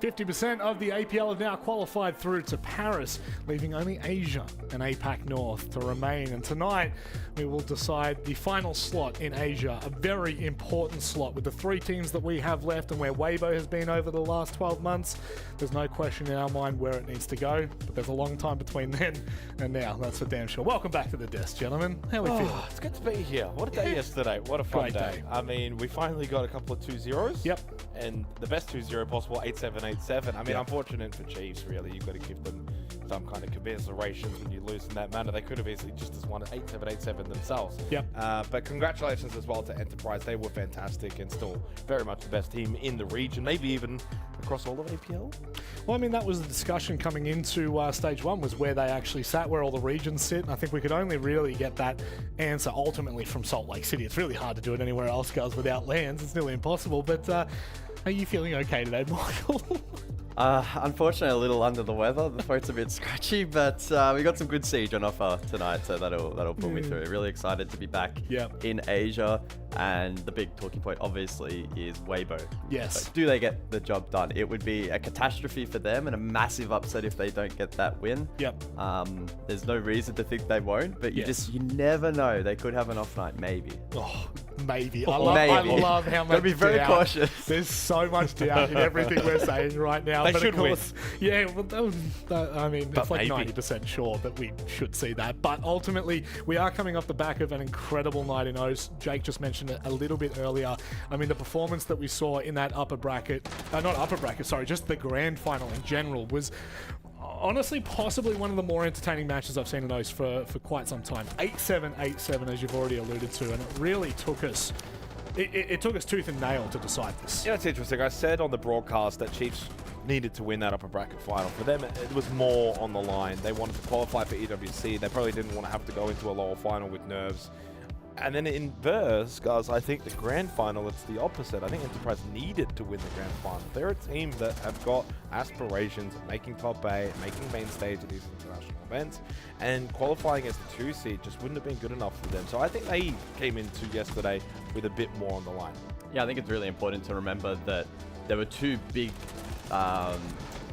50% of the APL have now qualified through to Paris, leaving only Asia and APAC North to remain. And tonight, we will decide the final slot in Asia, a very important slot with the 3 teams that we have left and where Weibo has been over the last 12 months. There's no question in our mind where it needs to go, but there's a long time between then and now, that's for damn sure. Welcome back to the desk, gentlemen. How we feel? It's good to be here. What a day yesterday. What a fun Great day. I mean, we finally got a couple of 2-0s. Yep. And the best 2-0 possible, 8-7, 8-7. I mean, Yep. Unfortunate for Chiefs, really. You've got to give them some kind of commiserations when you lose in that manner. They could have easily just as won 8-7, 8-7 themselves. Yep. But congratulations as well to Enterprise. They were fantastic and still very much the best team in the region, maybe even across all of APL. Well, I mean, that was the discussion coming into stage 1, was where they actually sat, where all the regions sit. And I think we could only really get that answer ultimately from Salt Lake City. It's really hard to do it anywhere else, guys, without lands. It's nearly impossible. But are you feeling okay today, Michael? Unfortunately, a little under the weather. The throat's a bit scratchy, but we got some good siege on offer tonight, so that'll pull me through. Really excited to be back in Asia, and the big talking point obviously is Weibo. Yes. So do they get the job done? It would be a catastrophe for them and a massive upset if they don't get that win. Yep. There's no reason to think they won't, but you never know. They could have an off night, maybe. Oh, maybe. Maybe. I love how much Gotta be very cautious. There's so much doubt in everything we're saying right now. They but should of course, win. Yeah, well, I mean, But it's like maybe. 90% sure that we should see that. But ultimately, we are coming off the back of an incredible night in O's. Jake just mentioned it a little bit earlier. I mean, the performance that we saw in that upper bracket, not upper bracket, sorry, just the grand final in general was honestly possibly one of the more entertaining matches I've seen in O's for quite some time. 8-7, 8-7, as you've already alluded to, and it really took us it took us tooth and nail to decide this. Yeah, it's interesting. I said on the broadcast that Chiefs needed to win that upper bracket final. For them, it was more on the line. They wanted to qualify for EWC. They probably didn't want to have to go into a lower final with nerves. And then in Verse, guys, I think the grand final, it's the opposite. I think Enterprise needed to win the grand final. They're a team that have got aspirations of making top 8, making main stage at these international events, and qualifying as the 2 seed just wouldn't have been good enough for them. So I think they came into yesterday with a bit more on the line. Yeah, I think it's really important to remember that there were 2 big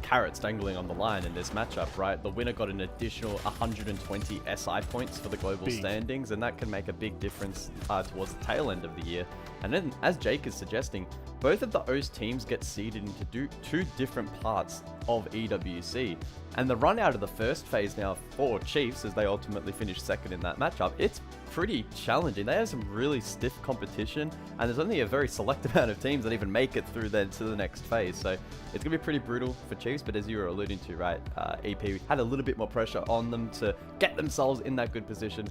carrots dangling on the line in this matchup, right? The winner got an additional 120 SI points for the global standings, and that can make a big difference towards the tail end of the year. And then, as Jake is suggesting, both of the OS teams get seeded into 2 different parts of EWC. And the run out of the first phase now for Chiefs, as they ultimately finish second in that matchup, it's pretty challenging. They have some really stiff competition, and there's only a very select amount of teams that even make it through then to the next phase. So it's going to be pretty brutal for Chiefs, but as you were alluding to, right, EP had a little bit more pressure on them to get themselves in that good position,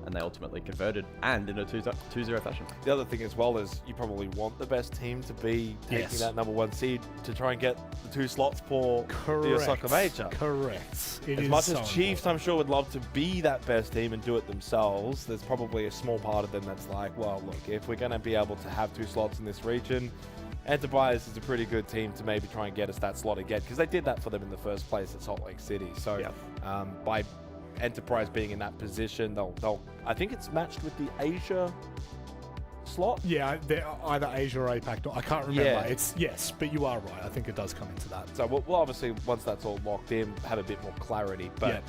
and they ultimately converted, and in a 2-0 fashion. The other thing as well is you probably want the best team to be taking that number 1 seed to try and get the 2 slots for the Osaka Major. Correct. As much as Chiefs, I'm sure, would love to be that best team and do it themselves, there's probably a small part of them that's like, well, look, if we're going to be able to have 2 slots in this region, Enterprise is a pretty good team to maybe try and get us that slot again, because they did that for them in the first place at Salt Lake City. So by Enterprise being in that position, they'll I think it's matched with the Asia slot. Yeah, they're either Asia or APAC. I can't remember. Yeah. It's yes, but you are right. I think it does come into that. So we'll obviously, once that's all locked in, have a bit more clarity. But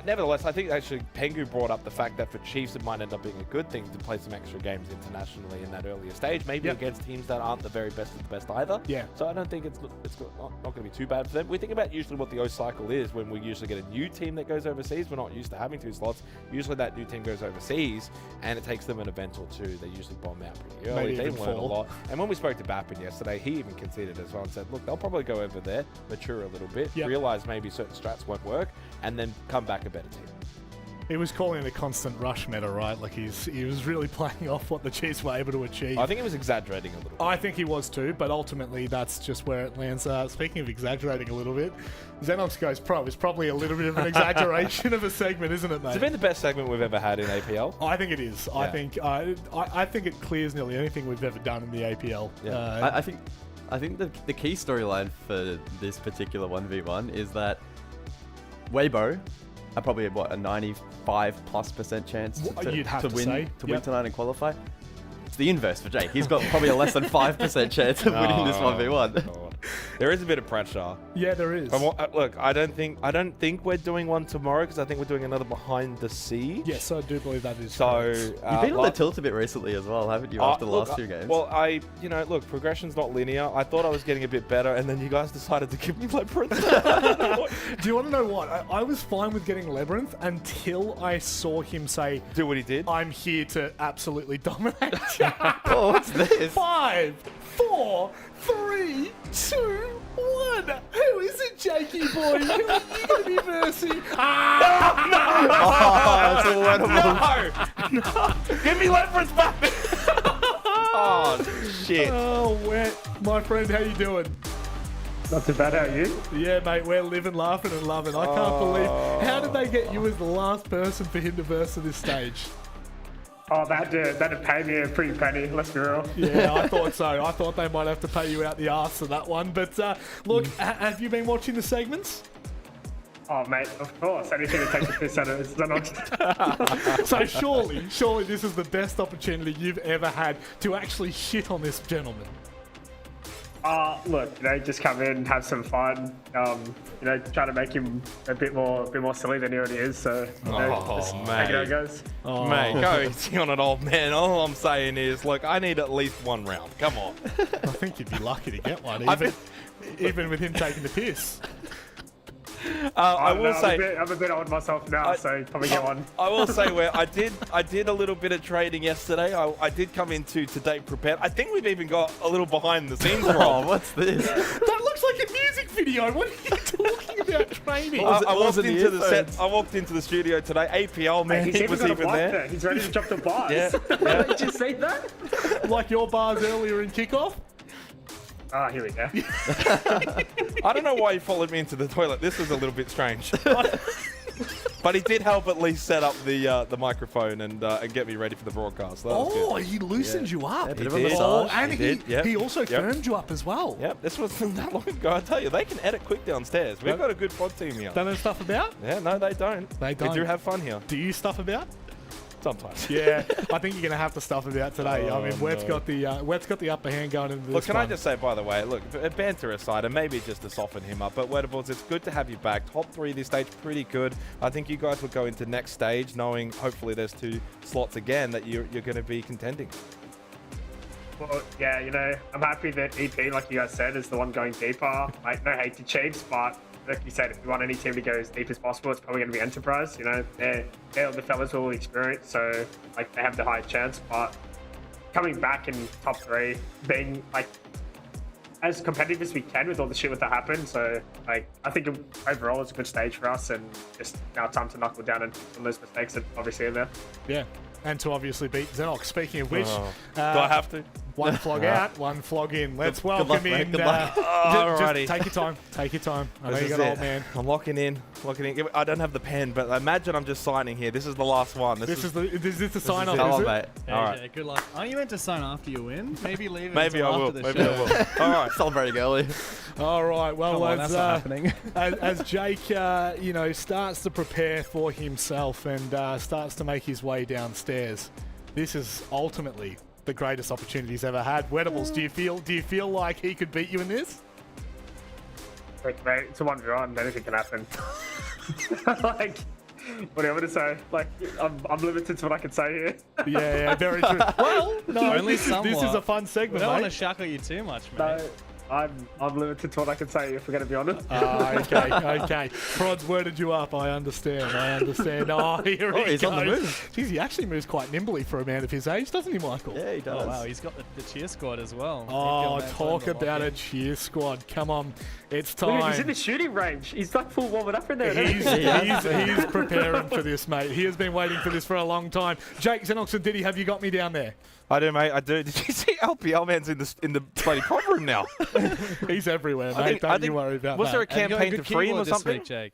nevertheless, I think actually Pengu brought up the fact that for Chiefs it might end up being a good thing to play some extra games internationally in that earlier stage, maybe against teams that aren't the very best of the best either. Yeah. So I don't think it's not going to be too bad for them. We think about usually what the O cycle is when we usually get a new team that goes overseas. We're not used to having 2 slots. Usually that new team goes overseas and it takes them an event or 2. They usually bomb out pretty early. They learn a lot. And when we spoke to Bappin yesterday, he even conceded as well and said, look, they'll probably go over there, mature a little bit, realize maybe certain strats won't work, and then come back a better team. He was calling it a constant rush meta, right? Like he was really playing off what the Chiefs were able to achieve. I think he was exaggerating a little bit. I think he was too, but ultimately that's just where it lands. Speaking of exaggerating a little bit, Xenox Goes Pro is probably a little bit of an exaggeration of a segment, isn't it, mate? It's been the best segment we've ever had in APL. I think it is. Yeah. I think it clears nearly anything we've ever done in the APL. Yeah. I think the key storyline for this particular 1v1 is that Weibo are probably a 95+% chance to win tonight and qualify. It's the inverse for Jake. He's got probably a less than 5% chance of winning this 1v1. There is a bit of pressure. Yeah, there is. Look, I don't think we're doing one tomorrow because I think we're doing another behind the siege. Yes, I do believe that is so. Correct. You've been on the tilt a bit recently as well, haven't you? After the last 2 games. Well, look, progression's not linear. I thought I was getting a bit better, and then you guys decided to give me Labyrinth. Do you want to know what? I was fine with getting Labyrinth until I saw him say, "Do what he did." I'm here to absolutely dominate. Oh, what's this? 5, 4, 3, 2, 1. Who is it, Jakey boy? Who are you going to be versing? No! Give me Labyrinth back! Oh, shit. Oh, wet. My friend, how you doing? Not too bad, how are you? Yeah, mate, we're living, laughing, and loving. I can't believe. How did they get you as the last person for him to verse at this stage? Oh, they had to pay me a pretty penny, let's be real. Yeah, I thought so. I thought they might have to pay you out the arse for that one. But look, have you been watching the segments? Oh, mate, of course. Anything to take the piss out of it. So surely this is the best opportunity you've ever had to actually shit on this gentleman. Look, just come in, have some fun. Try to make him a bit more silly than he already is. So, mate, take it how it goes. Mate, go easy on it, old man. All I'm saying is, look, I need at least 1 round. Come on. I think you'd be lucky to get one, even with him taking the piss. I will say I'm a bit old myself now, so probably get one. I will say where I did a little bit of trading yesterday. I did come into today prepared. I think we've even got a little behind the scenes. Oh, what's this? That looks like a music video. What are you talking about training? I walked into the set. I walked into the studio today. APL man, he was even there. He's ready to drop the bars. Yeah. Did you see that? Like your bars earlier in kickoff. Ah, here we go. I don't know why he followed me into the toilet. This was a little bit strange. But he did help at least set up the microphone and get me ready for the broadcast. That was good. He loosened you up. Yeah, He did. Oh, and He did, yep. he also Yep. firmed you up as well. Yep, this wasn't that long ago. I tell you, they can edit quick downstairs. We've got a good pod team here. Don't know stuff about? Yeah, no, they don't. They don't. We do have fun here. Do you stuff about? Sometimes. Yeah, I think you're going to have to stuff about today. Oh, I mean, Wet's got the upper hand going into this Look, can I one. just say, by the way, look, banter aside, and maybe just to soften him up, but Wettables, it's good to have you back. Top 3 this stage, pretty good. I think you guys will go into next stage knowing hopefully there's 2 slots again that you're going to be contending. Well, yeah, you know, I'm happy that EP, like you guys said, is the one going deeper. Like, no hate to Chiefs, but like you said, if you want any team to go as deep as possible, it's probably going to be Enterprise. You know, they're the fellas who are all experienced, so like they have the high chance. But coming back in top 3, being like as competitive as we can with all the shit that happened. So like, I think overall it's a good stage for us, and just now time to knuckle down and those mistakes that obviously are there. Yeah, and to obviously beat Xenox. Speaking of which, Do I have to? one flog out, one flog in. Let's welcome luck, mate. in. Good luck. Alrighty. Just take your time. Take your time. I know This you is got it. old man. I'm locking in. I don't have the pen, but imagine I'm just signing here. This is the last one. Is this the sign Come off? on, Is it? mate. All right. AJ, good luck. Aren't you meant to sign after you win? Maybe leave it Maybe I until will. after the Maybe show. I will. All right. Celebrating early. All right. Well, Come on, as, that's not happening. as Jake, you know, starts to prepare for himself and starts to make his way downstairs, this is ultimately the greatest opportunity he's ever had. Wettables, do you feel like he could beat you in this? Like, mate, it's a 1v1. Anything can happen. Like, what do you want me to say? Like, I'm limited to what I can say here. Yeah, very true. Well, no, Only this is a somewhat. fun We segment, don't want mate. to shackle you too much, mate. No, I'm limited to what I can say, if we're going to be honest. Okay. Prod's worded you up. I understand. Oh, here he he's goes. on the move. Jeez, he actually moves quite nimbly for a man of his age, doesn't he, Michael? Yeah, he does. Oh, wow, he's got the cheer squad as well. Oh, Maybe talk I'll about lock a cheer squad. Come on. It's Look, time. he's in the shooting range. He's like full warming up in there. He's preparing for this, mate. He has been waiting for this for a long time. Jake Xenox and Diddy, have you got me down there? I do, mate. I do. Did you see LPL man's in the bloody prop room now? He's everywhere, mate. Don't you worry about Was that. there a And you got campaign good to free him or keyboard this something? week, Jake.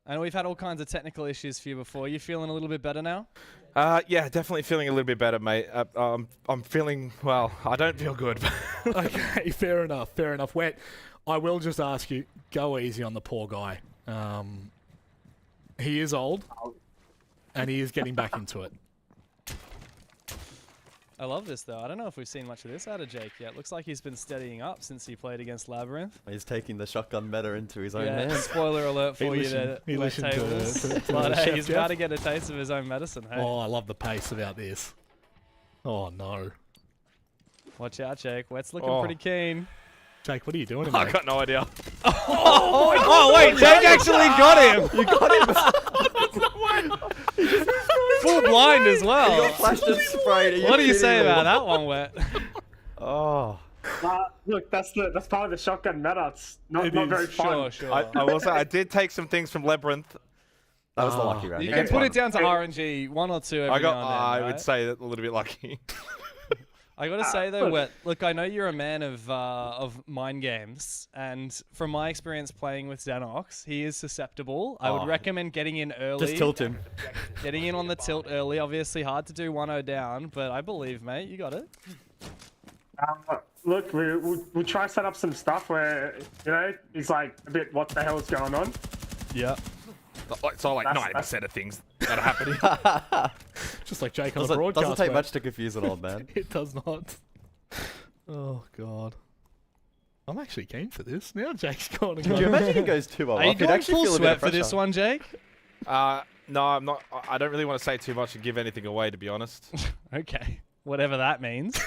I know we've had all kinds of technical issues for you before. You feeling a little bit better now? Yeah, definitely feeling a little bit better, mate. I'm feeling, well, I don't feel good. Okay, fair enough. Wet, I will just ask you, go easy on the poor guy. He is old, and he is getting back into it. I love this, though. I don't know if we've seen much of this out of Jake yet. Looks like he's been steadying up since he played against Labyrinth. He's taking the shotgun meta into his own Yeah, hands. spoiler alert for you there. He listened to But the hey, chef, he's Jeff. about to get a taste of his own medicine. Hey, Oh, I love the pace about this. Oh, no. watch out, Jake. Wet's looking Oh. pretty keen. Jake, what are you doing in I there? got no idea. Oh, wait, Jake actually got him. You got him. Full blind as well. Flashed and sprayed. What do you say about that one, Wet? Oh. Look, that's part of the shotgun meta. It's not It very is. fun. Sure. I will say I did take some things from Labyrinth. That was the lucky round. You You can get put one. it down to RNG, 1 or 2 every I got. now and then, I right? would say that a little bit lucky. I gotta say though, look. Wet, look, I know you're a man of mind games, and from my experience playing with Xenox, he is susceptible. I would Oh. recommend getting in early. Just tilt him. Getting in on the tilt early. Obviously hard to do 1-0 down, but I believe, mate, you got it. Look, we'll try set up some stuff where, you know, he's like a bit, what the hell is going on? Yeah. So like That's- 90% of things that are happening. Just like Jake on the broadcast. Doesn't take mate. much to confuse an old man. It does not. Oh, God. I'm actually keen for this. Now Jake's gone and Do you imagine he goes 2-0 Are you up? He'd going actually full feel a bit sweat of for this pressure. one, Jake? No, I'm not. I don't really want to say too much and give anything away, to be honest. Okay. Whatever that means.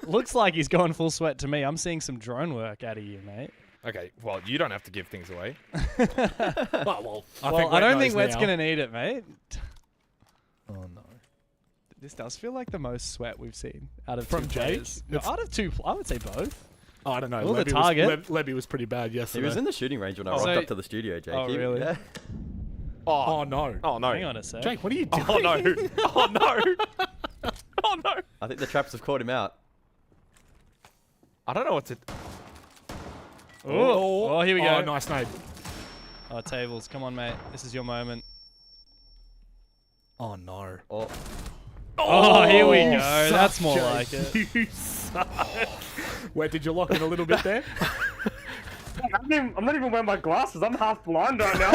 Looks like he's going full sweat to me. I'm seeing some drone work out of you, mate. Okay, well, you don't have to give things away. well, I don't think Wet's going to need it, mate. Oh, no. This does feel like the most sweat we've seen out of From two Jake? players. No, out of two, I would say both. Oh, I don't know. Well, the Levy target. Levy was pretty bad He yesterday. was in the shooting range when I So- rocked up to the studio, Jake. Oh, really? Yeah. Oh, no. Oh no! Hang on a sec. Jake, what are you doing? Oh no! Oh no! Oh no! I think the traps have caught him out. I don't know what to... Oh, here we go. Oh, nice nade. Oh, Tables, come on, mate. This is your moment. Oh, no. Oh, here we go. suck, That's more Jake. like it. You suck. Where did you lock in a little bit there? I'm not even wearing my glasses. I'm half blind right now.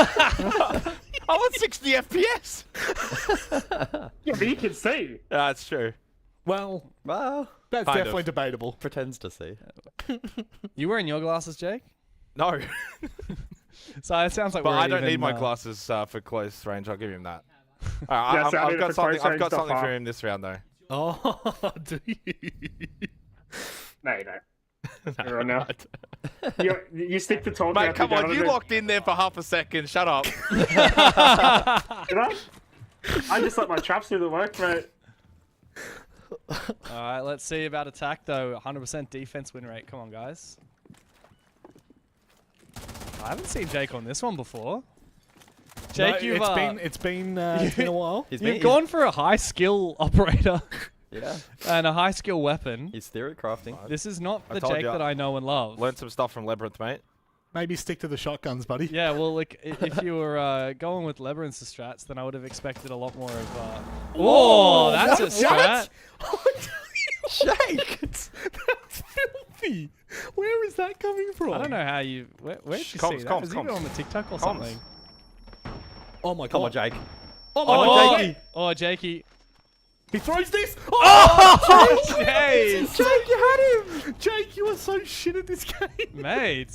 I want 60 FPS! Yeah, but you can see. That's true. Well, Well, that's Kind definitely of. debatable. pretends to see. You wearing your glasses, Jake? No. So it sounds like But we're I don't even, need my glasses for close range. I'll give him that. All Yeah, right, so I need I've it got for something. close I've range, got not something far. for him this round, though. Oh, do you? No, you don't. You're on now. You stick to talking. Mate, come on, you locked in there for half a second. Shut up. Did I? I just let my traps do the work, mate. All right, let's see about attack though. 100% defense win rate. Come on, guys. I haven't seen Jake on this one before. Jake, No, it's been a while. You've gone for a high skill operator Yeah. and a high skill weapon. He's theory crafting. This is not I the told Jake ya. that I know and love. Learned some stuff from Labyrinth, mate. Maybe stick to the shotguns, buddy. Yeah, well, like if you were going with Labyrinth's strats, then I would have expected a lot more of. Oh, that's a strat. Jake, that's filthy. Where is that coming from? I don't know how you. Where did you Comms, see that? comms, Was he comms. on the TikTok or Comms. something? Oh my god. Come on, Jake. Oh my Oh, god, Jakey. oh, Jakey. He throws this. Oh, Jeez. Jake, you had him. Jake, you are so shit at this game. Mate.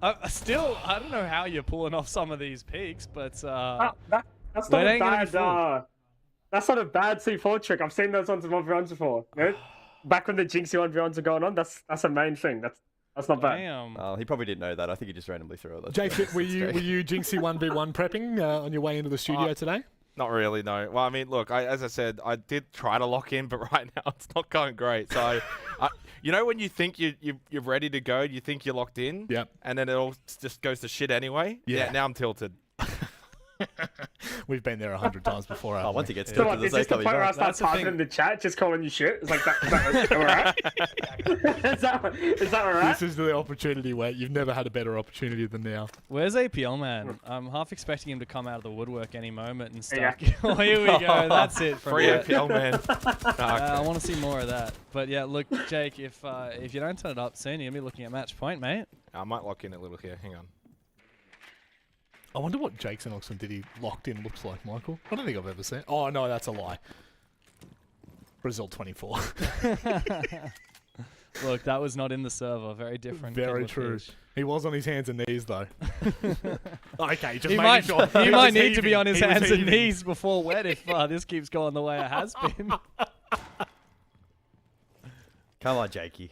I don't know how you're pulling off some of these peaks, but That's Well, not it a ain't gonna be bad. That's not a bad C4 trick. I've seen those ones in 1v1s before. You know? Back when the Jinxie 1v1s are going on, that's a main thing. That's not bad. damn. Oh, he probably didn't know that. I think he just randomly threw all those. Jake, were you Jinxie 1v1 prepping on your way into the studio today? Not really, no. Well, I mean, look, as I said, I did try to lock in, but right now it's not going great. So, you know when you think you're ready to go, you think you're locked in? Yep. And then it all just goes to shit anyway? Yeah. Now I'm tilted. We've been there 100 times before. Oh, haven't once we? he gets So tilted, what, the is this same the time point where I he's start That's the typing thing. in the chat, just calling you shit? It's like, alright? Is that alright? This is the opportunity where you've never had a better opportunity than now. Where's APL, man? I'm half expecting him to come out of the woodwork any moment and Yeah. stuff. Oh, here we go. That's it. From Free that. APL, man. I want to see more of that. But yeah, look, Jake, if you don't turn it up soon, you're gonna be looking at match point, mate. I might lock in a little here. Hang on. I wonder what Jake's and Oxford Diddy locked in looks like, Michael. I don't think I've ever seen. Oh no, that's a lie. Brazil 24. Look, that was not in the server. Very different. Very kettle of true. fish. He was on his hands and knees though. Okay, just He making might, sure. he was might need to be heaving. on his He was hands and heaving. knees before wet if this keeps going the way it has been. Come on, Jakey.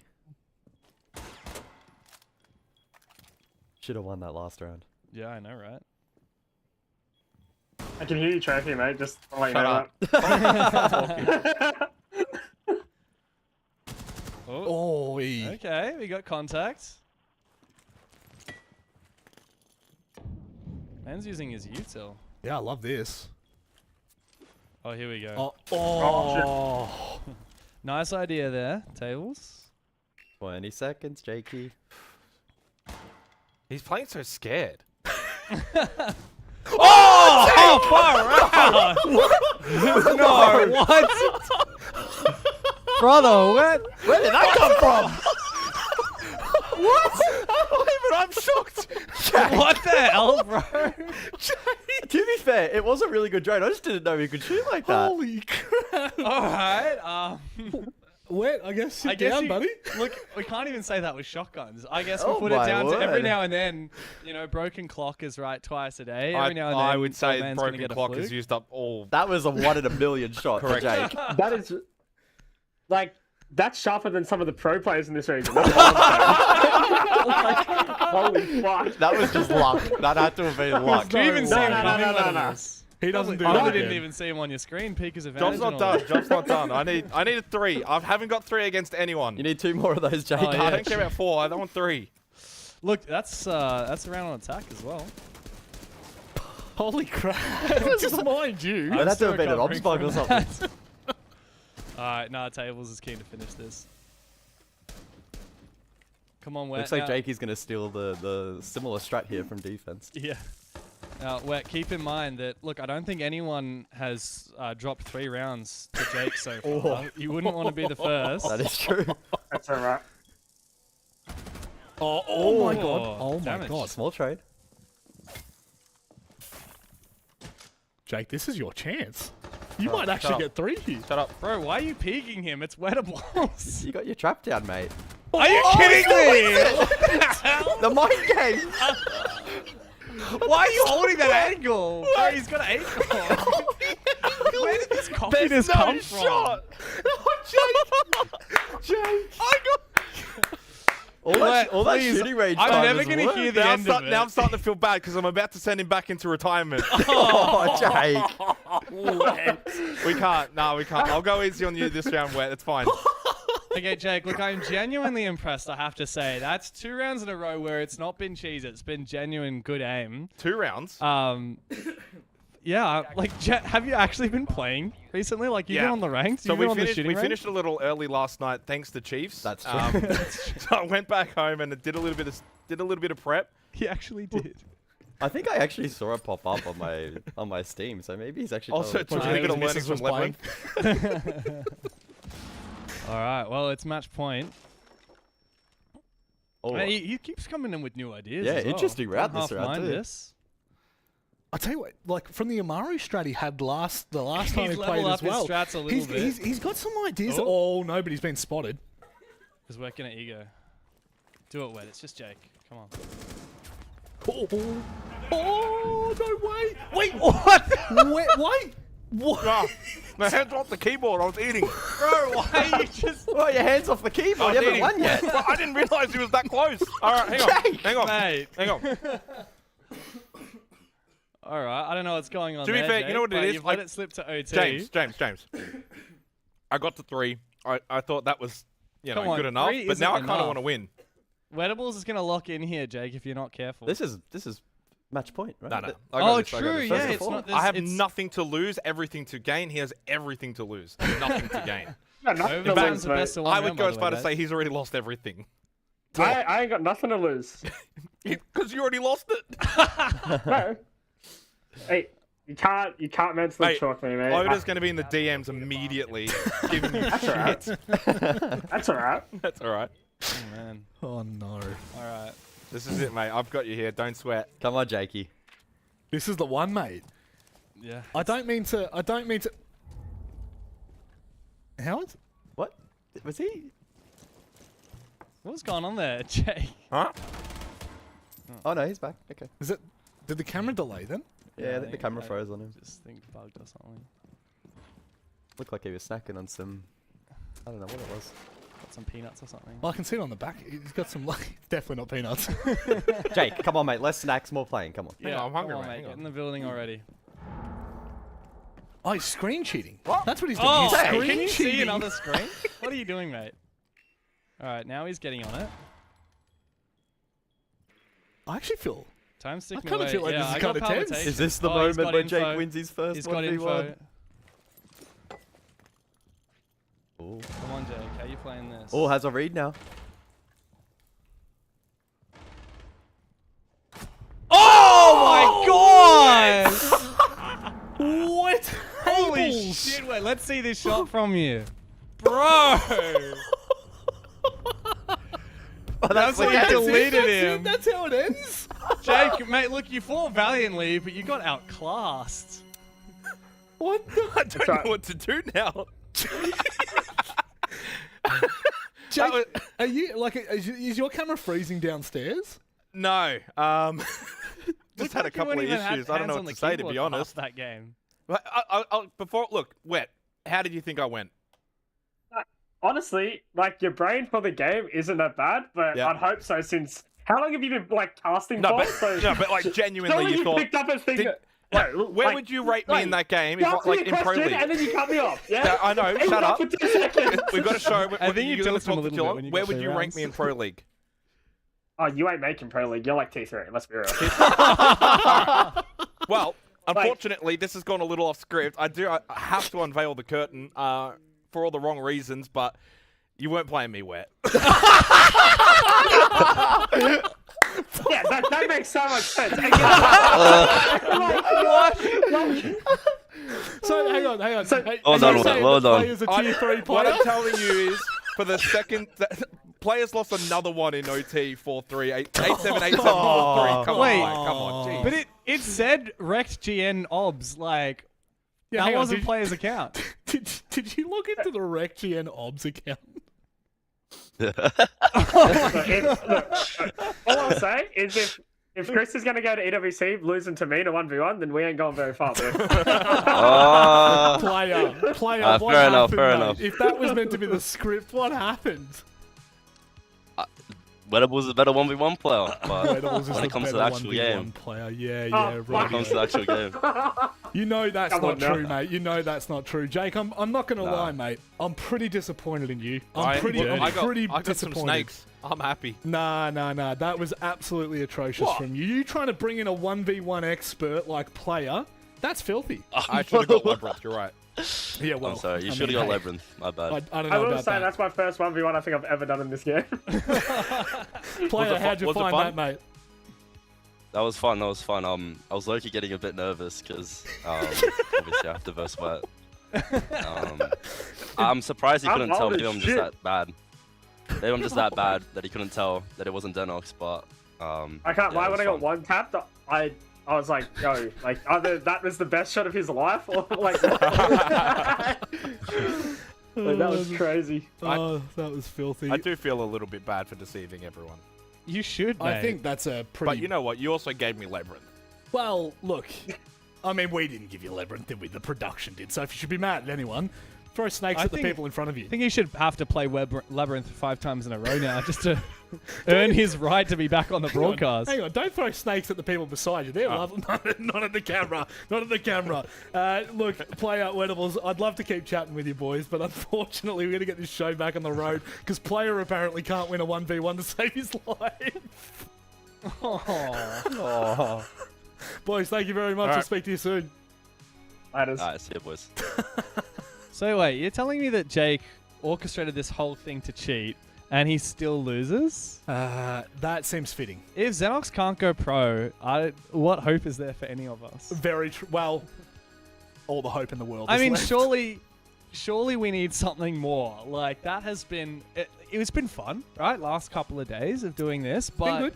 Should have won that last round. Yeah, I know, right? I can hear you trophy, mate. Just I'll let you Shut know up. that. Oh, Okay, we got contact. Man's using his util. yeah, I love this. Oh, here we go. Oh, Nice idea there, Tables. 20 seconds, Jakey. He's playing so scared. Oh, far out! No, what? Brother, what? Where did that come from? I'm shocked. What the hell, bro? To be fair, it was a really good drone. I just didn't know he could shoot like that. holy crap! All right. Wet, I guess. Sit I guess down, buddy. Look, we can't even say that with shotguns. I guess Oh we'll put it my down to every word. now and then. You know, broken clock is right twice a day. Every now and then, I would say old man's gonna broken get a clock fluke. has used up all. That was a 1 in a million shot for Correct. Jake. That is like that's sharper than some of the pro players in this region. That's what I'm saying. Like, holy fuck! That was just luck. That had to have been luck. Do you even see No, him no, no, coming? no, no, Let him no. miss. He doesn't do I that probably didn't again. even see him on your screen. Peek his advantage. Job's not and all done. that. Job's not done. I need a 3. I haven't got 3 against anyone. You need 2 more of those, Jake. Oh, I yeah. don't care about 4. I don't want 3. Look, that's a round on attack as well. Holy crap! Just mind you. I'd have to still have been an ops recovering bug or from something. All right, nah, Tables is keen to finish this. Come on, Wet. Looks like Jakey's going to steal the similar strat here from defense. Yeah. Now, Wet, keep in mind that, look, I don't think anyone has dropped 3 rounds to Jake so far. You wouldn't want to be the first. That is true. That's all right. Oh my god. Oh my damage. god. Small trade. Jake, this is your chance. You might actually get 3 here. Shut up. Bro, why are you peeking him? It's Wettables. You got your trap down, mate. Are you kidding me? The mind game. Why are you holding that angle? Bro, he's got an angle. Where did this cockiness come from? shot. Jake. All that shooting range. I'm time never has going to worked. hear the end of it. Now I'm starting to feel bad because I'm about to send him back into retirement. Oh, Jake. We can't. No, we can't. I'll go easy on you this round, Wet. It's fine. Okay, Jake, look, I'm genuinely impressed, I have to say. That's 2 rounds in a row where it's not been cheese, it's been genuine good aim. 2 rounds. Yeah, like, have you actually been playing recently? Like, you've been on the ranks? So You've been we on the finished. shooting We range? finished a little early last night, thanks to Chiefs. That's true. So I went back home and did a little bit of prep. He actually did. I think I actually saw it pop up on my Steam, so maybe he's actually. Also, totally took a bit of learning Missus from was Lemon. All right, well, it's match point. Oh, Man, he keeps coming in with new ideas. Yeah, as well. interesting route Don't this round, half mind too. this. I tell you what, like from the Amaru strat he had the last time He's he played leveled as up his well. strats a little he's, bit. he's got some ideas. Oh. Oh no, but he's been spotted. He's working at ego. Do it, Wet. It's just Jake. Come on. Oh no way! Wait, What? wait! What? My hands off the keyboard. I was eating. Bro, why are you just... Well, your hands off the keyboard. I You was haven't eating. won yet. Well, I didn't realize he was that close. All right, hang on. Jake! Hang on. Mate. Hang on. All right, I don't know what's going on To be there, fair, Jake, you know what it but is? You've Like- let it slip to OT. James. I got to 3. I thought that was, Come on, good enough. 3 But now I isn't kind of enough. want to win. Wettables is going to lock in here, Jake, if you're not careful. This is match point, right? No. I got Oh, this, I got true, this. yeah, First it's of all, not... I have it's, nothing to lose, everything to gain. He has everything to lose, and nothing to gain. No, nothing to Overtime's lose, the mate. best of one I would round, go by as the far way, to say he's already lost everything. I ain't got nothing to lose. Because you already lost it. No. Hey, you can't mentally Mate, talk me, mate. Oda's going to be in the DMs immediately, giving you shit. That's all right. That's all right. Oh, man. Oh no! All right. This is it, mate. I've got you here. Don't sweat. Come on, Jakey. This is the one, mate. Yeah. I don't mean to. Howard? What? Was he? What's going on there, Jake? Huh? Oh no, he's back. Okay. Is it? Did the camera delay then? Yeah, I think the camera froze on him. Just think bugged or something. Looked like he was snacking on some. I don't know what it was. Got some peanuts or something. Well, I can see it on the back. He's got some. Definitely not peanuts. Jake, come on, mate. Less snacks, more playing. Come on. Yeah, I'm hungry, come on, mate. mate. Hang Get on. in the building already. Oh, he's screen cheating. That's what he's doing. Oh, He's can screen you see cheating. another screen? What are you doing, mate? All right, now he's getting on it. I actually feel. Time sticking I kinda away. feel like yeah, this is I got kinda tense. palpitation. Is this the Oh, he's moment got when info. Jake wins his first He's got 1v1? info. Ooh. Come on, Jake. How you playing this? Oh, has a read now. Oh my god! What? Holy Tables. shit! Wait, let's see this shot from you, bro. That's why you deleted him. That's how it ends. Jake, mate, look, you fought valiantly, but you got outclassed. What? I don't know what to do now. Jake, are you like? Is your camera freezing downstairs? No. Just had a couple of issues. I don't know what to say, to be honest. That game. But Wet, how did you think I went? Honestly, like your brain for the game isn't that bad, but Yeah. I'd hope so. Since how long have you been like casting No, for? but like genuinely, Surely you thought. picked up a thing. Think- Where would you rate me in that game? If, Ask like me a in Pro question League? and then you cut me off. Yeah, Yeah, I know. It Shut was up. For 2 seconds. We've got to show. I think you you're going tilted to him a talk little too bit long. when you Where got would 3 you rank rounds. me in Pro League? Oh, you ain't making Pro League. You're like T3. Let's be real. Well, unfortunately, this has gone a little off script. I have to unveil the curtain for all the wrong reasons, but You weren't playing me wet. Yeah, that makes so much sense. So hang on. Well done, well done. Players are tier 3 What players. I'm telling you is, for the second, players lost another one in OT 4-3, 8-7, 8-7, 4-3. Come Wait. on, come on, geez. But it said wrecked GN obs, like, Yeah, that hang on, wasn't player's account. Did you log into the RecGN obs account? Look, all I'll say is if Chris is going to go to EWC losing to me in a 1v1, then we ain't going very far, dude. Player, Fair what happened, enough, fair mate? enough. If that was meant to be the script, what happened? Weddable's a better 1v1 player, but Venables is when the it comes to better the actual 1v1 game, player. Yeah, Oh, when it comes to the actual game, You know that's Come not on now. true, mate. You know that's not true. Jake, I'm not going to lie, mate. I'm pretty disappointed in you. I'm pretty I got disappointed. some snakes. I'm happy. Nah. That was absolutely atrocious from you. You trying to bring in a 1v1 expert like player, that's filthy. I should have got Labyrinth, you're right. Yeah, well, I'm sorry, you I should mean, have got hey, Labyrinth. My bad. I don't I know will about say that. that's my first 1v1 I think I've ever done in this game. Player, how'd you was it find fun? that, mate? That was fun. I was low-key getting a bit nervous because obviously I have to verse wet. I'm surprised he couldn't tell. loud Maybe as I'm just shit. that bad. Maybe I'm just that bad that he couldn't tell that it wasn't Denox, but I can't lie, when I got one tapped, I was like, yo, like either that was the best shot of his life or like, like that was crazy. Oh, that was filthy. I do feel a little bit bad for deceiving everyone. You should, mate. I think that's a pretty... But you know what? You also gave me Labyrinth. Well, look, I mean, we didn't give you Labyrinth, did we? The production did. So if you should be mad at anyone, throw snakes at the people in front of you. I think he should have to play Labyrinth 5 times in a row now just to earn his right to be back on the broadcast. Hang on, don't throw snakes at the people beside you. They're lovely. Not at the camera. Not at the camera. Look, play out Wedables. I'd love to keep chatting with you boys, but unfortunately we're going to get this show back on the road because Player apparently can't win a 1v1 to save his life. Oh. Boys, thank you very much. I'll speak to you soon. alright, see ya, boys. So wait, you're telling me that Jake orchestrated this whole thing to cheat and he still loses? That seems fitting. If Xenox can't go pro, what hope is there for any of us? Very true. Well, all the hope in the world. I is mean, left. surely we need something more. Like that has been it's been fun, right? Last couple of days of doing this, but good.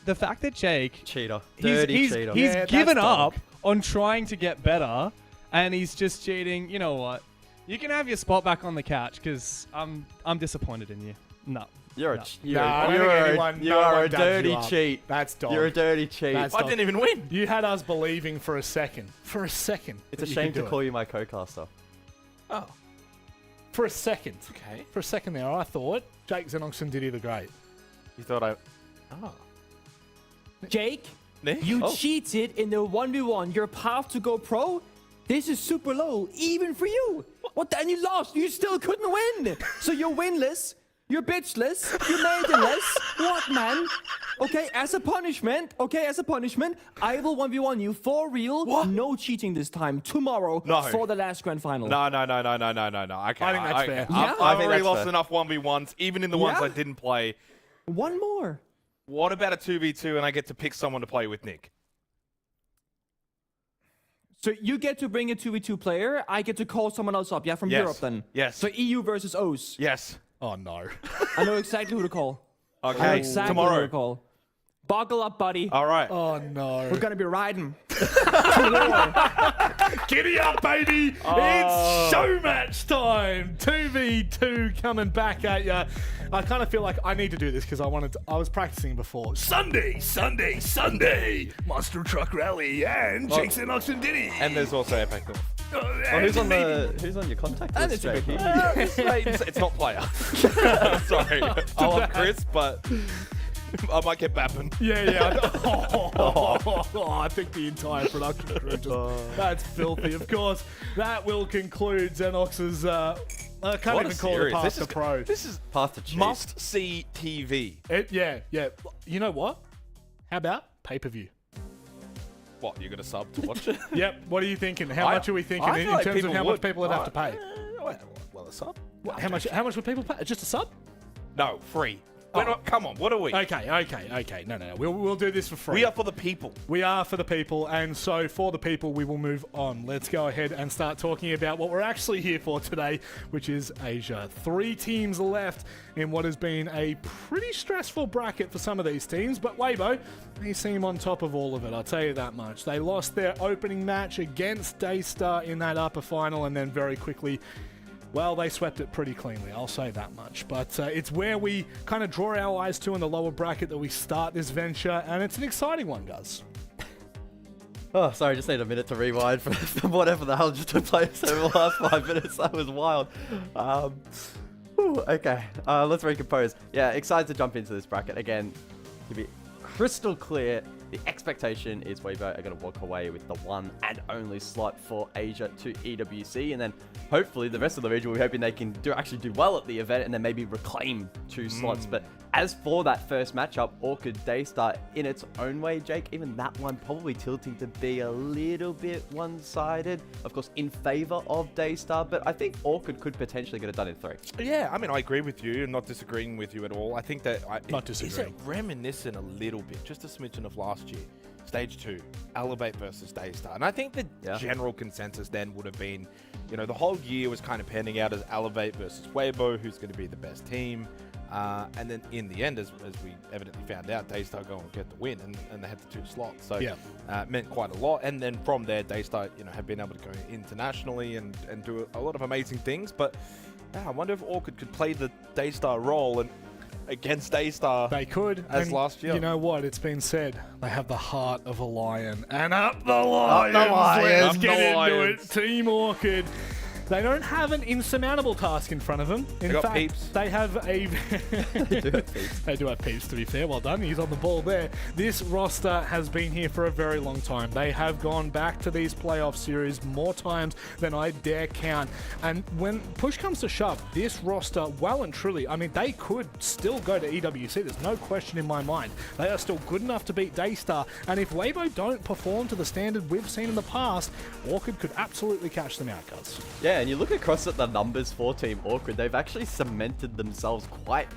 the fact that Jake Cheater. he's cheater. he's Yeah, given that's up dog. on trying to get better, and he's just cheating. You know what? You can have your spot back on the couch because I'm disappointed in you. No. You're a No. you're Nah, I a- don't you're think a- anyone- you no are one a dubs dirty you up. cheat. That's dog. You're a dirty cheat. That's I didn't even win. You had us believing for a second. For a second. It's that a you shame could to do call it. you my co-caster. Oh, For a second. okay. For a second there, I thought Jake Xenox and Diddy the Great. You thought I... Oh. Jake, Nick? you Oh. cheated in the 1v1. Your path to go pro, this is super low, even for you. What the? And you lost. You still couldn't win. So you're winless. You're bitchless. You're maidenless. What, man? Okay, as a punishment, I will 1v1 you for real. What? No cheating this time. Tomorrow No. for the last grand final. No. Okay, I think that's fair. Yeah? I've I think already that's lost fair. enough 1v1s, even in the ones Yeah? I didn't play. One more. What about a 2v2 and I get to pick someone to play with Nick? So you get to bring a 2v2 player. I get to call someone else up. Yeah, from Yes. Europe then. Yes. So EU versus O's. Yes. Oh, no. I know exactly who to call. I know Okay, exactly who tomorrow. to call. Buckle up, buddy. All right. Oh, no. We're gonna be riding. Giddy up, baby! It's show match time. 2v2 coming back at ya. I kind of feel like I need to do this because I was practicing before. Sunday. Monster Truck Rally and Jake Xenox and Diddy. And there's also Epic North. Well, who's on your contact list, it's a bit Jakey? It's not player. Sorry. I love Chris, but I might get bapping. Yeah. I think the entire production crew just... That's filthy. Of course, that will conclude Xenox's... I can't What a even call it a series. path to pro. This is Path to cheat. must-see TV. Yeah. You know what? How about pay-per-view? What, you're going to sub to watch it? Yep. What are you thinking? How much are we thinking I in feel like terms of people how would. much people would have to pay? Well, a sub. How much would people pay? Just a sub? No, free. We're not, come on, what are we? Okay. No. We'll do this for free. We are for the people. We are for the people, and so for the people, we will move on. Let's go ahead and start talking about what we're actually here for today, which is Asia. 3 teams left in what has been a pretty stressful bracket for some of these teams, but Weibo, they seem on top of all of it, I'll tell you that much. They lost their opening match against Daystar in that upper final, and then very quickly, well, they swept it pretty cleanly, I'll say that much. But it's where we kind of draw our eyes to in the lower bracket that we start this venture, and it's an exciting one, guys. Oh, sorry, I just need a minute to rewind from whatever the hell just took place over the last 5 minutes. That was wild. Okay, let's recompose. Yeah, excited to jump into this bracket. Again, to be crystal clear, the expectation is Weibo are going to walk away with the one and only slot for Asia to EWC, and then hopefully the rest of the region, we're hoping they can actually do well at the event and then maybe reclaim 2 slots. But as for that first matchup, Orchid Daystar, in its own way, Jake, even that one probably tilting to be a little bit one-sided, of course, in favor of Daystar, but I think Orchid could potentially get it done in 3. Yeah, I mean, I agree with you. I'm not disagreeing with you at all. I think that... Is it reminiscent a little bit, just a smidgen of last year? Stage 2, Elevate versus Daystar. And I think the general consensus then would have been, you know, the whole year was kind of panning out as Elevate versus Weibo, who's going to be the best team. And then in the end, as we evidently found out, Daystar go and get the win, and they had the 2 slots. So it meant quite a lot. And then from there, Daystar, you know, have been able to go internationally and do a lot of amazing things. But I wonder if Orchid could play the Daystar role and against Daystar. They could. As and last year. You know what? It's been said. They have the heart of a lion. And up the Lions. Let's get into it. Team Orchid. They don't have an insurmountable task in front of them. In fact, Peeps. They have a... They do have Peeps. They do have Peeps, to be fair. Well done. He's on the ball there. This roster has been here for a very long time. They have gone back to these playoff series more times than I dare count. And when push comes to shove, this roster, well and truly, I mean, they could still go to EWC. There's no question in my mind. They are still good enough to beat Daystar. And if Weibo don't perform to the standard we've seen in the past, Orchid could absolutely catch them out, guys. Yeah, and you look across at the numbers for Team Orchid, they've actually cemented themselves quite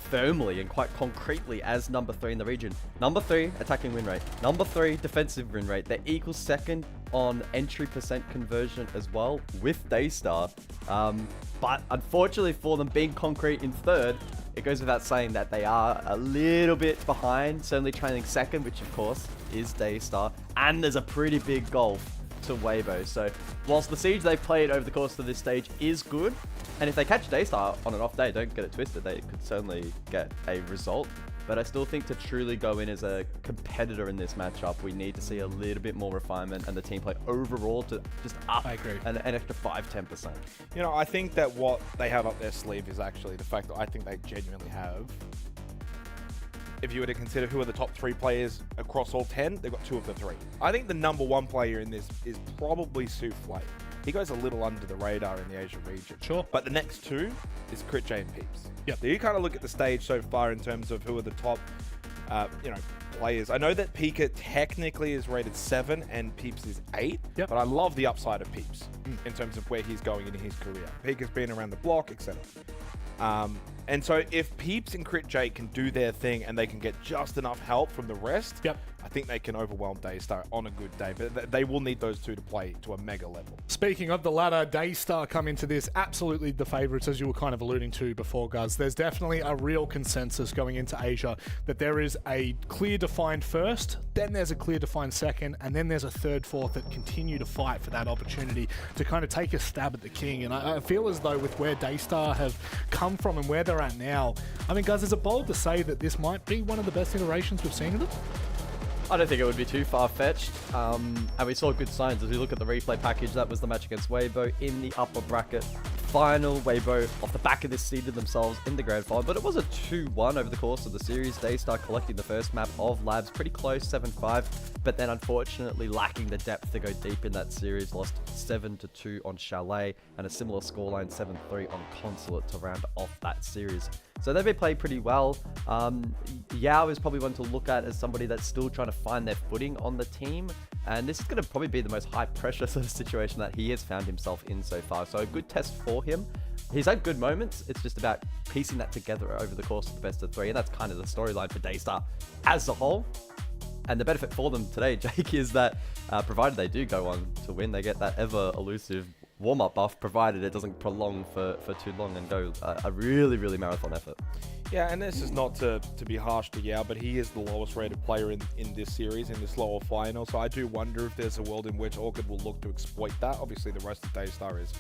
firmly and quite concretely as number 3 in the region. Number 3 attacking win rate, number 3 defensive win rate. They're equal second on entry percent conversion as well with Daystar. But unfortunately for them being concrete in 3rd, it goes without saying that they are a little bit behind, certainly trailing 2nd, which of course is Daystar. And there's a pretty big gulf to Weibo. So whilst the siege they've played over the course of this stage is good, and if they catch Daystar on an off day, don't get it twisted, they could certainly get a result. But I still think to truly go in as a competitor in this matchup, we need to see a little bit more refinement and the team play overall to just up an extra 5-10%. You know, I think that what they have up their sleeve is actually the fact that I think they genuinely have, if you were to consider who are the top 3 players across all 10, they've got 2 of the 3. I think the number 1 player in this is probably Souffle. He goes a little under the radar in the Asia region. Sure. But the next 2 is Crit J and Peeps. Yep. So you kind of look at the stage so far in terms of who are the top, players. I know that Pika technically is rated 7 and Peeps is 8, but I love the upside of Peeps in terms of where he's going in his career. Pika's been around the block, etc. And so if Peeps and Crit J can do their thing and they can get just enough help from the rest, I think they can overwhelm Daystar on a good day. But they will need those 2 to play to a mega level. Speaking of the latter, Daystar come into this absolutely the favourites, as you were kind of alluding to before, Guz. There's definitely a real consensus going into Asia that there is a clear defined first, then there's a clear defined second, and then there's a 3rd, 4th that continue to fight for that opportunity to kind of take a stab at the king. And I feel as though with where Daystar have come from and where they're at now, I mean, guys, is it bold to say that this might be one of the best iterations we've seen of them? I don't think it would be too far-fetched, and we saw good signs as we look at the replay package. That was the match against Weibo in the upper bracket final. Weibo, off the back of this, seeded themselves in the grand final, but it was a 2-1 over the course of the series. Daystar collecting the first map of Labs, pretty close, 7-5, but then unfortunately lacking the depth to go deep in that series. Lost 7-2 on Chalet, and a similar scoreline, 7-3 on Consulate to round off that series. So they've been playing pretty well. Yao is probably one to look at as somebody that's still trying to find their footing on the team. And this is going to probably be the most high-pressure sort of situation that he has found himself in so far. So a good test for him. He's had good moments. It's just about piecing that together over the course of the best of 3. And that's kind of the storyline for Daystar as a whole. And the benefit for them today, Jake, is that provided they do go on to win, they get that ever-elusive warm-up buff, provided it doesn't prolong for too long and go a really, really marathon effort. Yeah, and this is not to be harsh to Yao, but he is the lowest rated player in this series, in this lower final. So I do wonder if there's a world in which Orchid will look to exploit that. Obviously, the rest of Daystar is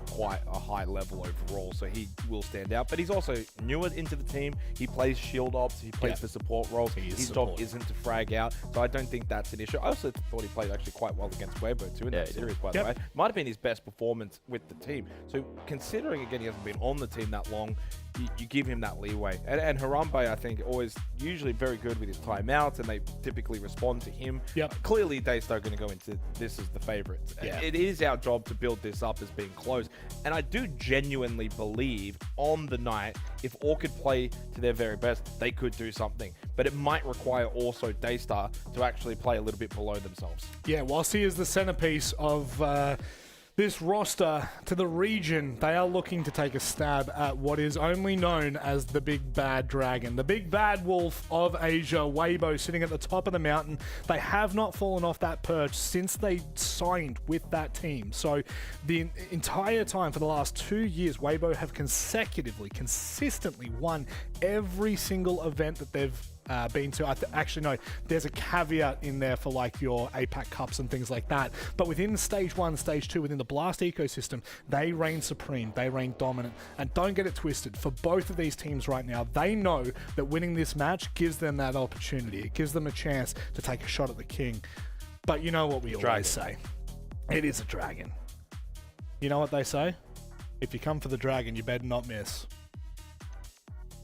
quite a high level overall, so he will stand out. But he's also newer into the team. He plays shield ops. He plays the support roles. His job isn't to frag out, so I don't think that's an issue. I also thought he played actually quite well against Weibo too in that series, by the way. Might have been his best performance with the team. So considering, again, he hasn't been on the team that long, you give him that leeway. And Harambe, I think, always usually very good with his timeouts, and they typically respond to him. Clearly, Daystar are going to go into this as the favorites. It is our job to build this up as being close. And I do genuinely believe on the night, if Orchid play to their very best, they could do something. But it might require also Daystar to actually play a little bit below themselves. Yeah, whilst he is the centerpiece of this roster to the region, they are looking to take a stab at what is only known as the big bad dragon, the big bad wolf of Asia, Weibo, sitting at the top of the mountain. They have not fallen off that perch since they signed with that team. So the entire time for the last 2 years, Weibo have consistently won every single event that they've been to. Actually, no, there's a caveat in there for like your APAC Cups and things like that. But within Stage 1, Stage 2, within the Blast ecosystem, they reign supreme, they reign dominant. And don't get it twisted, for both of these teams right now, they know that winning this match gives them that opportunity. It gives them a chance to take a shot at the king. But you know what we always say? It is a dragon. You know what they say? If you come for the dragon, you better not miss.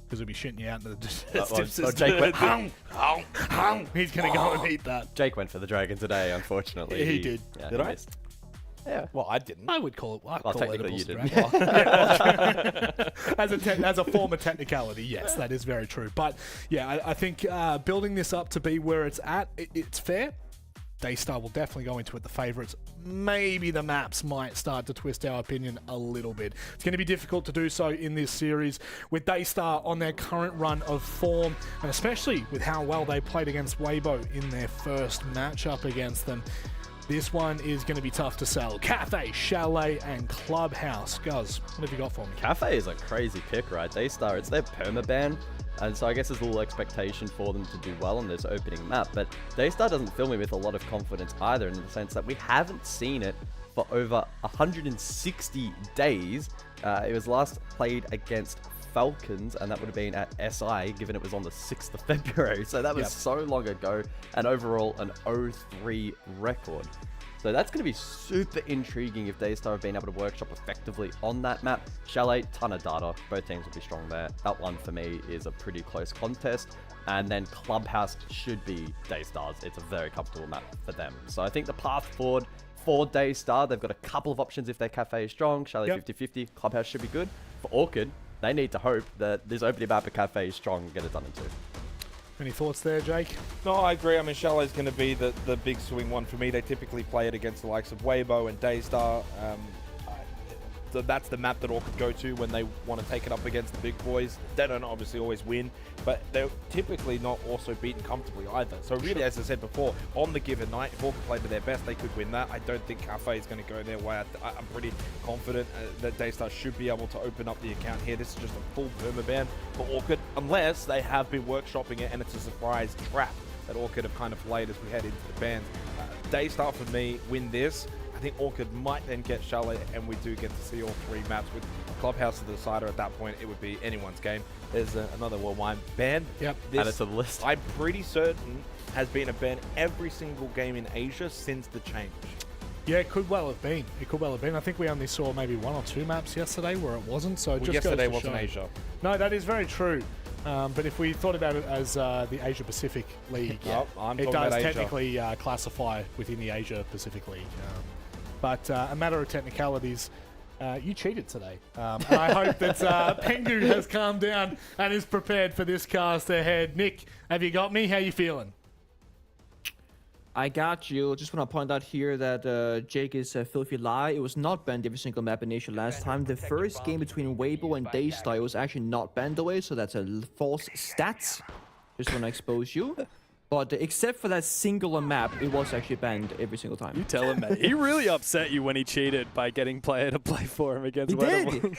Because we'll be shitting you out into the digestive system. Jake went, he's going to go and eat that. Jake went for the dragon today, unfortunately. He did. Yeah, did I? Missed. Yeah. Well, I didn't. I would call it. Well, technically you didn't. As a form of technicality, yes, that is very true. But yeah, I think building this up to be where it's at, it's fair. Daystar will definitely go into it the favourites. Maybe the maps might start to twist our opinion a little bit. It's going to be difficult to do so in this series with Daystar on their current run of form, and especially with how well they played against Weibo in their first matchup against them. This one is going to be tough to sell. Cafe, Chalet, and Clubhouse. Guz, what have you got for me? Cafe is a crazy pick, right? Daystar, it's their permaban. And so I guess there's a little expectation for them to do well on this opening map. But Daystar doesn't fill me with a lot of confidence either, in the sense that we haven't seen it for over 160 days. It was last played against Falcons, and that would have been at SI, given it was on the 6th of February. So that was so long ago, and overall an 0-3 record. So that's going to be super intriguing if Daystar have been able to workshop effectively on that map. Chalet, ton of data. Both teams will be strong there. That one for me is a pretty close contest. And then Clubhouse should be Daystar's. It's a very comfortable map for them. So I think the path forward for Daystar, they've got a couple of options if their Cafe is strong. Chalet 50-50. Clubhouse should be good. For Orchid, they need to hope that this opening map of Cafe is strong and get it done in 2. Any thoughts there, Jake? No, I agree. I mean, Chalet's going to be the big swing one for me. They typically play it against the likes of Weibo and Daystar. So that's the map that Orchid go to when they want to take it up against the big boys. They don't obviously always win, but they're typically not also beaten comfortably either. So really, as I said before, on the given night, if Orchid play to their best, they could win that. I don't think Cafe is going to go their way. I'm pretty confident that Daystar should be able to open up the account here. This is just a full permaban for Orchid, unless they have been workshopping it and it's a surprise trap that Orchid have kind of laid as we head into the bans. Daystar, for me, win this. I think Orchid might then get Chalet, and we do get to see all 3 maps with Clubhouse to the decider. At that point, it would be anyone's game. There's another worldwide ban. Add it to the list. I'm pretty certain has been a ban every single game in Asia since the change. Yeah, it could well have been. It could well have been. I think we only saw maybe 1 or 2 maps yesterday where it wasn't. So just yesterday wasn't Asia. No, that is very true. But if we thought about it as the Asia Pacific League, it does technically classify within the Asia Pacific League. But a matter of technicalities, you cheated today. And I hope that Pengu has calmed down and is prepared for this cast ahead. Nick, have you got me? How you feeling? I got you. Just want to point out here that Jake is a filthy lie. It was not banned every single map in Asia last time. The first game between Weibo and Daystar, it was actually not banned away, so that's a false stats. Just want to expose you. But except for that singular map, it was actually banned every single time. You tell him, mate. He really upset you when he cheated by getting player to play for him against He did.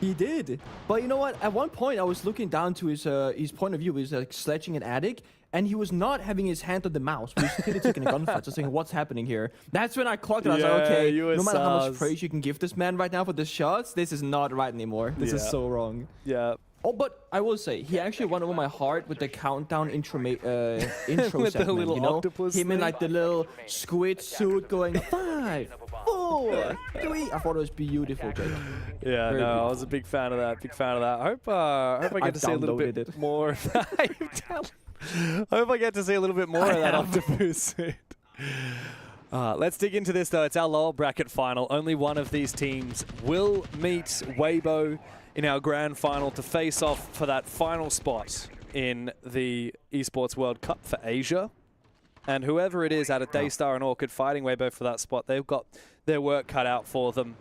He did. But you know what? At one point, I was looking down to his point of view. He was like sledging an attic, and he was not having his hand on the mouse. But he was clearly taking a gunfight. So saying, what's happening here? That's when I clocked it. I was like, okay, no matter how much praise you can give this man right now for the shots, this is not right anymore. This is so wrong. Yeah. Oh, but I will say, he actually won over my heart with the countdown intro intro with segment, the little you know? octopus Him in thing. like the little squid suit going 5, 4, 3. I thought it was beautiful, Jake. Yeah, Very no, I beautiful. was a big fan of that. Big fan of that. I hope I get to see a little downloaded bit it. more of that. I hope I get to see a little bit more of that octopus suit. Let's dig into this, though. It's our lower bracket final. Only one of these teams will meet Weibo in our grand final to face off for that final spot in the Esports World Cup for Asia. And whoever it is out of Daystar and Orchid fighting Weibo for that spot, they've got their work cut out for them.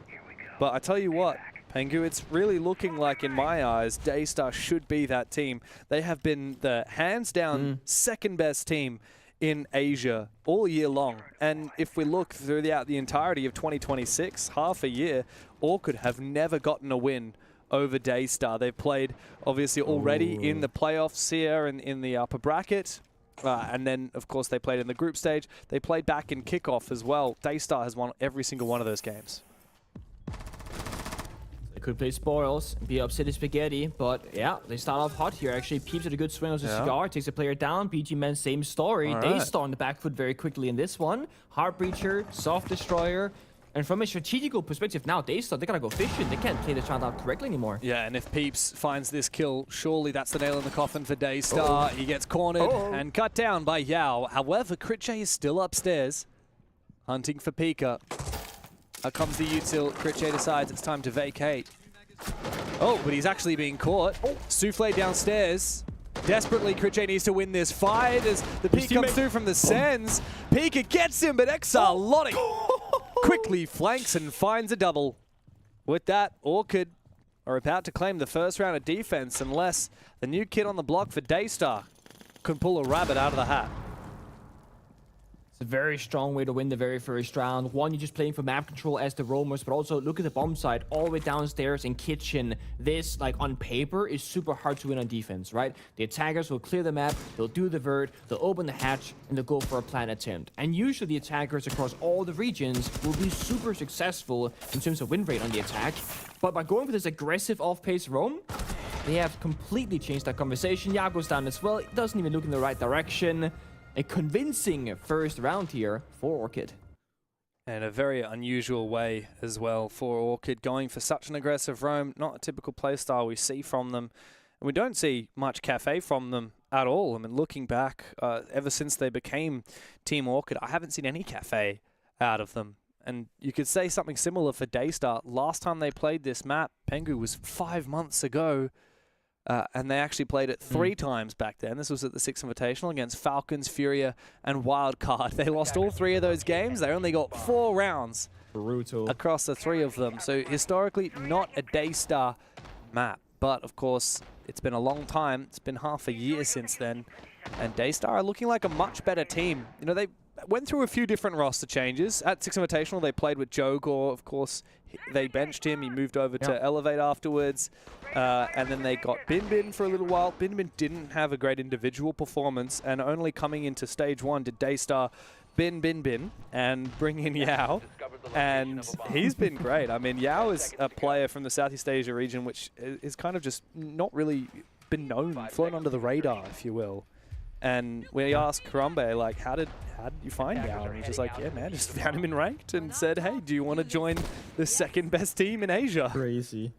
But I tell you what, Pengu, it's really looking like, in my eyes, Daystar should be that team. They have been the hands-down second best team in Asia all year long. And if we look throughout the entirety of 2026, half a year, Orchid have never gotten a win over Daystar. They've played, obviously, already in the playoffs here and in the upper bracket. And then, of course, they played in the group stage. They played back in kickoff as well. Daystar has won every single one of those games. They could play spoils, be upset as spaghetti, but yeah, they start off hot here. Actually, Peeps at a good swing with a cigar, takes a player down. BG Man, same story. Daystar on the back foot very quickly in this one. Heart Breacher, Soft Destroyer. And from a strategical perspective now, Daystar, they gotta go fishing. They can't play this round out correctly anymore. Yeah, and if Peeps finds this kill, surely that's the nail in the coffin for Daystar. He gets cornered and cut down by Yao. However, Critchay is still upstairs, hunting for Pika. Out comes the util. Critchay decides it's time to vacate. Oh, but he's actually being caught. Souffle downstairs. Desperately, Critchay needs to win this fight as the peek comes through from the Sens. Pika gets him, but Exalotic quickly flanks and finds a double. With that, Orchid are about to claim the first round of defense unless the new kid on the block for Daystar can pull a rabbit out of the hat. It's a very strong way to win the very first round. One, you're just playing for map control as the roamers, but also look at the bomb side all the way downstairs in kitchen. This, like on paper, is super hard to win on defense, right? The attackers will clear the map, they'll do the vert, they'll open the hatch, and they'll go for a plant attempt. And usually the attackers across all the regions will be super successful in terms of win rate on the attack. But by going for this aggressive off-pace roam, they have completely changed that conversation. Yao goes down as well. It doesn't even look in the right direction. A convincing first round here for Orchid. And a very unusual way as well for Orchid, going for such an aggressive roam. Not a typical playstyle we see from them. And we don't see much cafe from them at all. I mean, looking back, ever since they became Team Orchid, I haven't seen any cafe out of them. And you could say something similar for Daystar. Last time they played this map, Pengu, was 5 months ago. And they actually played it 3 times back then. This was at the Six Invitational against Falcons, Furia, and Wildcard. They lost all 3 of those games. They only got 4 rounds across the 3 of them. So historically, not a Daystar map. But of course, it's been a long time. It's been half a year since then. And Daystar are looking like a much better team. You know, they went through a few different roster changes. At Six Invitational, they played with Jogor. Of course, they benched him. He moved over to Elevate afterwards. And then they got Bin for a little while. Bin didn't have a great individual performance. And only coming into stage 1 did Daystar Bin and bring in Yao. And he's been great. I mean, Yao is a player from the Southeast Asia region, which is kind of just not really been known, flown under the radar, if you will. And we asked Karambe, like, how did you find Yao? And he's just like, yeah, man, just found him in ranked and said, hey, do you want to join the second best team in Asia? Crazy.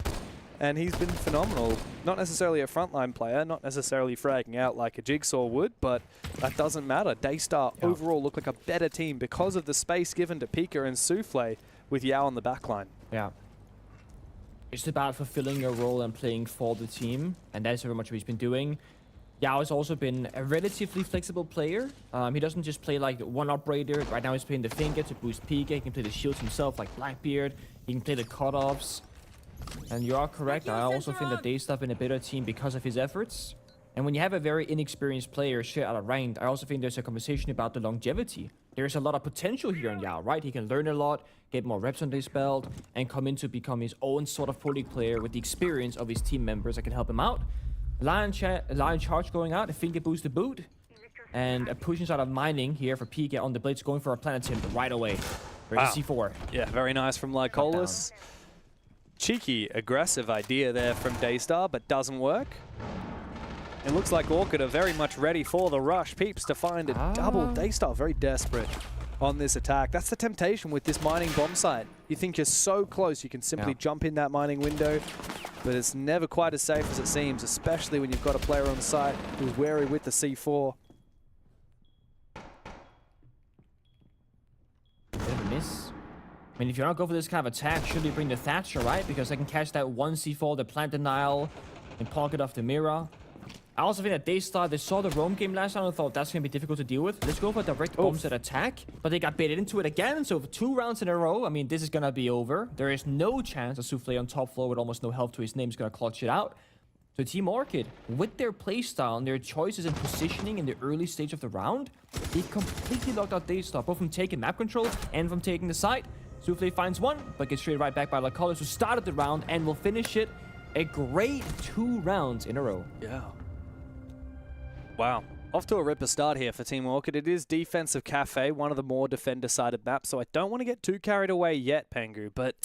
And he's been phenomenal. Not necessarily a frontline player, not necessarily fragging out like a Jigsaw would, but that doesn't matter. Daystar overall look like a better team because of the space given to Pika and Souffle with Yao on the backline. Yeah. It's about fulfilling your role and playing for the team, and that's very much what he's been doing. Yao has also been a relatively flexible player. He doesn't just play like one operator. Right now he's playing the finger to boost PK. He can play the shields himself like Blackbeard. He can play the cutoffs. And you are correct. I also think that Daystar been a better team because of his efforts. And when you have a very inexperienced player straight out of ranked, I also think there's a conversation about the longevity. There's a lot of potential here in Yao, right? He can learn a lot, get more reps on his belt, and come in to become his own sort of pro league player with the experience of his team members that can help him out. Lion charge going out, a finger boost to boot, and a pushing side of mining here for PK on the blitz, going for a planet tip right away. There's C4. Yeah, very nice from Lycolis. Cheeky, aggressive idea there from Daystar, but doesn't work. It looks like Orchid are very much ready for the rush. Peeps to find a double. Daystar very desperate on this attack. That's the temptation with this mining bomb site. You think you're so close, you can simply jump in that mining window, but it's never quite as safe as it seems, especially when you've got a player on site who's wary with the C4. Bit of a miss. I mean, if you're not going for this kind of attack, should you bring the Thatcher, right? Because I can catch that one C4, the plant denial, and pocket off the mirror. I also think that Daystar, they saw the roam game last time and thought that's going to be difficult to deal with. Let's go for direct bombs at attack. But they got baited into it again. So for 2 rounds in a row, I mean, this is going to be over. There is no chance a Soufflé on top floor with almost no health to his name is going to clutch it out. So Team Orchid, with their playstyle and their choices and positioning in the early stage of the round, they completely locked out Daystar, both from taking map control and from taking the site. Soufflé finds one, but gets straight right back by Lycolis, who started the round and will finish it. A great 2 rounds in a row. Yeah. Wow. Off to a ripper start here for Team Orchid. It is Defensive Cafe, one of the more defender-sided maps, so I don't want to get too carried away yet, Pengu, but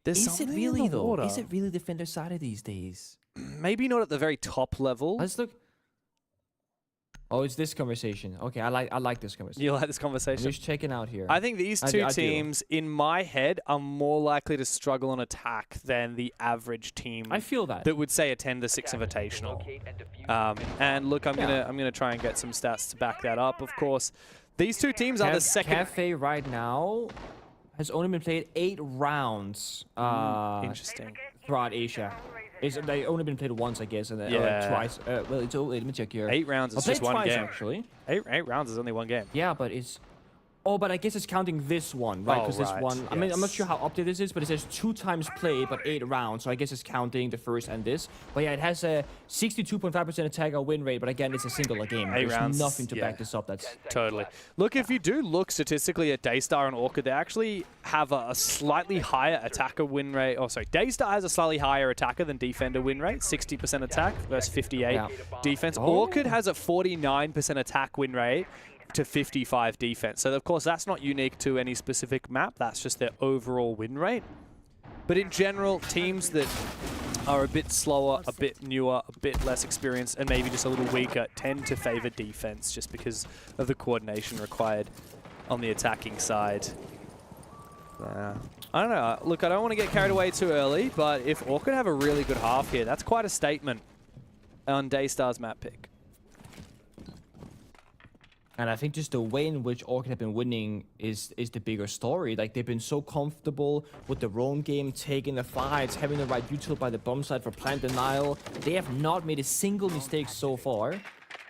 there's Is it something really, in the though? water. Is it really defender-sided these days? Maybe not at the very top level. Let's look. Oh, it's this conversation. Okay, I like this conversation. You like this I'm conversation? just checking out here. I think these two teams, in my head, are more likely to struggle on attack than the average team. I feel that. That would say attend the 6 Invitational. And look, I'm gonna try and get some stats to back that up. Of course, these two teams are the second. Cafe right now has only been played 8 rounds. Interesting. Throughout Asia. They only been played once, I guess, and twice. Well, it's let me check here. 8 rounds is just one twice, game. Actually. 8 rounds is only one game. Yeah, but it's. Oh, but I guess it's counting this one, right? Because this one. I mean, I'm not sure how updated this is, but it says 2 times played, but 8 rounds. So I guess it's counting the first and this. But yeah, it has a 62.5% attacker win rate, but again, it's a singular game. 8 There's rounds, nothing to back this up. That's totally. Look, if you do look statistically at Daystar and Orchid, they actually have a slightly higher attacker win rate. Oh, sorry, Daystar has a slightly higher attacker than defender win rate, 60% attack versus 58 defense. Orchid has a 49% attack win rate to 55 defense. So, of course, that's not unique to any specific map. That's just their overall win rate. But in general, teams that are a bit slower, a bit newer, a bit less experienced, and maybe just a little weaker tend to favor defense just because of the coordination required on the attacking side. I don't know. Look, I don't want to get carried away too early, but if Orchid have a really good half here, that's quite a statement on Daystar's map pick. And I think just the way in which Orchid have been winning is the bigger story. Like, they've been so comfortable with the roam game, taking the fights, having the right util by the bomb side for plant denial. They have not made a single mistake so far.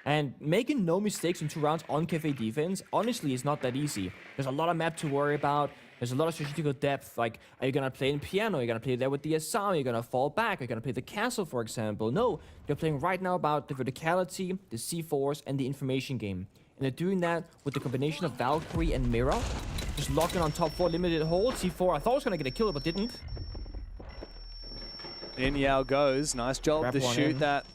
And making no mistakes in 2 rounds on Cafe defense, honestly, is not that easy. There's a lot of map to worry about. There's a lot of strategical depth. Like, are you going to play in piano? Are you going to play there with the Assam? Are you going to fall back? Are you going to play the castle, for example? No, you're playing right now about the verticality, the C4s, and the information game. And they're doing that with the combination of Valkyrie and Mira. Just locking on top 4, limited hold. C4, I thought I was going to get a kill, but didn't. In Yao goes. Nice job to shoot that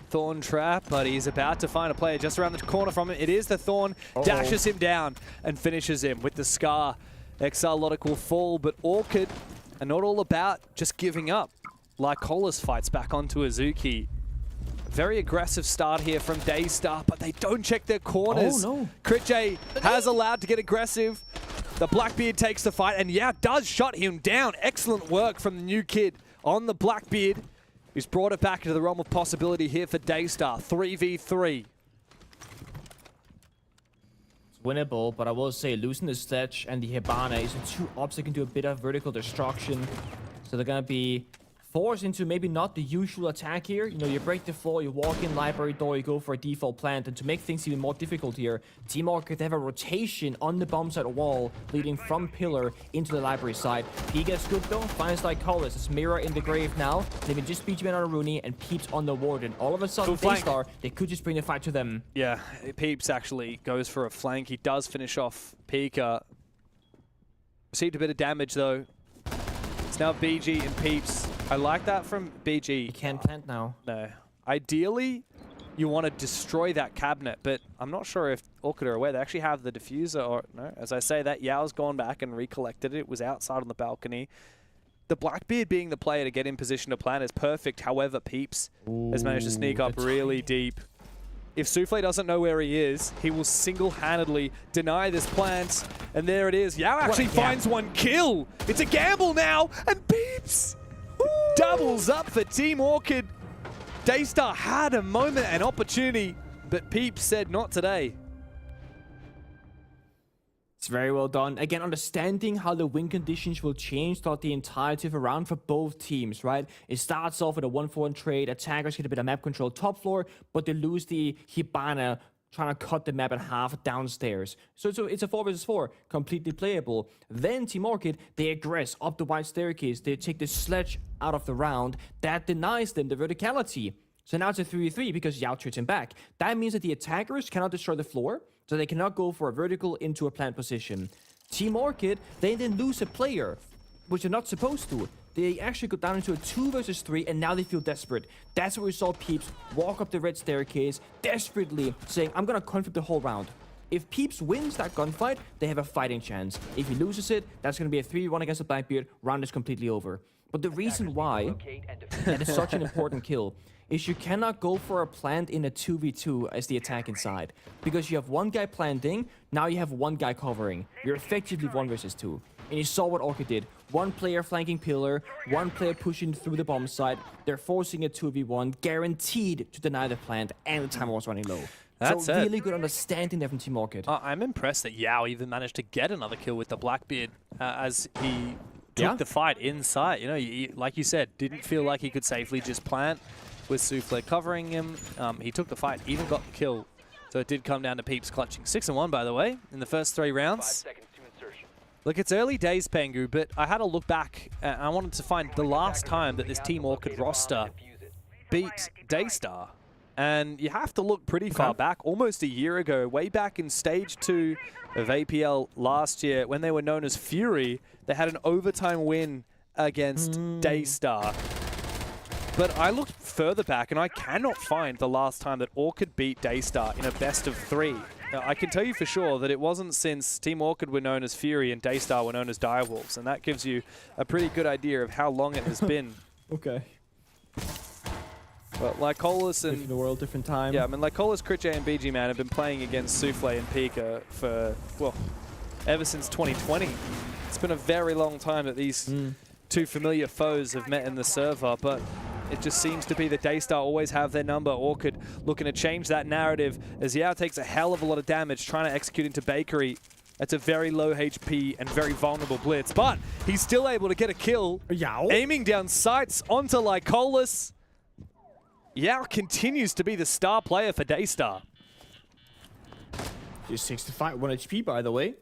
Thorn trap, but he's about to find a player just around the corner from him. It is the Thorn. Dashes him down and finishes him with the Scar. Exilodic will fall, but Orchid are not all about just giving up. Lycolis fights back onto Azuki. Very aggressive start here from Daystar, but they don't check their corners. Oh, no. Critjay has allowed to get aggressive. The Blackbeard takes the fight, and yeah, does shut him down. Excellent work from the new kid on the Blackbeard, who's brought it back into the realm of possibility here for Daystar. 3v3. It's winnable, but I will say losing the Sledge and the Hibana is 2 ops that can do a bit of vertical destruction. So they're going to be force into maybe not the usual attack here. You know, you break the floor, you walk in library door, you go for a default plant, and to make things even more difficult here, Team Orchid, they have a rotation on the bomb side wall leading from pillar into the library side. P gets good though, finds Lycolis. It's Mirror in the grave now. They can just beat him on a Rooney and Peeps on the Warden. All of a sudden, Daystar, they could just bring the fight to them. Yeah, Peeps actually goes for a flank. He does finish off Pika. Received a bit of damage though. It's now BG and Peeps. I like that from BG. You can't plant now. No. Ideally, you want to destroy that cabinet, but I'm not sure if Orchid are aware. They actually have the diffuser, or no, as I say that, Yao's gone back and recollected it. It was outside on the balcony. The Blackbeard being the player to get in position to plant is perfect. However, Peeps has managed to sneak up really deep. If Souffle doesn't know where he is, he will single-handedly deny this plant. And there it is. Yao actually finds one kill. It's a gamble now, and Peeps doubles up for Team Orchid. Daystar had a moment and opportunity, but Peeps said not today. It's very well done. Again, understanding how the win conditions will change throughout the entirety of a round for both teams, right? It starts off with a 1-4-1 trade. Attackers get a bit of map control top floor, but they lose the Hibana trying to cut the map in half downstairs. So it's a 4 versus 4, completely playable. Then Team Orchid, they aggress up the wide staircase. They take the sledge out of the round. That denies them the verticality. So now it's a 3v3 because Yao trades him back. That means that the attackers cannot destroy the floor, so they cannot go for a vertical into a plant position. Team Orchid, they then lose a player, which they're not supposed to. They actually go down into a 2 versus 3, and now they feel desperate. That's where we saw Peeps walk up the red staircase, desperately saying, I'm gonna conflict the whole round. If Peeps wins that gunfight, they have a fighting chance. If he loses it, that's gonna be a 3v1 against the Blackbeard. Round is completely over. But the reason why that is such an important kill is you cannot go for a plant in a 2v2 as the attacking side. Because you have one guy planting, now you have one guy covering. You're effectively 1 versus 2. And you saw what Orchid did. One player flanking pillar, one player pushing through the bomb site. They're forcing a 2v1, guaranteed to deny the plant, and the timer was running low. That's so it. really good understanding there from Team Orchid. I'm impressed that Yao even managed to get another kill with the Blackbeard as he took the fight inside. You know, he, like you said, didn't feel like he could safely just plant with Souffle covering him. He took the fight, even got the kill. So it did come down to Peeps clutching 6-1, by the way, in the first 3 rounds. Look, it's early days, Pengu, but I had a look back and I wanted to find the last time that this Team Orchid roster beat Daystar. And you have to look pretty far back, almost a year ago, way back in Stage 2 of APL last year, when they were known as Fury. They had an overtime win against Daystar. But I looked further back, and I cannot find the last time that Orchid beat Daystar in a best of 3. Now, I can tell you for sure that it wasn't since Team Orchid were known as Fury and Daystar were known as Direwolves, and that gives you a pretty good idea of how long it has been. Okay. But Lycolis and... Different world, different time. Yeah, I mean, Lycolis, Critch, and BG Man have been playing against Souffle and Pika for, well, ever since 2020. It's been a very long time that these two familiar foes have met in the server, but it just seems to be that Daystar always have their number. Orchid looking to change that narrative as Yao takes a hell of a lot of damage trying to execute into Bakery. That's a very low HP and very vulnerable blitz, but he's still able to get a kill. Yao? Aiming down sights onto Lycolis. Yao continues to be the star player for Daystar. Just 65, 1 HP by the way.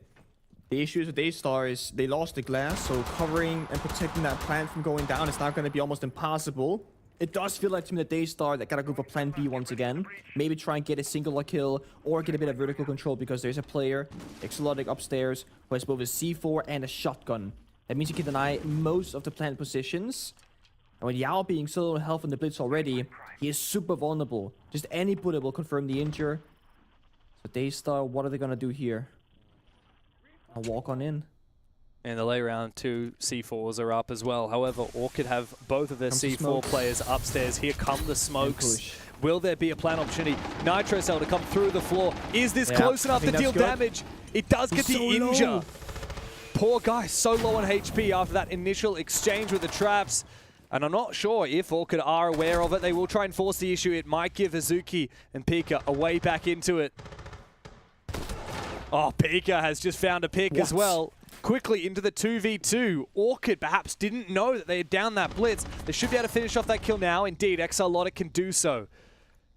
The issue with Daystar is they lost the glass, so covering and protecting that plant from going down is now going to be almost impossible. It does feel like to me that Daystar, they gotta go for plan B once again. Maybe try and get a singular kill or get a bit of vertical control because there's a player, Exolotic upstairs, who has both a C4 and a shotgun. That means you can deny most of the plant positions. And with Yao being so low in health in the blitz already, he is super vulnerable. Just any bullet will confirm the injure. So Daystar, what are they gonna do here? I'll walk on in. And the late round 2 C4s are up as well. However, Orchid have both of their C4 players upstairs. Here come the smokes. Will there be a plan opportunity? Nitro Cell to come through the floor. Is this close enough to deal damage? It does get the injure. Poor guy, so low on HP after that initial exchange with the traps. And I'm not sure if Orchid are aware of it. They will try and force the issue. It might give Hazuki and Pika a way back into it. Oh, Pika has just found a pick as well. quickly into the 2v2. Orchid perhaps didn't know that they had downed that blitz. They should be able to finish off that kill now. Indeed, Exalotic can do so.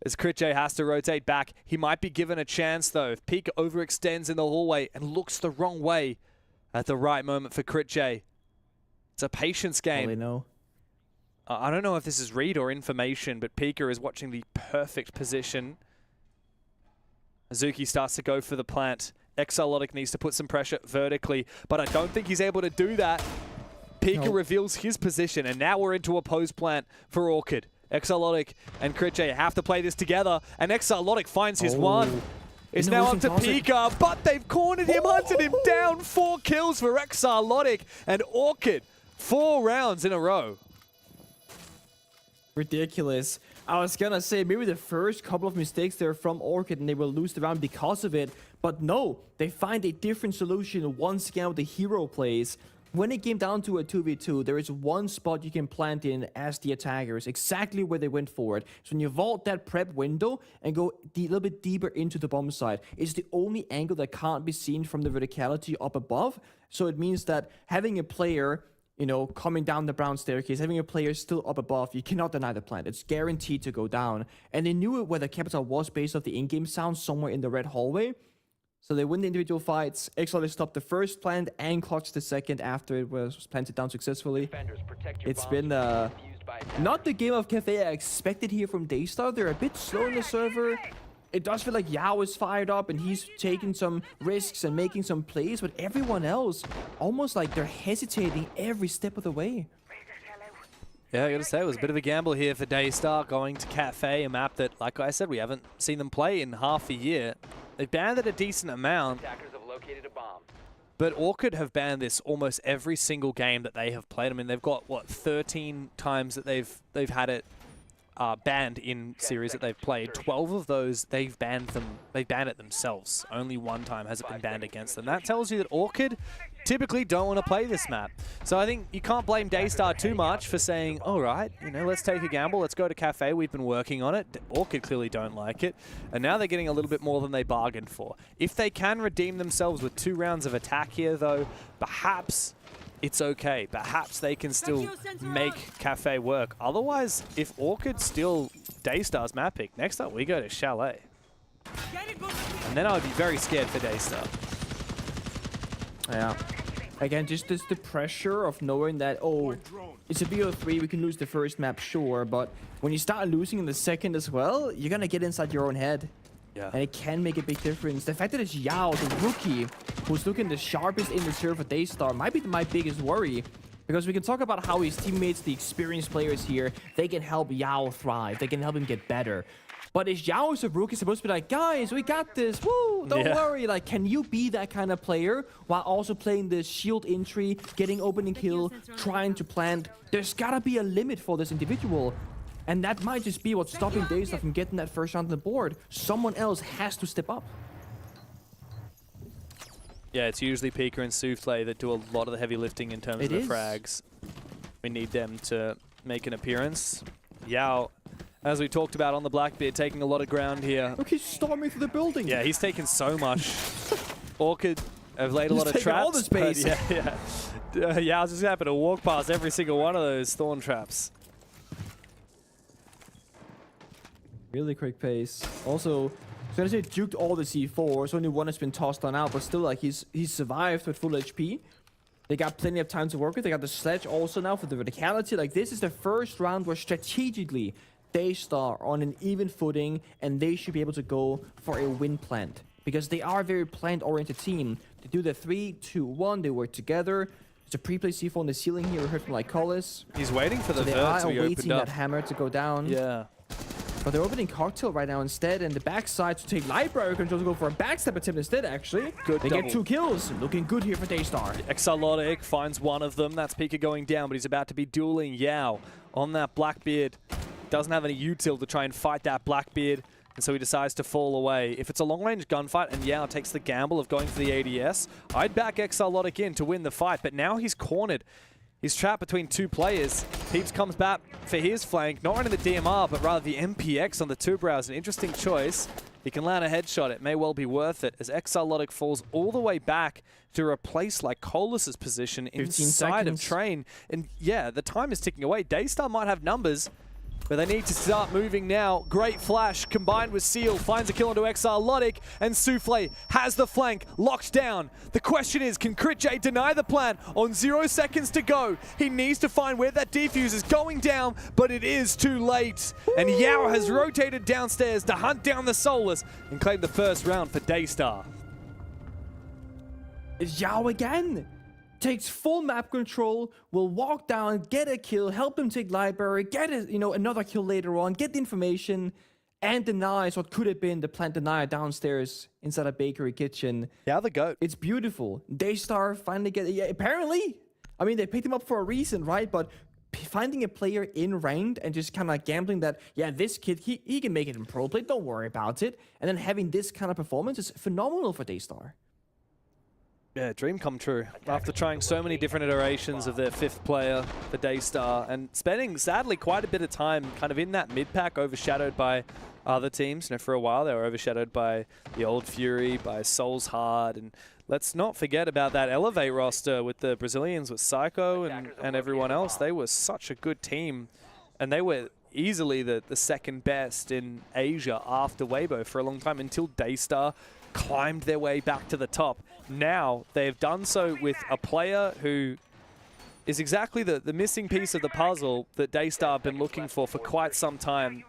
As Critche has to rotate back, he might be given a chance though. If Pika overextends in the hallway and looks the wrong way at the right moment for Critche. It's a patience game. Know. I don't know if this is read or information, but Pika is watching the perfect position. Azuki starts to go for the plant. Exalotic needs to put some pressure vertically, but I don't think he's able to do that. Pika reveals his position, and now we're into a pose plant for Orchid. Exalotic and Critche have to play this together, and Exalotic finds his one. It's now up to Pika, but they've cornered him, hunted him down. 4 kills for Exalotic, and Orchid 4 rounds in a row. Ridiculous. I was gonna say maybe the first couple of mistakes there from Orchid and they will lose the round because of it, but no, they find a different solution once again with the hero plays. When it came down to a 2v2, there is one spot you can plant in as the attackers, exactly where they went for it. So when you vault that prep window and go a little bit deeper into the bomb site, it's the only angle that can't be seen from the verticality up above. So it means that having a player, you know, coming down the brown staircase, having a player still up above, you cannot deny the plant. It's guaranteed to go down. And they knew where the capital was based off the in-game sound, somewhere in the red hallway. So they win the individual fights. Exalotic stopped the first plant and clutched the second after it was planted down successfully. It's been not the game of Cafe I expected here from Daystar. They're a bit slow in the server. It does feel like Yao is fired up and he's taking some risks and making some plays, but everyone else, almost like they're hesitating every step of the way. Yeah, I gotta say, it was a bit of a gamble here for Daystar going to Cafe, a map that, like I said, we haven't seen them play in half a year. They've banned it a decent amount, but Orchid have banned this almost every single game that they have played. I mean, they've got, what, 13 times that they've had it banned in series that they've played. 12 of those, they've banned it themselves. Only one time has it been banned against them. That tells you that Orchid typically don't want to play this map. So I think you can't blame Daystar too much for saying, all right, you know, let's take a gamble, let's go to Cafe, we've been working on it. Orchid clearly don't like it, and now they're getting a little bit more than they bargained for. If they can redeem themselves with 2 rounds of attack here though, perhaps it's okay. Perhaps they can still make Cafe work. Otherwise, if Orchid steal Daystar's map pick, next up we go to Chalet. And then I would be very scared for Daystar. Yeah. Again, just the pressure of knowing that, oh, it's a VO3, we can lose the first map, sure, but when you start losing in the second as well, you're gonna get inside your own head. Yeah. And it can make a big difference. The fact that it's Yao, the rookie, who's looking the sharpest in the server for Daystar, might be my biggest worry. Because we can talk about how his teammates, the experienced players here, they can help Yao thrive. They can help him get better. But is Yao as a rookie supposed to be like, guys, we got this, woo, don't worry. Like, can you be that kind of player while also playing the shield entry, getting opening kill, trying to plant? There's gotta be a limit for this individual. And that might just be what's stopping Daystar from getting that first round on the board. Someone else has to step up. Yeah, it's usually Pika and Souffle that do a lot of the heavy lifting in terms of the frags. We need them to make an appearance. Yao, as we talked about on the Blackbeard, taking a lot of ground here. Look, he's storming through the building. Yeah, he's taken so much. Orchid have laid a lot of traps. All the space. Yao's just happened to walk past every single one of those thorn traps. Really quick pace. Also, so I say juked all the C4s. Only one has been tossed on out, but still, like, he's survived with full HP. They got plenty of time to work with. They got the sledge also now for the verticality. Like, this is the first round where strategically Daystar on an even footing, and they should be able to go for a win plant because they are a very plant-oriented team. They do the 3, 2, 1. They work together. There's a pre-play C4 on the ceiling here. We heard from Lycolis. He's waiting for the they vert are to be opened awaiting up. that hammer to go down. Yeah. But they're opening Cocktail right now instead, and the backside to take Library control to go for a backstep attempt instead, actually. Good They double. get 2 kills. Looking good here for Daystar. Exalotic finds one of them. That's Pika going down, but he's about to be dueling Yao on that Blackbeard. Doesn't have any util to try and fight that Blackbeard, and so he decides to fall away. If it's a long-range gunfight and Yao takes the gamble of going for the ADS, I'd back Exalotic in to win the fight, but now he's cornered. He's trapped between 2 players. Peeps comes back for his flank, not running the DMR, but rather the MPX on the 2 brows. An interesting choice. he can land a headshot. It may well be worth it as Exarlotic falls all the way back to replace Lycolus's position inside of Train. And yeah, the time is ticking away. Daystar might have numbers, but they need to start moving now. Great flash combined with Seal finds a kill onto Exarlotic, and Souffle has the flank locked down. The question is, can CritJ deny the plant on 0 seconds to go? He needs to find where that defuse is going down, but it is too late. And Yao has rotated downstairs to hunt down the Soulless and claim the first round for Daystar. It's Yao again. Takes full map control, will walk down, get a kill, help him take library, get a, another kill later on, get the information, and denies what could have been the plant denier downstairs inside a bakery kitchen. Yeah, the GOAT. It's beautiful. Daystar finally apparently, I mean, they picked him up for a reason, right? But finding a player in ranked and just kind of gambling that, yeah, this kid, he can make it in pro play, don't worry about it. And then having this kind of performance is phenomenal for Daystar. Yeah, dream come true. After trying so many different iterations of their 5th player, the Daystar, and spending, sadly, quite a bit of time kind of in that mid-pack, overshadowed by other teams. For a while, they were overshadowed by the Old Fury, by Souls Hard, and let's not forget about that Elevate roster with the Brazilians, with Psycho and everyone else. They were such a good team, and they were easily the second best in Asia after Weibo for a long time, until Daystar climbed their way back to the top. Now they have done so with a player who is exactly the missing piece of the puzzle that Daystar have been looking for quite some time.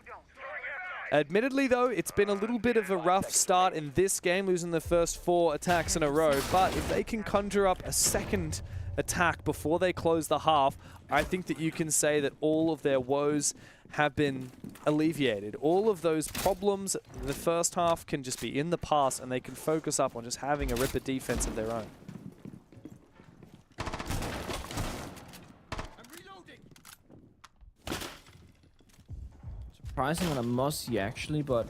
Admittedly though, it's been a little bit of a rough start in this game, losing the first 4 attacks in a row, but if they can conjure up a second attack before they close the half, I think that you can say that all of their woes have been alleviated. All of those problems in the first half can just be in the past, and they can focus up on just having a ripper defense of their own. Surprising on a Mossy actually, but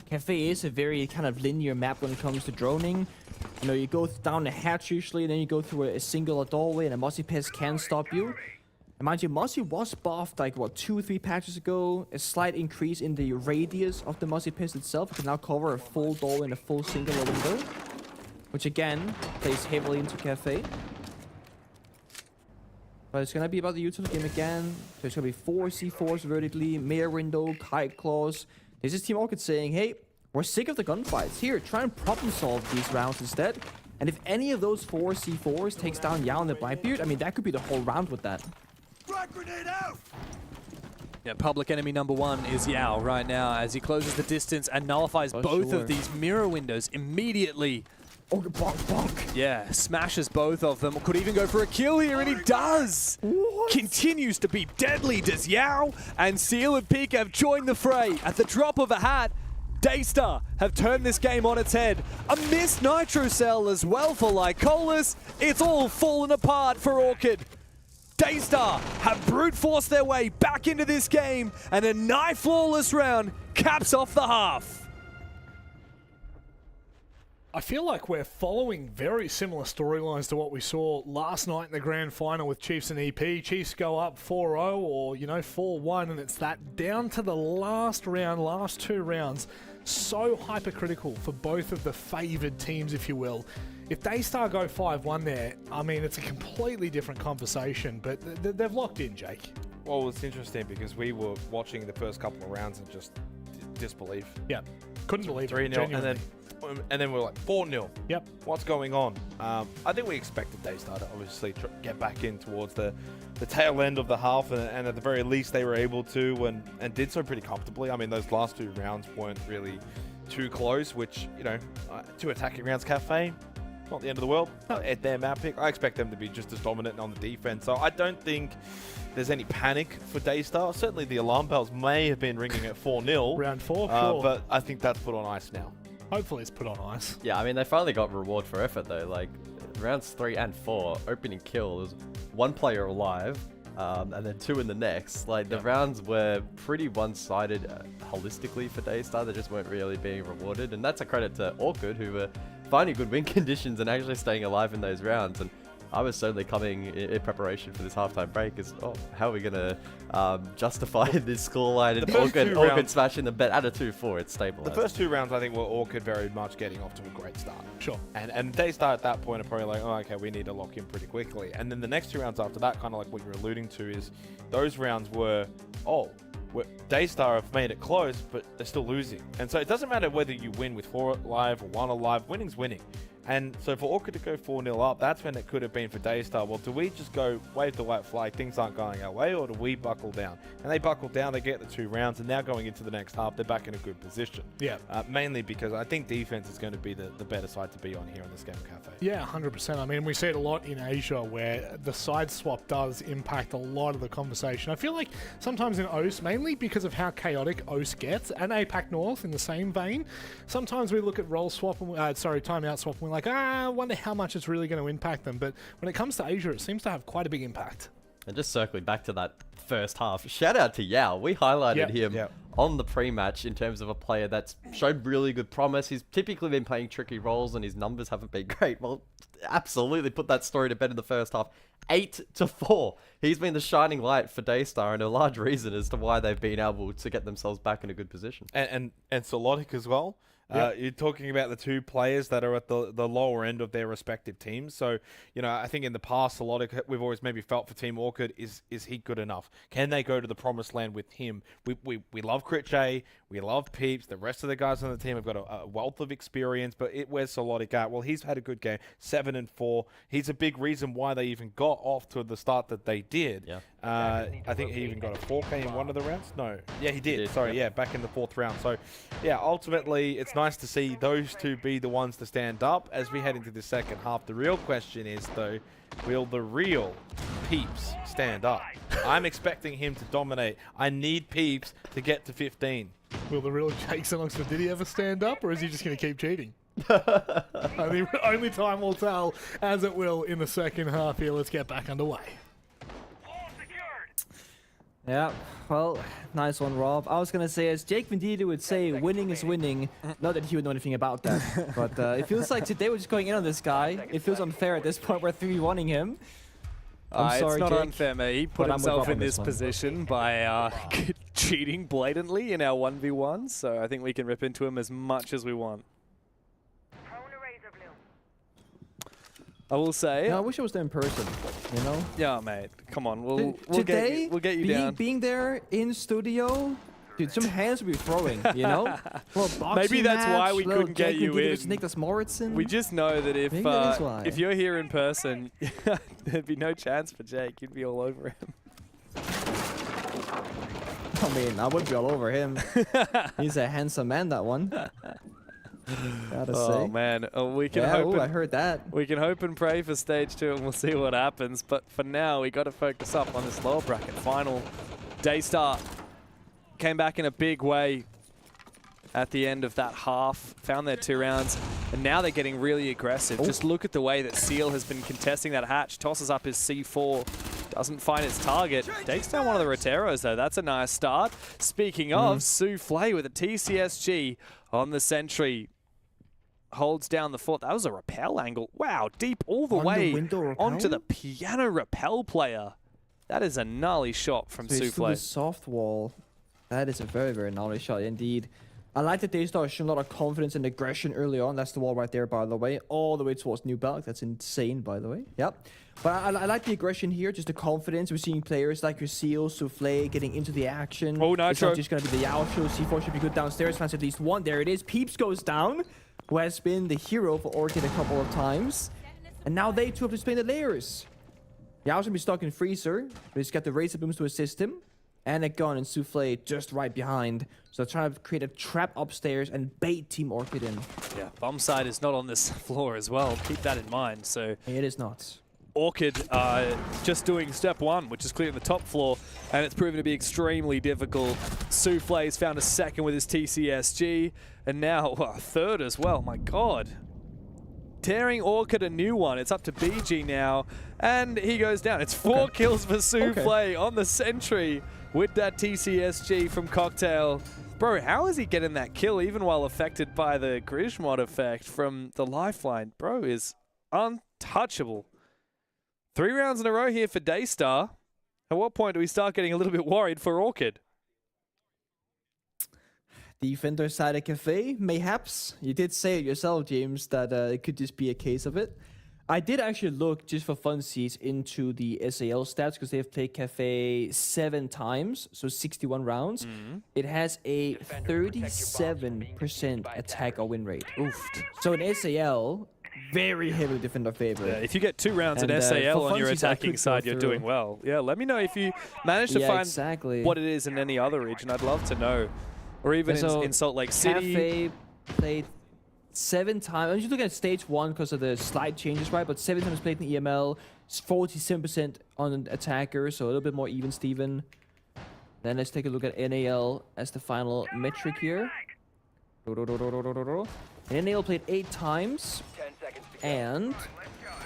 Cafe is a very kind of linear map when it comes to droning. You go down a hatch usually, and then you go through a singular doorway, and a Mossy Pest can stop you. And mind you, Mossy was buffed like, 2 or 3 patches ago. A slight increase in the radius of the Mossy Pest itself. It can now cover a full doorway and a full singular window, which again plays heavily into Cafe. But it's gonna be about the utility game again. So it's gonna be 4 C4s vertically, Mirror Window, Kite Claws. This is Team Orchid saying, hey, we're sick of the gunfights. Here, try and problem solve these rounds instead. And if any of those 4 C4s takes down Yao and the Blackbeard, I mean, that could be the whole round with that. Yeah, public enemy number 1 is Yao right now as he closes the distance and nullifies both of these mirror windows immediately. Oh, bonk, bonk. Yeah, smashes both of them. Could even go for a kill here, and he does! What? Continues to be deadly. Does Yao and Seal and Peak have joined the fray at the drop of a hat? Daystar have turned this game on its head. A missed Nitro Cell as well for Lycolis. It's all fallen apart for Orchid. Daystar have brute forced their way back into this game, and a nigh flawless round caps off the half. I feel like we're following very similar storylines to what we saw last night in the grand final with Chiefs and EP. Chiefs go up 4-0 or, 4-1, and it's that down to the last round, last 2 rounds. So hypercritical for both of the favoured teams, if you will. If Daystar go 5-1 there, I mean, it's a completely different conversation, but they've locked in, Jake. Well, it's interesting because we were watching the first couple of rounds and just disbelief. Yeah, couldn't believe it. 3-0, and then we're like 4-0. Yep. What's going on? I think we expected Daystar to obviously get back in towards the tail end of the half, and at the very least they were able to and did so pretty comfortably. I mean, those last 2 rounds weren't really too close, which, 2 attacking rounds Cafe, not the end of the world. At their map pick, I expect them to be just as dominant on the defense. So I don't think there's any panic for Daystar. Certainly the alarm bells may have been ringing at 4-0. Round 4, sure. But I think that's put on ice now. Hopefully it's put on ice. Yeah, I mean, they finally got reward for effort, though. Like, rounds 3 and 4, opening kill, there's 1 player alive, and then 2 in the next. Like, the rounds were pretty one-sided holistically for Daystar. They just weren't really being rewarded, and that's a credit to Orchid, who were finding good win conditions and actually staying alive in those rounds. And I was certainly coming in preparation for this halftime break. Is how are we gonna justify this scoreline and Orchid smashing the bet at a 2-4? It's stabilized. The first 2 rounds, I think, were Orchid very much getting off to a great start. Sure. And Daystar at that point are probably like, oh, okay, we need to lock in pretty quickly. And then the next 2 rounds after that, kind of like what you're alluding to, is those rounds were, Daystar have made it close, but they're still losing. And so it doesn't matter whether you win with 4 alive or 1 alive, winning's winning. And so for Orchid to go 4-0 up, that's when it could have been for Daystar. Well, do we just go wave the white flag, things aren't going our way, or do we buckle down? And they buckle down, they get the 2 rounds, and now going into the next half, they're back in a good position. Yeah. Mainly because I think defense is going to be the better side to be on here in this game Cafe. Yeah, 100%. I mean, we see it a lot in Asia where the side swap does impact a lot of the conversation. I feel like sometimes in OS, mainly because of how chaotic OS gets, and APAC North in the same vein, sometimes we look at role swap, and timeout swap, and we're like, I wonder how much it's really going to impact them. But when it comes to Asia, it seems to have quite a big impact. And just circling back to that first half, shout out to Yao. We highlighted him on the pre-match in terms of a player that's showed really good promise. He's typically been playing tricky roles and his numbers haven't been great. Well, absolutely put that story to bed in the first half. 8-4. He's been the shining light for Daystar and a large reason as to why they've been able to get themselves back in a good position. And Solotic as well. You're talking about the 2 players that are at the lower end of their respective teams. So, I think in the past, Solotic, we've always maybe felt for Team Orchid, is he good enough? Can they go to the promised land with him? We love Crit J, we love Peeps, the rest of the guys on the team have got a wealth of experience, but where's Solotic at? Well, he's had a good game, 7-4. He's a big reason why they even got off to the start that they did. Yeah. I think he even got a 4K in one of the rounds. No, yeah, he did. Sorry, back in the 4th round. So, ultimately, it's nice to see those 2 be the ones to stand up as we head into the second half. The real question is, though, will the real Peeps stand up? I'm expecting him to dominate. I need Peeps to get to 15. Will the real Jake Senoxford, did he ever stand up, or is he just going to keep cheating? I mean, only time will tell, as it will in the second half here. Let's get back underway. Yeah, well, nice one, Rob. I was going to say, as Jake Vendita would say, winning is winning. Not that he would know anything about that. But it feels like today we're just going in on this guy. It feels unfair at this point. We're 3-1-ing him. I'm sorry, it's not Jake, unfair, mate. He put himself in this position by cheating blatantly in our 1v1. So I think we can rip into him as much as we want. I will say. I wish I was there in person, Yeah, mate. Come on, we'll today, get you down. Being there in studio, dude, some hands will be throwing, Maybe that's why we couldn't get you in. Niklas Moritzen. We just know that if you're here in person, there'd be no chance for Jake. You'd be all over him. I mean, I would be all over him. He's a handsome man, that one. Oh man, we can hope. I heard that. We can hope and pray for stage 2, and we'll see what happens. But for now, we got to focus up on this lower bracket final. Daystar came back in a big way at the end of that half, found their 2 rounds, and now they're getting really aggressive. Just look at the way that Seal has been contesting that hatch, tosses up his C4, doesn't find its target. Takes down one of the Roteros, though. That's a nice start. Speaking of, Souffle with a TCSG on the sentry. Holds down the fort. That was a rappel angle. Wow, deep all the way onto the piano rappel player. That is a gnarly shot from Souffle. The soft wall. That is a very, very gnarly shot indeed. I like that Daystar showing a lot of confidence and aggression early on. That's the wall right there, by the way. All the way towards New Balk. That's insane, by the way. Yep. But I like the aggression here, just the confidence. We're seeing players like your Seal, Souffle getting into the action. Oh, Nitro. It's not just going to be the Yao show. C4 should be good downstairs. Finds at least one. There it is. Peeps goes down, who has been the hero for Orchid a couple of times. And now they too have to spin the layers. Yao's gonna be stuck in freezer, but he's got the razor booms to assist him. And a gun and Souffle just right behind. So they're trying to create a trap upstairs and bait Team Orchid in. Yeah, bomb side is not on this floor as well. Keep that in mind. So it is not. Orchid just doing step 1, which is clearing the top floor, and it's proven to be extremely difficult. Souffle's found a second with his TCSG, and now a third as well. My God. Tearing Orchid a new one. It's up to BG now, and he goes down. It's 4 kills for Souffle on the sentry with that TCSG from Cocktail. Bro, how is he getting that kill even while affected by the Grish mod effect from the lifeline? Bro is untouchable. 3 rounds in a row here for Daystar. At what point do we start getting a little bit worried for Orchid? Defender side of Cafe, mayhaps. You did say it yourself, James, that it could just be a case of it. I did actually look, just for funsies, into the SAL stats because they've played Cafe 7 times, so 61 rounds. It has a 37% attack or win rate. Oof. So in SAL, very heavily defender favorite. Yeah, if you get 2 rounds And, at SAL for on your funsies, I attacking could go side, you're doing through. well. Yeah, let me know if you manage to Yeah, find exactly. what it is in any other region. I'd love to know. Or even So in Salt Lake City. Cafe played 7 times. I'm just looking at stage 1 because of the slight changes, right? But 7 times played in EML, 47% on an attacker, so a little bit more even, Steven. Then let's take a look at NAL as the final metric here. NAL played 8 times and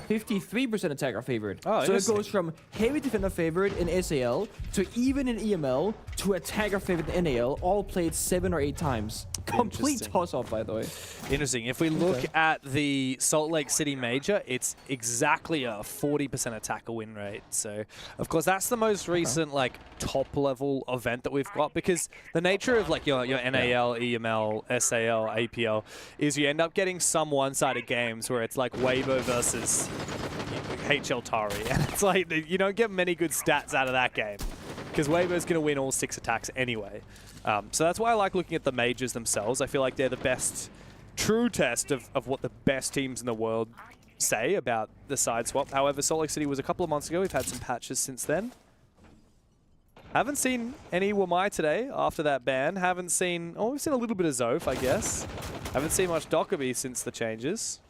53% attacker favorite. Oh, so it interesting. goes from heavy defender favorite in SAL to even in EML to attacker favorite in NAL, all played 7 or 8 times. Complete Interesting. toss-off, by the way. Interesting. If we look at the Salt Lake City Major, it's exactly a 40% attacker win rate. So, of course, that's the most recent like top-level event that we've got, because the nature of like your NAL, EML, SAL, APL is you end up getting some one-sided games where it's like Weibo versus HL Tari, and it's like you don't get many good stats out of that game because Weibo's going to win all 6 attacks anyway. So that's why I like looking at the majors themselves. I feel like they're the best true test of what the best teams in the world say about the side swap. However, Salt Lake City was a couple of months ago. We've had some patches since then. Haven't seen any Wamai today after that ban. Haven't seen... Oh, we've seen a little bit of Zoph, I guess. Haven't seen much Dockerby since the changes.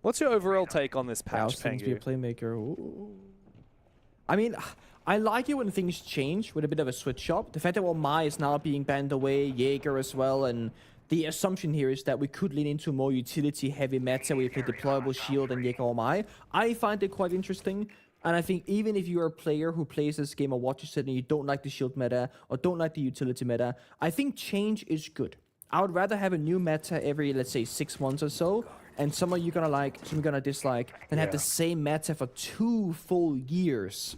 What's your overall take on this patch, Seems to be a Pengu? playmaker. Ooh. I mean, I like it when things change with a bit of a switch up. The fact that Mai is now being banned away, Jaeger as well, and the assumption here is that we could lean into more utility-heavy meta where you play deployable shield and Jaeger Mai. I find it quite interesting, and I think even if you're a player who plays this game or watches it and you don't like the shield meta or don't like the utility meta, I think change is good. I would rather have a new meta every, let's say, 6 months or so, and some of you gonna like, some you're gonna dislike, than have the same meta for 2 full years.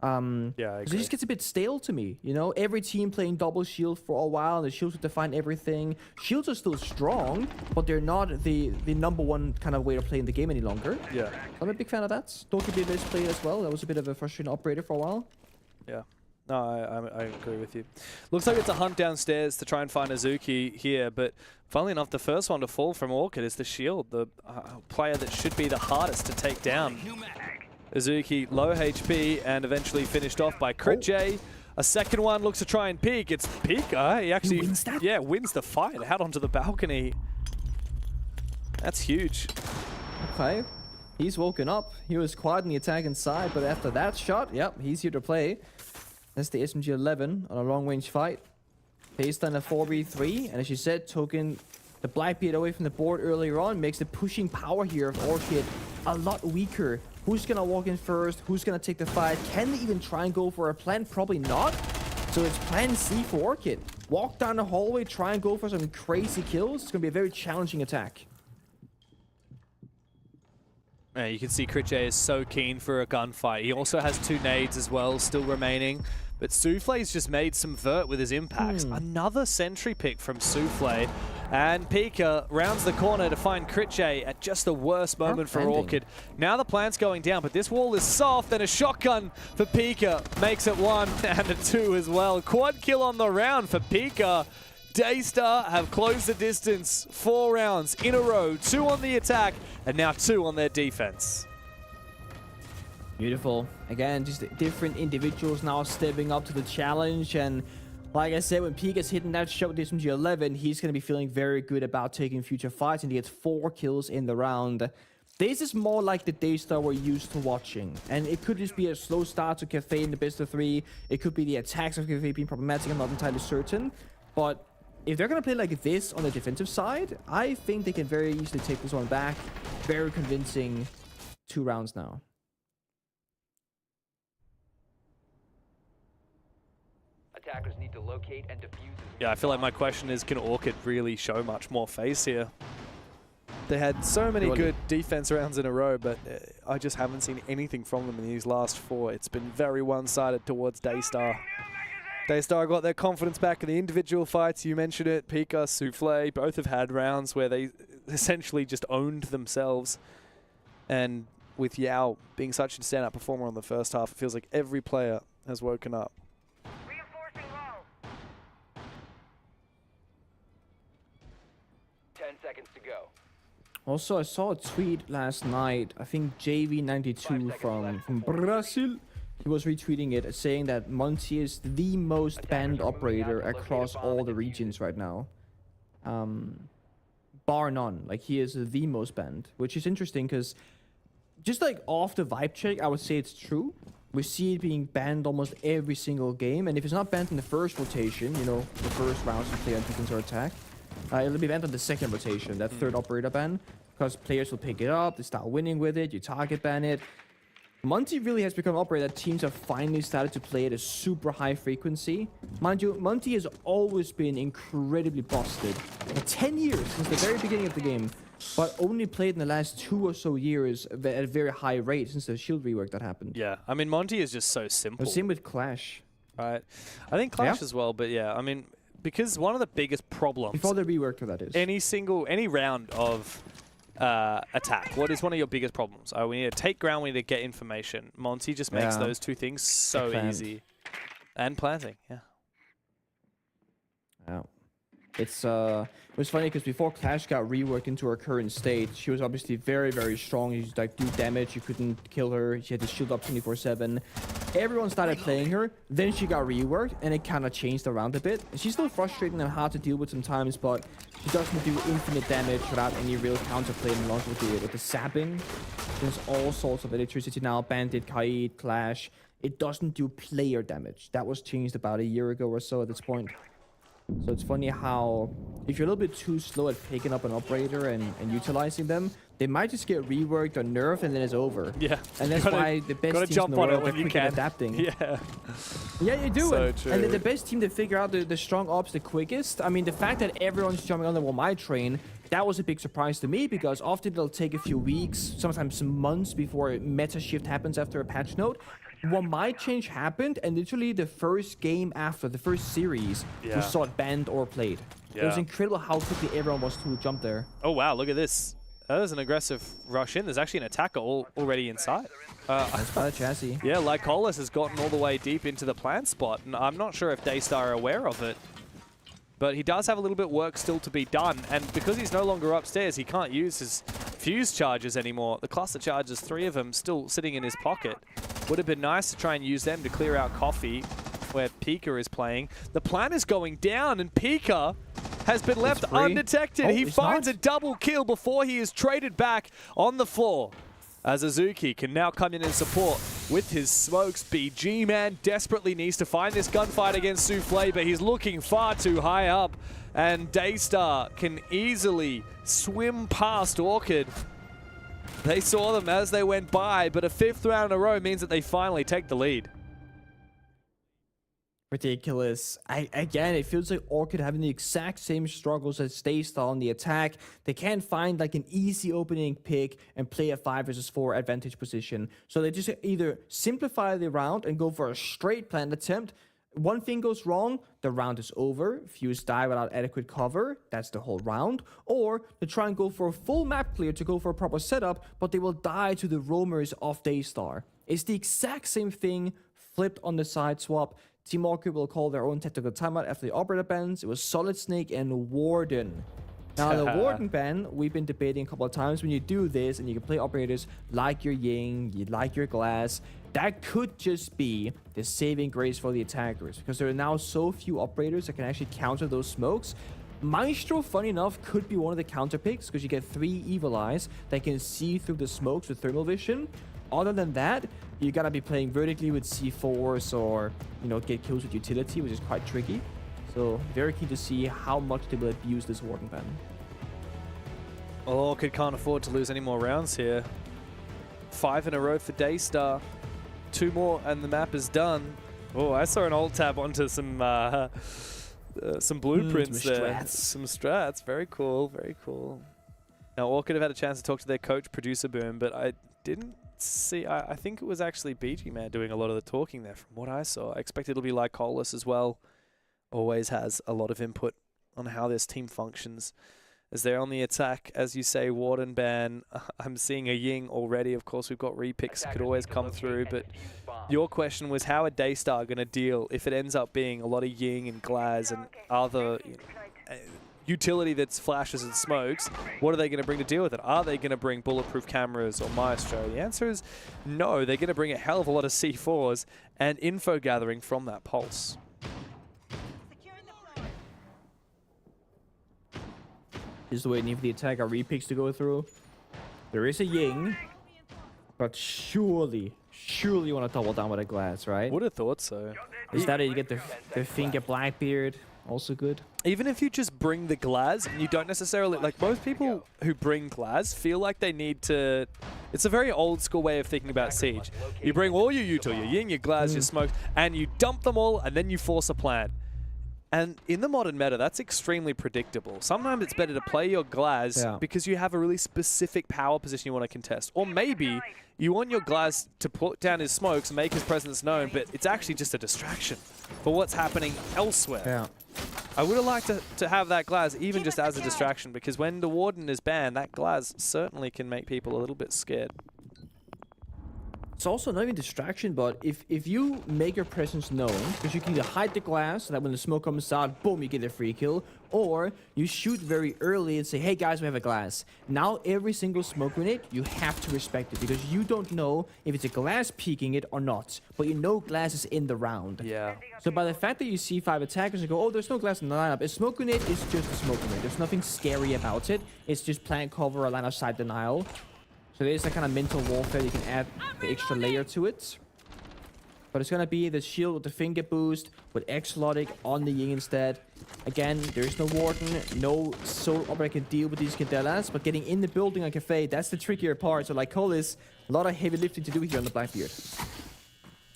Yeah, I So it agree. just gets a bit stale to me, you know? Every team playing double shield for a while, and the shields would define everything. Shields are still strong, but they're not the number 1 kind of way to play in the game any longer. Yeah. I'm a big fan of that. Dokkaebi played as well. That was a bit of a frustrating operator for a while. Yeah. No, I agree with you. Looks like it's a hunt downstairs to try and find Azuki here, but funnily enough, the first one to fall from Orchid is the Shield, the player that should be the hardest to take down. Azuki, low HP, and eventually finished off by Crit J. A second one looks to try and peek. It's Pika. He actually wins that? Yeah, wins the fight out onto the balcony. That's huge. Okay. He's woken up. He was quiet in the attack inside, but after that shot, yep, he's here to play. That's the SMG-11 on a long-range fight. Based on a 4v3, and as you said, Token the Blackbeard away from the board earlier on makes the pushing power here of Orchid a lot weaker. Who's gonna walk in first? Who's gonna take the fight? Can they even try and go for a plant? Probably not. So it's plan C for Orchid. Walk down the hallway, try and go for some crazy kills. It's gonna be a very challenging attack. Yeah, you can see Crit J is so keen for a gunfight. He also has 2 nades as well, still remaining. But Souffle's just made some vert with his impacts. Another sentry pick from Souffle. And Pika rounds the corner to find Crit J at just the worst moment for Orchid. Now the plant's going down, but this wall is soft, and a shotgun for Pika makes it 1 and a 2 as well. Quad kill on the round for Pika. Daystar have closed the distance 4 rounds in a row, 2 on the attack, and now 2 on their defense. Beautiful. Again, just different individuals now stepping up to the challenge. And like I said, when Pika's hitting that shot with SMG-11, he's going to be feeling very good about taking future fights, and he gets 4 kills in the round. This is more like the Daystar we're used to watching. And it could just be a slow start to Cafe in the best of 3. It could be the attacks of Cafe being problematic. I'm not entirely certain. But if they're going to play like this on the defensive side, I think they can very easily take this one back. Very convincing 2 rounds now. Attackers need to locate and defuse. Yeah, I feel like my question is, can Orchid really show much more face here? They had so many good defense rounds in a row, but I just haven't seen anything from them in these last 4. It's been very one-sided towards Daystar. Daystar got their confidence back in the individual fights. You mentioned it. Pika, Souffle, both have had rounds where they essentially just owned themselves. And with Yao being such a standout performer on the first half, it feels like every player has woken up. Reinforcing low. 10 seconds to go. Also, I saw a tweet last night. I think JV92 from Brazil. He was retweeting it, saying that Monty is the most banned operator across all the regions right now. Bar none. Like, he is the most banned, which is interesting because just like off the vibe check, I would say it's true. We see it being banned almost every single game, and if it's not banned in the first rotation, you know, the first rounds you play on defense or attack, it'll be banned on the second rotation, that third operator ban, because players will pick it up, they start winning with it, you target ban it. Monty really has become an operator that teams have finally started to play at a super high frequency. Mind you, Monty has always been incredibly busted. For 10 years, since the very beginning of the game, but only played in the last 2 or so years at a very high rate since the shield rework that happened. Yeah, I mean, Monty is just so simple. Same with Clash. Right. I think Clash as well, but yeah, I mean, because one of the biggest problems... Before the rework, that is. Any round of attack, what is one of your biggest problems? We need to take ground, we need to get information. Monty just makes those two things so easy. And planting, yeah. It was funny because before Clash got reworked into her current state, she was obviously very, very strong. You like do damage, you couldn't kill her. She had to shield up 24/7. Everyone started playing her. Then she got reworked, and it kind of changed around a bit. She's still frustrating and hard to deal with sometimes, but she doesn't do infinite damage without any real counterplay and launch with the sapping. There's all sorts of electricity now. Bandit, Kaid, Clash. It doesn't do player damage. That was changed about a year ago or so at this point. So it's funny how if you're a little bit too slow at picking up an operator and utilizing them, they might just get reworked or nerfed and then it's over. Yeah. And that's why the best teams in the world are quick at adapting. Yeah. Yeah, you do. So true. And the best team to figure out the strong ops the quickest. I mean, the fact that everyone's jumping on the Wamai train, that was a big surprise to me because often it'll take a few weeks, sometimes some months before a meta shift happens after a patch note. Wamai change happened, and literally the first game after, the first series, we saw it banned or played. It was incredible how quickly everyone was to jump there. Oh, wow, look at this. That was an aggressive rush in. There's actually an attacker already inside. That's by the chassis. Yeah, Lycolis has gotten all the way deep into the plant spot, and I'm not sure if Daystar are aware of it. But he does have a little bit of work still to be done, and because he's no longer upstairs, he can't use his fuse charges anymore. The cluster charges, 3 of them, still sitting in his pocket. Would have been nice to try and use them to clear out Coffee, where Pika is playing. The plant is going down, and Pika has been left undetected. He finds a double kill before he is traded back on the floor. As Azuki can now come in and support with his smokes. BG Man desperately needs to find this gunfight against Souffle, but he's looking far too high up. And Daystar can easily swim past Orchid. They saw them as they went by, but a 5th round in a row means that they finally take the lead. Ridiculous. Again, it feels like Orchid having the exact same struggles as Daystar on the attack. They can't find like an easy opening pick and play a 5 versus 4 advantage position. So they just either simplify the round and go for a straight plant attempt. One thing goes wrong, the round is over. Fuse die without adequate cover, that's the whole round. Or they try and go for a full map clear to go for a proper setup, but they will die to the roamers of Daystar. It's the exact same thing flipped on the side swap. Team Orchid will call their own tactical timeout after the operator bans. It was Solid Snake and Warden. Now, the Warden ban, we've been debating a couple of times. When you do this and you can play operators like your Ying, you like your Glass, that could just be the saving grace for the attackers because there are now so few operators that can actually counter those smokes. Maestro, funny enough, could be one of the counter picks because you get 3 Evil Eyes that can see through the smokes with thermal vision. Other than that, you gotta be playing vertically with C4s or, you know, get kills with utility, which is quite tricky. So, very keen to see how much they will abuse this Warden ban. Well, Orchid can't afford to lose any more rounds here. 5 in a row for Daystar. 2 more and the map is done. Oh, I saw an alt tab onto some blueprints there. Strats. Some strats. Very cool, very cool. Now, Orchid have had a chance to talk to their coach, Producer Boom, but I didn't see... I think it was actually BG Man doing a lot of the talking there from what I saw. I expect it'll be like Colas as well. Always has a lot of input on how this team functions. As they're on the attack, as you say, Warden ban. I'm seeing a Ying already. Of course, we've got repicks could always come through, but your question was how are Daystar going to deal if it ends up being a lot of Ying and Glaz and other utility that's flashes and smokes? What are they going to bring to deal with it? Are they going to bring bulletproof cameras or Maestro? The answer is no. They're going to bring a hell of a lot of C4s and info gathering from that pulse. Just waiting for the attack or repicks to go through. There is a Ying, but surely you want to double down with a Glass, right? Would have thought so. Is that it? You get the finger Blackbeard, also good. Even if you just bring the Glaz, and you don't necessarily, like most people who bring Glaz feel like they need to, it's a very old school way of thinking about Siege. You bring all your util, your Ying, your Glaz, your smokes, and you dump them all, and then you force a plan. And in the modern meta, that's extremely predictable. Sometimes it's better to play your Glaz because you have a really specific power position you want to contest. Or maybe you want your Glaz to put down his smokes and make his presence known, but it's actually just a distraction for what's happening elsewhere. Yeah. I would have liked to have that Glaz even just as a distraction, because when the Warden is banned, that Glaz certainly can make people a little bit scared. It's also not even distraction, but if you make your presence known, because you can either hide the glass so that when the smoke comes out, boom, you get a free kill, or you shoot very early and say, hey guys, we have a glass. Now every single smoke grenade, you have to respect it, because you don't know if it's a glass peeking it or not, but you know glass is in the round. Yeah. So by the fact that you see 5 attackers and go, oh, there's no glass in the lineup, a smoke grenade is just a smoke grenade. There's nothing scary about it. It's just plant cover or line of sight denial. So there's that kind of mental warfare. You can add the extra layer to it. But it's going to be the shield with the finger boost with Exotic on the Ying instead. Again, there's no Warden, no Soul Operator can deal with these Candelas, but getting in the building on Cafe, that's the trickier part. So like Colas, a lot of heavy lifting to do here on the Blackbeard.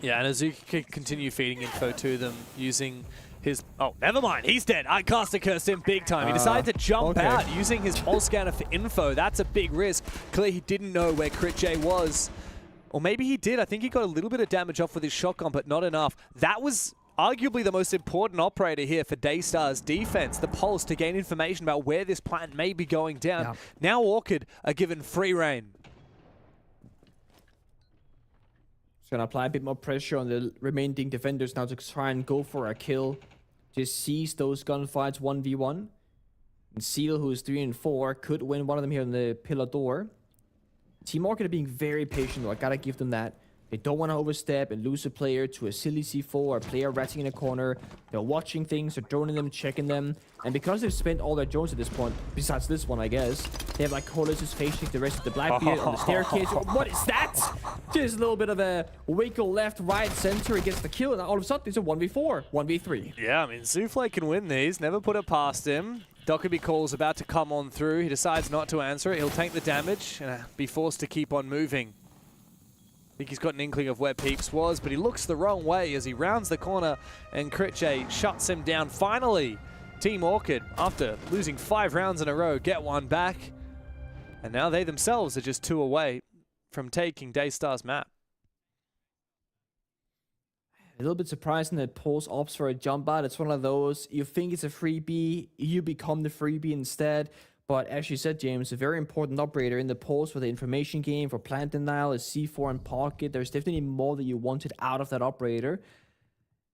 Yeah, and Azuki can continue feeding info to them using his... Oh, never mind. He's dead. I cast a curse him big time. He decided to jump out using his pulse scanner for info. That's a big risk. Clearly, he didn't know where Crit J was. Or maybe he did. I think he got a little bit of damage off with his shotgun, but not enough. That was arguably the most important operator here for Daystar's defense, the pulse, to gain information about where this plant may be going down. Yeah. Now Orchid are given free reign. Gonna apply a bit more pressure on the remaining defenders now to try and go for a kill. Just seize those gunfights 1v1. And Seal, who is 3 and 4, could win one of them here on the pillar door. Team Orchid are being very patient though. I gotta give them that. They don't want to overstep and lose a player to a silly C4 or a player ratting in a corner. They're watching things, they're droning them, checking them. And because they've spent all their drones at this point, besides this one, I guess, they have like Colas' face check the rest of the Blackbeard on the staircase. What is that? Just a little bit of a wiggle left, right, center. He gets the kill, and all of a sudden, it's a 1v4, 1v3. Yeah, I mean, Souffle can win these. Never put it past him. Dockerby calls about to come on through. He decides not to answer it. He'll take the damage and be forced to keep on moving. I think he's got an inkling of where Peeps was, but he looks the wrong way as he rounds the corner and Crit J shuts him down. Finally, Team Orchid, after losing 5 rounds in a row, get one back. And now they themselves are just 2 away from taking Daystar's map. A little bit surprising that Pulse opts for a jump out. It's one of those, you think it's a freebie, you become the freebie instead. But as you said, James, a very important operator in the Pulse for the information game, for plant denial, is C4 and pocket. There's definitely more that you wanted out of that operator.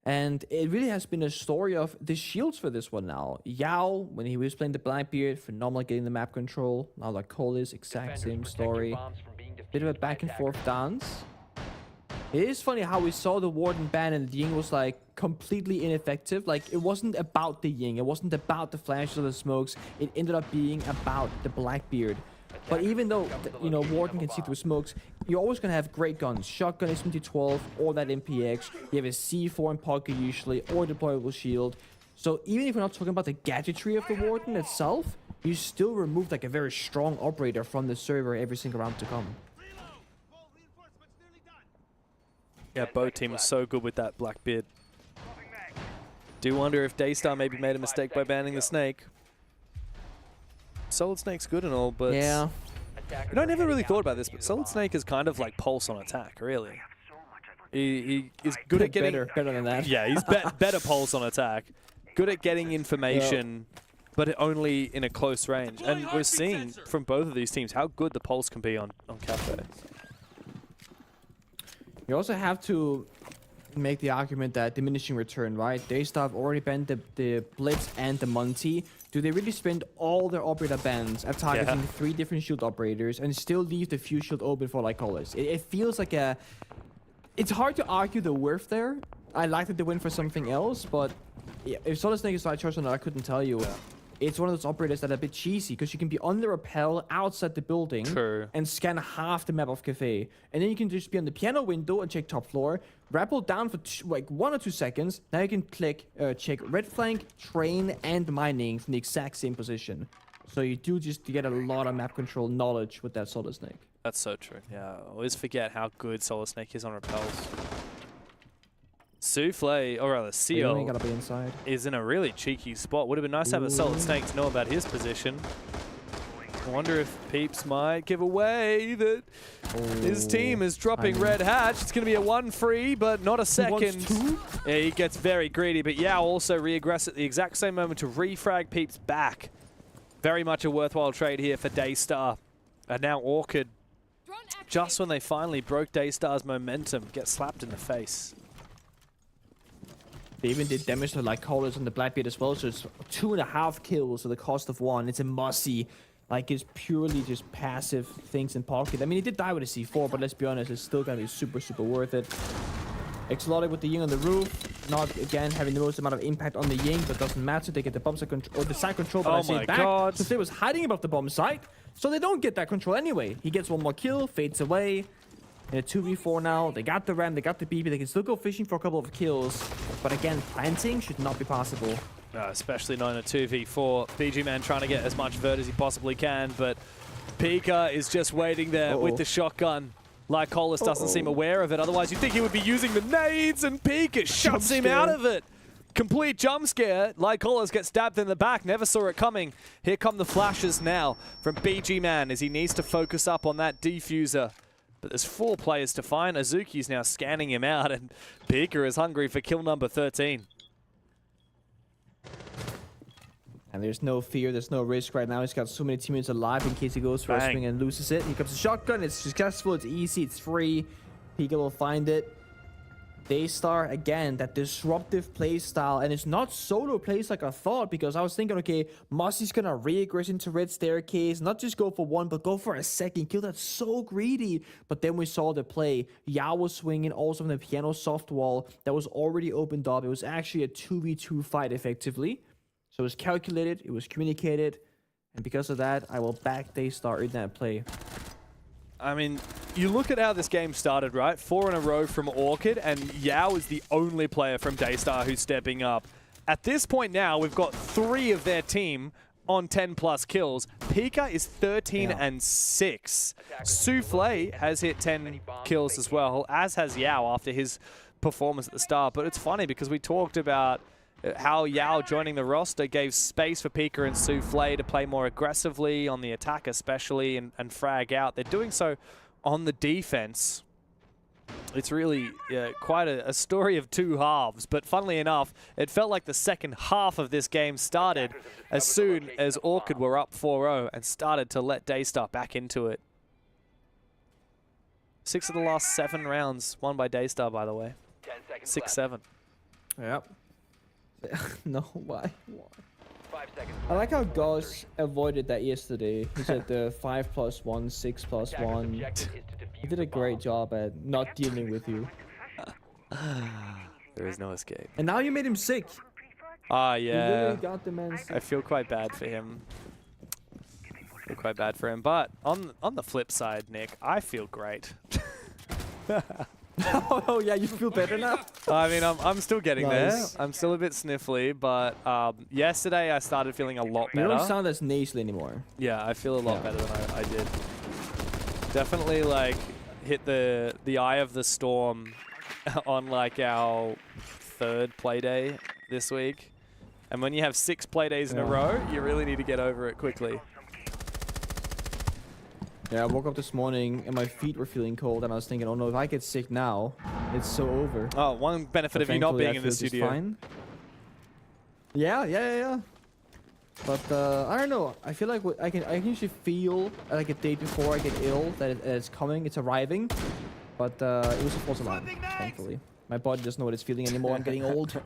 And it really has been a story of the shields for this one now. Yao, when he was playing the Blackbeard, phenomenal getting the map control. Now like Colas, exact same story. Bit of a back and forth dance. It is funny how we saw the Warden ban and the Ying was like completely ineffective. Like it wasn't about the Ying, it wasn't about the flashes or the smokes. It ended up being about the Blackbeard. But even though, you know, Warden can see through smokes, you're always going to have great guns. Shotgun SMT-12 or that MPX. You have a C4 in pocket usually, or deployable shield. So even if we're not talking about the gadgetry of the Warden itself, you still remove like a very strong operator from the server every single round to come. Yeah, both teams are so good with that Blackbeard. Do wonder if Daystar maybe made a mistake by banning the Snake. Solid Snake's good and all, but Yeah. you know, I never really thought about this, but Solid Snake is kind of like Pulse on attack, really. He is good at getting... Better than that. Yeah, he's better Pulse on attack. Good at getting information, but only in a close range. And we're seeing from both of these teams how good the Pulse can be on Cafe. You also have to make the argument that diminishing return, right? Daystar have already banned the Blitz and the Monty. Do they really spend all their operator bans at targeting 3 different shield operators and still leave the few shield open for like colors? It feels like a... It's hard to argue the worth there. I like that they win for something else, but yeah, if Solid Snake is the right choice or not, I couldn't tell you. Yeah. It's one of those operators that are a bit cheesy because you can be on the rappel outside the building and scan half the map of Cafe. And then you can just be on the piano window and check top floor, rappel down for like 1 or 2 seconds. Now you can check red flank, train, and mining from the exact same position. So you do just get a lot of map control knowledge with that Solid Snake. That's so true. Yeah, I always forget how good Solid Snake is on rappels. Souffle, or rather Seal, gotta be inside. is in a really cheeky spot. Would have been nice to have a Solid Snake to know about his position. I wonder if Peeps might give away that his team is dropping Red Hatch. It's going to be a 1 free, but not a second. Yeah, he gets very greedy, but Yao also re-aggress at the exact same moment to refrag Peeps back. Very much a worthwhile trade here for Daystar. And now Orchid, just when they finally broke Daystar's momentum, get slapped in the face. They even did damage to like Callers on the Blackbeard as well, so it's 2.5 kills at the cost of 1. It's a Mossy. Like, it's purely just passive things in pocket. I mean, he did die with a C4, but let's be honest, it's still gonna be super, super worth it. Exotic with the Ying on the roof, not again having the most amount of impact on the Ying, but doesn't matter. They get the bomb site control, or the side control, but I say it back. So they was hiding above the bomb site, so they don't get that control anyway. He gets 1 more kill, fades away. In a 2v4 now, they got the Ram, they got the BB, they can still go fishing for a couple of kills. But again, planting should not be possible. Especially not in a 2v4. BG Man trying to get as much vert as he possibly can, but Pika is just waiting there with the shotgun. Lycolis doesn't seem aware of it, otherwise you'd think he would be using the nades, and Pika shuts him out of it. Complete jump scare. Lycolis gets stabbed in the back, never saw it coming. Here come the flashes now from BG Man as he needs to focus up on that defuser. But there's 4 players to find. Azuki's now scanning him out, and Pika is hungry for kill number 13. And there's no fear, there's no risk right now. He's got so many teammates alive in case he goes for a swing and loses it. Here comes the shotgun. It's successful, it's easy, it's free. Pika will find it. Daystar, again, that disruptive play style. And it's not solo plays like I thought, because I was thinking, okay, Mossy's gonna re-aggress into red staircase, not just go for 1, but go for a second kill. That's so greedy. But then we saw the play. Yao was swinging also from the piano soft wall that was already opened up. It was actually a 2v2 fight effectively. So it was calculated, it was communicated, and because of that, I will back Daystar in that play. I mean, you look at how this game started, right? 4 in a row from Orchid, and Yao is the only player from Daystar who's stepping up. At this point now, we've got 3 of their team on 10+ kills. Pika is 13 and 6. Souffle has hit 10 kills as well, as has Yao after his performance at the start. But it's funny because we talked about how Yao joining the roster gave space for Pika and Souffle to play more aggressively on the attack especially and frag out. They're doing so on the defense. It's really quite a story of 2 halves, but funnily enough, it felt like the second half of this game started as soon as Orchid were up 4-0 and started to let Daystar back into it. 6 of the last 7 rounds won by Daystar, by the way. 6-7. Yep. No, why? I like how Goss avoided that yesterday. He said the 5+1, 6+1. He did a great job at not dealing with you. There is no escape. And now you made him sick. Ah, yeah. You really got the man sick. I feel quite bad for him. But on the flip side, Nick, I feel great. Oh yeah, you feel better now? I mean, I'm still getting there. I'm still a bit sniffly, but yesterday I started feeling a lot better. You don't sound as nasally anymore. Yeah, I feel a lot better than I did. Definitely like hit the eye of the storm on like our 3rd play day this week. And when you have 6 play days in a row, you really need to get over it quickly. Yeah, I woke up this morning and my feet were feeling cold, and I was thinking, oh no, if I get sick now, it's so over. Oh, one benefit of you not being in the studio. Fine. Yeah. But I don't know. I feel like I can usually feel like a day before I get ill that it's coming, it's arriving. But it was a false alarm, thankfully. My body doesn't know what it's feeling anymore. I'm getting old.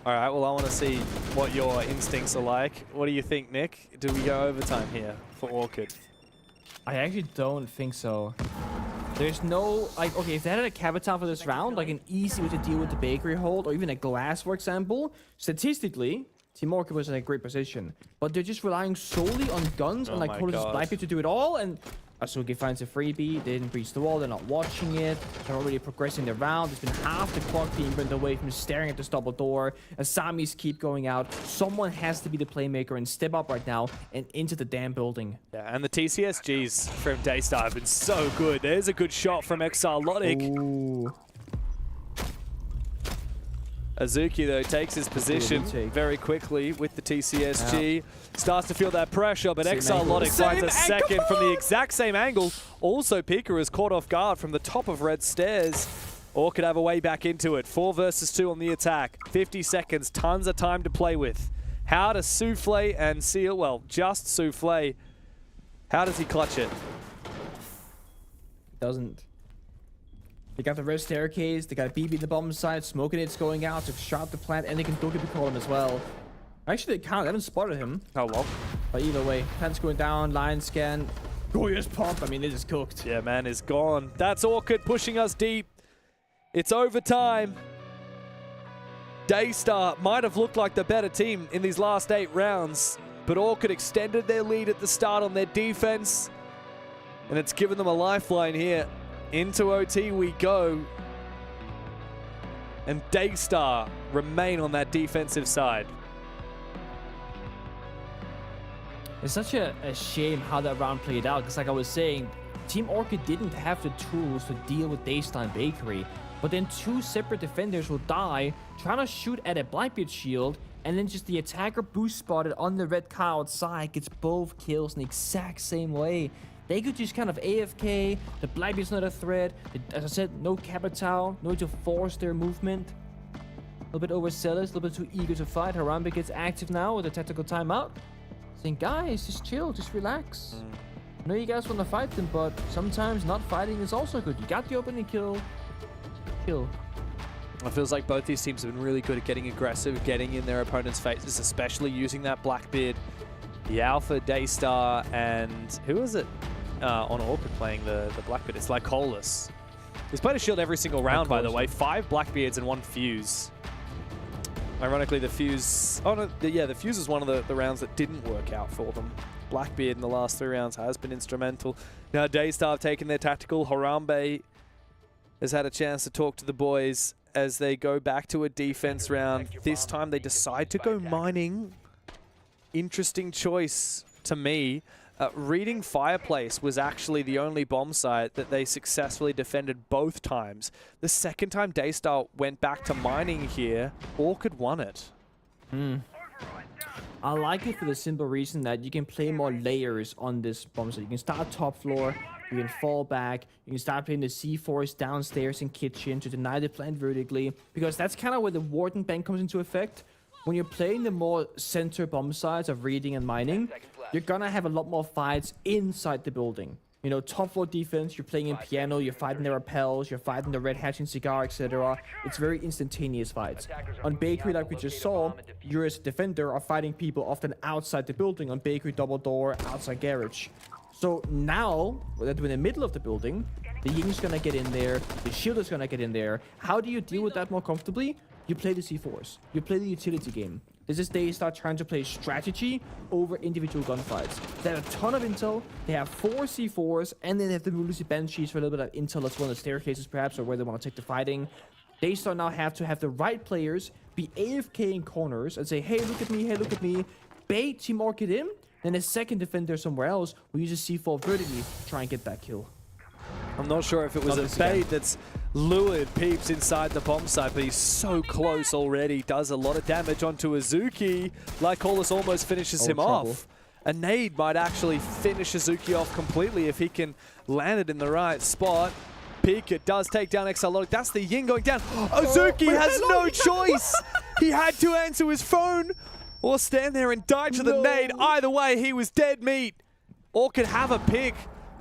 All right, well, I want to see what your instincts are like. What do you think, Nick? Do we go overtime here for Orchid? I actually don't think so. There's no, like, okay, if they had a Cavita for this round, like an easy way to deal with the bakery hold, or even a glass, for example, statistically, Team Orchid was in a great position. But they're just relying solely on guns and, like, Colossus Blackbeard to do it all, and Asuki finds a freebie. They didn't breach the wall. They're not watching it. They're already progressing the round. There's been half the clock being burned away from staring at this double door. Asamis keep going out. Someone has to be the playmaker and step up right now and into the damn building. Yeah, and the TCSGs from Daystar have been so good. There's a good shot from Exarlotic. Ooh. Azuki, though, takes his position very quickly with the TCSG. Yeah. Starts to feel that pressure, but Exarlotic finds a second from the exact same angle. Also, Pika is caught off guard from the top of red stairs. Or could have a way back into it. 4 versus 2 on the attack. 50 seconds, tons of time to play with. How does Souffle and Seal, well, just Souffle, how does he clutch it? Doesn't. They got the red staircase, they got BB in the bottom side, smoking it's going out to shot the plant, and they can Doki call him as well. Actually, they can't, they haven't spotted him. Oh, well. But either way, plant's going down, line scan, Goya's pump, I mean, they just cooked. Yeah, man is gone. That's Orchid pushing us deep. It's overtime. Daystar might have looked like the better team in these last 8 rounds, but Orchid extended their lead at the start on their defense, and it's given them a lifeline here. Into OT we go. And Daystar remain on that defensive side. It's such a shame how that round played out, because like I was saying, Team Orchid didn't have the tools to deal with Daystar and Bakery, but then 2 separate defenders will die trying to shoot at a Blackbeard shield, and then just the attacker boost spotted on the red car outside gets both kills in the exact same way. They could just kind of AFK, the Blackbeard's not a threat, as I said, no capital, no way to force their movement. A little bit overzealous, a little bit too eager to fight. Harambe gets active now with a tactical timeout. Saying, guys, just chill, just relax. I know you guys want to fight them, but sometimes not fighting is also good. You got the opening kill. It feels like both these teams have been really good at getting aggressive, getting in their opponent's faces, especially using that Blackbeard. The Alpha, Daystar, and who is it on Orchid playing the Blackbeard? It's Lycolis. He's played a shield every single round, by the way. 5 Blackbeards and 1 Fuse. Ironically, the Fuse... Oh, no, the Fuse is one of the rounds that didn't work out for them. Blackbeard in the last 3 rounds has been instrumental. Now, Daystar have taken their tactical. Harambe has had a chance to talk to the boys as they go back to a defense round. This time, they decide to go mining. Interesting choice to me. Reading Fireplace was actually the only bomb site that they successfully defended both times. The second time Daystar went back to mining here, Orchid won it. I like it for the simple reason that you can play more layers on this bomb site. You can start top floor, you can fall back, you can start playing the C4s downstairs in kitchen to deny the plant vertically, because that's kind of where the Warden Bank comes into effect. When you're playing the more center bomb sides of reading and mining, you're gonna have a lot more fights inside the building. You know, top floor defense, you're playing in piano, you're fighting the rappels, you're fighting the red hatching cigar, etc. It's very instantaneous fights. On Bakery, like we just saw, you as a defender are fighting people often outside the building on Bakery double door, outside garage. So now that we're in the middle of the building, the Ying's gonna get in there, the shield is gonna get in there. How do you deal with that more comfortably? You play the C4s. You play the utility game. This is Daystar trying to play strategy over individual gunfights. They have a ton of intel. They have 4 C4s, and then they have the Mulisi Banshees for a little bit of intel as well as staircases perhaps, or where they want to take the fighting. Daystar now have to have the right players be AFK in corners and say, hey, look at me, hey, look at me. Bait Team Orchid in, then a second defender somewhere else will use a C4 vertically to try and get that kill. I'm not sure if it was a bait that's lured Peeps inside the bomb site, but he's so close already. Does a lot of damage onto Azuki. Lycolis almost finishes him off. A nade might actually finish Azuki off completely if he can land it in the right spot. Pika does take down Exalotic. That's the Yin going down. Azuki has no choice. He had to answer his phone or stand there and die to the nade. Either way, he was dead meat. Or could have a pick.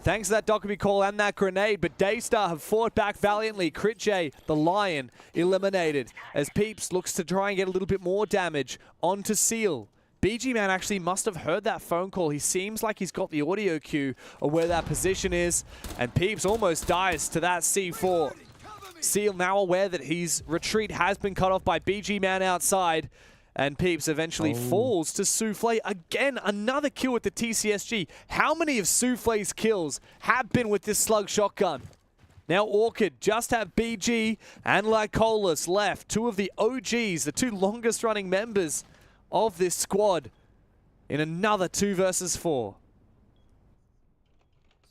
Thanks to that Dokkaebi call and that grenade, but Daystar have fought back valiantly. Crit J, the Lion, eliminated as Peeps looks to try and get a little bit more damage onto Seal. BG Man actually must have heard that phone call. He seems like he's got the audio cue of where that position is, and Peeps almost dies to that C4. Seal now aware that his retreat has been cut off by BG Man outside, and Peeps eventually falls to Souffle. Again, another kill with the TCSG. How many of Souffle's kills have been with this slug shotgun? Now Orchid just have BG and Lycolis left. Two of the OGs, the two longest running members of this squad in another 2 versus 4.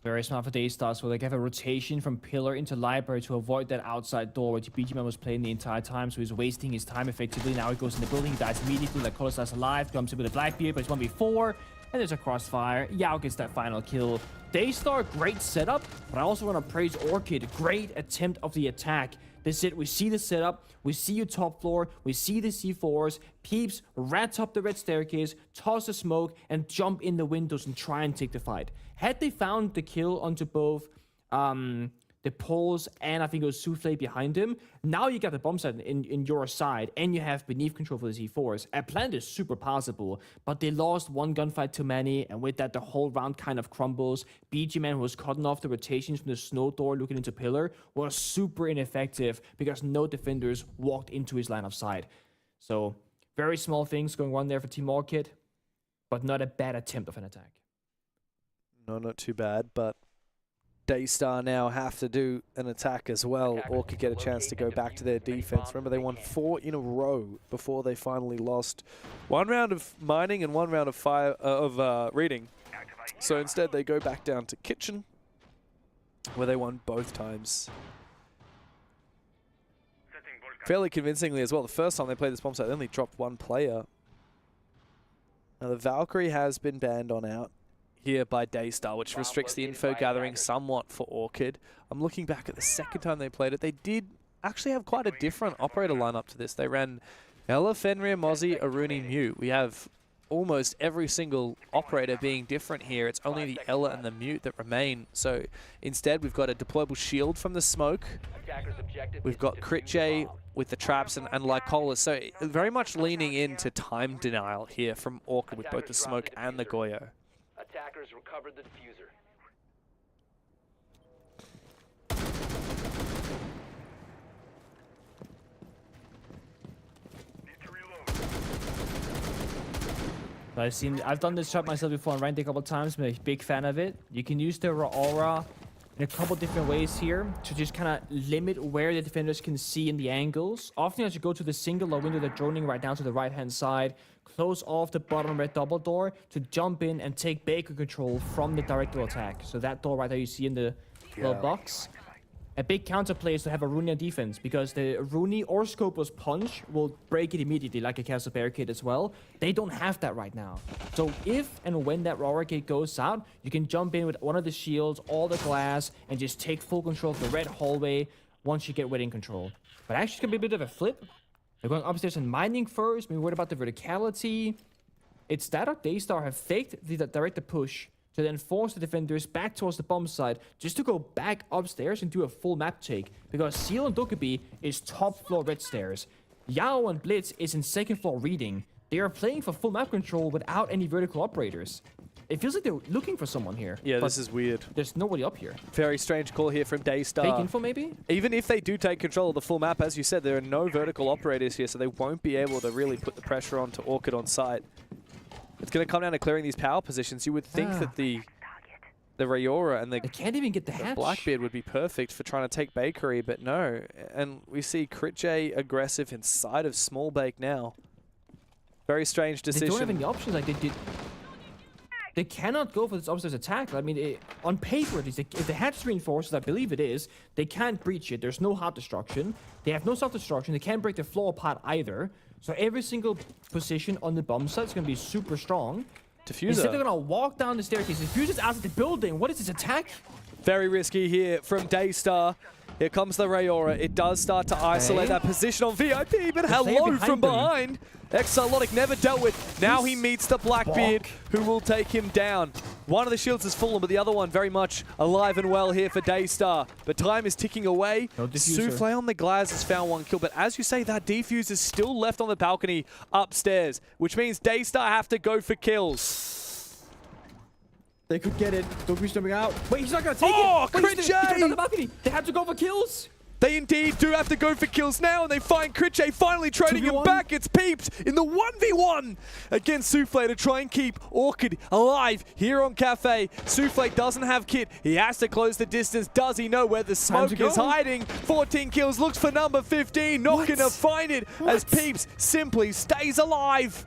Very smart for Daystar, so they have a rotation from Pillar into Library to avoid that outside door where BG Man was playing the entire time, so he's wasting his time effectively. Now he goes in the building, he dies immediately, like Colossus dies alive, comes in with a Blackbeard, but it's 1v4, and there's a crossfire. Yao gets that final kill. Daystar, great setup, but I also want to praise Orchid. Great attempt of the attack. That's it, we see the setup, we see your top floor, we see the C4s, Peeps rat up the red staircase, toss the smoke, and jump in the windows and try and take the fight. Had they found the kill onto both the poles and I think it was Souffle behind him, now you got the bomb site in your side and you have beneath control for the C4s. A plant is super possible, but they lost one gunfight too many, and with that the whole round kind of crumbles. BG Man, who was cutting off the rotations from the snow door looking into Pillar, was super ineffective because no defenders walked into his line of sight. So very small things going on there for Team Orchid, but not a bad attempt of an attack. No, not too bad, but Daystar now have to do an attack as well, or could get a chance to go back to their defense. Remember, they won 4 in a row before they finally lost 1 round of mining and 1 round of reading. So instead, they go back down to kitchen, where they won both times. Fairly convincingly as well. The first time they played this bomb site, they only dropped 1 player. Now, the Valkyrie has been banned on out here by Daystar, which restricts the info gathering somewhat for Orchid. I'm looking back at the second time they played it. They did actually have quite a different operator lineup to this. They ran Ella, Fenrir, Mozzie, Aruni, Mute. We have almost every single operator being different here. It's only the Ella and the Mute that remain. So instead, we've got a deployable shield from the smoke. We've got Crit J with the traps and Lycolis. So very much leaning into time denial here from Orchid with both the smoke and the Goyo. Attackers recovered the diffuser. I've done this shot myself before on ranked a couple times. I'm a big fan of it. You can use the aura in a couple different ways here to just kind of limit where the defenders can see in the angles. Often as you go to the single low window, they're droning right down to the right hand side, close off the bottom red double door to jump in and take Baker control from the direct attack. So that door right there you see in the little box. A big counterplay is to have a Runia defense, because the Runi or Scopus punch will break it immediately, like a Castle Barricade as well. They don't have that right now. So if and when that Aura Gate goes out, you can jump in with one of the shields, all the glass, and just take full control of the red hallway once you get within control. But actually, it's going to be a bit of a flip. They're going upstairs and mining first. Maybe worried about the verticality. It's that or Daystar have faked the directed push to then force the defenders back towards the bomb site just to go back upstairs and do a full map take, because Seal and Dokkaebi is top floor red stairs. Yao and Blitz is in second floor reading. They are playing for full map control without any vertical operators. It feels like they're looking for someone here. Yeah, this is weird. There's nobody up here. Very strange call here from Daystar. Fake info maybe? Even if they do take control of the full map, as you said, there are no vertical operators here, so they won't be able to really put the pressure on to Orchid on site. It's going to come down to clearing these power positions. You would think that the Rayora and they can't even get the hatch. Blackbeard would be perfect for trying to take Bakery, but no. And we see Crit J aggressive inside of Small Bake now. Very strange decision. They don't have any options. Like they cannot go for this upstairs attack. I mean, on paper, if the hatch is reinforced, I believe it is, they can't breach it. There's no hard destruction. They have no self-destruction. They can't break the floor apart either. So every single position on the bomb site is going to be super strong. Diffuser. Instead, they're gonna walk down the staircase. Diffuser's out of the building. What is this attack? Very risky here from Daystar. Here comes the Rayora. It does start to isolate that position on VIP, but hello from behind. Exalotic never dealt with. Now he meets the Blackbeard, who will take him down. One of the shields has fallen, but the other one very much alive and well here for Daystar. But time is ticking away. Souffle on the Glaz has found one kill, but as you say, that defuse is still left on the balcony upstairs, which means Daystar have to go for kills. They could get it. Dogu's jumping out. Wait, he's not gonna take it. Oh, Wait, he's Critchay! on the balcony. They have to go for kills. They indeed do have to go for kills now, and they find Critchay finally trading him back. It's Peeps in the 1v1 against Souffle to try and keep Orchid alive here on Cafe. Souffle doesn't have kit. He has to close the distance. Does he know where the smoke is hiding? 14 kills, looks for number 15. Not going to find it as Peeps simply stays alive.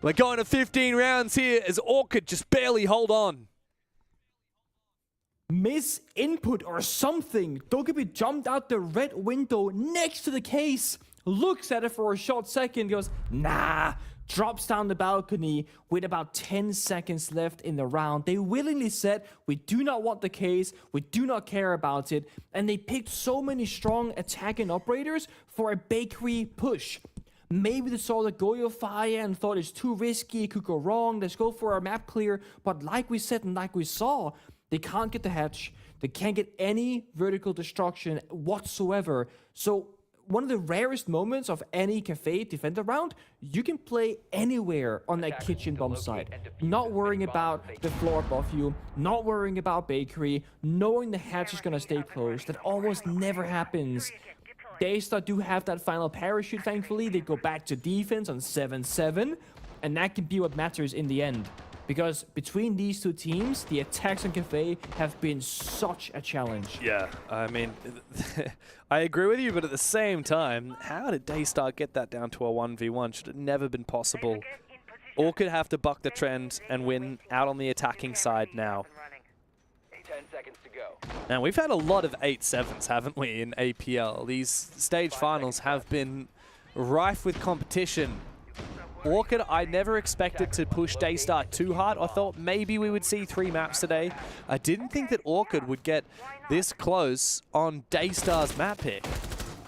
We're going to 15 rounds here as Orchid just barely hold on. Miss input or something. Dogobi jumped out the red window next to the case, looks at it for a short second, goes, nah, drops down the balcony with about 10 seconds left in the round. They willingly said, we do not want the case, we do not care about it, and they picked so many strong attacking operators for a bakery push. Maybe they saw the Goyo fire and thought it's too risky, it could go wrong, let's go for a map clear, but like we said and like we saw, they can't get the hatch. They can't get any vertical destruction whatsoever. So one of the rarest moments of any Cafe defender round, you can play anywhere on that kitchen bomb site. Not worrying about the floor above you, not worrying about bakery, knowing the hatch is gonna stay closed. That almost never happens. Daystar do have that final parachute, thankfully. They go back to defense on 7-7, and that can be what matters in the end. Because between these two teams, the attacks on Cafe have been such a challenge. Yeah, I mean, I agree with you, but at the same time, how did Daystar get that down to a 1v1? Should have never been possible. Orchid have to buck the trend and win out on the attacking side now. 10 seconds to go. Now, we've had a lot of 8-7s, haven't we, in APL? These stage finals have been rife with competition. Orchid, I never expected to push Daystar too hard. I thought maybe we would see 3 maps today. I didn't think that Orchid would get this close on Daystar's map pick.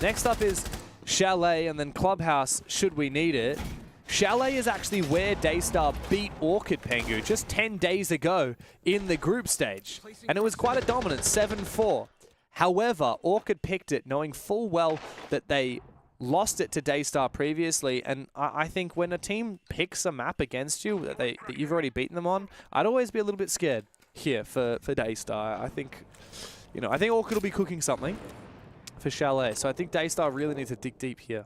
Next up is Chalet and then Clubhouse, should we need it. Chalet is actually where Daystar beat Orchid, Pengu, just 10 days ago in the group stage. And it was quite a dominant 7-4. However, Orchid picked it knowing full well that they lost it to Daystar previously, and I think when a team picks a map against you that you've already beaten them on, I'd always be a little bit scared here for Daystar. I think, you know, I think Orchid will be cooking something for Chalet, so I think Daystar really needs to dig deep here.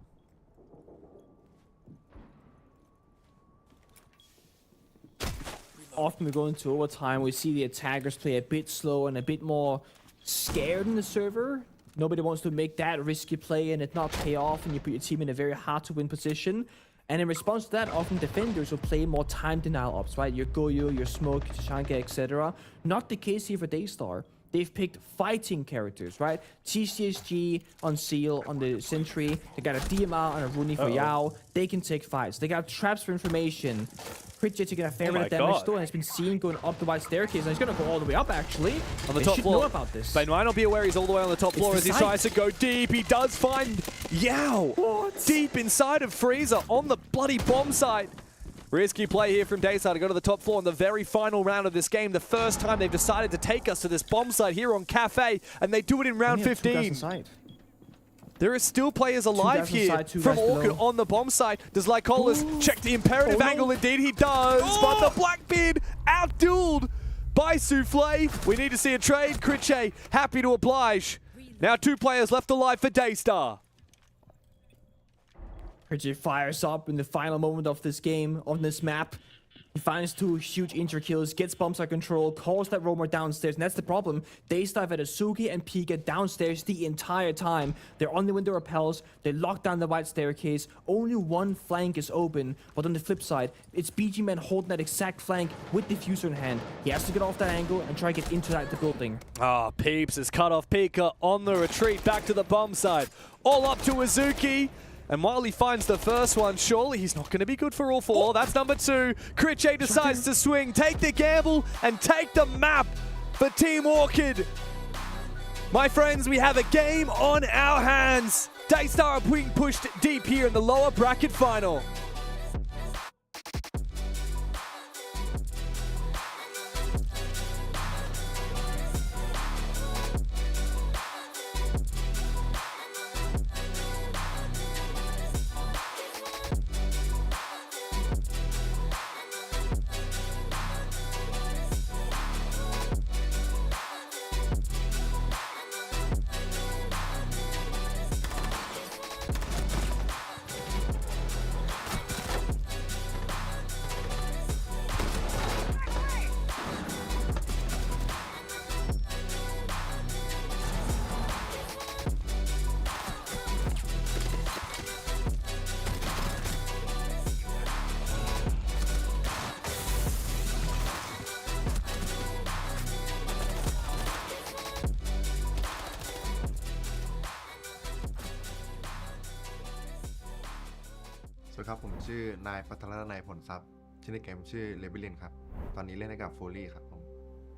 Often we go into overtime, we see the attackers play a bit slow and a bit more scared in the server. Nobody wants to make that risky play and it not pay off, and you put your team in a very hard to win position. And in response to that, often defenders will play more time denial ops, right? Your Goyo, your Smoke, your Shanka, etc. Not the case here for Daystar. They've picked fighting characters, right? TCSG on Seal, on the Sentry. They got a DMR and a Rooney for Yao. They can take fights. They got traps for information. Critchay taking a fair bit of damage still, and has been seen going up the white staircase, and he's going to go all the way up, actually. On the top floor. Know about this. They might not be aware he's all the way on the top floor as he tries to go deep. He does find Yao deep inside of Freezer on the bloody bomb site. Risky play here from Daystar to go to the top floor in the very final round of this game. The first time they've decided to take us to this bomb site here on Cafe, and they do it in round 15. There are still players alive here from Orchid on the bomb site. Does Lycolas check the imperative angle? Indeed he does, but the Blackbeard out-dueled by Souffle. We need to see a trade. Critchay happy to oblige. Now 2 players left alive for Daystar. Critchay fires up in the final moment of this game, on this map. He finds 2 huge injury kills, gets bombs under control, calls that roamer downstairs, and that's the problem. Daystar have had Asuki and Pika downstairs the entire time. They're on the window repels, they lock down the white staircase, only one flank is open, but on the flip side, it's BG Man holding that exact flank with diffuser in hand. He has to get off that angle and try to get into the building. Peeps has cut off Pika on the retreat back to the bomb side. All up to Azuki. And while he finds the first one, surely he's not going to be good for all four. That's number 2. Critche decides to swing, take the gamble, and take the map for Team Orchid. My friends, we have a game on our hands. Daystar are being pushed deep here in the lower bracket final.สวัสดีครับผมชื่อนายพัทรนายผลทรัพย์ชื่อในเกมชื่อเลเบลินครับตอนนี้เล่นให้กับฟูลี่ครับผม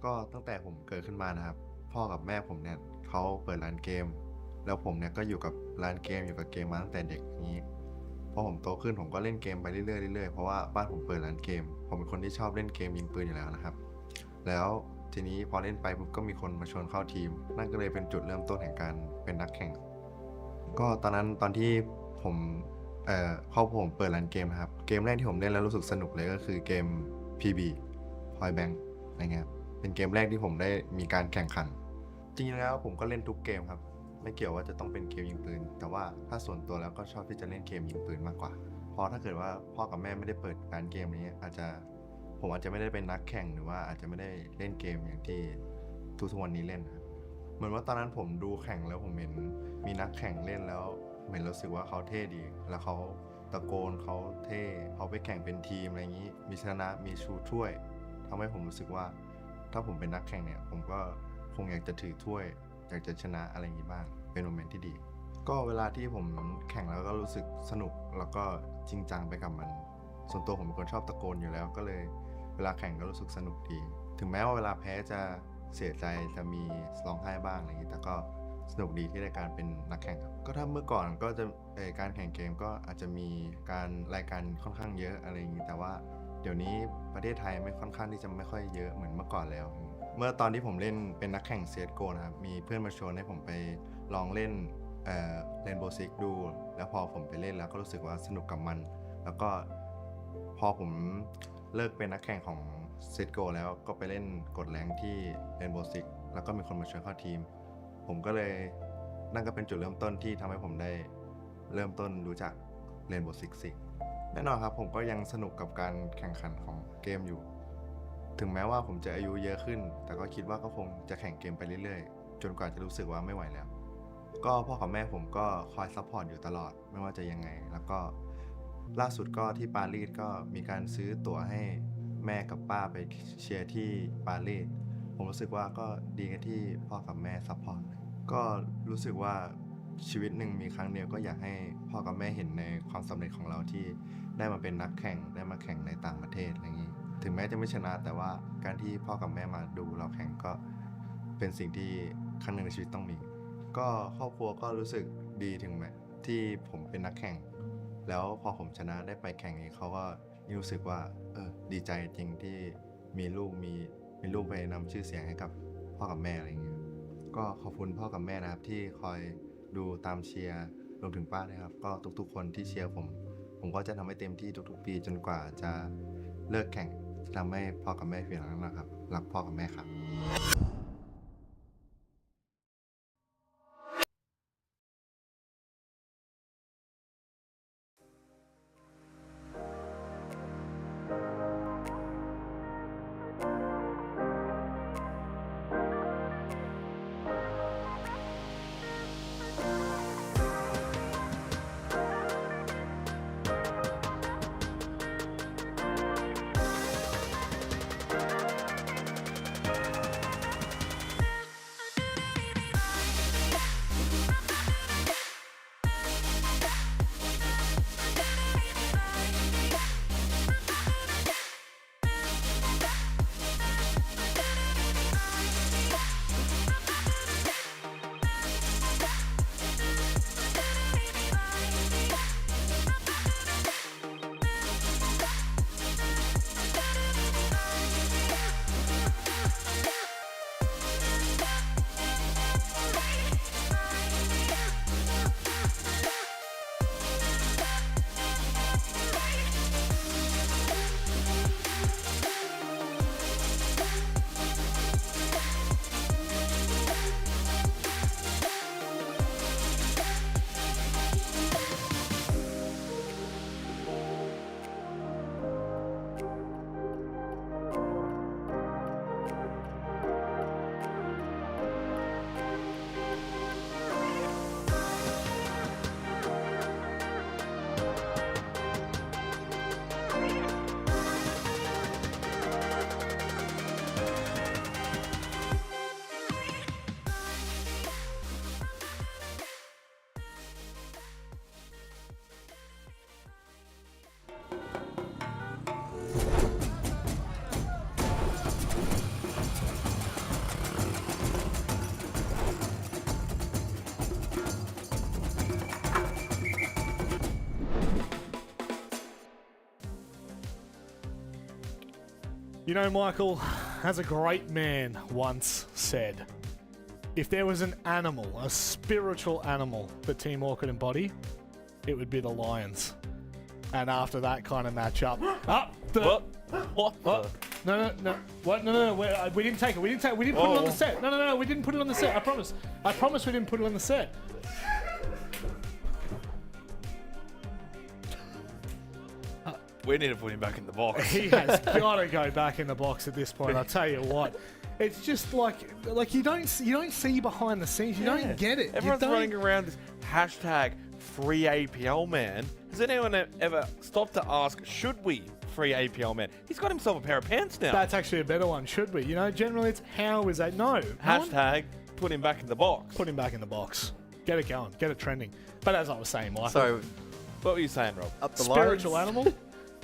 ก็ตั้งแต่ผมเกิดขึ้นมานะครับพ่อกับแม่ผมเนี่ยเขาเปิดร้านเกมแล้วผมเนี่ยก็อยู่กับร้านเกมอยู่กับเกมมาตั้งแต่เด็กนี้พอผมโตขึ้นผมก็เล่นเกมไปเรื่อยๆเพราะว่าบ้านผมเปิดร้านเกมผมเป็นคนที่ชอบเล่นเกมยิงปืนอยู่แล้วนะครับแล้วทีนี้พอเล่นไปผมก็มีคนมาชวนเข้าทีมนั่นก็เลยเป็นจุดเริ่มต้นแห่งการเป็นนักแข่งก็ตอนนั้นตอนที่ผมพอผมเปิดร้านเกมนะครับเกมแรกที่ผมเล่นแล้วรู้สึกสนุกเลยก็คือเกม PB Point Blank อะไรเงี้ยเป็นเกมแรกที่ผมได้มีการแข่งขันจริงๆแล้วผมก็เล่นทุกเกมครับไม่เกี่ยวว่าจะต้องเป็นเกมยิงปืนแต่ว่าถ้าส่วนตัวแล้วก็ชอบที่จะเล่นเกมยิงปืนมากกว่าเพราะถ้าเกิดว่าพ่อกับแม่ไม่ได้เปิดร้านเกมนี้ผมอาจจะไม่ได้เป็นนักแข่งหรือว่าอาจจะไม่ได้เล่นเกมอย่างที่ทุกวันนี้เล่นครับเหมือนว่าตอนนั้นผมดูแข่งแล้วผมเห็นมีนักแข่งเล่นแล้วเหมือนรู้สึกว่าเขาเท่ดีแล้วเขาตะโกนเขาเท่เขาไปแข่งเป็นทีมอะไรอย่างนี้มีชนะมีชูถ้วยทำให้ผมรู้สึกว่าถ้าผมเป็นนักแข่งเนี่ยผมก็คงอยากจะถือถ้วยอยากจะชนะอะไรอย่างนี้บ้างเป็นโมเมนต์ที่ดีก็เวลาที่ผมแข่งแล้วก็รู้สึกสนุกแล้วก็จริงจังไปกับมันส่วนตัวผมเป็นคนชอบตะโกนอยู่แล้วก็เลยเวลาแข่งก็รู้สึกสนุกดีถึงแม้ว่าเวลาแพ้จะเสียใจจะมีร้องไห้บ้างอะไรอย่างนี้แต่ก็สนุกดีที่ได้การเป็นนักแข่งครับก็ถ้าเมื่อก่อนก็จะการแข่งเกมก็อาจจะมีการรายการค่อนข้างเยอะอะไรอย่างนี้แต่ว่าเดี๋ยวนี้ประเทศไทยไม่ค่อนข้างที่จะไม่ค่อยเยอะเหมือนเมื่อก่อนแล้วเมื่อตอนที่ผมเล่นเป็นนักแข่ง CSGO นะครับมีเพื่อนมาชวนให้ผมไปลองเล่นRainbow Six ดูแล้วพอผมไปเล่นแล้วก็รู้สึกว่าสนุกกับมันแล้วก็พอผมเลิกเป็นนักแข่งของ CSGO แล้วก็ไปเล่นกดแรงที่ Rainbow Six แล้วก็มีคนมาชวนเข้าทีมผมก็เลยนั่นก็เป็นจุดเริ่มต้นที่ทำให้ผมได้เริ่มต้นรู้จัก Rainbow Six แน่นอนครับผมก็ยังสนุกกับการแข่งขันของเกมอยู่ถึงแม้ว่าผมจะอายุเยอะขึ้นแต่ก็คิดว่าก็คงจะแข่งเกมไปเรื่อยๆจนกว่าจะรู้สึกว่าไม่ไหวแล้วก็พ่อกับแม่ผมก็คอยซัพพอร์ตอยู่ตลอดไม่ว่าจะยังไงแล้วก็ล่าสุดก็ที่ปารีสก็มีการซื้อตั๋วให้แม่กับป้าไปเชียร์ที่ปารีสผมรู้สึกว่าก็ดีกันที่พ่อกับแม่ซัพพอร์ตก็รู้สึกว่าชีวิตหนึ่งมีครั้งเดียวก็อยากให้พ่อกับแม่เห็นในความสำเร็จของเราที่ได้มาเป็นนักแข่งได้มาแข่งในต่างประเทศอะไรอย่างนี้ถึงแม้จะไม่ชนะแต่ว่าการที่พ่อกับแม่มาดูเราแข่งก็เป็นสิ่งที่ครั้งหนึ่งในชีวิตต้องมีก็ครอบครัวก็รู้สึกดีถึงแม้ที่ผมเป็นนักแข่งแล้วพอผมชนะได้ไปแข่งนี้เขาก็รู้สึกว่าดีใจจริงที่มีลูกไปนำชื่อเสียงให้กับพ่อกับแม่อะไรอย่างเงี้ยก็ขอบคุณพ่อกับแม่นะครับที่คอยดูตามเชียร์รวมถึงป้านะครับก็ทุกๆคนที่เชียร์ผมก็จะทำให้เต็มที่ทุกๆปีจนกว่าจะเลิกแข่งจะทำให้พ่อกับแม่เพียงนั้นนะครับรักพ่อกับแม่ครับ You know, Michael, as a great man once said, if there was an animal, a spiritual animal that Team Orc could embody, it would be the Lions. And after that kind of matchup, What? No. What? No. We didn't take it. We didn't put it on the set. No. We didn't put it on the set. I promise. I promise we didn't put it on the set. We need to put him back in the box. He has got to go back in the box at this point. I'll tell you what. It's just like you don't see behind the scenes. You don't get it. Everyone's running around this hashtag free APL man. Has anyone ever stopped to ask, should we free APL man? He's got himself a pair of pants now. That's actually a better one. Should we? You know, generally it's how is that? No. Hashtag put him back in the box. Put him back in the box. Get it going. Get it trending. But as I was saying, Michael. So, What were you saying, Rob? up the spiritual Lions. animal.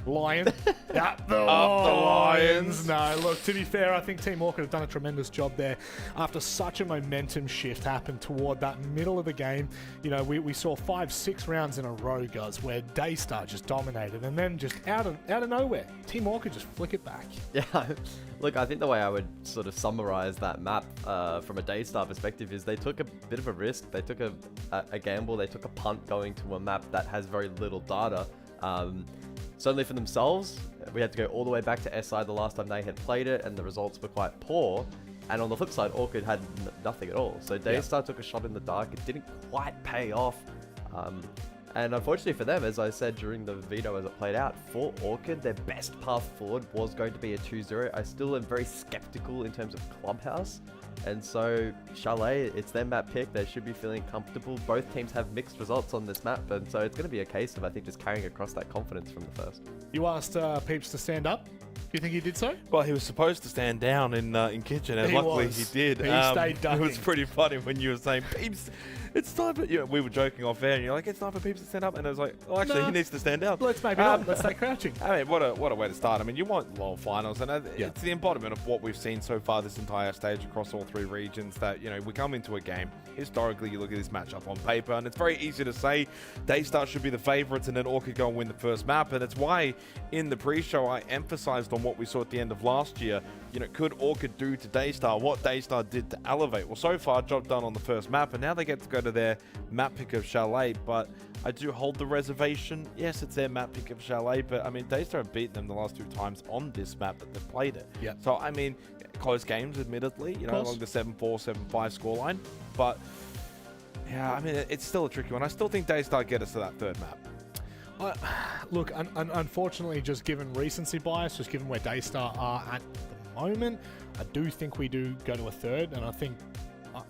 Lion. Up the Lions. No, look, to be fair, I think Team Orchid have done a tremendous job there. After such a momentum shift happened toward that middle of the game, you know, we saw 5-6 rounds in a row, guys, where Daystar just dominated. And then just out of nowhere, Team Orchid just flick it back. Yeah, look, I think the way I would sort of summarize that map from a Daystar perspective is they took a bit of a risk. They took a gamble. They took a punt going to a map that has very little data. Certainly for themselves, we had to go all the way back to SI the last time they had played it, and the results were quite poor. And on the flip side, Orchid had nothing at all. So Daystar took a shot in the dark. It didn't quite pay off. And unfortunately for them, as I said during the veto as it played out, for Orchid, their best path forward was going to be a 2-0. I still am very skeptical in terms of Clubhouse. And so Chalet, it's their map pick. They should be feeling comfortable. Both teams have mixed results on this map. And so it's going to be a case of, I think, just carrying across that confidence from the first. You asked Peeps to stand up. Do you think he did so? Well, he was supposed to stand down in kitchen, and He luckily was. he did. He stayed ducking. It was pretty funny when you were saying, Peeps, it's time for... we were joking off air, and you're like, it's time for Peeps to stand up. And I was like, well, actually, he needs to stand down. Let's maybe not. Let's stay crouching. I mean, what a way to start. I mean, you want low finals, and it's the embodiment of what we've seen so far this entire stage across all three regions, that, you know, we come into a game. Historically, you look at this matchup on paper, and it's very easy to say Daystar should be the favorites, and then Orchid go and win the first map. And it's why in the pre-show I emphasized on what we saw at the end of last year. You know, could Orchid do to Daystar what Daystar did to Elevate? Well, so far, job done on the first map, and now they get to go to their map pick of Chalet. But I do hold the reservation. Yes, it's their map pick of Chalet, but I mean, Daystar have beaten them the last 2 times on this map that they've played it. Yeah. So, I mean, close games, admittedly, you know, along the 7-4, 7-5 scoreline. But, yeah, I mean, it's still a tricky one. I still think Daystar get us to that third map. Look, unfortunately, just given recency bias, just given where Daystar are at the moment, I do think we do go to a third, and I think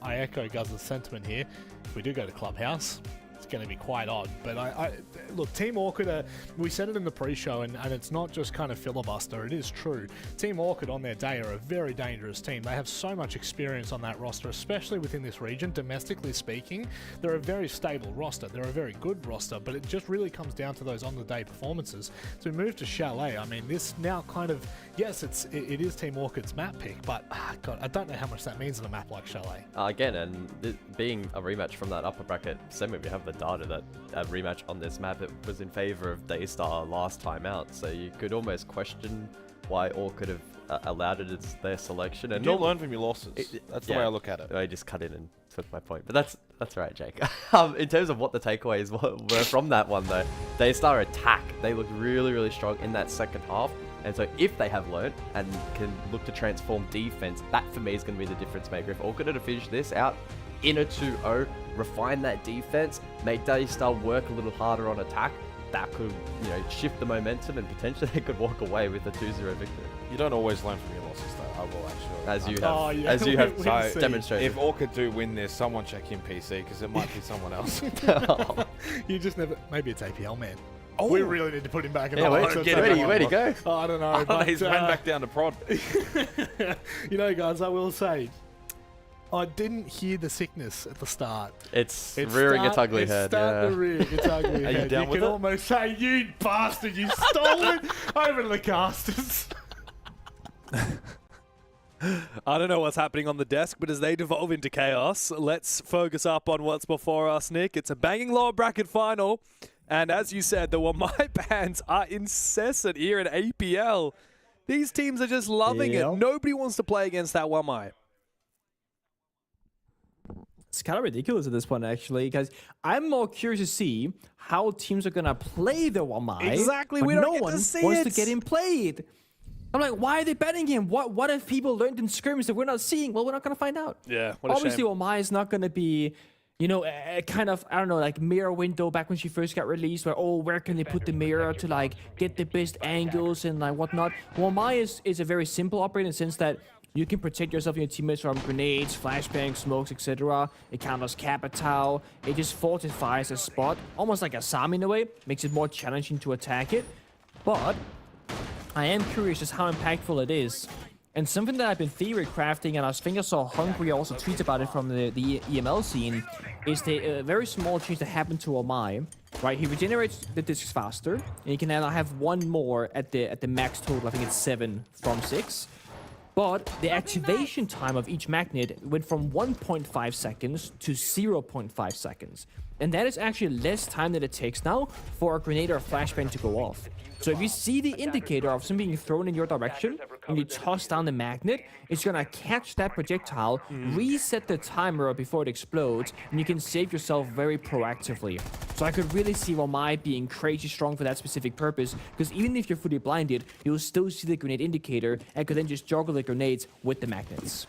I echo Guz's sentiment here. If we do go to Clubhouse, it's going to be quite odd. But look, Team Orchid, we said it in the pre-show, and it's not just kind of filibuster. It is true. Team Orchid on their day are a very dangerous team. They have so much experience on that roster, especially within this region. Domestically speaking, they're a very stable roster. They're a very good roster, but it just really comes down to those on-the-day performances. So we move to Chalet. I mean, this now kind of, yes, it is Team Orchid's map pick, but God, I don't know how much that means in a map like Chalet. Again, and being a rematch from that upper bracket semi, we have the data that a rematch on this map, it was in favor of Daystar last time out, so you could almost question why Orchid have allowed it as their selection. And You'll learn from your losses. That's the way I look at it. I just cut in and took my point, but that's right, Jake. In terms of what the takeaways were from that one, though, Daystar attack, they looked really, really strong in that second half. And so if they have learnt and can look to transform defense, that for me is going to be the difference maker. If Orchid had to finish this out in a 2-0, refine that defense, make Daystar work a little harder on attack, that could, you know, shift the momentum, and potentially they could walk away with a 2-0 victory. You don't always learn from your losses, though. I will actually. As you have So demonstrated. If Orchid do win this, someone check in PC, because it might be someone else. You just never. Maybe it's APL man. Oh. We really need to put him back in Yeah, the where'd box. he go? Oh, I don't know. But, He's ran back down to prod. You know, guys, I will say, I didn't hear the sickness at the start. It's rearing its ugly head. It's starting to rear its ugly head. you down with can it? almost say, you bastard, you stole it over to the casters. I don't know what's happening on the desk, but as they devolve into chaos, let's focus up on what's before us, Nick. It's a banging lower bracket final. And as you said, the Wamai bans are incessant here in APL. These teams are just loving it. Nobody wants to play against that Wamai. It's kind of ridiculous at this point, actually, because I'm more curious to see how teams are going to play the Wamai. Exactly, but we don't no get one to see wants it. to get him played. I'm like, why are they betting him? What have people learned in scrims that we're not seeing? Well, we're not going to find out. Yeah, what a Obviously, shame. Wamai is not going to be, you know, a kind of, I don't know, like mirror window back when she first got released, where, oh, where can they put the mirror to, like, get the best angles and, like, whatnot. Wamai is a very simple operator in the sense that you can protect yourself and your teammates from grenades, flashbangs, smokes, etc. It counters Capitao. It just fortifies a spot, almost like a Sam in a way. Makes it more challenging to attack it. But I am curious just how impactful it is. And something that I've been theory crafting, and I think I saw Hungry also tweet about it from the EML scene, is the very small change that happened to Omai. Right, he regenerates the discs faster, and he can now have one more at the max total. I think it's 7 from 6. But the activation time of each magnet went from 1.5 seconds to 0.5 seconds. And that is actually less time than it takes now for a grenade or a flashbang to go off. So if you see the indicator of something being thrown in your direction, and you toss down the magnet, it's gonna catch that projectile, reset the timer before it explodes, and you can save yourself very proactively. So I could really see Wamai being crazy strong for that specific purpose, because even if you're fully blinded, you'll still see the grenade indicator, and could then just juggle the grenades with the magnets.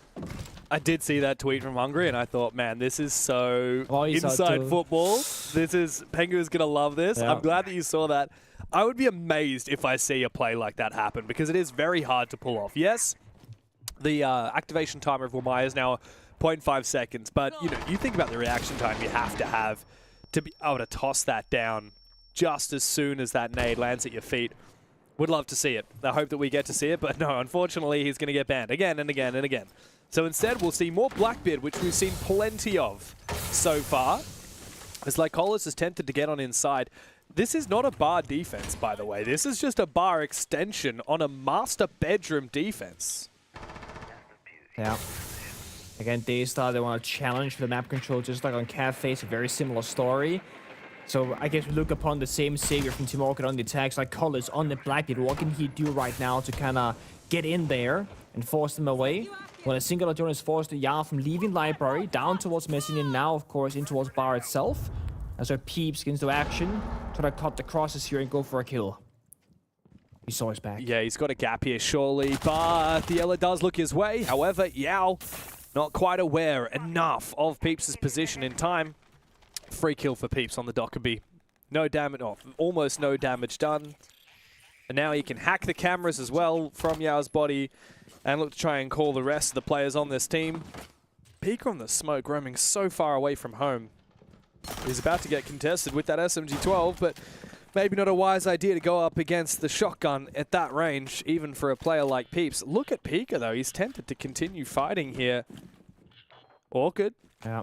I did see that tweet from Hungry, and I thought, man, this is so he's inside football. This is, Pengu is going to love this. Yeah. I'm glad that you saw that. I would be amazed if I see a play like that happen, because it is very hard to pull off. Yes, the activation timer of Wamai is now 0.5 seconds, but you know, you think about the reaction time you have to be able to toss that down just as soon as that nade lands at your feet. Would love to see it. I hope that we get to see it, but no, unfortunately, he's going to get banned again and again and again. So instead, we'll see more Blackbeard, which we've seen plenty of so far. As Lycolis is tempted to get on inside. This is not a bar defense, by the way. This is just a bar extension on a master bedroom defense. Yeah. Again, Daystar, they want to challenge the map control, just like on Cafe. It's a very similar story. So I guess we look upon the same savior from Team Orchid on the attacks, like Collis on the Blackbeard. What can he do right now to kind of get in there and force them away? When a singular drone is forced the Yar from leaving library down towards Messinian, now of course in towards bar itself. As our Peeps gets into action, try to cut the crosses here and go for a kill. He saw his back. Yeah, he's got a gap here surely, but the Ella does look his way. However, Yao not quite aware enough of Peeps' position in time. Free kill for Peeps on the Dockerby. No damage, almost no damage done. And now he can hack the cameras as well from Yao's body and look to try and call the rest of the players on this team. Peek on the smoke, roaming so far away from home. He's about to get contested with that SMG-12, but maybe not a wise idea to go up against the shotgun at that range, even for a player like Peeps. Look at Pika, though. He's tempted to continue fighting here. Orchid,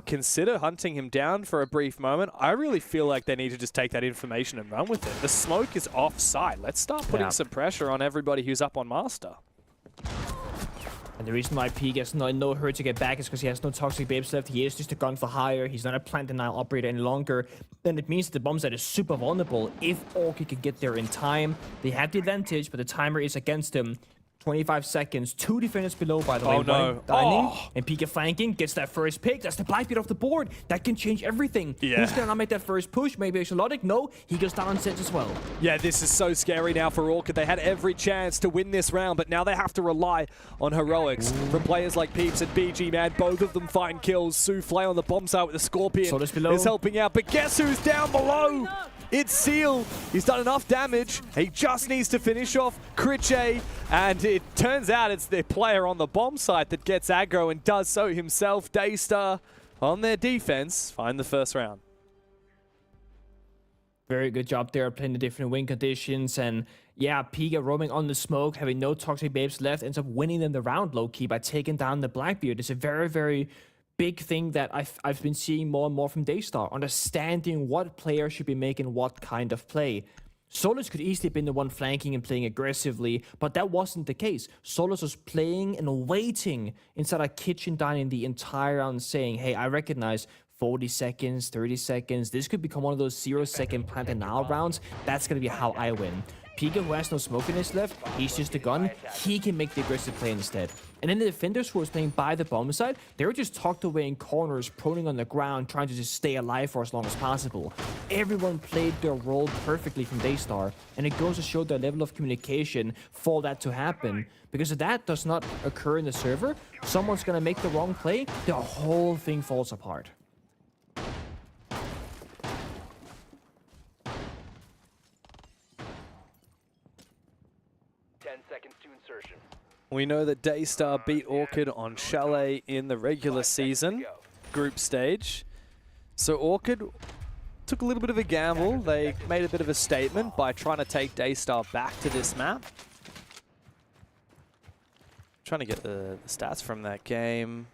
consider hunting him down for a brief moment. I really feel like they need to just take that information and run with it. The smoke is offside. Let's start putting some pressure on everybody who's up on Master. And the reason why P gets no hurt to get back is because he has no toxic babes left. He is just a gun for hire. He's not a plant denial operator any longer. Then it means that the bomb site is super vulnerable. If Orchid can get there in time, they have the advantage, but the timer is against him. 25 seconds. 2 defenders below, by the way. Oh, no. One dining. And Pika flanking. Gets that first pick. That's the Blackbeard off the board. That can change everything. Yeah. Who's going to make that first push? Maybe Exolotic? No. He goes down on sets as well. Yeah, this is so scary now for Orchid. They had every chance to win this round, but now they have to rely on heroics from players like Peeps and BG, man. Both of them find kills. Souffle on the bomb site with the Scorpion is helping out. But guess who's down below? It's Seal. He's done enough damage. He just needs to finish off Critche. And it turns out it's the player on the bomb site that gets aggro and does so himself. Daystar on their defense find the first round. Very good job there, playing the different win conditions. And yeah, Pika roaming on the smoke, having no toxic babes left, ends up winning them the round low-key by taking down the Blackbeard. It's a very, very big thing that I've been seeing more and more from Daystar, understanding what player should be making what kind of play. Solus could easily have been the one flanking and playing aggressively, but that wasn't the case. Solus was playing and waiting inside a kitchen dining the entire round, saying, hey, I recognize 40 seconds, 30 seconds. This could become one of those 0-second plant and now rounds. That's going to be how I win. Pika, who has no smokiness left, he's just a gun. He can make the aggressive play instead. And then the defenders who was playing by the bomb side, they were just tucked away in corners, proning on the ground, trying to just stay alive for as long as possible. Everyone played their role perfectly from Daystar, and it goes to show the level of communication for that to happen. Because if that does not occur in the server, someone's gonna make the wrong play, the whole thing falls apart. We know that Daystar beat Orchid on Chalet in the regular season group stage. So Orchid took a little bit of a gamble. They made a bit of a statement by trying to take Daystar back to this map. Trying to get the stats from that game.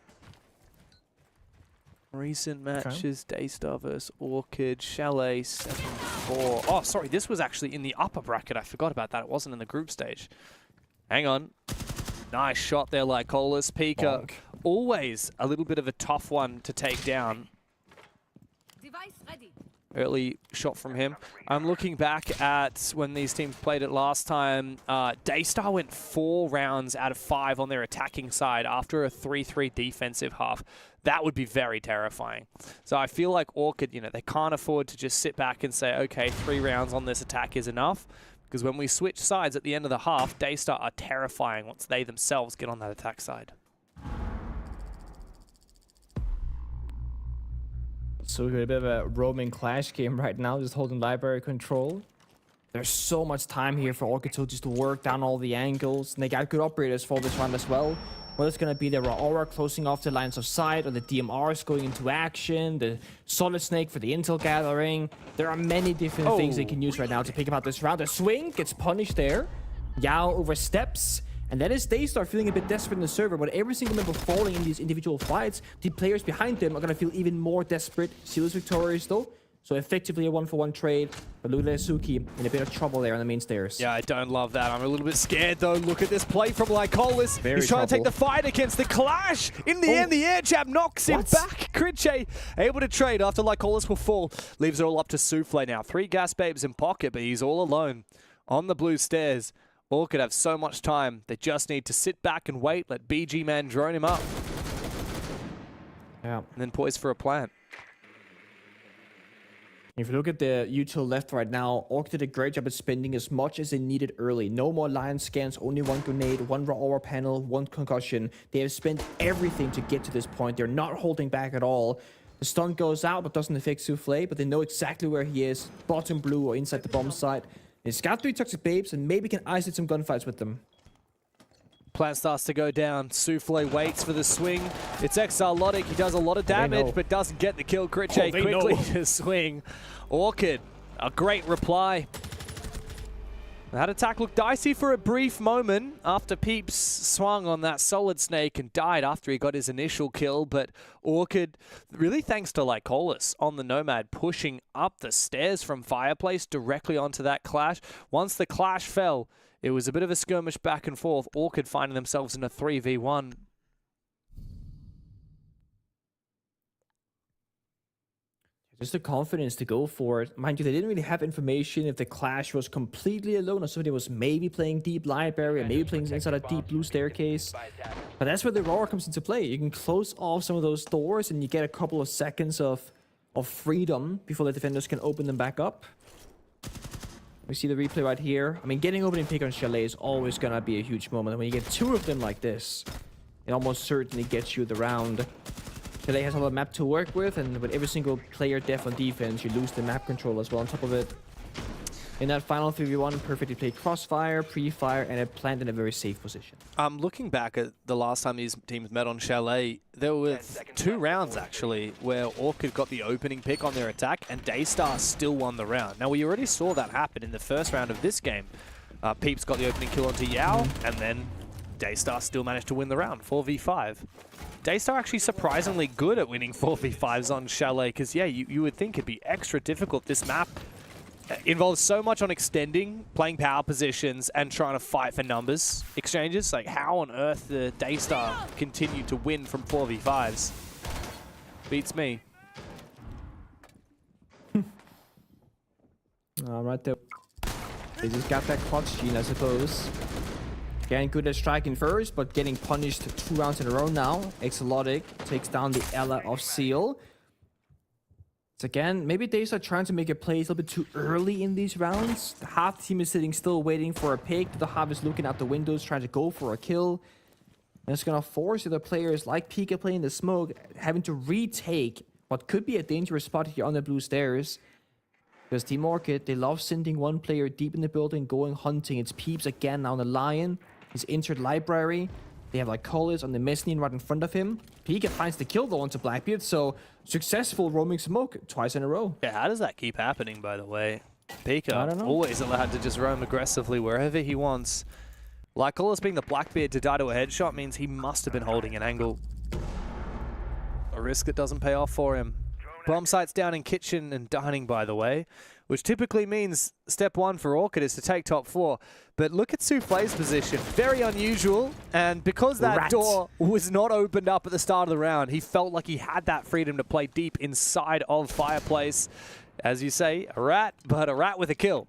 Recent matches, Daystar versus Orchid, Chalet 7-4. Oh, sorry, this was actually in the upper bracket. I forgot about that. It wasn't in the group stage. Hang on. Nice shot there, Lycolis. Pika, always a little bit of a tough one to take down. Device ready. Early shot from him. I'm looking back at when these teams played it last time. Daystar went 4 rounds out of 5 on their attacking side after a 3-3 defensive half. That would be very terrifying. So I feel like Orchid, you know, they can't afford to just sit back and say, okay, 3 rounds on this attack is enough. Because when we switch sides at the end of the half, Daystar are terrifying once they themselves get on that attack side. So we got a bit of a roaming clash game right now, just holding library control. There's so much time here for Orchid to just work down all the angles, and they got good operators for this round as well. Whether it's going to be the Aura closing off the lines of sight, or the DMRs going into action, the Solid Snake for the intel gathering. There are many different things they can use right now to pick up this round. The swing gets punished there. Yao oversteps. And that is Daystar feeling a bit desperate in the server, but every single member falling in these individual fights, the players behind them are going to feel even more desperate. Seal is victorious though, so effectively a 1-for-1 trade. But Suki in a bit of trouble there on the main stairs. Yeah, I don't love that. I'm a little bit scared though. Look at this play from Lycolis. He's trying to take the fight against the Clash. In the end, the air jab knocks him back. Critche able to trade after Lycolis will fall. Leaves it all up to Souffle now. 3 gas babes in pocket, but he's all alone on the blue stairs. Orchid have so much time. They just need to sit back and wait. Let BG Man drone him up. Yeah. And then poise for a plant. If you look at the util left right now, Orchid did a great job at spending as much as they needed early. No more lion scans, only 1 grenade, 1 raw aura panel, 1 concussion. They have spent everything to get to this point. They're not holding back at all. The stun goes out, but doesn't affect Souffle, but they know exactly where he is. Bottom blue or inside the bomb site. He's got 3 toxic babes and maybe can isolate some gunfights with them. Plan starts to go down. Souffle waits for the swing. It's Exarlotic. He does a lot of damage, but doesn't get the kill. Critche quickly to swing. Orchid, a great reply. That attack looked dicey for a brief moment after Peeps swung on that Solid Snake and died after he got his initial kill. But Orchid, really thanks to Lycolis on the Nomad, pushing up the stairs from Fireplace directly onto that Clash. Once the Clash fell, it was a bit of a skirmish back and forth. Orchid finding themselves in a 3v1. Just the confidence to go for it. Mind you, they didn't really have information if the Clash was completely alone or somebody was maybe playing deep library and maybe playing inside a deep blue staircase. But that's where the Aurora comes into play. You can close off some of those doors and you get a couple of seconds of freedom before the defenders can open them back up. We see the replay right here. I mean, getting opening pick on Chalet is always going to be a huge moment. And when you get 2 of them like this, it almost certainly gets you the round. Chalet has a lot of map to work with, and with every single player def on defense, you lose the map control as well on top of it. In that final 3v1, perfectly played crossfire, pre-fire, and a plant in a very safe position. Looking back at the last time these teams met on Chalet, there were 2 rounds actually where Orchid got the opening pick on their attack and Daystar still won the round. Now we already saw that happen in the first round of this game. Peeps got the opening kill onto Yao, and then Daystar still managed to win the round, 4v5. Daystar actually surprisingly good at winning 4v5s on Chalet, because yeah, you would think it'd be extra difficult. This map involves so much on extending, playing power positions, and trying to fight for numbers exchanges. Like, how on earth the Daystar continue to win from 4v5s? Beats me. Right there. They just got that clutch gene, I suppose. Getting good at striking first, but getting punished 2 rounds in a row now. Exotic takes down the Ella of Seal. So again, maybe they are trying to make a play a little bit too early in these rounds. The half team is sitting still waiting for a pick. The half is looking out the windows trying to go for a kill. And it's going to force the players like Pika playing the smoke, having to retake what could be a dangerous spot here on the blue stairs. Because Team Orchid, they love sending one player deep in the building, going hunting. It's Peeps again now on the Lion. He's entered library. They have like Collis on the mezzanine right in front of him. Pika finds the kill though onto Blackbeard, so successful roaming smoke twice in a row. Yeah, how does that keep happening, by the way? Pika always allowed to just roam aggressively wherever he wants. Like Collis being the Blackbeard to die to a headshot means he must have been holding an angle. A risk that doesn't pay off for him. Bomb sites down in kitchen and dining, by the way, which typically means step 1 for Orchid is to take top floor. But look at Souffle's position. Very unusual. And because that door was not opened up at the start of the round, he felt like he had that freedom to play deep inside of Fireplace. As you say, a rat, but a rat with a kill.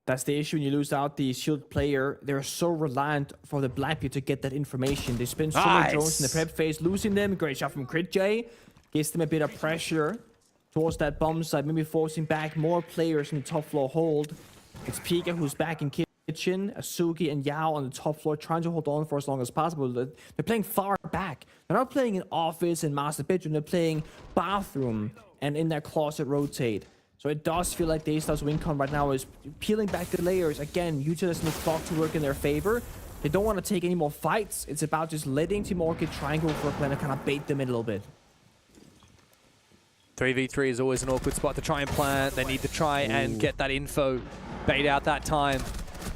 That's the issue when you lose out the shield player. They're so reliant for the Blackbeard to get that information. They spend so many drones in the prep phase, losing them. Great shot from Crit J. Gives them a bit of pressure towards that bomb site, maybe forcing back more players from the top floor hold. It's Pika who's back in kitchen, Asuki and Yao on the top floor trying to hold on for as long as possible. They're playing far back. They're not playing in office and master bedroom, they're playing bathroom and in their closet rotate. So it does feel like Daystar's win con right now is peeling back the layers, again, utilizing the clock to work in their favor. They don't want to take any more fights. It's about just letting Team Orchid try and go for a plan and kind of bait them in a little bit. 3v3 is always an awkward spot to try and plant. They need to try and get that info, bait out that time.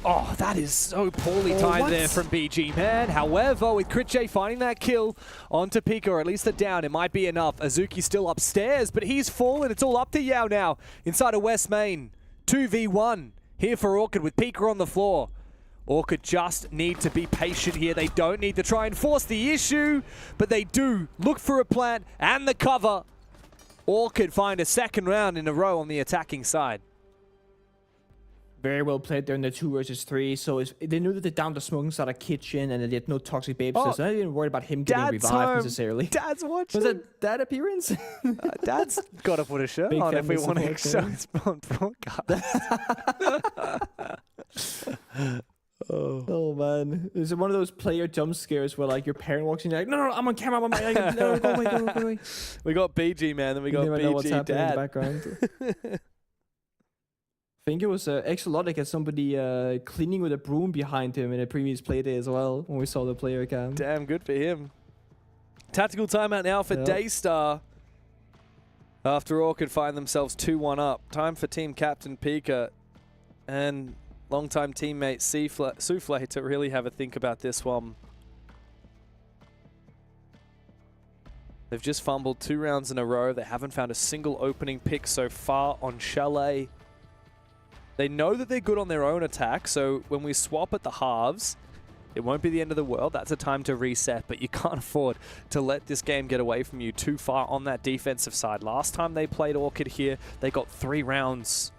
Oh, that is so poorly timed there from BG, man. However, with Crit J finding that kill onto Pika, or at least the down, it might be enough. Azuki's still upstairs, but he's fallen. It's all up to Yao now inside of West Main. 2v1 here for Orchid with Pika on the floor. Orchid just need to be patient here. They don't need to try and force the issue, but they do look for a plant and the cover. Orchid find a second round in a row on the attacking side. Very well played there in the 2 versus 3. So they knew that they downed the smoking side of kitchen and they had no toxic babes. So I didn't worry about him getting revived necessarily. Dad's watching. Was that dad appearance? Dad's got to put a shirt on if we want to show his broadcast. Oh man, is it one of those player jump scares where like your parent walks in, you're like, no, I'm on camera, no, go away. We got BG man, then we got BG know what's happening dad. in the background. I think it was Exolotic had somebody cleaning with a broom behind him in a previous play day as well when we saw the player cam. Damn, good for him. Tactical timeout now for Daystar. After Orchid find themselves 2-1 up. Time for team captain Pika and longtime teammate Souffle to really have a think about this one. They've just fumbled 2 rounds in a row. They haven't found a single opening pick so far on Chalet. They know that they're good on their own attack, so when we swap at the halves, it won't be the end of the world. That's a time to reset, but you can't afford to let this game get away from you too far on that defensive side. Last time they played Orchid here, they got 3 rounds.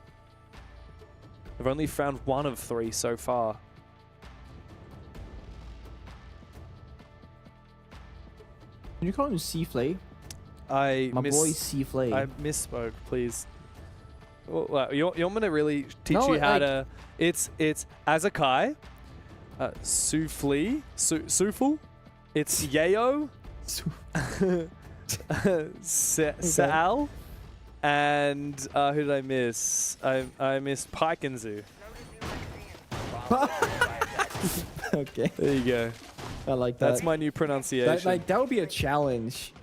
They've only found 1 of 3 so far. Can you call him Souffle? My boy Souffle. I misspoke, please. Well, you want me to really teach you how to... It's Azakai, Souffle, Souffle, it's Yayo, Sal, and who did I miss? I missed Paikenzu. Okay. There you go. I like that. That's my new pronunciation. That would be a challenge.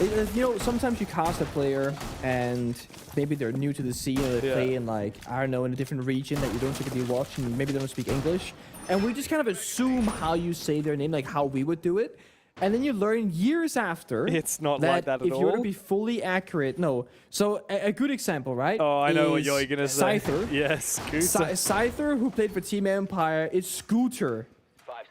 You know, sometimes you cast a player and maybe they're new to the scene or they play in like, I don't know, in a different region that you don't typically watch and maybe they don't speak English. And we just kind of assume how you say their name, like how we would do it. And then you learn years after it's not like that at all. If you were to be fully accurate, no. So a good example, right? Oh, I know what you're going to say. Scyther. Yes, Scyther, who played for Team Empire, it's Scooter.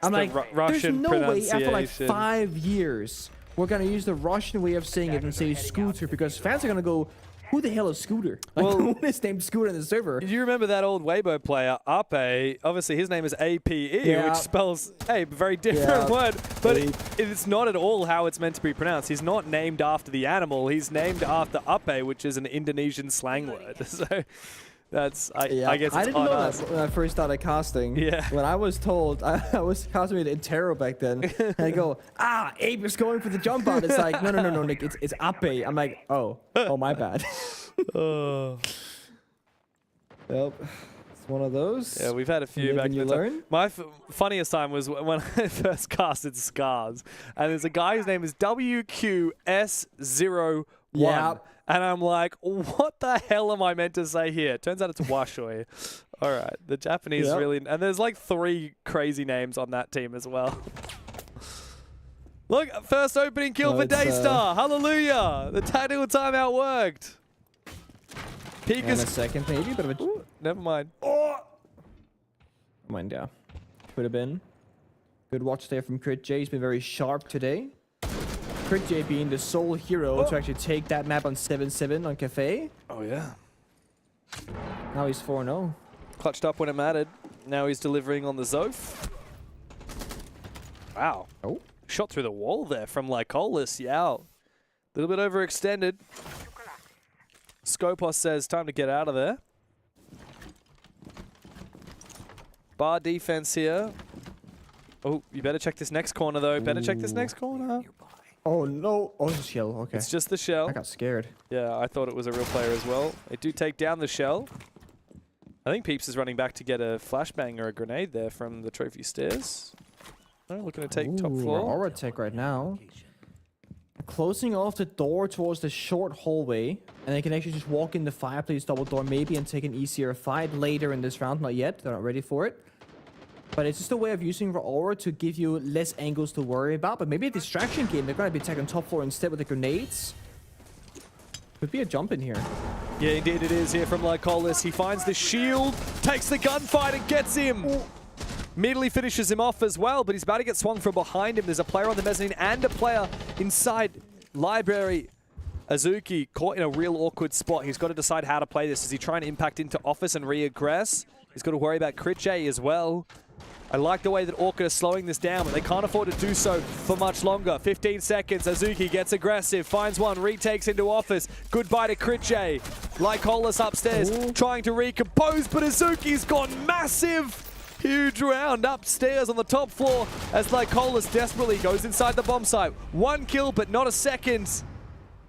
I'm like, Russian there's no way after like pronunciation. 5 years we're going to use the Russian way of saying it and say Scooter because fans are going to go, who the hell is Scooter? Like, Well, who is named Scooter in the server? Do you remember that old Weibo player, Ape? Obviously, his name is APE, Yeah. which spells, hey, very different word. But it's not at all how it's meant to be pronounced. He's not named after the animal. He's named after Ape, which is an Indonesian slang word. So that's, I guess it's I didn't on know us. that when I first started casting. Yeah. When I was told, I was casting with Intero back then. And I go, Abe is going for the jump out. It's like, no, Nick, it's Ape. I'm like, oh, my bad. Yep. It's one of those. Yeah, we've had a few back you in the time. learn. My funniest time was when I first casted Scars, and there's a guy whose name is WQS01. Yeah. And I'm like, what the hell am I meant to say here? Turns out it's Washui. All right, the Japanese really... And there's like 3 crazy names on that team as well. Look, first opening kill for Daystar. Hallelujah. The tactical timeout worked. And a second maybe, but Ooh, never mind. Mind, yeah. Could have been. Good watch there from Crit J. He's been very sharp today. Crit J being the sole hero to actually take that map on 7-7 on Cafe. Oh, yeah. Now he's 4-0. Clutched up when it mattered. Now he's delivering on the Zoph. Wow. Oh. Shot through the wall there from Lycolis. Yeah. A little bit overextended. Skopos says time to get out of there. Bar defense here. Oh, you better check this next corner, though. Better check this next corner. Oh, no. Oh, it's a shell. Okay. It's just the shell. I got scared. Yeah, I thought it was a real player as well. They do take down the shell. I think Peeps is running back to get a flashbang or a grenade there from the trophy stairs. Oh, looking to take top floor. Aura tech right now. Closing off the door towards the short hallway. And they can actually just walk in the fireplace double door maybe and take an easier fight later in this round. Not yet. They're not ready for it. But it's just a way of using Aura to give you less angles to worry about. But maybe a distraction game. They're going to be attacking top floor instead with the grenades. Could be a jump in here. Yeah, indeed it is here from Lycolis. He finds the shield, takes the gunfight and gets him. Immediately finishes him off as well, but he's about to get swung from behind him. There's a player on the mezzanine and a player inside library. Azuki caught in a real awkward spot. He's got to decide how to play this. Is he trying to impact into office and re-aggress? He's got to worry about Crit J as well. I like the way that Orchid is slowing this down, but they can't afford to do so for much longer. 15 seconds, Azuki gets aggressive, finds one, retakes into office. Goodbye to Crit J. Lycolis upstairs, trying to recompose, but Azuki's gone massive. Huge round upstairs on the top floor as Lycolis desperately goes inside the bomb site. 1 kill, but not a second.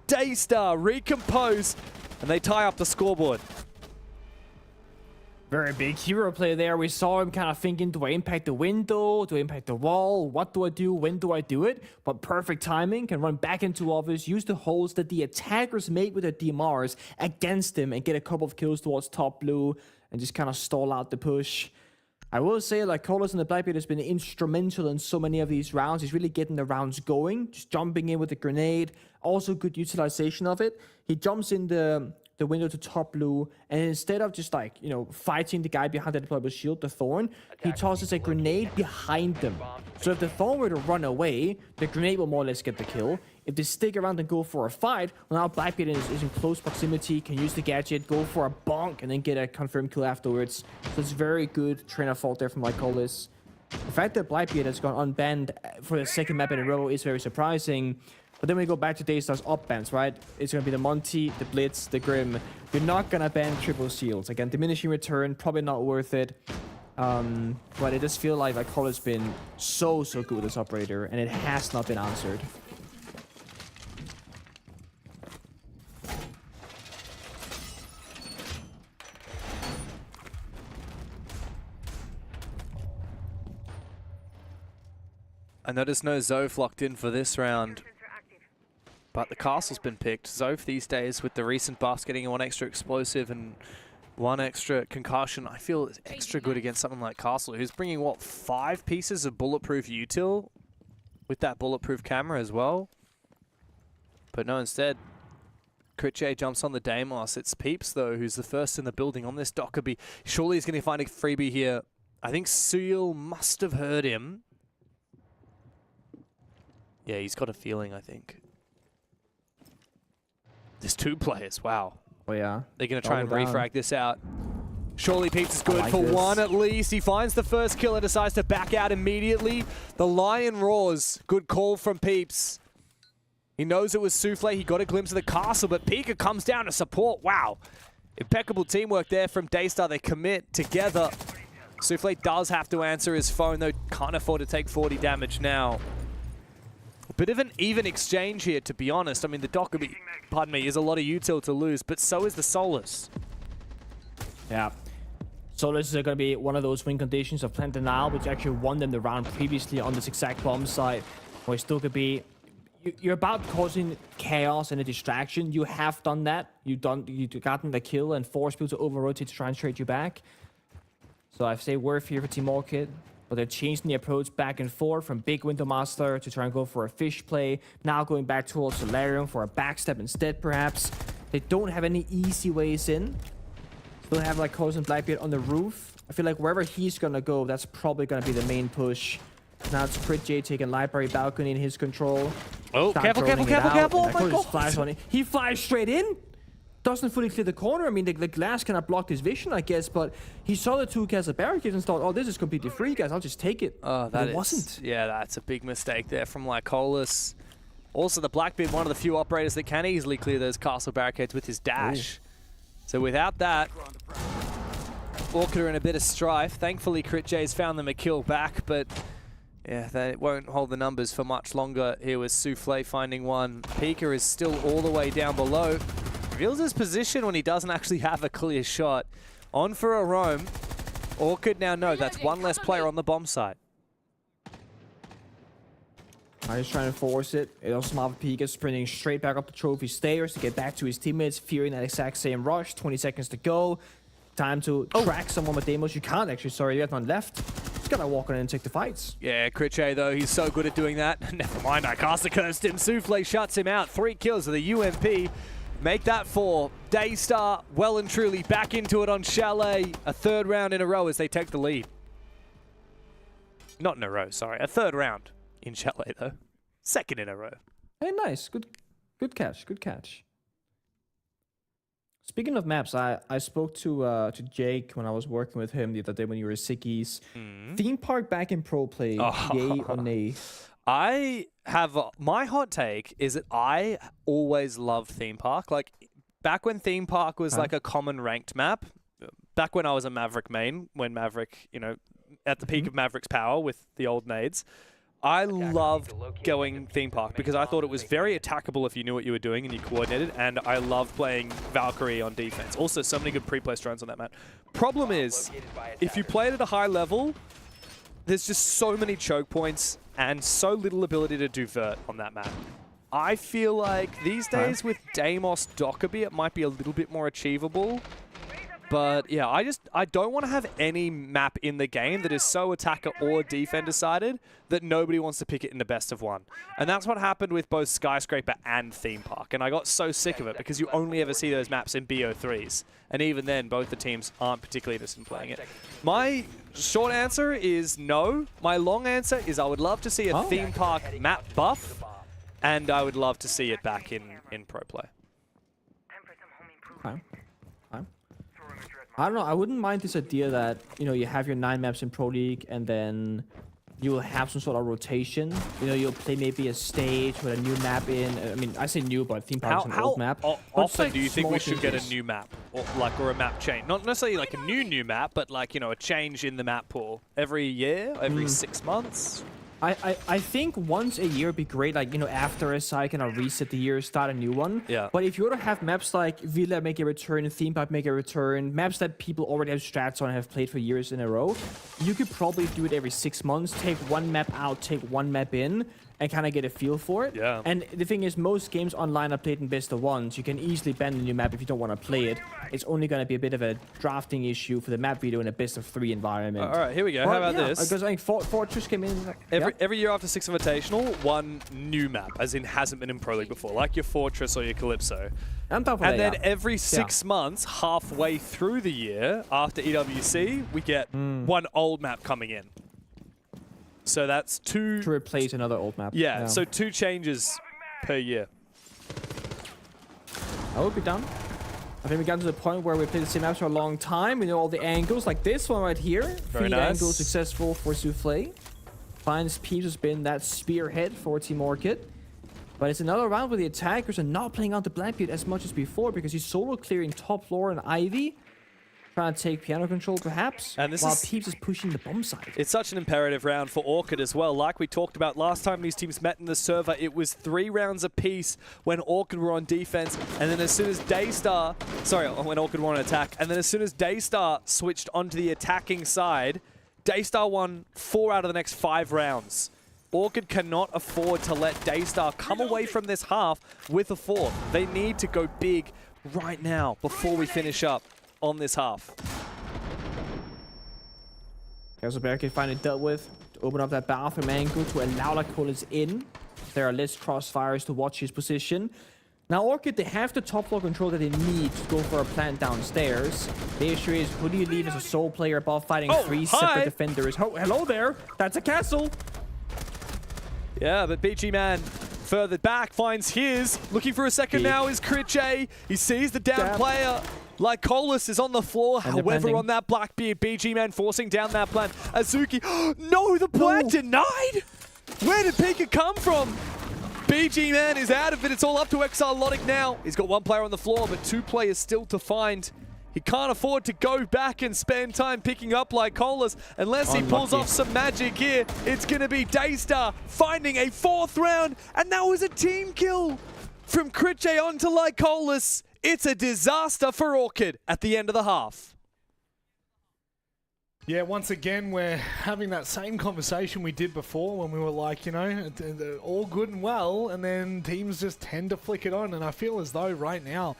Daystar recompose, and they tie up the scoreboard. Very big hero play there. We saw him kind of thinking, do I impact the window? Do I impact the wall? What do I do? When do I do it? But perfect timing, can run back into office, use the holes that the attackers made with their DMRs against him and get a couple of kills towards top blue and just kind of stall out the push. I will say, like, Colas and the Blackbeard has been instrumental in so many of these rounds. He's really getting the rounds going, just jumping in with a grenade. Also good utilization of it. He jumps in the window to top blue, and instead of just, like, you know, fighting the guy behind the deployable shield, the Thorn, he tosses a grenade behind them. So if the Thorn were to run away, the grenade will more or less get the kill. If they stick around and go for a fight, well, now Blackbeard is in close proximity, can use the gadget, go for a bonk, and then get a confirmed kill afterwards. So it's very good train of thought there from Lycolis. The fact that Blackbeard has gone unbanned for the second map in a row is very surprising. But then we go back to Daystar's up bans, right? It's going to be the Monty, the Blitz, the Grim. You're not going to ban triple shields. Again, diminishing return, probably not worth it. But it does feel like Lycolis has been so good with this operator, and it has not been answered. I noticed no Zoph locked in for this round. But the castle's been picked. Zoph these days, with the recent buffs, getting 1 extra explosive and 1 extra concussion, I feel is extra good against something like Castle, who's bringing, what, 5 pieces of bulletproof util with that bulletproof camera as well. But no, instead, Crit J jumps on the Deimos. It's Peeps, though, who's the first in the building on this Dockerby. Surely he's going to find a freebie here. I think Suyil must have heard him. Yeah, he's got a feeling, I think. There's 2 players, wow. Oh, yeah. They're going to try and Double down. refrag this out. Surely Peeps is good like for this. one at least. He finds the first kill and decides to back out immediately. The Lion roars. Good call from Peeps. He knows it was Souffle. He got a glimpse of the castle, but Pika comes down to support. Wow. Impeccable teamwork there from Daystar. They commit together. Souffle does have to answer his phone, though. Can't afford to take 40 damage now. A bit of an even exchange here, to be honest. I mean, the Dockerby, pardon me, is a lot of util to lose, but so is the Solus. Yeah. Solus is going to be one of those win conditions of Plant Denial, which actually won them the round previously on this exact bomb site, where it's still going to be... You're about causing chaos and a distraction. You have done that. You've gotten the kill and forced people to over-rotate to try and trade you back. So I say worth here for Team Orchid, but they're changing the approach back and forth from Big Window Master to try and go for a fish play. Now going back towards Solarium for a backstep instead, perhaps. They don't have any easy ways in. Still have like Coz and Blackbeard on the roof. I feel like wherever he's gonna go, that's probably gonna be the main push. Now it's Crit J taking Library Balcony in his control. Oh, Start careful, droning careful, it careful, out, careful. and Oh my Coz flies on it. He flies straight in. Doesn't fully clear the corner. I mean, the glass cannot block his vision, I guess, but he saw the two cast of barricades and thought, oh, this is completely free, guys. I'll just take it. Oh, But it wasn't. Yeah, that's a big mistake there from Lycolis. Also, the Blackbeard, one of the few operators that can easily clear those castle barricades with his dash. Ooh. So without that, Orchid are in a bit of strife. Thankfully, Crit J's found them a kill back, but yeah, they won't hold the numbers for much longer. Here was Souffle finding one. Pika is still all the way down below. Reveals his position when he doesn't actually have a clear shot. On for a roam. Orchid now know that's one less player on the bomb site. He's trying to force it. It also Marvel Pika sprinting straight back up the trophy stairs to get back to his teammates, fearing that exact same rush. 20 seconds to go. Time to track someone with demos. You can't actually, sorry, you have none left. Just gotta walk on in and take the fights. Yeah, Critche though, he's so good at doing that. Never mind, I cast a cursed him. Souffle shuts him out. 3 kills of the UMP. Make that 4. Daystar well and truly back into it on Chalet. A 3rd round in a row as they take the lead. Not in a row, sorry. A 3rd round in Chalet though. 2nd in a row. Hey, nice. Good catch. Good catch. Speaking of maps, I spoke to Jake when I was working with him the other day when you were at Sickies. Theme Park back in pro play, yay or nay? I have my hot take is that I always loved Theme Park. Like back when Theme Park was like a common ranked map, back when I was a Maverick main, when Maverick, you know, at the peak of Maverick's power with the old nades, I loved going Theme Park because I thought it was very attackable if you knew what you were doing and you coordinated, and I loved playing Valkyrie on defense. Also, so many good pre-play drones on that map. Problem is, if you played at a high level, there's just so many choke points and so little ability to do vert on that map. I feel like these days with Deimos Dockerby, it might be a little bit more achievable. But yeah, I don't want to have any map in the game that is so attacker or defender sided that nobody wants to pick it in the best of one. And that's what happened with both Skyscraper and Theme Park. And I got so sick of it because you only ever see those maps in BO3s. And even then, both the teams aren't particularly interested in playing it. My short answer is no. My long answer is I would love to see a Theme Park map buff. And I would love to see it back in pro play. Okay. I don't know, I wouldn't mind this idea that, you know, you have your 9 maps in Pro League and then you will have some sort of rotation. You know, you'll play maybe a stage with a new map in. I mean, I say new, but Theme Park is an old map. How often like do you think we should get changes. a new map? Or a map change? Not necessarily like a new map, but like, you know, a change in the map pool. Every year? Every 6 months? I think once a year would be great, like, you know, after a cycle, reset the year, start a new one. Yeah. But if you were to have maps like Villa make a return, Theme Park make a return, maps that people already have strats on and have played for years in a row, you could probably do it every 6 months, take one map out, take one map in, and kind of get a feel for it. Yeah. And the thing is, most games online are played in best of ones. You can easily ban the new map if you don't want to play it. It's only going to be a bit of a drafting issue for the map video in a best of 3 environment. All right, here we go. How about this? Because I think Fortress came in. Every year after 6 Invitational, one new map, as in hasn't been in Pro League before, like your Fortress or your Calypso. And then every 6 months, halfway through the year, after EWC, we get one old map coming in. So that's 2... To replace another old map. Yeah, so 2 changes per year. I would be down. I think we got to the point where we played the same maps for a long time. We know all the angles, like this one right here. Very Feed nice. angle successful for Soufflé. Finds Peeps has been that spearhead for Team Orchid. But it's another round where the attackers are not playing out the Blackbeard as much as before because he's solo clearing top floor and Ivy. Trying to take piano control perhaps, and this while Peeps is pushing the bomb side. It's such an imperative round for Orchid as well. Like we talked about last time these teams met in the server, it was 3 rounds apiece when Orchid were on defense, and then as soon as Daystar, when Orchid were on attack, and then as soon as Daystar switched onto the attacking side, Daystar won 4 out of the next 5 rounds. Orchid cannot afford to let Daystar come away from this half with a 4. They need to go big right now before we finish up on this half. There's a barricade finally dealt with to open up that bathroom angle to allow Lycolis in. There are less crossfires to watch his position. Now Orchid, they have the top floor control that they need to go for a plant downstairs. The issue is, who do you leave as a sole player above fighting 3 separate defenders? Oh, hello there! That's a castle! Yeah, but BG Man further back finds his. Looking for a second now is Critche. He sees the down player. Lycolis is on the floor, however, on that Blackbeard, BG Man forcing down that plant. Azuki, no, the plant denied! Where did Pika come from? BG Man is out of it, it's all up to Exarlotic now. He's got 1 player on the floor, but 2 players still to find. He can't afford to go back and spend time picking up Lycolis unless he pulls off some magic here. It's gonna be Daystar finding a 4th round, and that was a team kill from Critche onto Lycolis. It's a disaster for Orchid at the end of the half. Yeah, once again, we're having that same conversation we did before when we were like, you know, all good and well, and then teams just tend to flick it on. And I feel as though right now,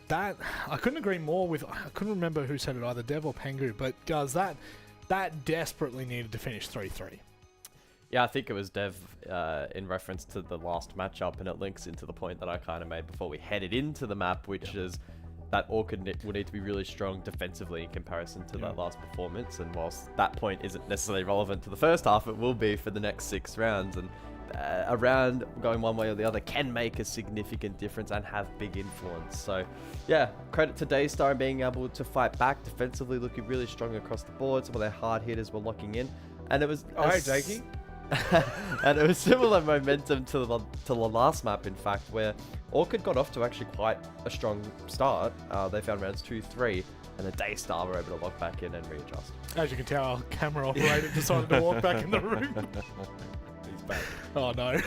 that I couldn't agree more with. I couldn't remember who said it, either Dev or Pengu, but guys, that desperately needed to finish 3-3. Yeah, I think it was Dev in reference to the last matchup, and it links into the point that I kind of made before we headed into the map, which is that Orchid will need to be really strong defensively in comparison to that last performance. And whilst that point isn't necessarily relevant to the first half, it will be for the next 6 rounds. And a round going one way or the other can make a significant difference and have big influence. So yeah, credit to Daystar being able to fight back defensively, looking really strong across the board. Some of their hard hitters were locking in, and it was Jakey. and it was similar momentum to the last map, in fact, where Orchid got off to actually quite a strong start. They found rounds 2, 3, and the Daystar were able to lock back in and readjust. As you can tell, our camera operator decided to walk back in the room. He's back. Oh no.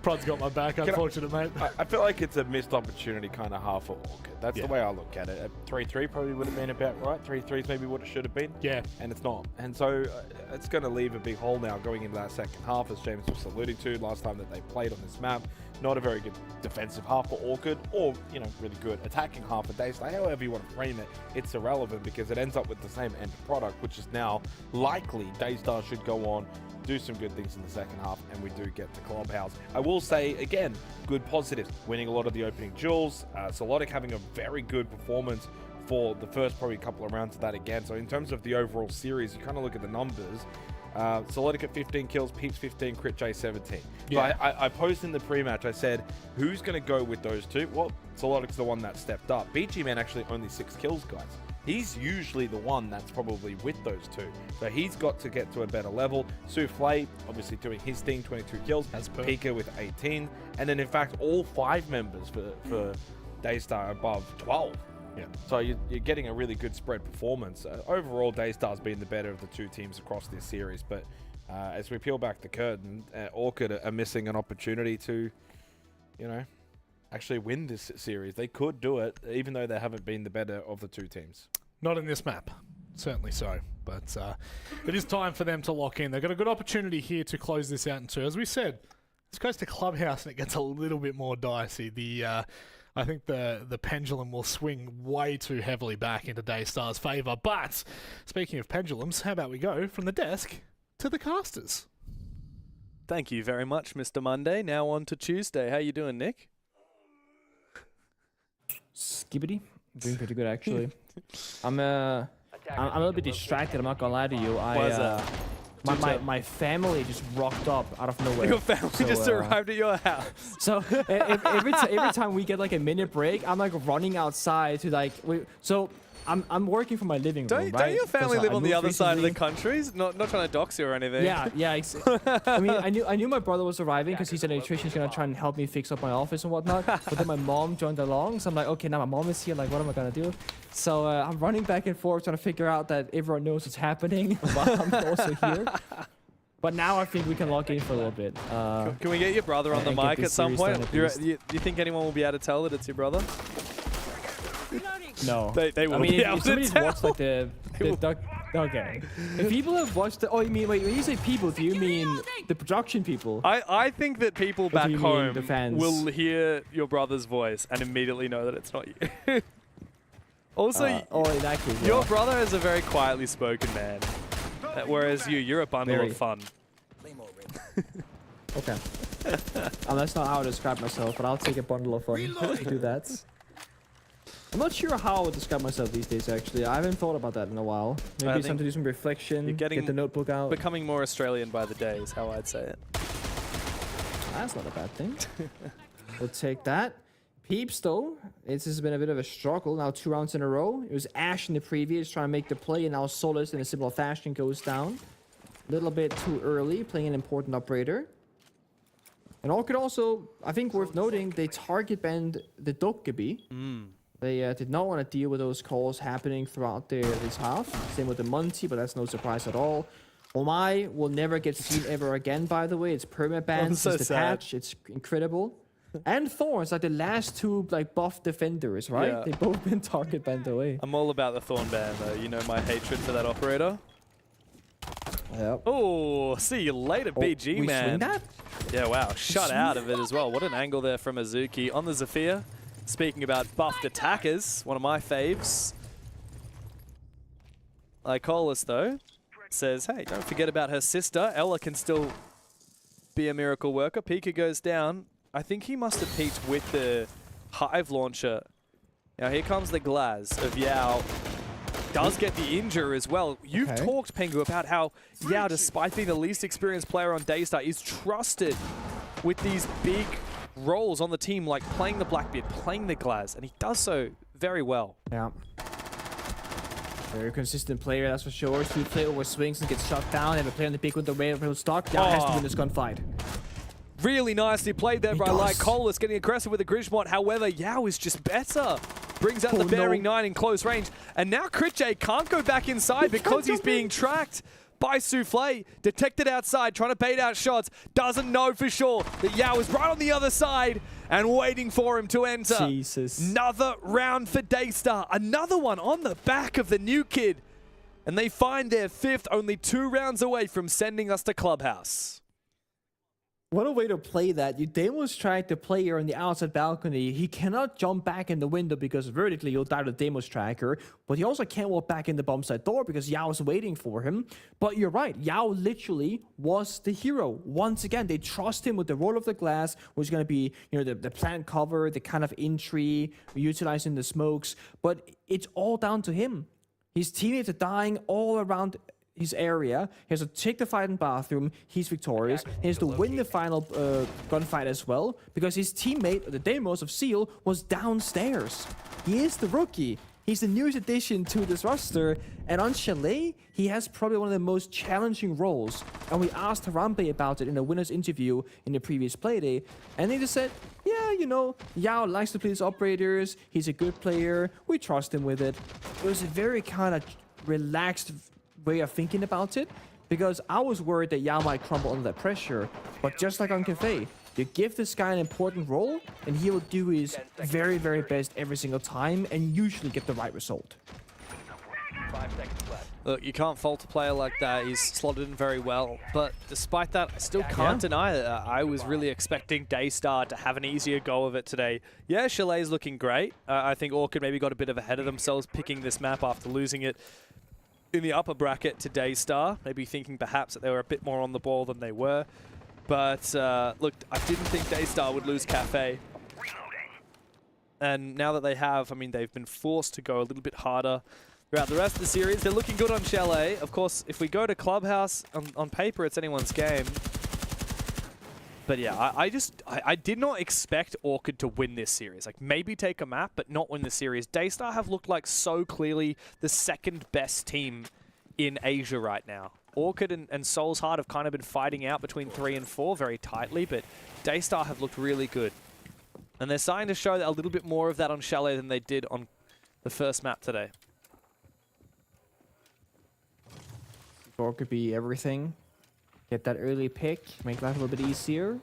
Prod's got my back, unfortunate mate. I feel like it's a missed opportunity kind of half for Orchid. That's the way I look at it. 3-3 probably would have been about right. 3-3 is maybe what it should have been. Yeah. And it's not. And so it's going to leave a big hole now going into that second half, as James was alluding to last time that they played on this map. Not a very good defensive half for Orchid, or, you know, really good attacking half for Daystar. However you want to frame it, it's irrelevant because it ends up with the same end product, which is now likely Daystar should go on, do some good things in the second half, and we do get the clubhouse. I will say, again, good positives. Winning a lot of the opening duels. Solotic having a very good performance for the first probably couple of rounds of that again. So in terms of the overall series, you kind of look at the numbers. Solotic at 15 kills, Peeps 15, Critche 17. Yeah. So I posed in the pre-match, I said, who's going to go with those two? Well, Solotic's the one that stepped up. BG Man actually only 6 kills, guys. He's usually the one that's probably with those two. So he's got to get to a better level. Soufflé, obviously doing his thing, 22 kills. That's Pika with 18. And then, in fact, all 5 members for Daystar above 12. Yeah. So you're getting a really good spread performance. Overall, Daystar's been the better of the 2 teams across this series. But as we peel back the curtain, Orchid are missing an opportunity to, you know, actually win this series. They could do it, even though they haven't been the better of the 2 teams. Not in this map. Certainly so. But it is time for them to lock in. They've got a good opportunity here to close this out in 2. As we said, this goes to Clubhouse and it gets a little bit more dicey. I think the pendulum will swing way too heavily back into Daystar's favour. But speaking of pendulums, how about we go from the desk to the casters? Thank you very much, Mr. Monday. Now on to Tuesday. How you doing, Nick? Skibbity. Doing pretty good, actually. I'm a little bit distracted, I'm not gonna lie to you. my family just rocked up out of nowhere. Your family just arrived at your house. So every time we get like a minute break, I'm like running outside to like I'm working from my living room, right? Don't your family live on the other side of the recently. country? Not trying to dox you or anything. Yeah. I mean, I knew my brother was arriving because he said a nutrition's gonna try and help me fix up my office and whatnot. But then my mom joined along, so I'm like, okay, now my mom is here. Like, what am I gonna do? So I'm running back and forth trying to figure out that everyone knows what's happening while I'm also here. But now I think we can log in for a little bit. Can we get your brother on the mic at some point? Do you think anyone will be able to tell that it's your brother? No. They will I mean, be able if to somebody's tell. watched like the okay. If people have watched the, you mean, wait, when you say people, do you mean the production people? I think that people back do you mean home the fans? will hear your brother's voice and immediately know that it's not you. Also, in that case, your brother is a very quietly spoken man, whereas you're a bundle Very. of fun. Okay. That's not how I describe myself, but I'll take a bundle of fun to do that. I'm not sure how I would describe myself these days, actually. I haven't thought about that in a while. Maybe it's time to do some reflection, get the notebook out. Becoming more Australian by the day is how I'd say it. That's not a bad thing. We'll take that. Peeps, though, this has been a bit of a struggle. Now 2 rounds in a row. It was Ash in the previous trying to make the play, and now Solus in a similar fashion goes down. A little bit too early, playing an important operator. And Orchid also, I think worth noting, they target banned the Dokkaby. They did not want to deal with those calls happening throughout this half. Same with the Monty, but that's no surprise at all. Omai will never get seen ever again, by the way. It's perma-banned since the patch. It's incredible. And Thorns, like the last 2 like buff defenders, right? Yeah. They've both been target banned away. I'm all about the Thorn ban, though. You know my hatred for that operator. Yep. Oh, see you later, BG, we man. swing that? Yeah, wow. Shut out of it as well. What an angle there from Azuki on the Zafir. Speaking about buffed attackers, one of my faves. Icolas, though, says, hey, don't forget about her sister. Ella can still be a miracle worker. Pika goes down. I think he must have peeked with the Hive launcher. Now here comes the Glaz of Yao. Does get the injure as well. You've talked, Pengu, about how Yao, despite being the least experienced player on Daystar, is trusted with these big roles on the team, like playing the Blackbeard, playing the Glaz, and he does so very well. Yeah. Very consistent player, that's for sure. 2 play over swings and gets shot down. And a player on the pick with the rail stock. Yao has to win this gunfight. Really nicely played there by Icolas, getting aggressive with the Grismont. However, Yao is just better. Brings out the Bearing 9 in close range. And now Critjay can't go back inside because he's being tracked by Souffle. Detected outside, trying to bait out shots. Doesn't know for sure that Yao is right on the other side and waiting for him to enter. Jesus. Another round for Daystar. Another one on the back of the new kid. And they find their 5th, only 2 rounds away from sending us to Clubhouse. What a way to play that. Demo's trying to play here on the outside balcony. He cannot jump back in the window because vertically you'll die to Demo's tracker. But he also can't walk back in the bomb side door because Yao is waiting for him. But you're right. Yao literally was the hero. Once again, they trust him with the roll of the glass, which is going to be, you know, the plant cover, the kind of entry, utilizing the smokes. But it's all down to him. His teammates are dying all around his area. He has to take the fight in bathroom. He's victorious. He has to win the final gunfight as well because his teammate, the Deimos of Seal, was downstairs. He is the rookie. He's the newest addition to this roster. And on Chalet, he has probably one of the most challenging roles. And we asked Harambe about it in a winner's interview in the previous playday. And they just said, yeah, you know, Yao likes to play his operators. He's a good player. We trust him with it. It was a very kind of relaxed way of thinking about it, because I was worried that Yao might crumble under that pressure. But just like on Cafe, you give this guy an important role and he will do his very, very best every single time and usually get the right result. 5 seconds left. Look, you can't fault a player like that. He's slotted in very well. But despite that, I still can't deny that I was really expecting Daystar to have an easier go of it today. Yeah, Chalet's looking great. I think Orchid maybe got a bit of ahead of themselves picking this map after losing it in the upper bracket to Daystar, maybe thinking perhaps that they were a bit more on the ball than they were. But look, I didn't think Daystar would lose Cafe. And now that they have, I mean, they've been forced to go a little bit harder. throughout the rest of the series. They're looking good on Chalet. Of course, if we go to Clubhouse, on paper, it's anyone's game. But yeah, I did not expect Orchid to win this series. Like, maybe take a map, but not win the series. Daystar have looked like so clearly the second best team in Asia right now. Orchid and Soul's Heart have kind of been fighting out between 3 and 4 very tightly, but Daystar have looked really good. And they're starting to show a little bit more of that on Chalet than they did on the first map today. Or could be everything. Get that early pick, make life a little bit easier.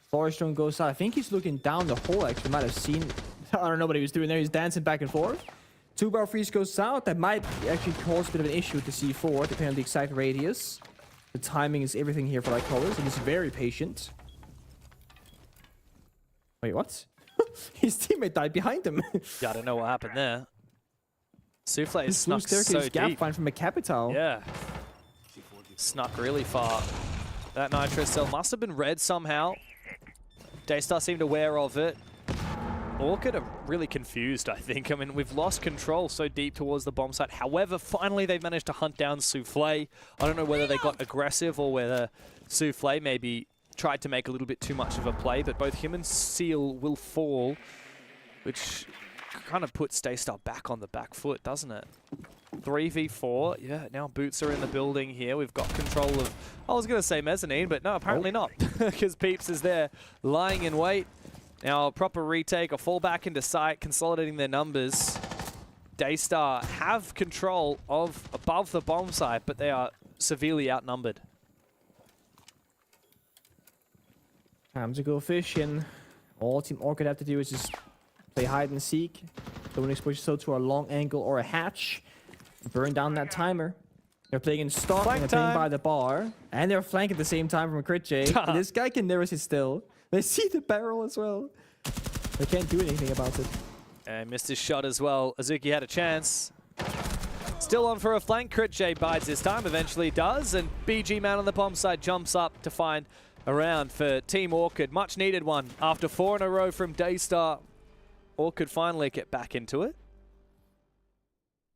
Forestone goes out. I think he's looking down the hole, actually. Might have seen... I don't know what he was doing there. He's dancing back and forth. 2-bar freeze goes out. That might actually cause a bit of an issue with the C4, depending on the exact radius. The timing is everything here for Light Colors, and he's very patient. Wait, what? His teammate died behind him. Yeah, I don't know what happened there. Souffle is snuck staircase so gap deep. find from a Capital. Yeah. Snuck really far. That Nitro cell must have been read somehow. Daystar seemed aware of it. Orchid are really confused, I think. I mean, we've lost control so deep towards the bomb site. However, finally they've managed to hunt down Souffle. I don't know whether they got aggressive or whether Souffle maybe tried to make a little bit too much of a play, but both him and Seal will fall, which kind of puts Daystar back on the back foot, doesn't it? 3v4. Yeah, now Boots are in the building here. We've got control of, I was going to say mezzanine, but no, apparently not, because Peeps is there lying in wait. Now, a proper retake, a fall back into sight, consolidating their numbers. Daystar have control of above the bomb site, but they are severely outnumbered. Time to go fishing. All Team Orchid have to do is just play hide and seek. Don't expose yourself to a long angle or a hatch. Burn down that timer. They're playing in stock Flank and they're playing time. by the bar. And they're flanking at the same time from Crit J. This guy can never sit still. They see the barrel as well. They can't do anything about it. And missed his shot as well. Azuki had a chance. Still on for a flank. Crit J bides his time, eventually does. And BG man on the bomb side jumps up to find a round for Team Orchid. Much needed one after 4 in a row from Daystar. Orchid finally get back into it.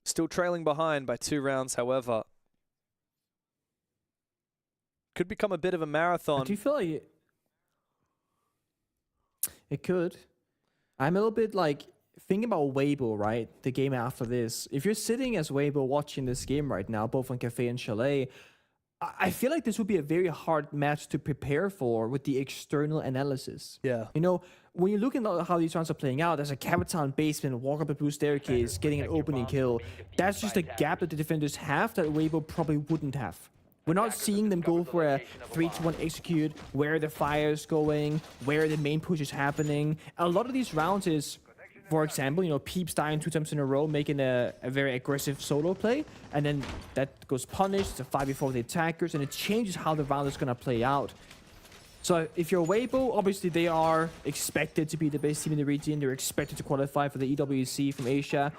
Still trailing behind by 2 rounds, however. Could become a bit of a marathon. Do you feel like it could? I'm a little bit like thinking about Weibo, right? The game after this. If you're sitting as Weibo watching this game right now, both on Cafe and Chalet, I feel like this would be a very hard match to prepare for with the external analysis. Yeah. You know, when you look at how these rounds are playing out, there's a Capital basement, walk up a blue staircase, getting an opening kill. That's just a gap that the defenders have that Weibo probably wouldn't have. We're not seeing them go for a 3-2-1 execute, where the fire is going, where the main push is happening. A lot of these rounds is, for example, you know, Peeps dying 2 times in a row, making a very aggressive solo play, and then that goes punished. It's a 5v4 with the attackers, and it changes how the round is going to play out. So if you're Weibo, obviously they are expected to be the best team in the region. They're expected to qualify for the EWC from Asia.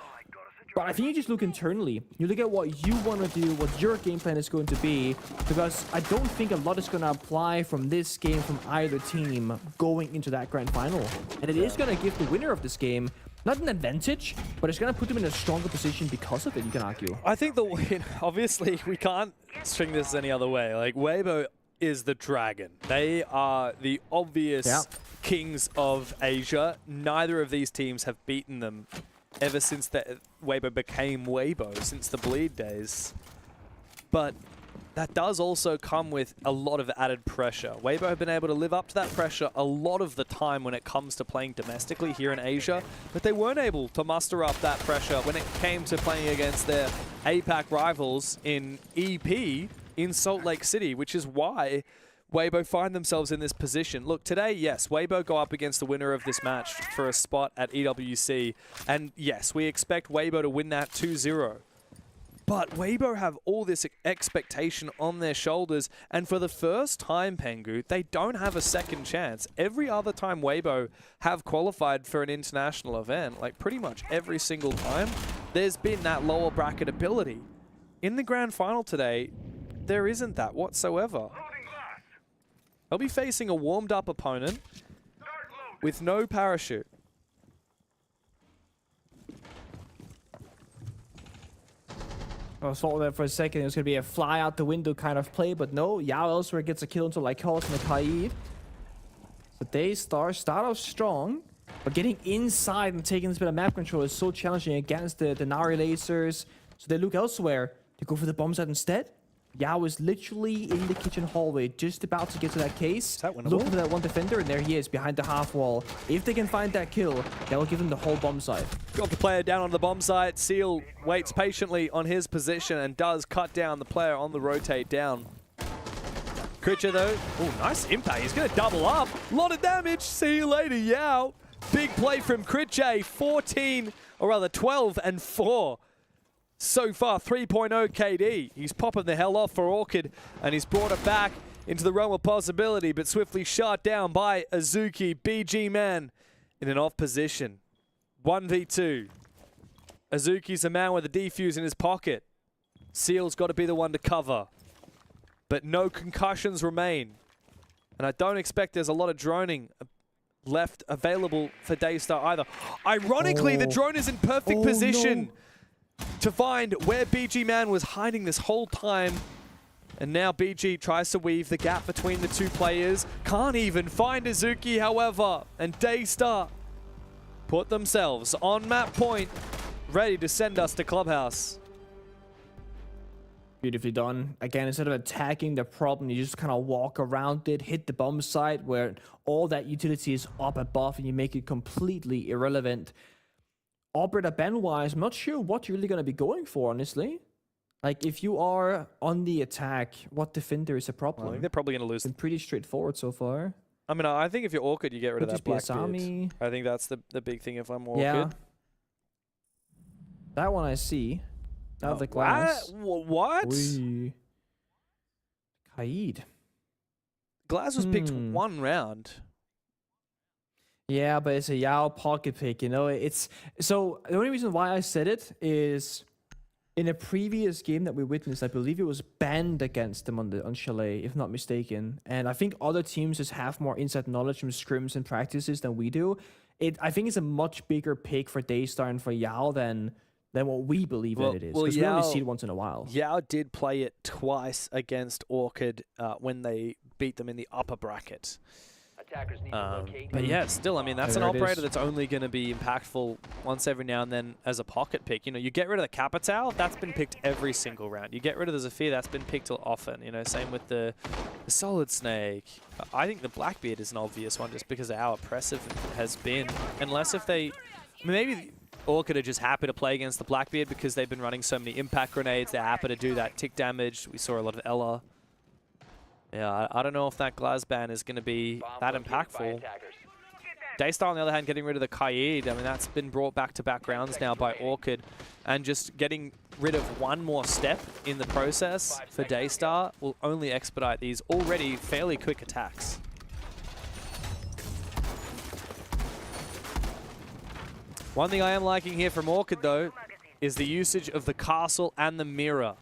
But I think you just look internally. You look at what you want to do, what your game plan is going to be, because I don't think a lot is going to apply from this game from either team going into that grand final. And it is going to give the winner of this game not an advantage, but it's going to put them in a stronger position because of it, you can argue. I think the win, obviously, we can't string this any other way. Like, Weibo is the dragon. They are the obvious kings of Asia. Neither of these teams have beaten them ever since Weibo became Weibo, since the Bleed days. But that does also come with a lot of added pressure. Weibo have been able to live up to that pressure a lot of the time when it comes to playing domestically here in Asia, but they weren't able to muster up that pressure when it came to playing against their APAC rivals in EP in Salt Lake City, which is why Weibo find themselves in this position. Look, today, yes, Weibo go up against the winner of this match for a spot at EWC. And yes, we expect Weibo to win that 2-0. But Weibo have all this expectation on their shoulders. And for the first time, Pengu, they don't have a second chance. Every other time Weibo have qualified for an international event, like pretty much every single time, there's been that lower bracket ability. In the grand final today, there isn't that whatsoever. They'll be facing a warmed-up opponent with no parachute. I thought that for a second it was going to be a fly out the window kind of play, but no. Yao elsewhere gets a kill into like Lycos and the Kaid. So Daystar start off strong, but getting inside and taking this bit of map control is so challenging against the Nari lasers. So they look elsewhere. They go for the bomb site instead. Yao is literally in the kitchen hallway, just about to get to that case. Looking for that one defender, and there he is behind the half wall. If they can find that kill, that will give them the whole bomb site. Got the player down on the bomb site. Seal waits patiently on his position and does cut down the player on the rotate down. Critcher though, oh, nice impact. He's going to double up. A lot of damage. See you later, Yao. Big play from Critcher. 12 and 4. So far, 3.0 KD. He's popping the hell off for Orchid, and he's brought it back into the realm of possibility, but swiftly shot down by Azuki. BG Man in an off position. 1v2. Azuki's a man with a defuse in his pocket. Seal's got to be the one to cover. But no concussions remain. And I don't expect there's a lot of droning left available for Daystar either. Ironically, the drone is in perfect position. No. To find where BG Man was hiding this whole time. And now BG tries to weave the gap between the two players. Can't even find Azuki, however. And Daystar put themselves on map point, ready to send us to Clubhouse. Beautifully done. Again, instead of attacking the problem, you just kind of walk around it, hit the bomb site where all that utility is up above, and you make it completely irrelevant. Operator Ben-wise, I'm not sure what you're really going to be going for, honestly. Like, if you are on the attack, what defender is a problem? I think they're probably going to lose. It's been pretty straightforward so far. I mean, I think if you're Orchid, you get rid of that Blackbeard. I think that's the big thing if I'm Orchid. Yeah. That one I see. Out of the glass. What? Kaid. Glass was picked one round. Yeah, but it's a Yao pocket pick, you know? It's so the only reason why I said it is in a previous game that we witnessed, I believe it was banned against them on Chalet, if not mistaken. And I think other teams just have more inside knowledge from scrims and practices than we do. I think it's a much bigger pick for Daystar and for Yao than what we believe that it is. Because we only see it once in a while. Yao did play it twice against Orchid when they beat them in the upper bracket. But yeah, still, I mean, that's an operator that's only going to be impactful once every now and then as a pocket pick. You know, you get rid of the Capital, that's been picked every single round. You get rid of the Zephyr, that's been picked often. You know, same with the Solid Snake. I think the Blackbeard is an obvious one just because of how oppressive it has been. Unless if they, I mean, maybe Orchid are just happy to play against the Blackbeard because they've been running so many impact grenades. They're happy to do that tick damage. We saw a lot of Ella. Yeah, I don't know if that Glaz ban is going to be that impactful. Daystar, on the other hand, getting rid of the Kaid. I mean, that's been brought back-to-back rounds now by Orchid. And just getting rid of one more step in the process for Daystar will only expedite these already fairly quick attacks. One thing I am liking here from Orchid, though, is the usage of the castle and the mirror.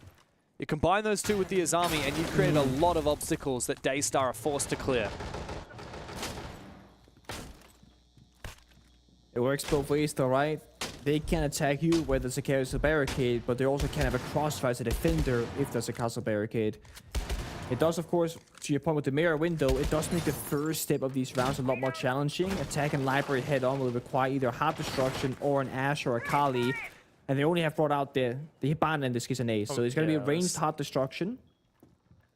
You combine those two with the Azami, and you create a lot of obstacles that Daystar are forced to clear. It works both ways, though, right? They can attack you where there's a castle barricade, but they also can have a crossfire as a defender if there's a castle barricade. It does, of course, to your point with the mirror window, it does make the first step of these rounds a lot more challenging. Attacking library head-on will require either Heart Destruction or an Ashe or a Kali. And they only have brought out the Hibana, in this case, an Ace. So it's going to be ranged Heart Destruction.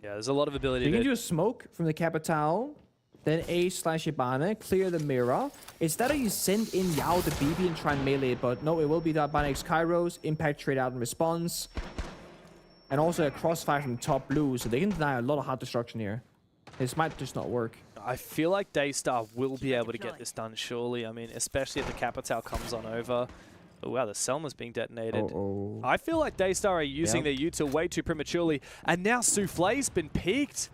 Yeah, there's a lot of ability. You can do a smoke from the Capital, then Ace/Hibana, clear the mirror. Instead of you send in Yao the BB and try and melee it, but no, it will be the Hibana X Kairos, impact trade out in response. And also a crossfire from top blue, so they can deny a lot of Heart Destruction here. This might just not work. I feel like Daystar will be able to get this done, surely. I mean, especially if the Capital comes on over. Oh, wow, the Selma's being detonated. I feel like Daystar are using their util way too prematurely. And now Souffle's been peeked.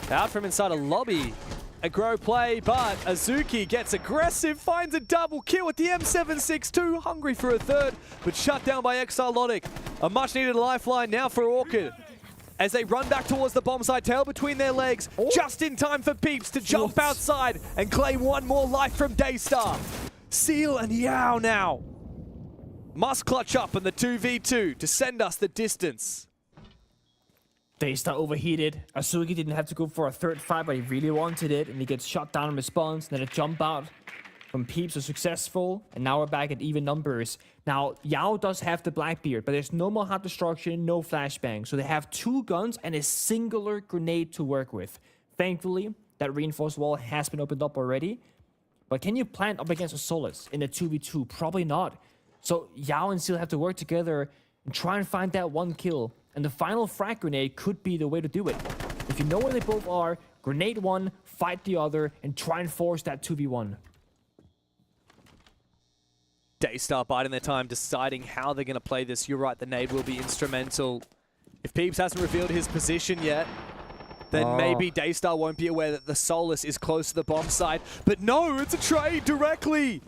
Out from inside a lobby. A grow play, but Azuki gets aggressive, finds a double kill with the M762, hungry for a third, but shut down by Exilonic. A much needed lifeline now for Orchid. As they run back towards the bomb site, tail between their legs, just in time for Peeps to jump outside and claim one more life from Daystar. Seal and Yao now. must clutch up in the 2v2 to send us the distance. Daystar overheated. Azuki didn't have to go for a third fight, but he really wanted it, and he gets shot down in response. Then a jump out from Peeps was successful, and now we're back at even numbers. Now, Yao does have the Blackbeard, but there's no more hard destruction, no flashbang. So they have 2 guns and a singular grenade to work with. Thankfully, that reinforced wall has been opened up already. But can you plant up against a Solus in a 2v2? Probably not. So Yao and Seal have to work together and try and find that 1 kill. And the final frag grenade could be the way to do it. If you know where they both are, grenade one, fight the other, and try and force that 2v1. Daystar biding their time, deciding how they're going to play this. You're right, the nade will be instrumental. If Peeps hasn't revealed his position yet, then maybe Daystar won't be aware that the Solus is close to the bomb site. But no, it's a trade directly.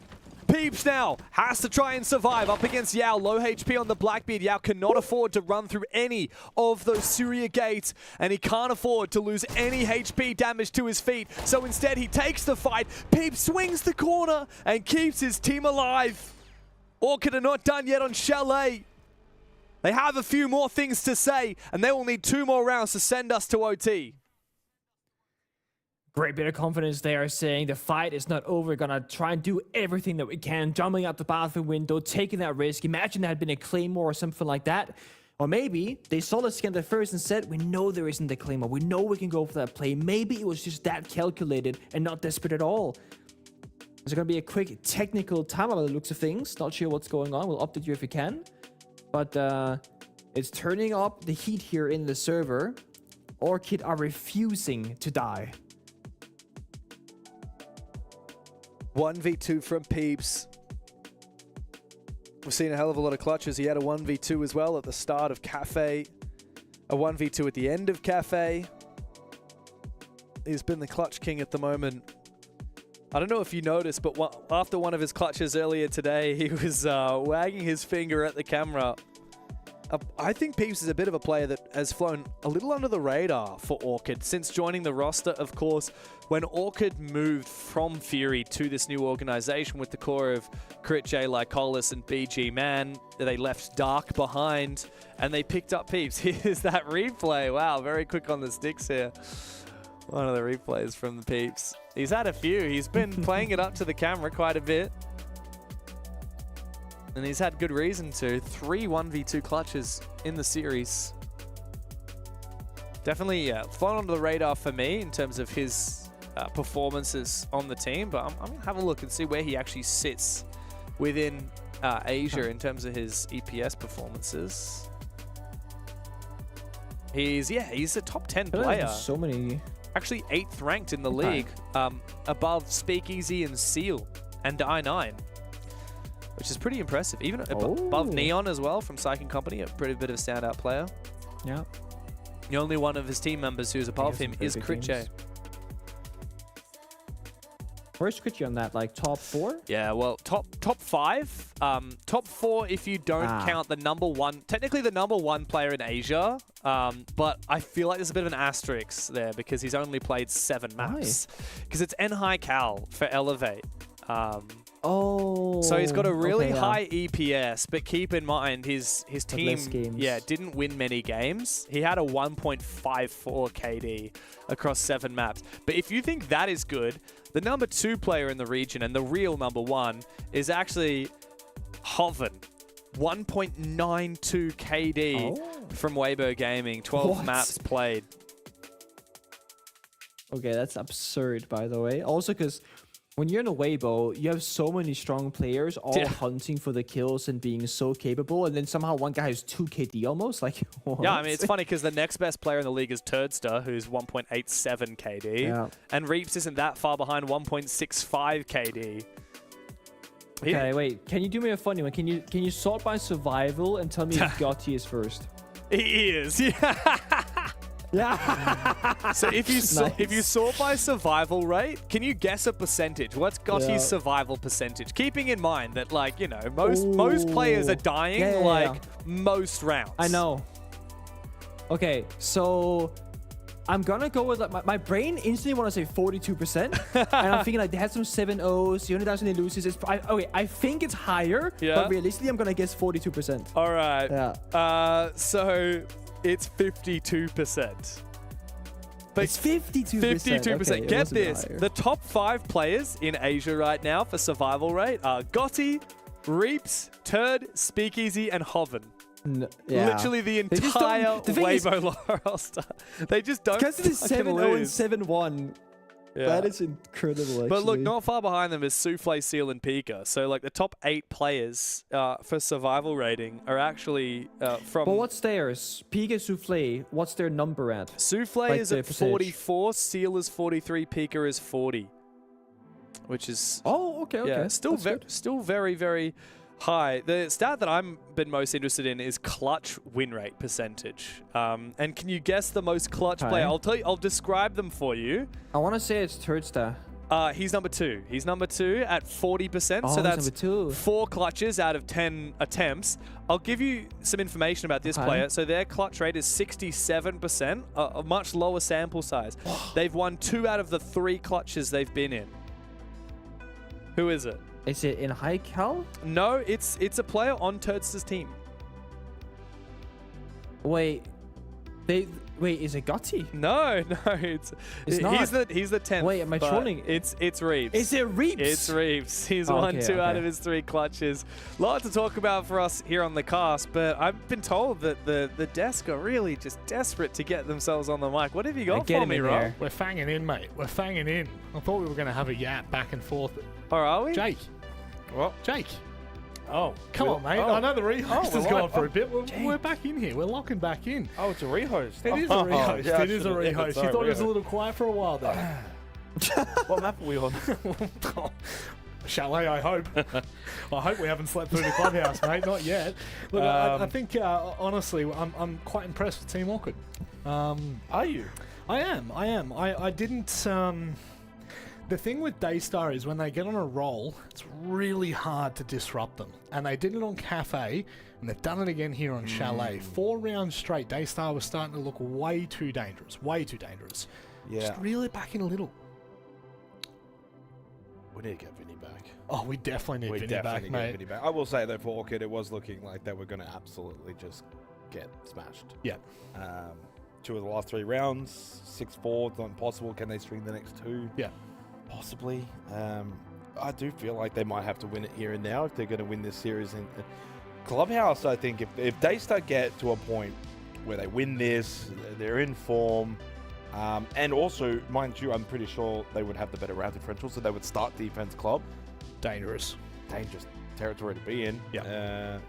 Peeps now has to try and survive up against Yao. Low HP on the Blackbeard. Yao cannot afford to run through any of those Surya gates, and he can't afford to lose any HP damage to his feet. So instead, he takes the fight. Peeps swings the corner and keeps his team alive. Orchid are not done yet on Chalet. They have a few more things to say, and they will need 2 more rounds to send us to OT. Great bit of confidence there, saying the fight is not over. We're gonna try and do everything that we can, jumping out the bathroom window, taking that risk. Imagine that had been a Claymore or something like that. Or maybe they saw the scan at first and said, we know there isn't a Claymore. We know we can go for that play. Maybe it was just that calculated and not desperate at all. There's gonna be a quick technical timeout by the looks of things. Not sure what's going on. We'll update you if we can. But it's turning up the heat here in the server. Orchid are refusing to die. 1v2 from Peeps. We've seen a hell of a lot of clutches. He had a 1v2 as well at the start of Cafe. A 1v2 at the end of Cafe. He's been the clutch king at the moment. I don't know if you noticed, but after one of his clutches earlier today, he was wagging his finger at the camera. I think Peeps is a bit of a player that has flown a little under the radar for Orchid since joining the roster. Of course, when Orchid moved from Fury to this new organization with the core of Crit J, Lycolis, and BG Man, they left Dark behind and they picked up Peeps. Here's that replay. Wow, very quick on the sticks here. One of the replays from the Peeps. He's had a few. He's been playing it up to the camera quite a bit. And he's had good reason to. 3 1v2 clutches in the series. Definitely flown under the radar for me in terms of his performances on the team. But I'm going to have a look and see where he actually sits within Asia in terms of his EPS performances. He's a top 10 player. So many. Actually 8th ranked in the league, above Speakeasy and Seal and I9. Which is pretty impressive. Even above Neon as well from Psych & Company, a pretty bit of a standout player. Yeah. The only one of his team members who's above him is Crit J. Where's Crit J on that? Like top 4? Yeah, well, top 5. Top 4 if you don't count the number 1, technically the number 1 player in Asia. But I feel like there's a bit of an asterisk there because he's only played 7 maps. Because it's N-High Cal for Elevate. So he's got a really high EPS, but keep in mind his team didn't win many games. He had a 1.54 KD across 7 maps. But if you think that is good, the number 2 player in the region and the real number 1 is actually Hoven. 1.92 KD from Weibo Gaming, 12 maps played. Okay, that's absurd, by the way. Also, because when you're in a Weibo, you have so many strong players all hunting for the kills and being so capable, and then somehow one guy has 2 KD almost. Like, what? Yeah, I mean, it's funny because the next best player in the league is Turdster, who's 1.87 KD, and Reaps isn't that far behind, 1.65 KD. Okay, wait. Can you do me a funny one? Can you sort by survival and tell me if Gotti is first? He is, yeah. Yeah. So if you sort by survival rate, can you guess a percentage? What's Gotti's survival percentage? Keeping in mind that, like, you know, most players are dying most rounds. I know. Okay, so I'm gonna go with like my brain instantly want to say 42%, and I'm thinking like they had some 7-0s, the only down they loses. Okay, I think it's higher, but realistically, I'm gonna guess 42%. All right. Yeah. So it's 52%. But it's 52%. 52%. Okay, Get this. The top 5 players in Asia right now for survival rate are Gotti, Reaps, Turd, Speakeasy, and Hoven. Literally the entire Weibo roster. They just don't because it is 7-0 and 7-1. Yeah. That is incredible, actually. But look, not far behind them is Souffle, Seal, and Pika. So, like, the top 8 players for survival rating are actually from... But what's theirs? Pika, Souffle, what's their number at? Souffle like is at 44, Seal is 43, Pika is 40. Which is... Oh, okay. Yeah, still very, very high. The stat that I've been most interested in is clutch win rate percentage. And can you guess the most clutch player? I'll tell you. I'll describe them for you. I want to say it's Turdstar. He's number 2. He's number 2 at 40%. Oh, so that's number 2. 4 clutches out of 10 attempts. I'll give you some information about this player. So their clutch rate is 67%, a much lower sample size. They've won 2 out of the 3 clutches they've been in. Who is it? Is it in high cal? No, it's a player on Turds' team. Wait, is it Gotti? No, it's not. He's the 10th. Wait, am I trolling? It's Reeves. Is it Reeves? It's Reeves. He's won 2 out of his 3 clutches. A lot to talk about for us here on the cast, but I've been told that the desk are really just desperate to get themselves on the mic. What have you got for me, Rob? We're fanging in, mate. We're fanging in. I thought we were going to have a yap back and forth. Or are we? Jake. What? Jake. Oh. Come on, mate. I know the rehost has gone for a bit. We're back in here. We're locking back in. Oh, it's a rehost. It is a rehost. Yeah, it is a rehost. You thought it was a little quiet for a while there. What map are we on? Chalet, I hope. I hope we haven't slept through the clubhouse, mate. Not yet. Look, I think, honestly, I'm quite impressed with Team Awkward. Are you? I am. I didn't... The thing with Daystar is when they get on a roll, it's really hard to disrupt them. And they did it on Cafe, and they've done it again here on Chalet. 4 rounds straight, Daystar was starting to look way too dangerous. Way too dangerous. Yeah. Just reel it back in a little. We need to get Vinny back. Oh, we definitely need Vinny back, mate. Vinny back. I will say, though, for Orchid, it was looking like they were going to absolutely just get smashed. Yeah. 2 of the last 3 rounds, 6-4, it's not impossible. Can they string the next 2? Yeah. Possibly. I do feel like they might have to win it here and now if they're going to win this series in Clubhouse. I think if Daystar get to a point where they win this, they're in form, and also, mind you, I'm pretty sure they would have the better round differential, so they would start defense club. Dangerous territory to be in. Yeah.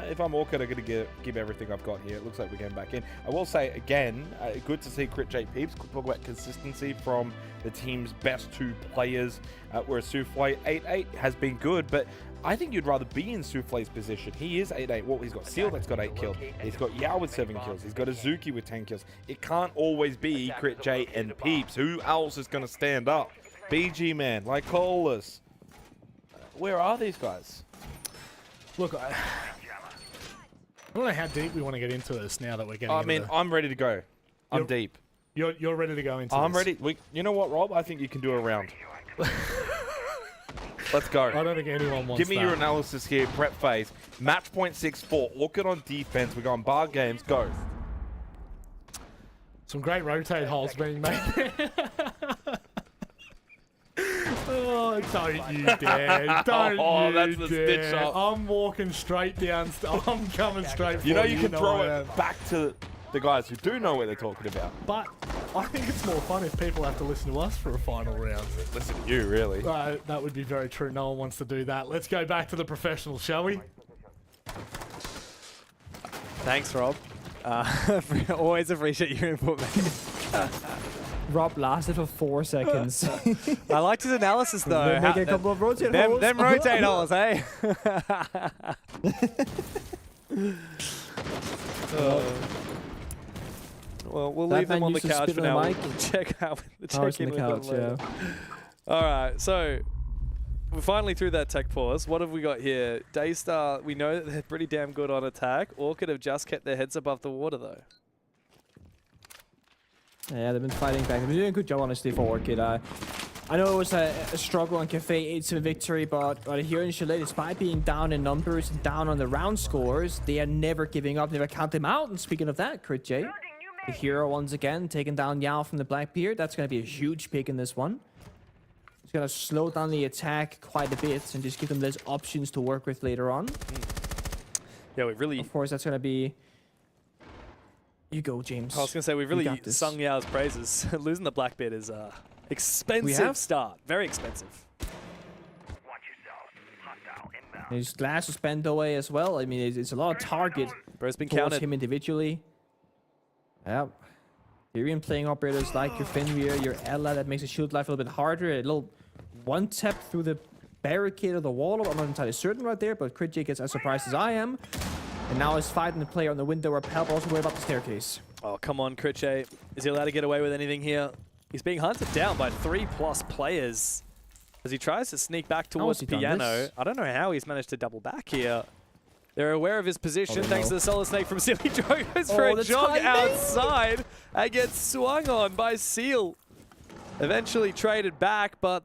If I'm Orchid, I'm going to give everything I've got here. It looks like we're getting back in. I will say, again, good to see Crit J Peeps talk about consistency from the team's best 2 players, whereas Souffle 8-8 has been good, but I think you'd rather be in Souffle's position. He is 8-8. Well, he's got Seal that's got 8 kills. He's got Yao with 7 kills. He's got Azuki with 10 kills. It can't always be Crit J and Peeps. Who else is going to stand up? BG Man, like Colas. Where are these guys? Look, I don't know how deep we want to get into this now that we're getting. I mean, I'm ready to go. I'm deep. You're ready to go into this. I'm ready. You know what, Rob? I think you can do a round. Let's go. I don't think anyone wants Give me that. your analysis here. Prep phase. Match point 6-4. Orchid on defense. We're going bar games. Go. Some great rotate holes being made. Oh, don't you dare. Don't that's you the dare. stitch up. I'm walking straight down. I'm coming straight for You know you can throw I it am. back to the guys who do know what they're talking about. But I think it's more fun if people have to listen to us for a final round. Listen to you, really. That would be very true. No one wants to do that. Let's go back to the professionals, shall we? Thanks, Rob. Always appreciate your input, man. Rob lasted for 4 seconds. I liked his analysis, though. They make a couple of rotate holes. Them rotate holes, hey? Well, we'll leave them on the couch for now. We'll check out the check-in with them later. All right, so we're finally through that tech pause. What have we got here? Daystar, we know that they're pretty damn good on attack. Orchid have just kept their heads above the water, though. Yeah, they've been fighting back. They've been doing a good job, honestly, for Orchid. I know it was a struggle on Cafe 8-7 victory, but here in Chalet, despite being down in numbers and down on the round scores, they are never giving up, never count them out. And speaking of that, Crit J, the hero once again, taking down Yao from the Blackbeard. That's going to be a huge pick in this one. It's going to slow down the attack quite a bit and just give them less options to work with later on. Yeah, we really... Of course, that's going to be... You go, James. I was going to say, we've really sung Yao's praises. Losing the Blackbeard is expensive start. Very expensive. His glass was bent away as well. I mean, it's a lot of target Bro's been towards counted. him individually. Yep. Tyrion playing operators like your Fenrir, your Ella, that makes the shield life a little bit harder. A little one tap through the barricade of the wall. I'm not entirely certain right there, but Crit J gets as surprised as I am. And now he's fighting the player on the window where Pal also worried about the staircase. Oh, come on, Crit J. Is he allowed to get away with anything here? He's being hunted down by 3+ players as he tries to sneak back towards Piano. I don't know how he's managed to double back here. They're aware of his position thanks to the Solid Snake from Seal. He goes for a jog outside and gets swung on by Seal. Eventually traded back, but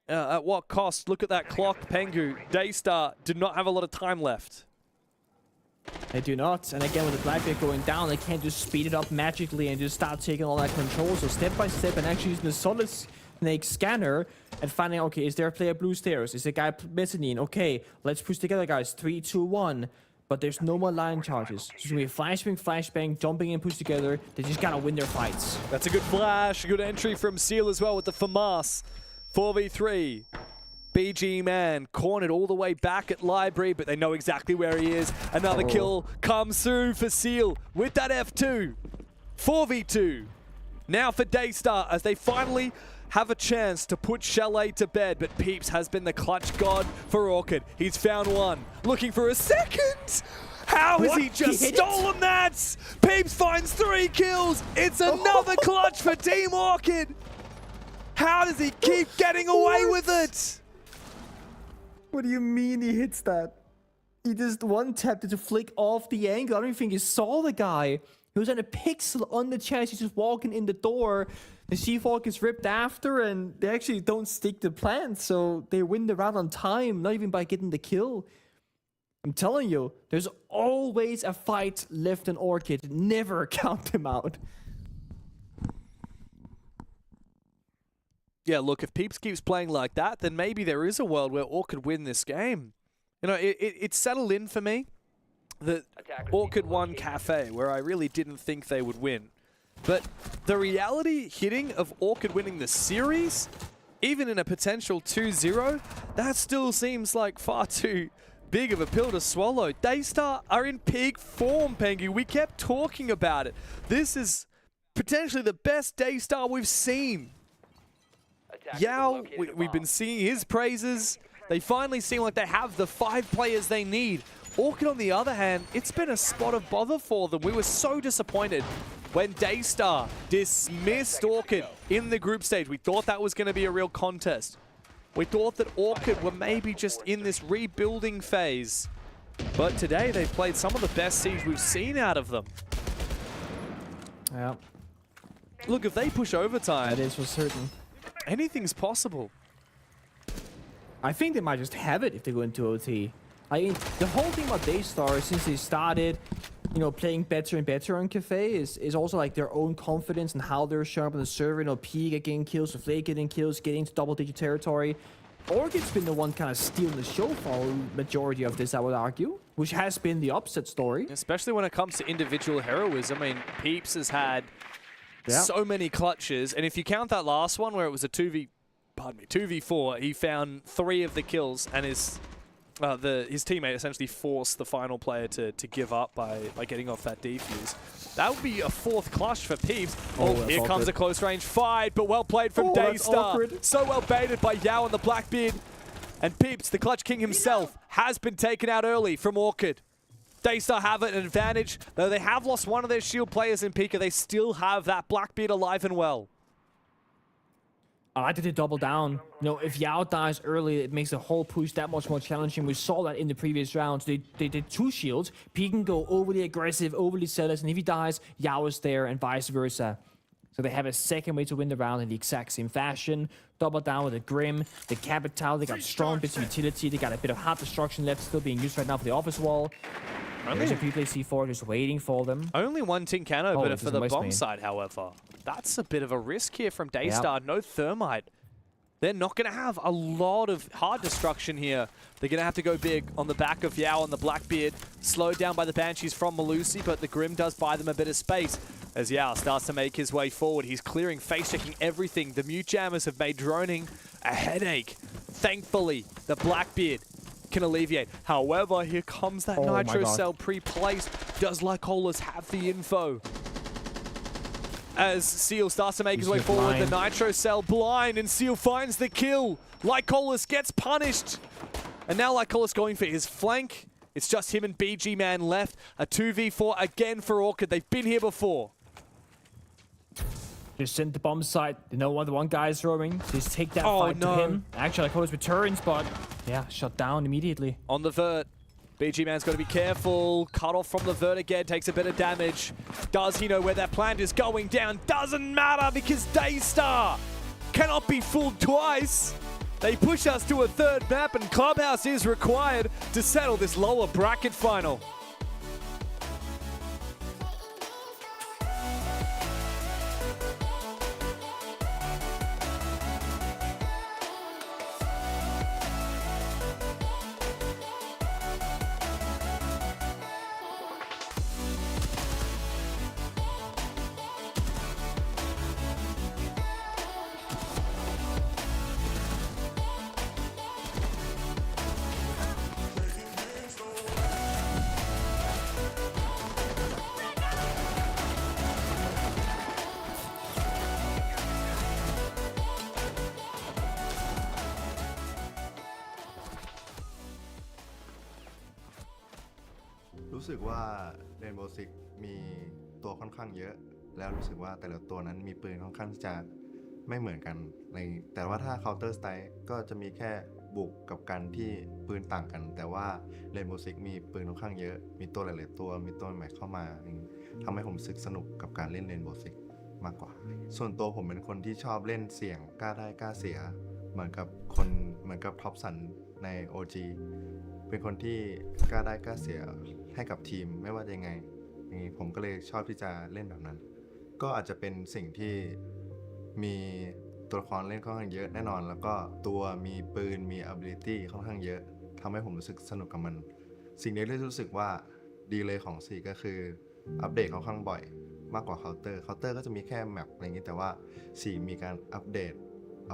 at what cost? Look at that clock, Pengu. Daystar did not have a lot of time left. They do not. And again, with the Blackbeard going down, they can't just speed it up magically and just start taking all that control. So step by step and actually using the Solid Snake scanner and finding, okay, is there a player blue stairs? Is there a guy mezzanine? Okay, let's push together, guys. 3, 2, 1. But there's no more line charges. So it's going to be flashbang, jumping in, push together. They just got to win their fights. That's a good flash. A good entry from Seal as well with the FAMAS. 4v3. BG Man cornered all the way back at Library, but they know exactly where he is. Another kill comes through for Seal with that F2. 4v2. Now for Daystar as they finally have a chance to put Chalet to bed, but Peeps has been the clutch god for Orchid. He's found one, looking for a second. How has he just stolen that? Peeps finds 3 kills. It's another clutch for Team Orchid. How does he keep getting away with it? What do you mean he hits that? He just one-tapped it to flick off the angle. I don't even think he saw the guy. He was at a pixel on the chest. He's just walking in the door. The C4 gets ripped after, and they actually don't stick to plan, so they win the round on time, not even by getting the kill. I'm telling you, there's always a fight left in Orchid. Never count them out. Yeah, look, if Peeps keeps playing like that, then maybe there is a world where Orchid win this game. You know, it's settled in for me that Orchid won Cafe, where I really didn't think they would win. But the reality hitting of Orchid winning the series, even in a potential 2-0, that still seems like far too big of a pill to swallow. Daystar are in peak form, Pengu. We kept talking about it. This is potentially the best Daystar we've seen. Yao, we've been seeing his praises. They finally seem like they have the 5 players they need. Orchid, on the other hand, it's been a spot of bother for them. We were so disappointed when Daystar dismissed Orchid in the group stage. We thought that was going to be a real contest. We thought that Orchid were maybe just in this rebuilding phase. But today they played some of the best Siege we've seen out of them. Yeah. Look, if they push overtime, that is for certain. Anything's possible. I think they might just have it if they go into OT. I mean, the whole thing about Daystar, since they started, you know, playing better and better on Cafe, is also like their own confidence and how they're sharp on the server. You know, P getting kills, Soufflé getting kills, getting to double-digit territory. Orchid's been the one kind of stealing the show for a majority of this, I would argue, which has been the upset story. Especially when it comes to individual heroism. I mean, Peeps has had so many clutches, and if you count that last one where it was a 2v4, he found 3 of the kills, and his teammate essentially forced the final player to give up by getting off that defuse. That would be a 4th clutch for Peeps. Here comes a close range fight, but well played from Daystar. So well baited by Yao and the Blackbeard. And Peeps, the clutch king himself, has been taken out early from Orchid. Daystar have an advantage. Though they have lost one of their shield players in Pika, they still have that Blackbeard alive and well. I like that they double down. You know, if Yao dies early, it makes the whole push that much more challenging. We saw that in the previous rounds. They did 2 shields. P can go overly aggressive, overly zealous, and if he dies, Yao is there, and vice versa. So they have a second way to win the round in the exact same fashion. Double down with the Grim, the Capital. They got strong bits of utility. They got a bit of hard destruction left still being used right now for the office wall. There's a free-play C4 just waiting for them. Only one Tin-Can Oh, opener this for is the most bomb main. side, however. That's a bit of a risk here from Daystar. No Thermite. They're not going to have a lot of hard destruction here. They're going to have to go big on the back of Yao and the Blackbeard. Slowed down by the Banshees from Malusi, but the Grim does buy them a bit of space. As Yao starts to make his way forward, he's clearing, face-checking everything. The Mute Jammers have made droning a headache. Thankfully, the Blackbeard can alleviate. However, here comes that Nitro Cell pre-placed. Does Lycolas have the info? As Seal starts to make his way forward, the Nitro Cell blind, and Seal finds the kill. Lycolas gets punished. And now Lycolas going for his flank. It's just him and BG Man left. A 2v4 again for Orchid. They've been here before. Just send the bomb site. They know the one guy is roaming. Just take that fight to him. Actually, Lycolas returns, but yeah, shut down immediately. On the vert. BG Man's got to be careful. Cut off from the vert again. Takes a bit of damage. Does he know where that plant is going down? Doesn't matter because Daystar cannot be fooled twice. They push us to a third map and Clubhouse is required to settle this lower bracket final.รู้สึกว่า Rainbow Six มีตัวค่อนข้างเยอะแล้วรู้สึกว่าแต่ละตัวนั้นมีปืนค่อนข้างที่จะไม่เหมือนกันแต่ว่าถ้า Counter Strike ก็จะมีแค่บุกกับกันที่ปืนต่างกันแต่ว่า Rainbow Six มีปืนค่อนข้างเยอะมีตัวหลายๆตัวมีตัวใหม่เข้ามาทำให้ผมรู้สึกสนุกกับการเล่น Rainbow Six มากกว่าส่วนตัวผมเป็นคนที่ชอบเล่นเสี่ยงกล้าได้กล้าเสียเหมือนกับท็อปสันใน OG เป็นคนที่กล้าได้กล้าเสียให้กับทีมไม่ว่าจะยังไงผมก็เลยชอบที่จะเล่นแบบนั้นก็อาจจะเป็นสิ่งที่มีตัวละครเล่นค่อนข้างเยอะแน่นอนแล้วก็ตัวมีปืนมี ability ค่อนข้างเยอะทำให้ผมรู้สึกสนุกกับมันสิ่งนี้ที่รู้สึกว่าดีเลยของ4ก็คืออัปเดตค่อนข้างบ่อยมากกว่าเคาน์เตอร์ก็จะมีแค่แมปอะไรอย่างนี้แต่ว่า4มีการอัปเดต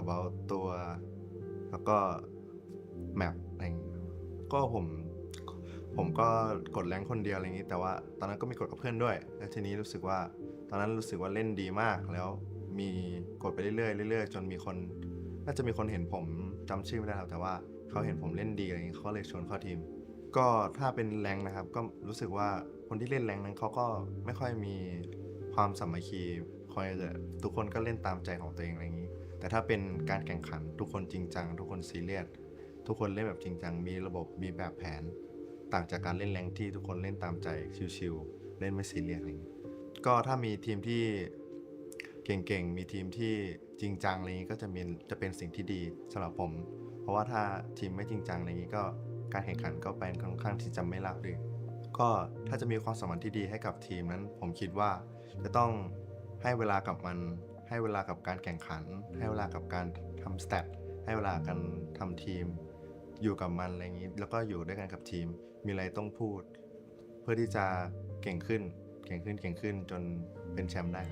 about ตัวแล้วก็แมปอะไรอย่างนี้ก็ผมก็กดแรงคนเดียวอะไรอย่างนี้แต่ว่าตอนนั้นก็มีกดกับเพื่อนด้วยแล้วทีนี้รู้สึกว่าตอนนั้นรู้สึกว่าเล่นดีมากแล้วมีกดไปเรื่อยๆจนมีคนน่าจะมีคนเห็นผมจำชื่อไม่ได้แล้วแต่ว่าเขาเห็นผมเล่นดีอะไรอย่างนี้เขาเลยชวนเข้าทีมก็ถ้าเป็นแรงนะครับก็รู้สึกว่าคนที่เล่นแรงนั้นเขาก็ไม่ค่อยมีความสามัคคีคอยจะทุกคนก็เล่นตามใจของตัวเองอะไรอย่างนี้แต่ถ้าเป็นการแข่งขันทุกคนจริงจังทุกคนซีเรียสทุกคนเล่นแบบจริงจังมีระบบมีแบบแผนต่างจากการเล่นแรงที่ทุกคนเล่นตามใจชิวๆเล่นไม่ซีเรียสอะไรอย่างนี้ก็ถ้ามีทีมที่เก่งๆมีทีมที่จริงจังอะไรอย่างนี้ก็จะเป็นสิ่งที่ดีสำหรับผมเพราะว่าถ้าทีมไม่จริงจังอะไรอย่างนี้ก็การแข่งขันก็เป็นค่อนข้างที่จะไม่ราบรื่นก็ถ้าจะมีความสัมพันธ์ที่ดีให้กับทีมนั้นผมคิดว่าจะต้องให้เวลากับมันให้เวลากับการแข่งขันให้เวลากับการทำสแตทให้เวลาการทำทีมอยู่กับมันอะไรอย่างนี้แล้วก็อยู่ด้วยกันกับทีมมีอะไรต้องพูดเพื่อที่จะเก่งขึ้นจนเป็นแชมป์ได้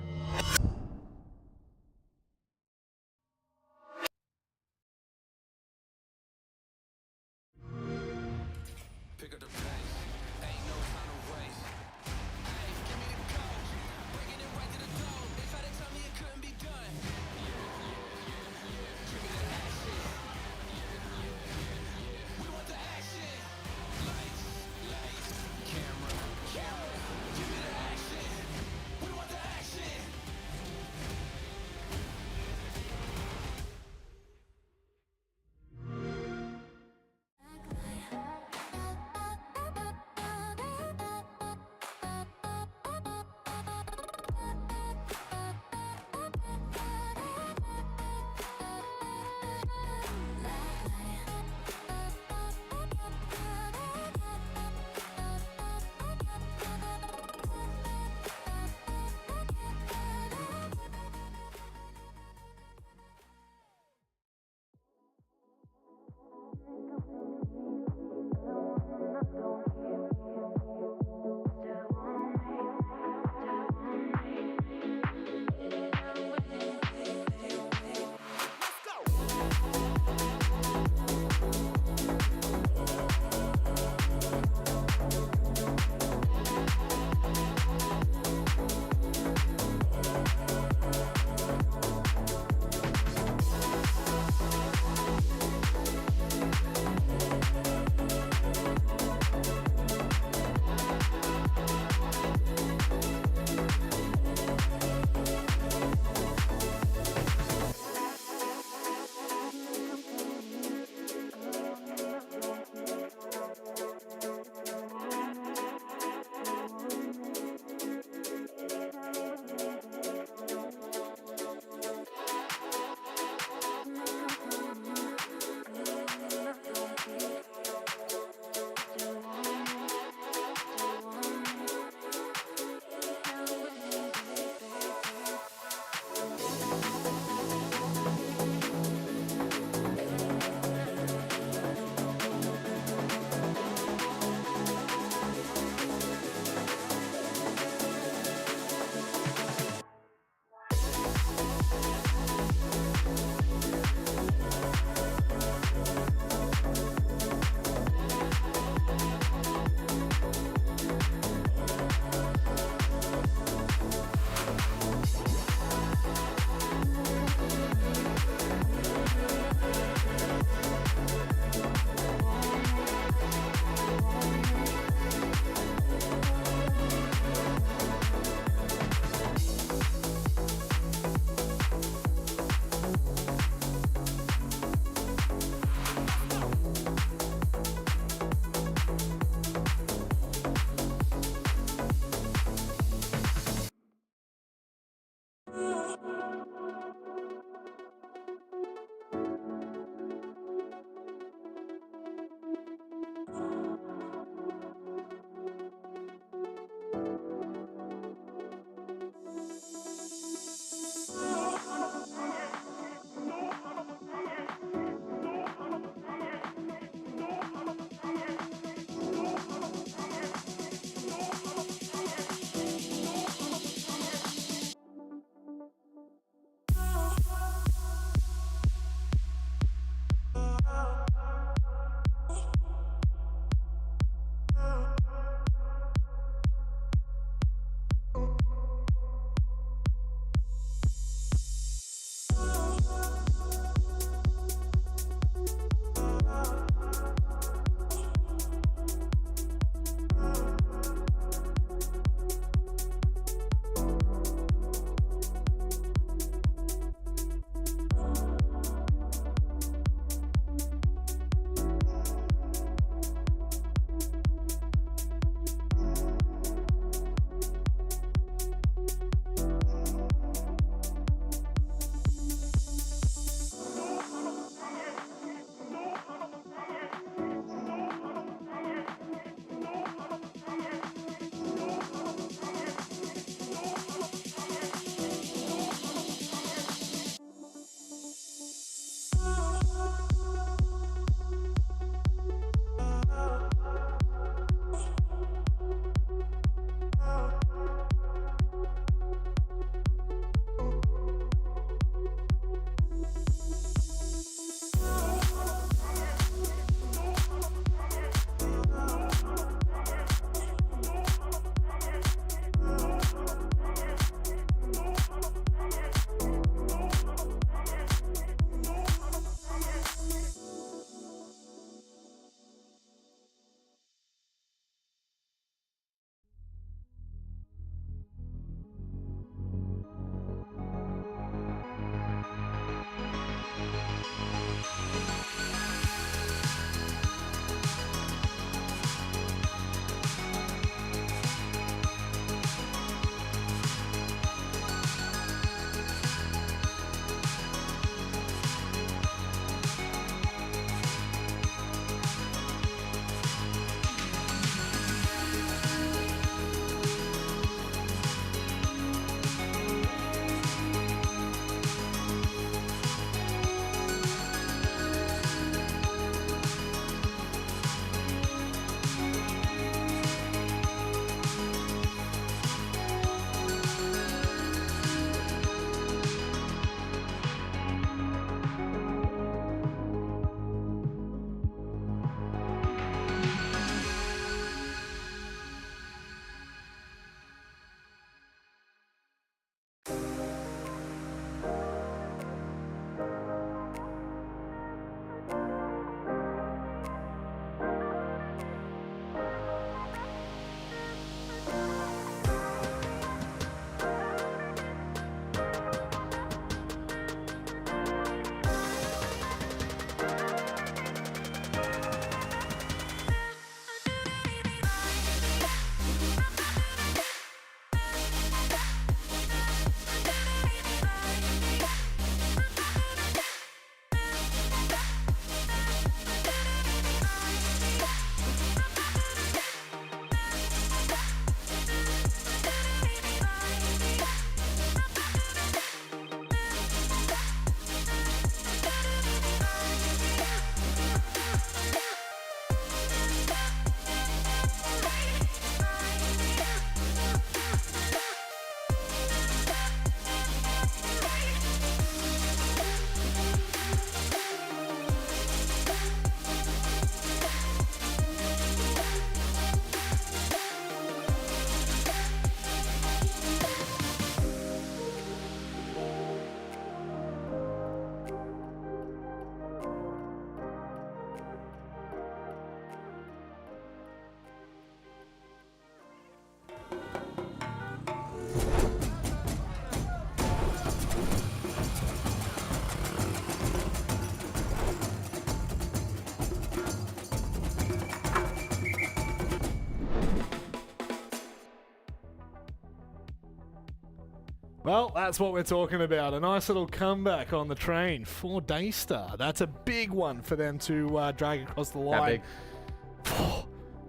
Well, that's what we're talking about. A nice little comeback on the train for Daystar. That's a big one for them to drag across the line.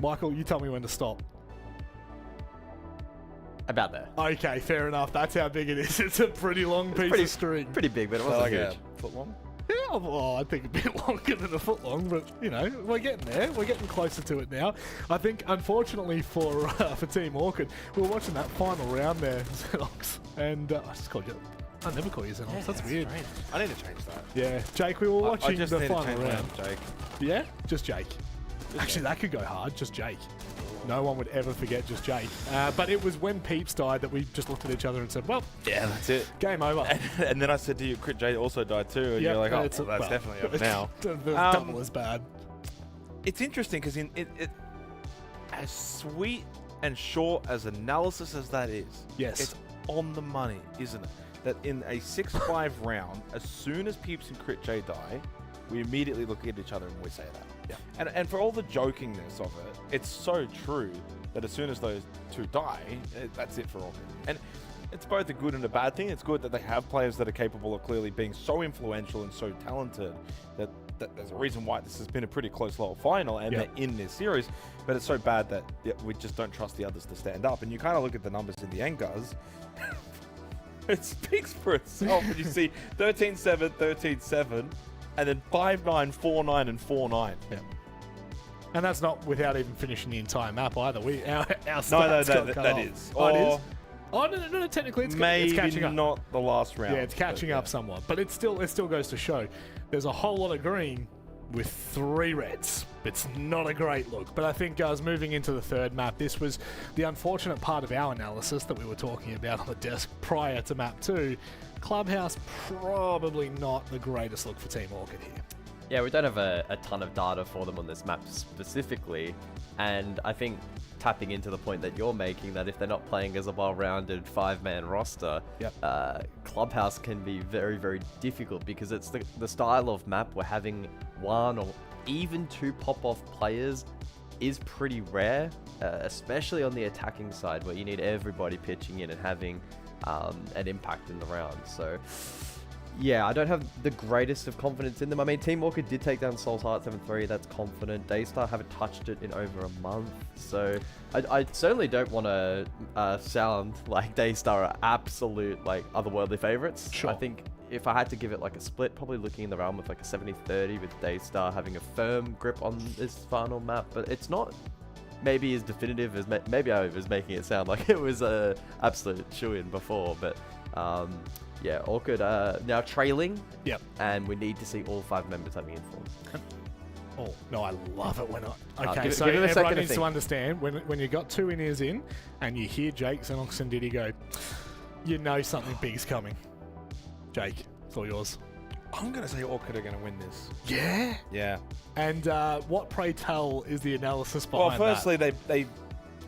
Michael, you tell me when to stop. About there. Okay, fair enough. That's how big it is. It's a pretty long piece of string. Pretty big, but it wasn't Like huge. a foot long? Yeah, well, I think a bit longer than a foot long, but you know, we're getting there. We're getting closer to it now. I think, unfortunately for Team Orchid, we're watching that final round there, Xenox, and I just called you. I never call you Xenox. That's weird. Strange. I need to change that. Yeah, Jake, we were watching I just the need to final change my round. name, Jake. Yeah, just Jake. Actually, that could go hard. Just Jake. No one would ever forget just Jake. But it was when Peeps died that we just looked at each other and said, well, Yeah, that's it. game over. And then I said to you, Crit J also died too, and you're like, oh, it's- well, that's definitely over now. Double as bad. It's interesting because as sweet and short as analysis as that is, Yes. it's on the money, isn't it? That in a 6-5 round, as soon as Peeps and Crit J die, we immediately look at each other and we say that. Yeah. And for all the jokingness of it, it's so true that as soon as those two die, that's it for all. And it's both a good and a bad thing. It's good that they have players that are capable of clearly being so influential and so talented that there's a reason why this has been a pretty close little final and they're in this series. But it's so bad that we just don't trust the others to stand up. And you kind of look at the numbers in the Engars. It speaks for itself when you see 13-7, 13-7, and then 5-9, 4-9, and 4-9. Yeah. And that's not without even finishing the entire map either. Our stats got cut that off. is. Oh, it Or is? Oh, no, technically it's maybe catching up. not the last round. Yeah, it's catching up somewhat. But it still goes to show there's a whole lot of green with 3 reds. It's not a great look. But I think, guys, moving into the third map, this was the unfortunate part of our analysis that we were talking about on the desk prior to map 2. Clubhouse, probably not the greatest look for Team Orchid here. Yeah, we don't have a ton of data for them on this map specifically, and I think tapping into the point that you're making, that if they're not playing as a well-rounded 5-man roster, Clubhouse can be very, very difficult because it's the style of map where having 1 or even 2 pop-off players is pretty rare, especially on the attacking side where you need everybody pitching in and having an impact in the round. So yeah, I don't have the greatest of confidence in them. I mean, Team Orchid did take down Soul's Heart 7-3. That's confident. Daystar haven't touched it in over a month. So I certainly don't want to sound like Daystar are absolute, like, otherworldly favorites. Sure. I think if I had to give it like a split, probably looking in the realm of like a 70-30 with Daystar having a firm grip on this final map. But it's not maybe as definitive as maybe I was making it sound like it was a absolute shoo-in before. But yeah, Orchid now trailing. Yep. And we need to see all 5 members having inform. Oh, no, I love it when I... Okay, give so it a second everyone to needs to think. understand, when you got 2 in-ears in, and you hear Jake, Xenox, and Diddy go, you know something big's coming. Jake, it's all yours. I'm going to say Orchid are going to win this. Yeah? Yeah. And what, pray tell, is the analysis Well, behind firstly, they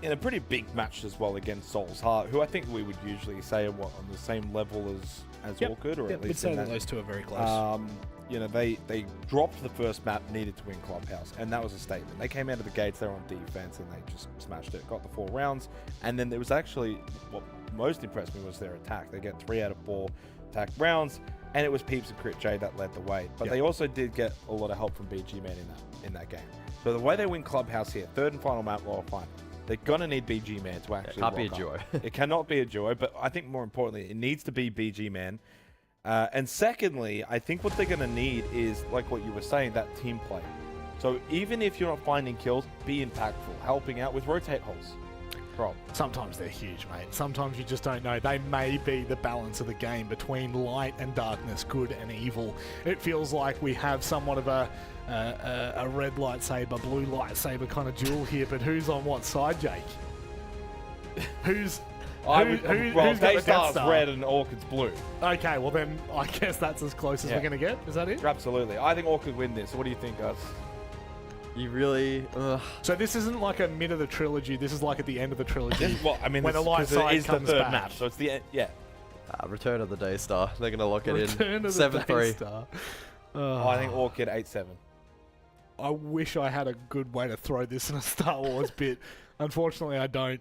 in a pretty big match as well against Soul's Heart, who I think we would usually say are on the same level as Orchid, or at we'd least say in that that. those two are very close. You know, they dropped the first map, needed to win Clubhouse, and that was a statement. They came out of the gates, they were on defense, and they just smashed it, got the 4 rounds, and then there was actually, what most impressed me was their attack. They get 3 out of 4 attack rounds, and it was Peeps and Crit J that led the way. But they also did get a lot of help from BG Man in that game. So the way they win Clubhouse here, third and final map, lower final, they're going to need BG Man to actually Can't be a rock duo. up. It cannot be a duo, but I think more importantly, it needs to be BG Man. And secondly, I think what they're going to need is, like what you were saying, that team play. So even if you're not finding kills, be impactful, helping out with rotate holes. Sometimes they're huge, mate. Sometimes you just don't know. They may be the balance of the game between light and darkness, good and evil. It feels like we have somewhat of a red lightsaber, blue lightsaber kind of duel here, but who's on what side, Jake? Who's got the Death Daystar's Star? red and Orchid's blue. Okay, well then I guess that's as close as we're going to get. Is that it? Absolutely. I think Orchid win this. What do you think, guys? You really... So this isn't like a mid of the trilogy. This is like at the end of the trilogy. Well, I mean, when the light it side is the comes third back. match, so it's the end. Yeah. Return of the Daystar. They're going to lock it Return in. of the 7-3. Daystar. I think Orchid 8-7. I wish I had a good way to throw this in a Star Wars bit. Unfortunately, I don't.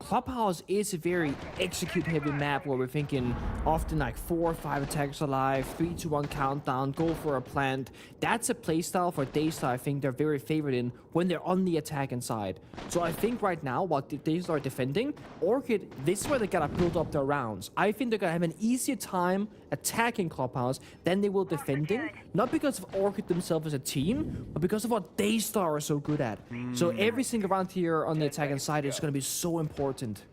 Clubhouse is a very execute-heavy map where we're thinking often like 4 or 5 attackers alive, 3 to 1 countdown, go for a plant. That's a playstyle for Daystar I think they're very favored in when they're on the attacking side. So I think right now, while Daystar are defending, Orchid, this is where they gotta build up their rounds. I think they're gonna have an easier time attacking Clubhouse than they will defending. Not because of Orchid themselves as a team, but because of what Daystar are so good at. So every single round here on the attacking side is gonna be so important.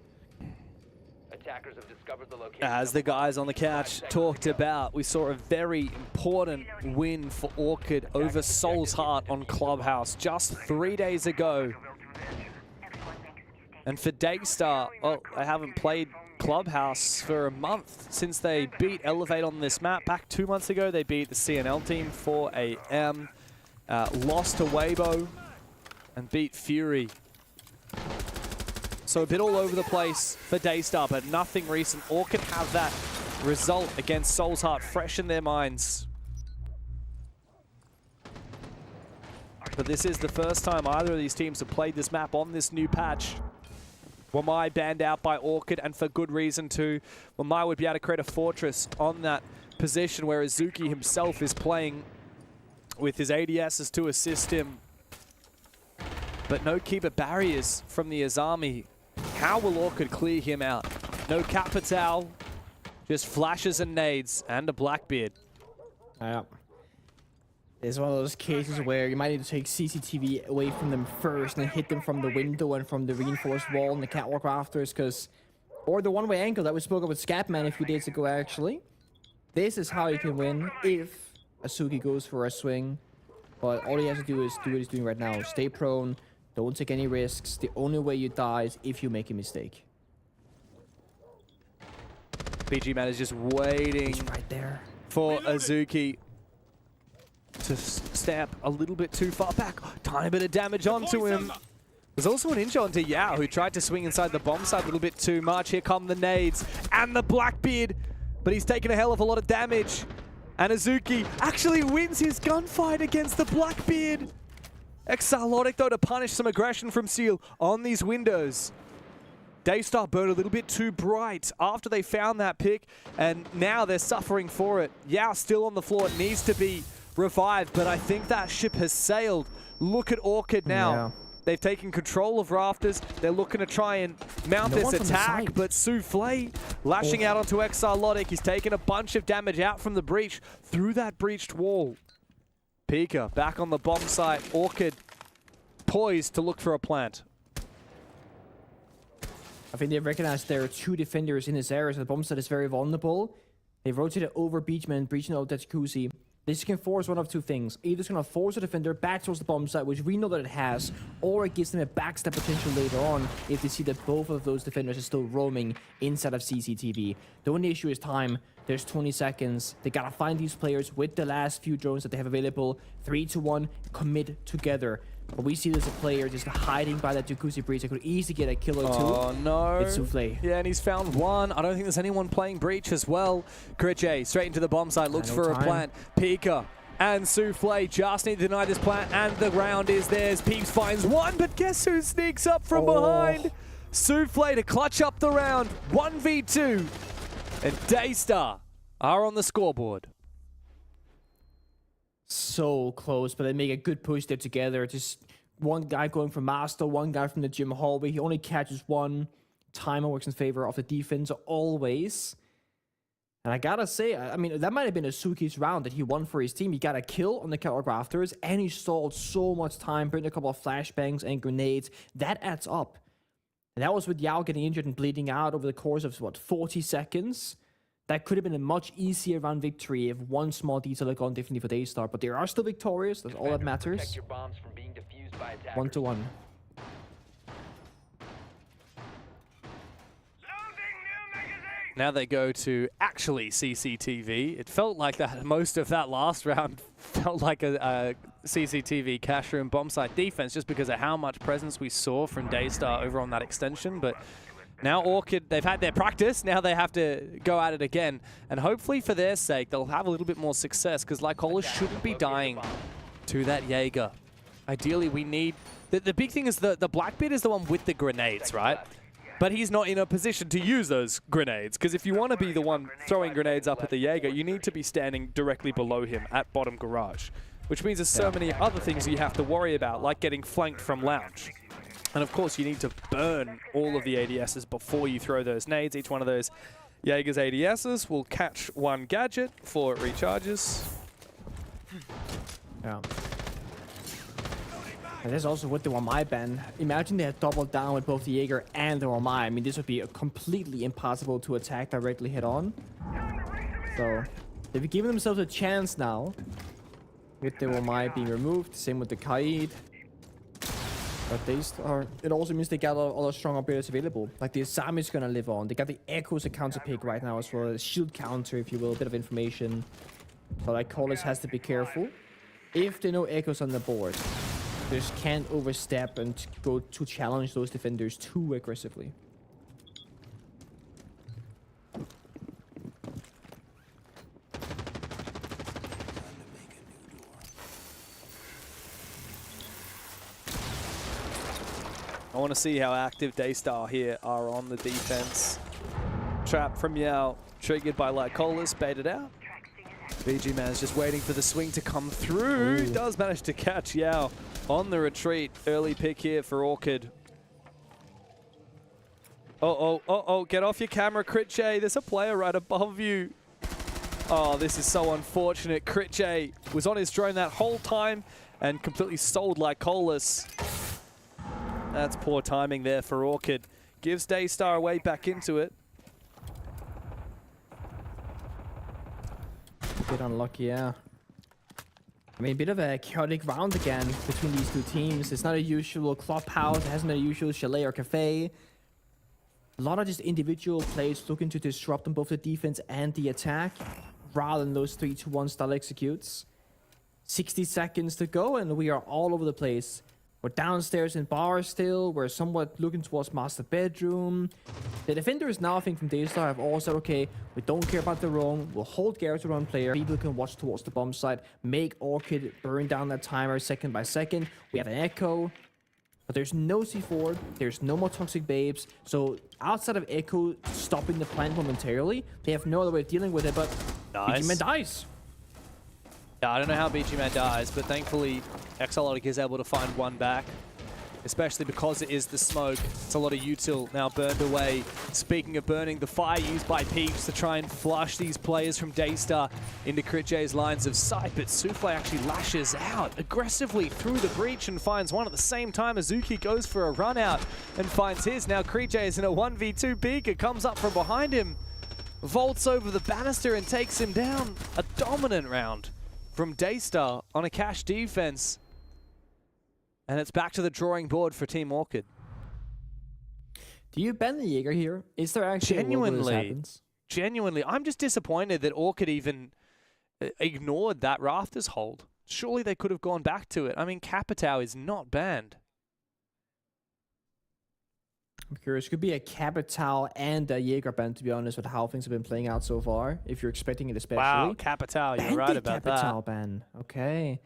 Attackers have discovered the location. As the guys on the couch talked about, we saw a very important win for Orchid over Soul's Heart on Clubhouse just 3 days ago. And for Daystar, well, they haven't played Clubhouse for a month since they beat Elevate on this map. Back 2 months ago, they beat the CNL team 4 AM, lost to Weibo, and beat Fury. So a bit all over the place for Daystar, but nothing recent. Orchid have that result against Soul's Heart fresh in their minds. But this is the first time either of these teams have played this map on this new patch. Wamai banned out by Orchid, and for good reason too. Wamai would be able to create a fortress on that position where Azuki himself is playing with his ADSs to assist him. But no keeper barriers from the Azami. How will Orchid clear him out? No Capital, just flashes and nades, and a Blackbeard. Yeah. It's one of those cases where you might need to take CCTV away from them first and hit them from the window and from the reinforced wall and the catwalk rafters, or the one-way angle that we spoke of with Scatman a few days ago, actually. This is how you can win if Azuki goes for a swing. But all he has to do is do what he's doing right now. Stay prone. Don't take any risks. The only way you die is if you make a mistake. BG Man is just waiting right there for Azuki to stamp a little bit too far back. Tiny bit of damage onto him. There's also an inch onto Yao, who tried to swing inside the bomb side a little bit too much. Here come the nades and the Blackbeard, but he's taken a hell of a lot of damage. And Azuki actually wins his gunfight against the Blackbeard. Exalotic, though, to punish some aggression from Seal on these windows. Daystar burned a little bit too bright after they found that pick, and now they're suffering for it. Yao still on the floor. It needs to be revived, but I think that ship has sailed. Look at Orchid now. Yeah. They've taken control of rafters. They're looking to try and mount this attack, but Souffle lashing out onto Exalotic. He's taken a bunch of damage out from the breach through that breached wall. Pika back on the bomb site. Orchid poised to look for a plant. I think they recognize there are 2 defenders in this area, so the bomb site is very vulnerable. They rotated over Beachman, breaching out that jacuzzi. This can force one of 2 things. Either it's going to force a defender back towards the bomb site, which we know that it has, or it gives them a backstab potential later on if they see that both of those defenders are still roaming inside of CCTV. The only issue is time. There's 20 seconds. They got to find these players with the last few drones that they have available. 3 to 1, commit together. But we see there's a player just hiding by that jacuzzi breach that could easily get a kill or 2. Oh no. It's Souffle. Yeah, and he's found one. I don't think there's anyone playing breach as well. Kriche straight into the bomb site, looks for a plant. Pika and Souffle just need to deny this plant, and the round is theirs. Peeps finds one, but guess who sneaks up from behind? Souffle to clutch up the round. 1v2. And Daystar are on the scoreboard. So close, but they make a good push there together. Just one guy going from Master, one guy from the gym hallway. He only catches one. Timer works in favor of the defense always. And I gotta say, I mean, that might have been Azuki's round that he won for his team. He got a kill on the catwalk rafters, and he stalled so much time, burned a couple of flashbangs and grenades. That adds up. And that was with Yao getting injured and bleeding out over the course of, 40 seconds? That could have been a much easier round victory if one small detail had gone differently for Daystar, but they are still victorious. That's all that matters. 1 to 1. Now they go to actually CCTV. It felt like that. Most of that last round felt like a CCTV cash room bomb site defense just because of how much presence we saw from Daystar over on that extension. But now Orchid, they've had their practice. Now they have to go at it again. And hopefully for their sake, they'll have a little bit more success because Lycola shouldn't be dying to that Jaeger. Ideally, we need... The big thing is the Blackbeard is the one with the grenades, right? but he's not in a position to use those grenades, because if you want to be the one throwing grenades up at the Jaeger, you need to be standing directly below him at bottom garage, which means there's so many other things you have to worry about, like getting flanked from lounge. And of course, you need to burn all of the ADSs before you throw those nades. Each one of those Jaeger's ADSs will catch one gadget before it recharges. Yeah. And that's also with the Wamai ban. Imagine they had doubled down with both the Jaeger and the Wamai. I mean, this would be completely impossible to attack directly head on. So they've given themselves a chance now with the Wamai being removed. Same with the Kaid. But it also means they got all the strong abilities available. Like the Asami is gonna live on. They got the Echo's a counter pick right now as well. A shield counter, if you will, a bit of information. So like Colas has to be careful. If there are no Echoes on the board, they just can't overstep and go to challenge those defenders too aggressively. I want to see how active Daystar here are on the defense. Trap from Yao, triggered by Lycolas, baited out. VG Man's just waiting for the swing to come through. Ooh. Does manage to catch Yao on the retreat. Early pick here for Orchid. Get off your camera, Critche. There's a player right above you. Oh, this is so unfortunate. Critche was on his drone that whole time and completely sold Lycolas. That's poor timing there for Orchid. Gives Daystar a way back into it. A bit unlucky, yeah. I mean, a bit of a chaotic round again between these two teams. It's not a usual clubhouse. It hasn't a usual chalet or cafe. A lot of just individual plays looking to disrupt on both the defense and the attack, rather than those 3-2-1 style executes. 60 seconds to go, and we are all over the place. We're downstairs in bar still. We're somewhat looking towards master bedroom. The defenders now, I think, from Daystar have all said, okay, we don't care about the roam. We'll hold Garrett to run player. People can watch towards the bomb site. Make Orchid burn down that timer second by second. We have an Echo. But there's no C4. There's no more toxic babes. So outside of Echo stopping the plant momentarily, they have no other way of dealing with it, but nice. BG Man dies. Yeah, I don't know how BG Man dies, but thankfully Exotic is able to find one back, especially because it is the smoke. It's a lot of util now burned away. Speaking of burning, the fire used by Peeps to try and flush these players from Daystar into Critche's lines of sight, but Souffle actually lashes out aggressively through the breach and finds one at the same time. Azuki goes for a run out and finds his. Now Critche is in a 1v2. Beaker comes up from behind him, vaults over the banister and takes him down. A dominant round from Daystar on a cash defense. And it's back to the drawing board for Team Orchid. Do you ban the Jaeger here? Is there actually genuinely, I'm just disappointed that Orchid even ignored that Rafters hold. Surely they could have gone back to it. I mean, Capitao is not banned. I'm curious. Could be a Capitao and a Jaeger ban, to be honest, with how things have been playing out so far. If you're expecting it especially. Wow, Capitao, you're right about that. Capitao ban. Okay.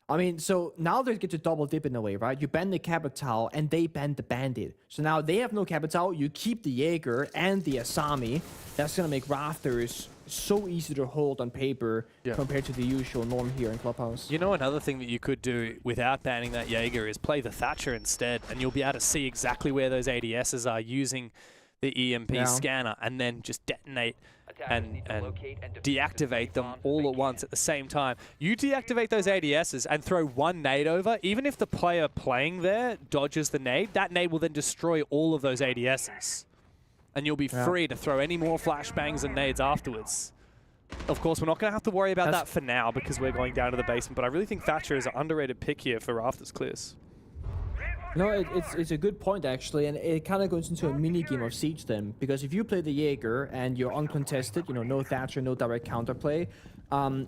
I mean, so now they get to double dip in a way, right? You ban the Capitao and they ban the Bandit. So now they have no Capitao, you keep the Jaeger and the Asami. That's going to make Rafters so easy to hold on paper compared to the usual norm here in Clubhouse. You know, another thing that you could do without banning that Jaeger is play the Thatcher instead, and you'll be able to see exactly where those ADSs are using the EMP scanner, and then just detonate and deactivate them all at once at the same time. You deactivate those ADSs and throw one nade over. Even if the player playing there dodges the nade, that nade will then destroy all of those ADSs. And you'll be free to throw any more flashbangs and nades afterwards. Of course, we're not going to have to worry about that for now because we're going down to the basement, but I really think Thatcher is an underrated pick here for Rafters clears. No, it's a good point, actually, and it kind of goes into a mini-game of Siege then, because if you play the Jaeger and you're uncontested, you know, no Thatcher, no direct counterplay,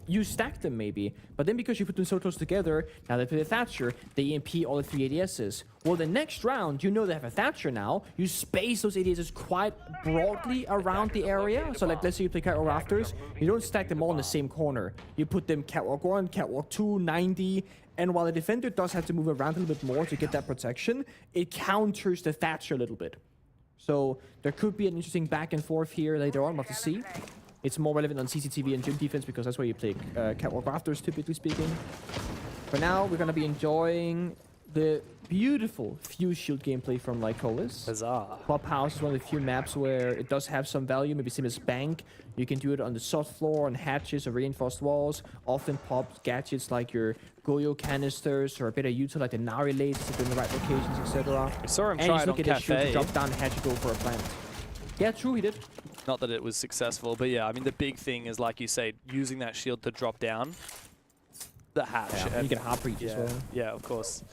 you stack them maybe, but then because you put them so close together, now they play the Thatcher, they EMP all the 3 ADSs. Well, the next round, you know they have a Thatcher now, you space those ADSs quite broadly around the area, so like let's say you play Catwalk Rafters, you don't stack them all in the same corner. You put them Catwalk 1, Catwalk 2, 90, and while the defender does have to move around a little bit more to get that protection, it counters the Thatcher a little bit. So there could be an interesting back and forth here later on. We'll have to see. It's more relevant on CCTV and gym defense because that's where you play catwalk rafters, typically speaking. For now, we're going to be enjoying the beautiful Fuse Shield gameplay from Lycolis. Huzzah. Clubhouse is one of the few maps where it does have some value, maybe same as Bank. You can do it on the soft floor, on hatches or reinforced walls. Often pop gadgets like your Goyo canisters or a bit of util like the Nari lasers if they're in the right locations, etc. We saw him and try just it on look at his shield to Cafe. drop down the hatch and go for a plant. Yeah, true, he did. Not that it was successful, but yeah, I mean, the big thing is, like you say, using that shield to drop down the hatch. Yeah, and you can hard breach as well. Yeah, of course.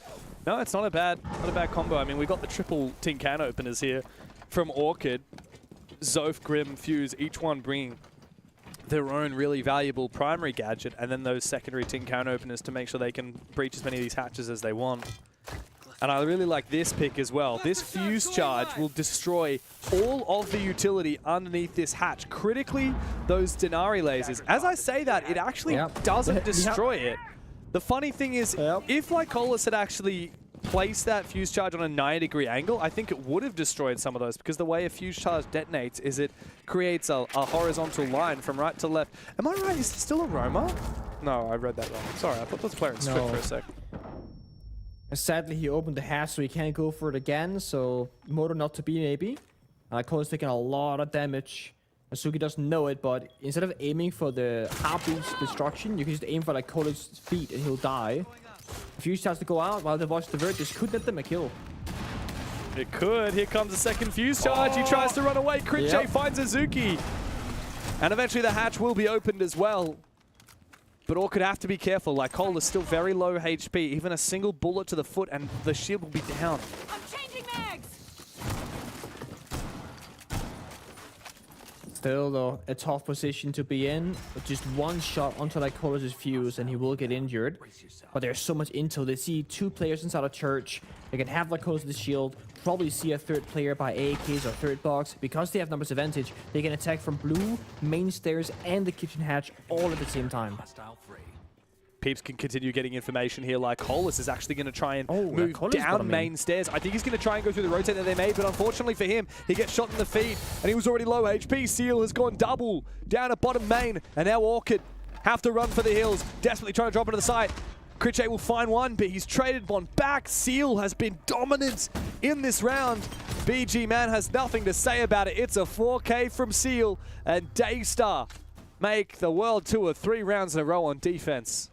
No, it's not a bad combo. I mean, we got the triple tin can openers here from Orchid, Zoph, Grim, Fuse, each one bringing their own really valuable primary gadget, and then those secondary tin can openers to make sure they can breach as many of these hatches as they want. And I really like this pick as well. This Fuse charge will destroy all of the utility underneath this hatch. Critically, those Denari lasers. As I say that, it actually doesn't destroy it. The funny thing is, if Lycolis had actually placed that Fuse charge on a 90-degree angle, I think it would have destroyed some of those, because the way a Fuse charge detonates is it creates a horizontal line from right to left. Am I right? Is it still a Roma? No, I read that wrong. Sorry, I thought that was player in script for a sec. Sadly, he opened the hatch, so he can't go for it again. So, motor not to be, maybe. Cole's taking a lot of damage. Asuki doesn't know it, but instead of aiming for the heartbeat destruction, you can just aim for like Cole's feet and he'll die. Fuse starts to go out while the Voice Divert. This could net them a kill. It could. Here comes the second Fuse charge. He tries to run away. Critche finds Azuki. And eventually the hatch will be opened as well. But Orchid have to be careful. Lycol is still very low HP. Even a single bullet to the foot and the shield will be down. I'm changing mags. Still, though, a tough position to be in. With just one shot onto Lycolis' Fuse and he will get injured. But there's so much intel. They see two players inside a church. They can have Lycolis' shield. Probably see a third player by AAKs or third box. Because they have numbers advantage, they can attack from blue, main stairs, and the kitchen hatch all at the same time. Peeps can continue getting information here. Lycolis is actually going to try and move down main stairs. I think he's going to try and go through the rotate that they made, but unfortunately for him, he gets shot in the feet, and he was already low HP. Seal has gone double down at bottom main, and now Orchid have to run for the hills, desperately trying to drop into the site. Critche will find one, but he's traded one back. Seal has been dominant in this round. BG Man has nothing to say about it. It's a 4K from Seal, and Daystar make the world tour 3 rounds in a row on defense.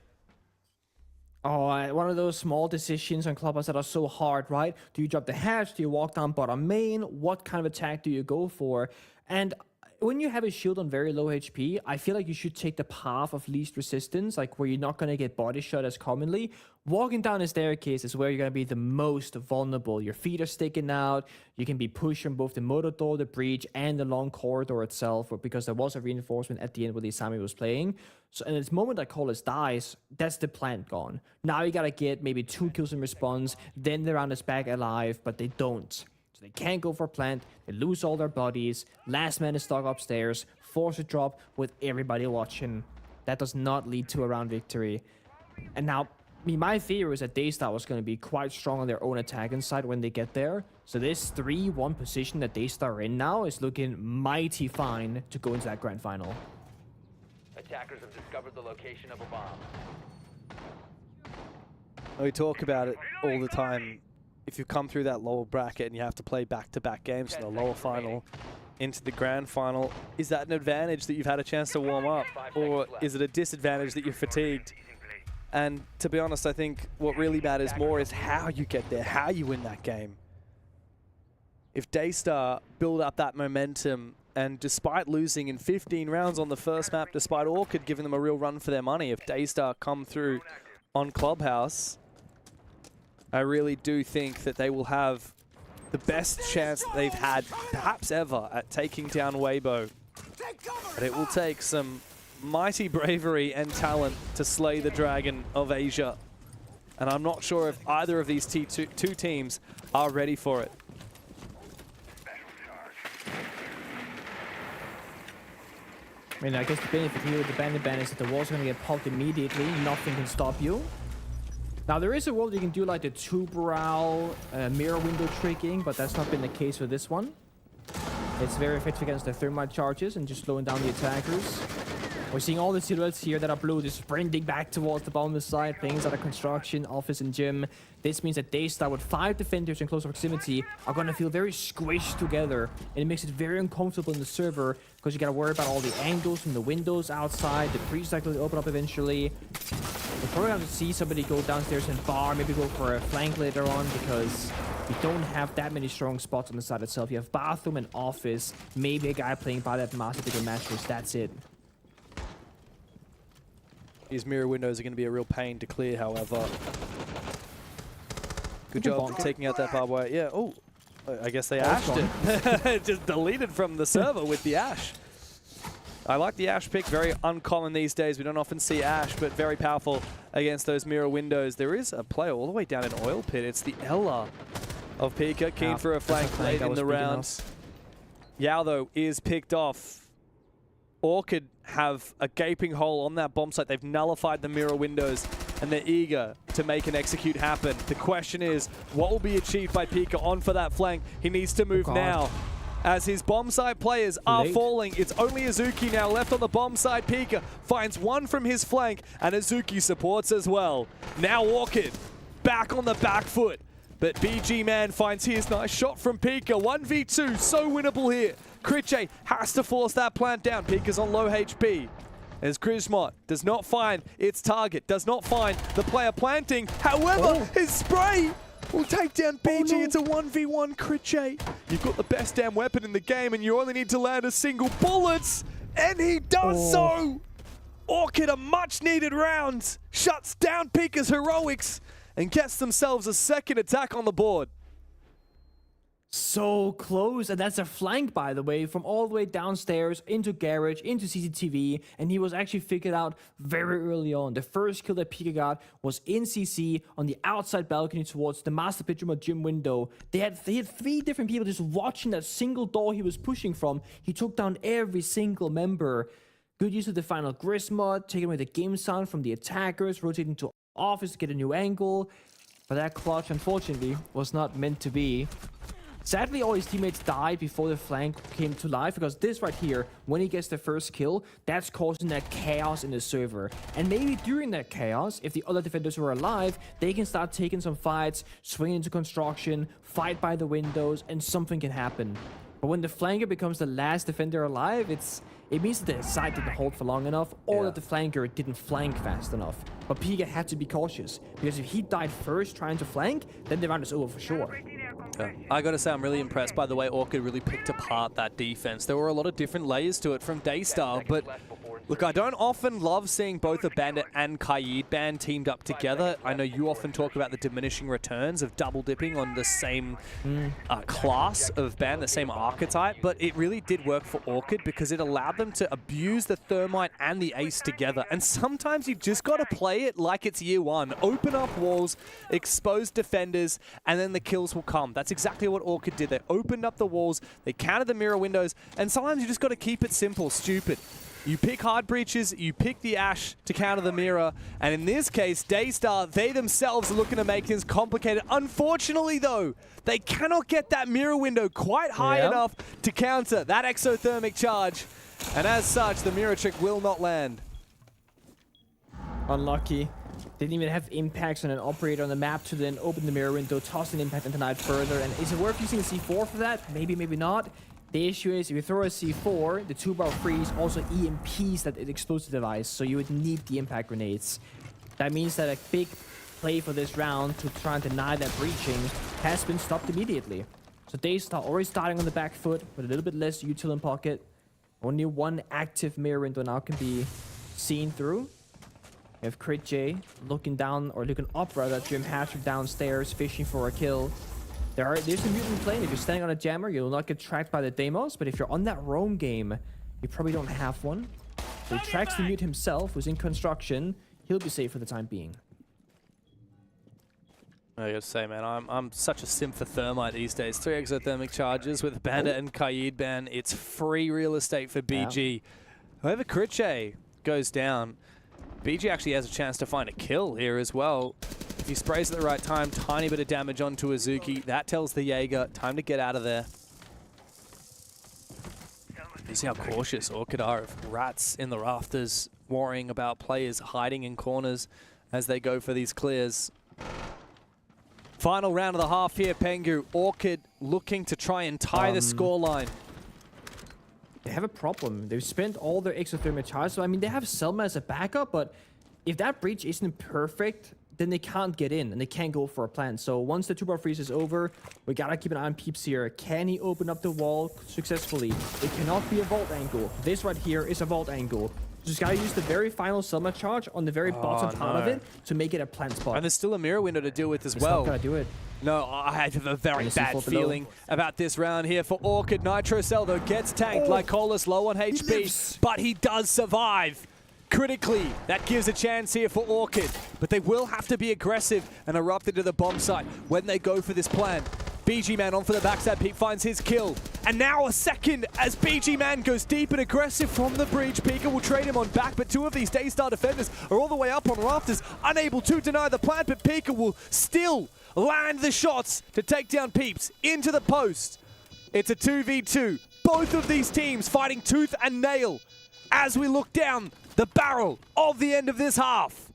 Oh, one of those small decisions on Clubhouse that are so hard, right? Do you drop the hatch? Do you walk down bottom main? What kind of attack do you go for? And when you have a shield on very low HP, I feel like you should take the path of least resistance, like where you're not going to get body shot as commonly. Walking down a staircase is where you're going to be the most vulnerable. Your feet are sticking out. You can be pushed from both the motor door, the breach, and the long corridor itself, because there was a reinforcement at the end where the Isami was playing. So in this moment that Colas dies, that's the plant gone. Now you got to get maybe 2 kills in response, then the round is back alive, but they don't. So they can't go for plant, they lose all their bodies, last man is stuck upstairs, force a drop with everybody watching. That does not lead to a round victory. And now, my theory is that Daystar was going to be quite strong on their own attack inside when they get there. So this 3-1 position that Daystar are in now is looking mighty fine to go into that grand final. Attackers have discovered the location of a bomb. We talk about it all the time. If you come through that lower bracket and you have to play back-to-back games from the lower final into the grand final, is that an advantage that you've had a chance to warm up, or is it a disadvantage that you're fatigued? And to be honest, I think what really matters more is how you get there, how you win that game. If Daystar build up that momentum, and despite losing in 15 rounds on the first map, despite Orchid giving them a real run for their money, if Daystar come through on Clubhouse, I really do think that they will have the best chance that they've had, perhaps ever, at taking down Weibo. But it will take some mighty bravery and talent to slay the dragon of Asia. And I'm not sure if either of these two teams are ready for it. I mean, I guess the benefit here with the bandit ban is that the wall's going to get popped immediately. Nothing can stop you. Now, there is a world you can do like the tuberal mirror window tricking, but that's not been the case for this one. It's very effective against the thermite charges and just slowing down the attackers. We're seeing all the silhouettes here that are blue just sprinting back towards the bottom side, playing inside of construction, office, and gym. This means that Daystar with 5 defenders in close proximity are going to feel very squished together. And it makes it very uncomfortable in the server because you got to worry about all the angles from the windows outside. The pre-cycle will open up eventually. We're probably going to see somebody go downstairs and bar, maybe go for a flank later on because you don't have that many strong spots on the side itself. You have bathroom and office, maybe a guy playing by that master bigger matches. That's it. These mirror windows are going to be a real pain to clear, however. Good job taking out that barbed wire. Yeah, oh, I guess they ashed it. Just deleted from the server with the ash. I like the ash pick, very uncommon these days. We don't often see ash, but very powerful against those mirror windows. There is a player all the way down in Oil Pit. It's the Ella of Pika, keen for a flank late in the round. Yao, though, is picked off. Orchid have a gaping hole on that bomb site. They've nullified the mirror windows, and they're eager to make and execute happen. The question is, what will be achieved by Pika on for that flank? He needs to move now. As his bomb side players are falling, it's only Azuki now left on the bomb side. Pika finds one from his flank, and Azuki supports as well. Now Orchid back on the back foot, but BG Man finds his nice shot from Pika. 1v2, so winnable here. Critche has to force that plant down. Pika's on low HP. As Grismot does not find its target, does not find the player planting. However, his spray will take down BG. It's a 1v1 Critche. You've got the best damn weapon in the game and you only need to land a single bullet. And he does so! Orchid, a much needed round, shuts down Pika's heroics and gets themselves a second attack on the board. So close, and that's a flank, by the way, from all the way downstairs into garage, into CCTV, and he was actually figured out very early on. The first kill that Pika got was in CC on the outside balcony towards the master bedroom or gym window. They had 3 different people just watching that single door he was pushing from. He took down every single member. Good use of the final Grismod, taking away the game sound from the attackers, rotating to office to get a new angle. But that clutch, unfortunately, was not meant to be. Sadly, all his teammates died before the flank came to life, because this right here, when he gets the first kill, that's causing that chaos in the server. And maybe during that chaos, if the other defenders were alive, they can start taking some fights, swing into construction, fight by the windows, and something can happen. But when the flanker becomes the last defender alive, it means that the side didn't hold for long enough, or that the flanker didn't flank fast enough. But Pika had to be cautious, because if he died first trying to flank, then the round is over for sure. I gotta say, I'm really impressed by the way Orchid really picked apart that defense. There were a lot of different layers to it from Daystar, but look, I don't often love seeing both a Bandit and Kaid band teamed up together. I know you often talk about the diminishing returns of double dipping on the same class of band, the same archetype, but it really did work for Orchid because it allowed them to abuse the Thermite and the Ace together. And sometimes you just gotta play it like it's year one. Open up walls, expose defenders, and then the kills will come. That's exactly what Orchid did. They opened up the walls, they countered the mirror windows, and sometimes you just gotta keep it simple, stupid. You pick hard breaches, you pick the ash to counter the mirror, and in this case, Daystar, they themselves are looking to make things complicated. Unfortunately though, they cannot get that mirror window quite high enough to counter that exothermic charge, and as such, the mirror trick will not land. Unlucky. Didn't even have impacts on an operator on the map to then open the mirror window, toss an impact into night further, and is it worth using a C4 for that? Maybe, maybe not. The issue is, if you throw a C4, the 2-bar freeze also EMPs that explosive device, so you would need the impact grenades. That means that a big play for this round to try and deny that breaching has been stopped immediately. So Daystar already starting on the back foot with a little bit less util in pocket. Only one active mirror window now can be seen through. We have Crit J looking down, or looking up rather, Jim Hatcher downstairs fishing for a kill. There's a mutant plane. If you're standing on a jammer, you'll not get tracked by the Deimos, but if you're on that roam game, you probably don't have one. So he tracks the mute himself, who's in construction. He'll be safe for the time being. I gotta say, man, I'm such a sim for Thermite these days. 3 exothermic charges with Bandit and Kaid ban. It's free real estate for BG. However, Critche goes down. BG actually has a chance to find a kill here as well. If he sprays at the right time, tiny bit of damage onto Azuki. That tells the Jaeger, time to get out of there. You see how cautious Orchid are of rats in the rafters, worrying about players hiding in corners as they go for these clears. Final round of the half here, Pengu. Orchid looking to try and tie the scoreline. They have a problem. They've spent all their exothermic charge, so I mean, they have Selma as a backup, but if that breach isn't perfect, then they can't get in and they can't go for a plant. So once the 2-bar freeze is over, we gotta keep an eye on Peeps here. Can he open up the wall successfully? It cannot be a vault angle. This right here is a vault angle. Just gotta use the very final Selma charge on the very bottom part of it to make it a plant spot. And there's still a mirror window to deal with as It's well. not gonna do it. No, I have a very Honestly, bad fall below. feeling about this round here for Orchid. Nitro Cell, though, gets tanked. Lycolis low on HP, but he does survive. Critically, that gives a chance here for Orchid, but they will have to be aggressive and erupt into the bomb site when they go for this plan. BG Man on for the backside peak finds his kill. And now a second as BG Man goes deep and aggressive from the breach. Pika will trade him on back, but two of these Daystar defenders are all the way up on rafters, unable to deny the plant, but Pika will still land the shots to take down Peeps into the post. It's a 2v2. Both of these teams fighting tooth and nail as we look down the barrel of the end of this half.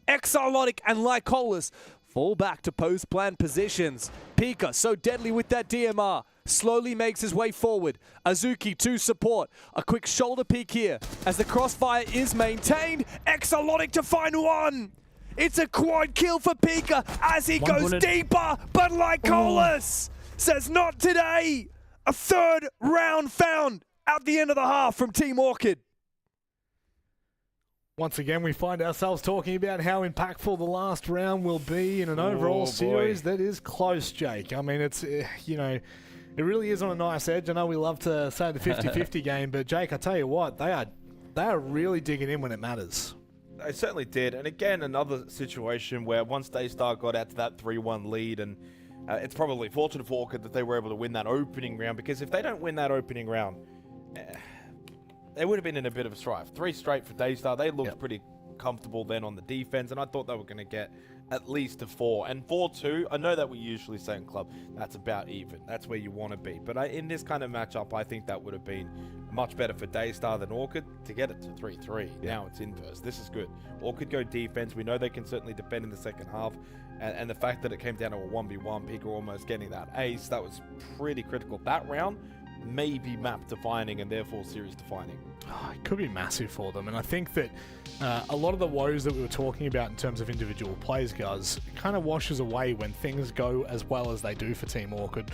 Exarlotic and Lycolis fall back to post-plan positions. Pika, so deadly with that DMR, slowly makes his way forward. Azuki to support. A quick shoulder peek here as the crossfire is maintained. Exarlotic to find one. It's a quad kill for Pika as he goes deeper, but Lycolis says not today. A third round found at the end of the half from Team Orchid. Once again, we find ourselves talking about how impactful the last round will be in an overall series that is close, Jake. I mean, it's, you know, it really is on a nice edge. I know we love to say the 50-50 game, but Jake, I tell you what, they are really digging in when it matters. They certainly did. And again, another situation where once Daystar got out to that 3-1 lead, and it's probably fortunate for Orchid that they were able to win that opening round, because if they don't win that opening round, they would have been in a bit of a strife. 3 straight for Daystar. They looked pretty comfortable then on the defense, and I thought they were going to get at least a 4. And 4-2, I know that we usually say in club, that's about even. That's where you want to be. But in this kind of matchup, I think that would have been much better for Daystar than Orchid to get it to 3-3. Now it's inverse. This is good. Orchid go defense. We know they can certainly defend in the second half. And the fact that it came down to a 1v1, Pika almost getting that ace, that was pretty critical. That round may be map defining and therefore series defining. Oh, it could be massive for them, and I think that a lot of the woes that we were talking about in terms of individual plays, guys, kind of washes away when things go as well as they do for Team Orchid.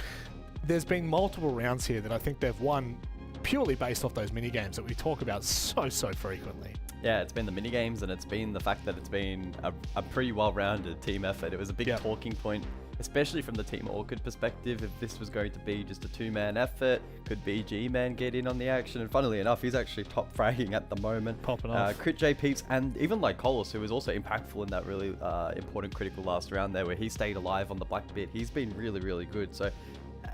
There's been multiple rounds here that I think they've won purely based off those mini games that we talk about so frequently. Yeah, it's been the mini games, and it's been the fact that it's been a pretty well-rounded team effort. It was a big talking point, especially from the Team Orchid perspective. If this was going to be just a 2-man effort, could BG Man get in on the action? And funnily enough, he's actually top fragging at the moment. Popping off. Crit J Peeps, and even like Lycolis, who was also impactful in that really important critical last round there, where he stayed alive on the black bit. He's been really good. So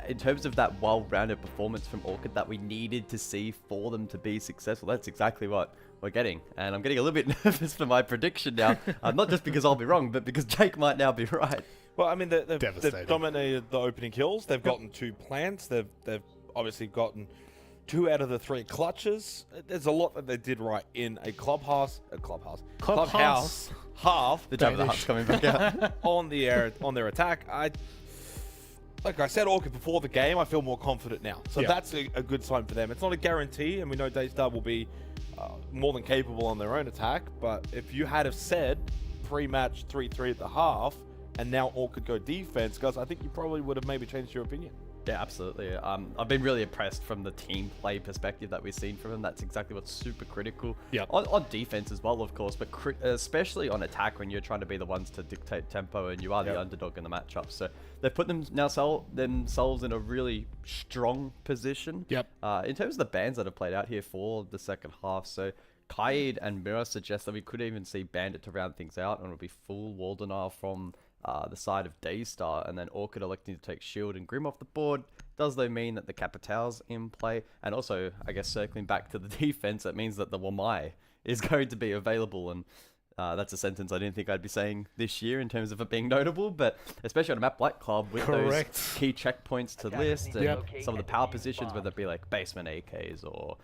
in terms of that well-rounded performance from Orchid that we needed to see for them to be successful, that's exactly what we're getting. And I'm getting a little bit nervous for my prediction now. Not just because I'll be wrong, but because Jake might now be right. Well, I mean, they've dominated the opening kills. They've gotten 2 plants. They've obviously gotten 2 out of the 3 clutches. There's a lot that they did right in a clubhouse half. The Jabba the Hutt's coming back out. on their attack. Like I said, Orchid before the game, I feel more confident now. So that's a good sign for them. It's not a guarantee, and we know Daystar will be more than capable on their own attack. But if you had have said pre-match 3-3 at the half, and now Orchid go defense, guys, I think you probably would have maybe changed your opinion. Yeah, absolutely. I've been really impressed from the team play perspective that we've seen from them. That's exactly what's super critical. On defense as well, of course, but especially on attack when you're trying to be the ones to dictate tempo and you are the underdog in the matchup. So they've put themselves in a really strong position. In terms of the bans that have played out here for the second half, so Kaid and Mirror suggest that we could even see Bandit to round things out, and it'll be full Waldenar from the side of Daystar, and then Orchid electing to take Shield and Grim off the board. Does though mean that the Capital's in play, and also, I guess, circling back to the defense, that means that the Wamai is going to be available, and That's a sentence I didn't think I'd be saying this year in terms of it being notable, but especially on a map like Club with those key checkpoints to list and some of the power positions, whether it be like basement AKs or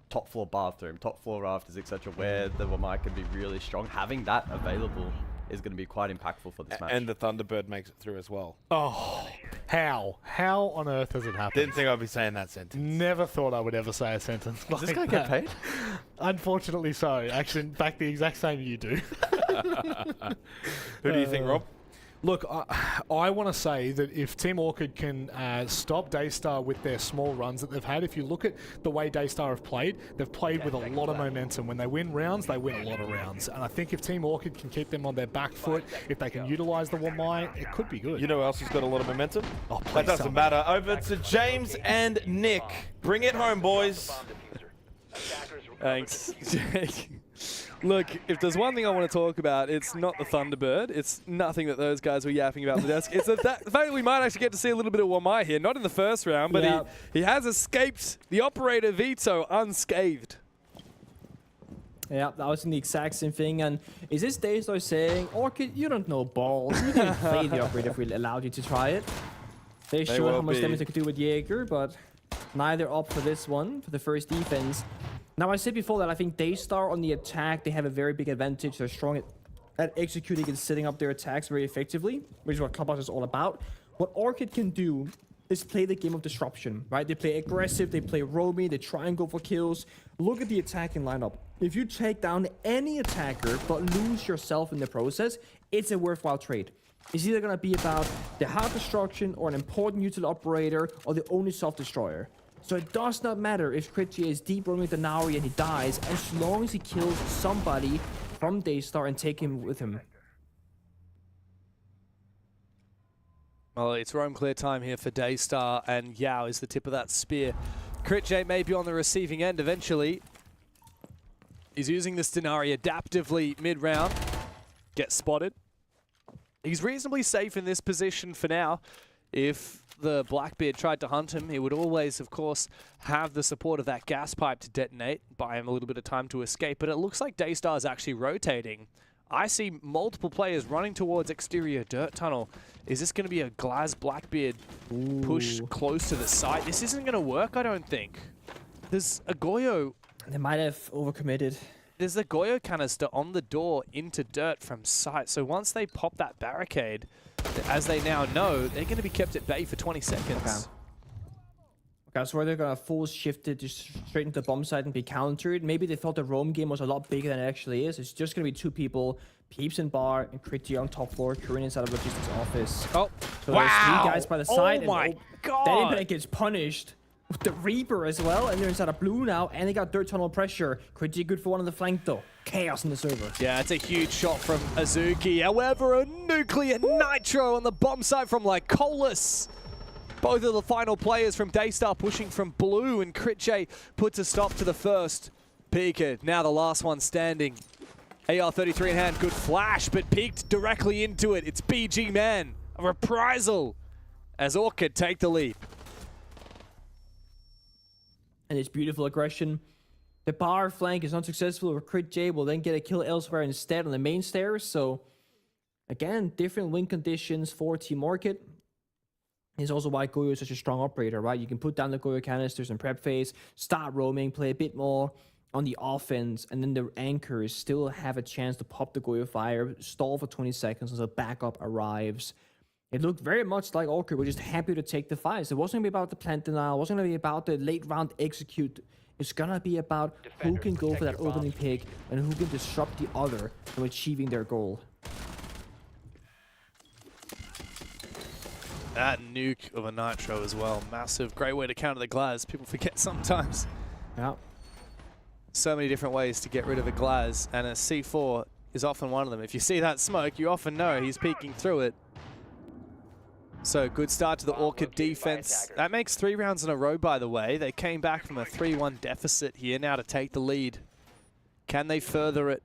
top floor bathroom, top floor rafters, etc., where the Wamai can be really strong. Having that available is going to be quite impactful for this match. And the Thunderbird makes it through as well. Oh, how? How on earth has it happened? Didn't think I'd be saying that sentence. Never thought I would ever say a sentence like Does this guy that. get paid? Unfortunately so. Actually, in fact, the exact same you do. Who do you think, Rob? Look, I want to say that if Team Orchid can stop Daystar with their small runs that they've had, if you look at the way Daystar have played, they've played with a lot of momentum. When they win rounds, they win a lot of rounds. And I think if Team Orchid can keep them on their back foot, if they can utilize the Wamai, it could be good. You know who else has got a lot of momentum? Oh, please that doesn't tell me. matter. Over to James and Nick. Bring it home, boys. Thanks, Jake. Look, if there's one thing I want to talk about, it's not the Thunderbird. It's nothing that those guys were yapping about on the desk. It's the fact that we might actually get to see a little bit of Wamai here. Not in the first round, but he has escaped the operator veto unscathed. Yeah, that was the exact same thing. And is this Daystar saying, Orchid, you don't know balls. You didn't play the operator if we allowed you to try it. They showed how much damage they could do with Jaeger, but neither up for this one, for the first defense. Now, I said before that I think Daystar on the attack, they have a very big advantage. They're strong at executing and setting up their attacks very effectively, which is what Clubhouse is all about. What Orchid can do is play the game of disruption, right? They play aggressive, they play roamy, they try and go for kills. Look at the attacking lineup. If you take down any attacker but lose yourself in the process, it's a worthwhile trade. It's either going to be about the hard destruction or an important util operator or the only self-destroyer. So it does not matter if Critchy is deep roaming the Nauri and he dies, as long as he kills somebody from Daystar and take him with him. Well, it's roam clear time here for Daystar, and Yao is the tip of that spear. Critchy may be on the receiving end eventually. He's using this Denari adaptively mid-round. Gets spotted. He's reasonably safe in this position for now. If the Blackbeard tried to hunt him, he would always, of course, have the support of that gas pipe to detonate, buy him a little bit of time to escape. But it looks like Daystar is actually rotating. I see multiple players running towards exterior dirt tunnel. Is this going to be a Glaz Blackbeard push close to the site? This isn't going to work, I don't think. There's a Goyo. They might have overcommitted. There's a Goyo canister on the door into dirt from site. So once they pop that barricade, as they now know, they're going to be kept at bay for 20 seconds. Okay, so they're going to force shift it just straight into the bomb site and be countered. Maybe they thought the roam game was a lot bigger than it actually is. It's just going to be two people, Peeps and Bar, and Critchy on top floor, Kurin inside of logistics office. Oh, so there's three guys by the side. Oh my god! That impact gets punished with the Reaper as well, and they're inside of blue now, and they got dirt tunnel pressure. Critchy good for one on the flank though. Chaos in the server. Yeah, it's a huge shot from Azuki. However, a nuclear nitro on the bomb site from Lycolis. Both of the final players from Daystar pushing from blue, and Critchy puts a stop to the first. Peeked, now the last one standing. AR-33 in hand, good flash, but peeked directly into it. It's BG Man, a reprisal as Orchid take the lead. And it's beautiful aggression. The bar flank is unsuccessful, where Critchy will then get a kill elsewhere instead on the main stairs. So, again, different win conditions for Team Orchid. Is also why Goyo is such a strong operator, right? You can put down the Goyo canisters in prep phase, start roaming, play a bit more on the offense, and then the anchors still have a chance to pop the Goyo fire, stall for 20 seconds until backup arrives. It looked very much like Orchid were just happy to take the fights. It wasn't going to be about the plant denial, it wasn't going to be about the late round execute. It's going to be about who can go for that opening pick and who can disrupt the other from achieving their goal. That nuke of a nitro as well. Massive. Great way to counter the Glaz. People forget sometimes. Yeah. So many different ways to get rid of a Glaz, and a C4 is often one of them. If you see that smoke, you often know he's peeking through it. So good start to the Orchid defense. That makes 3 rounds in a row, by the way. They came back from a 3-1 deficit here now to take the lead. Can they further it?